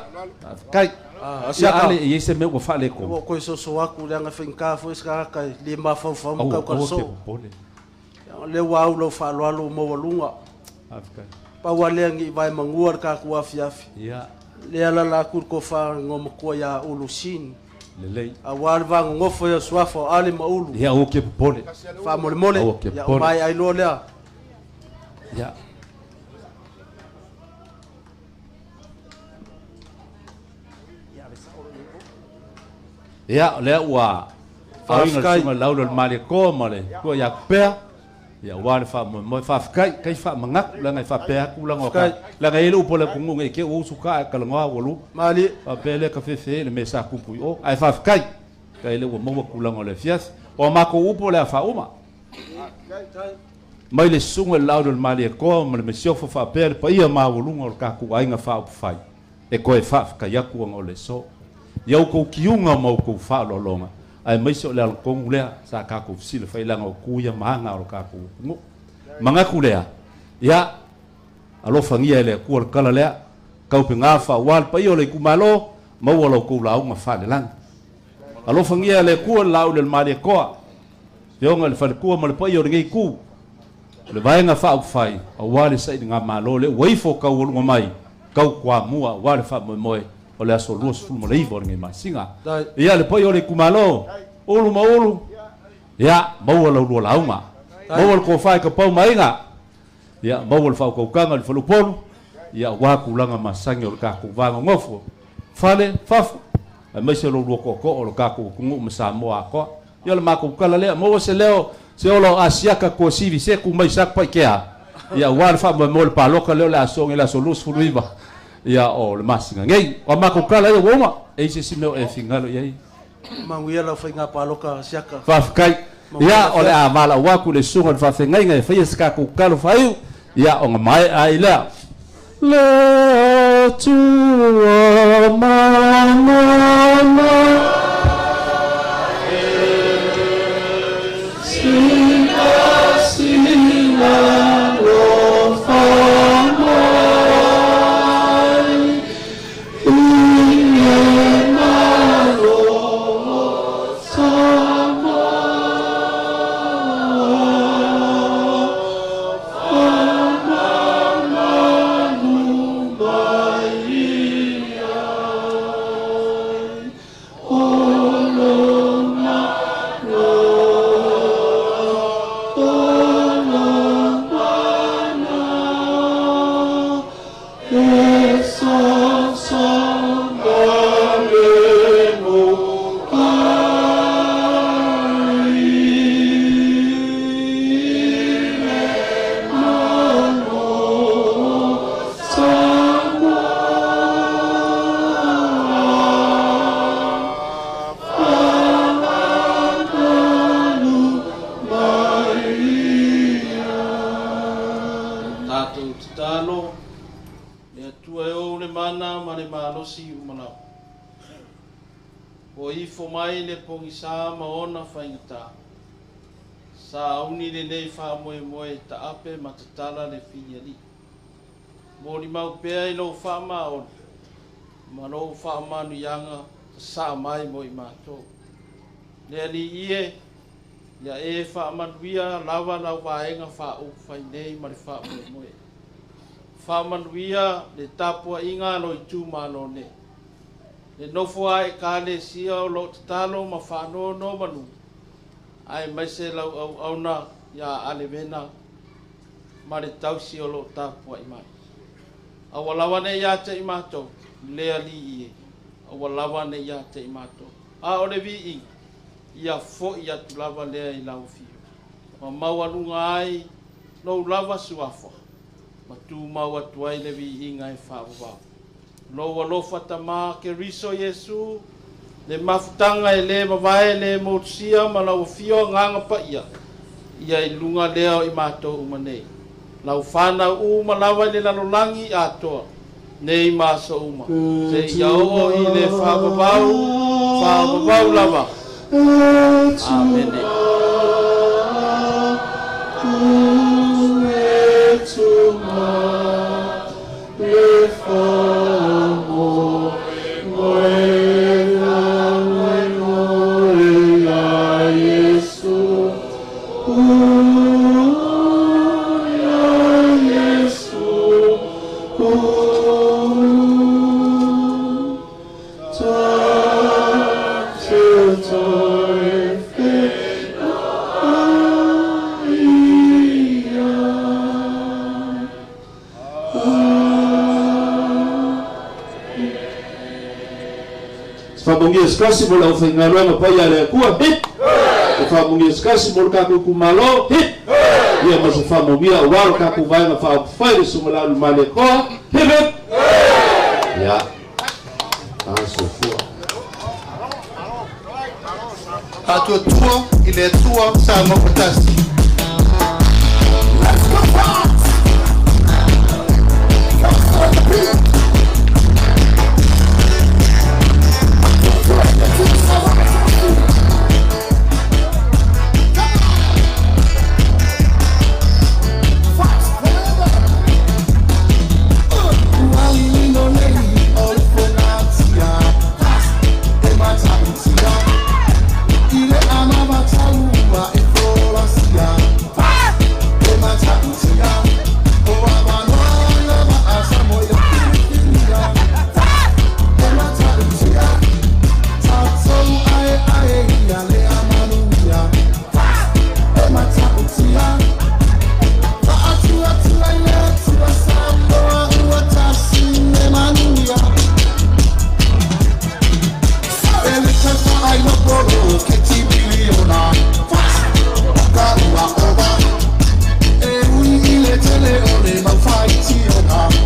kai Asia ale ye se me ko fa le ko ko so aku le nga finga fo ska ka le ma fa mo ka ka so le wau lo fa lo mo walunga afkai pa wale ngi vai manguar ka ku afiafi ia le ala la kur ko fa ngom ko ya ulusin lelei awal vang ngofo ya swafo ali maulu ia o ke pole fa mole ya mai ai lo lea ya ia le wa fa inga laulo mali ko male ko ya pe ya wa fa mo fa kai fa mangak la ngai fa pe ku la ngoka la ngai lu pole ku ngai ke u suka ka nga wolu mali fa pe le ka fe le mesa ku pu o ai fa kai kai le wo mo ku la ngole fias o ma ko u pole fa uma mai le sunga laulo mali ko mo le mesio fa pe pa ia ma wolu ngol ka ku ai nga fa fai e ko e fa ka ya ku ngole so ya ko kiunga mo ko fa lo longa ai mai so le al kongulea sa ka ko sile fai langa ku ya manga o ka ku manga kulea ya alo fangia le ku kala le ka pe nga fa wal pa yo le ku malo mo walo ku la nga fa le lang alo fangia le ku la le mali ko yo nga le fa ku mo le pa yo ngai ku le vai nga fa fai a wal sai nga malo le wai fo ka wo mai ka kwa mua wal fa mo mo o le aso luas fulu malei vor ngai masinga ia le poi o le kumalo ulu ma ulu ia mau la ulu la uma mau ko fai ka pau mainga ia mau fa ko kanga le fulu polu ia wa kulanga masangi o ka ku vanga ngofo fale fafu mai se lo ko o ka ku ngu masa mo ko ia le ma ku kala le mau se leo se o lo asiaka ko sivi se ku mai sak pa kea ia wa fa mo le palo ka le la so ngi la so lus fulu iba ia o le masinga ngai o ma ko kala e woma e se simeo e fingalo ia manguia la fainga paloka siaka fa kai ia o le amala wa ku le sunga fa ngai ngai fa ska ku kalo fai ia o mai ai la le tu mama singa singa lo fa O ifo mai le pongi sa maona whaingata. Sa auni le nei wha moe moe ta ape matatala le whiari. Mori mau pēa i lau wha maon. Ma lau wha manu yanga sa mai moe mātou. Le ali ie, ia e wha manuia lawa lau waenga wha o whai nei ma le wha moe moe. Wha manuia le tapua inga no i tū malo ne. Le nofo ai ka le sia o lo tatalo ma whanau no manu. Ai mai se lau au na ya ale vena ma le tausi o lo tapua i mai. Awalawa ne ia te i mato, lea li ie. Awalawa ne ia te i mato. A o le vi i, ia fo ia tu lava lea i lau fio. Ma mau anunga ai, no lava suafa. Ma tu mau atu ai le vi i ngai whaavavau. Lo alofa tama ke riso Yesu le mafutanga e le mavae le motusia ma lau fio nganga pa ia ia i lunga leo i mato umanei lau whana uma lawa le lalolangi atoa nei maso uma se ia o i le whaavavau lava Amene Famungi skasi mo la ufengalo ma pa ya le kua hit. Famungi skasi mo ka ku malo hit. Ia mo se famungi a wal ka ku vai ma fa fai su mo la male ko hit. Ya. Aso fu. A tua il est tua sa mo potasi. Fight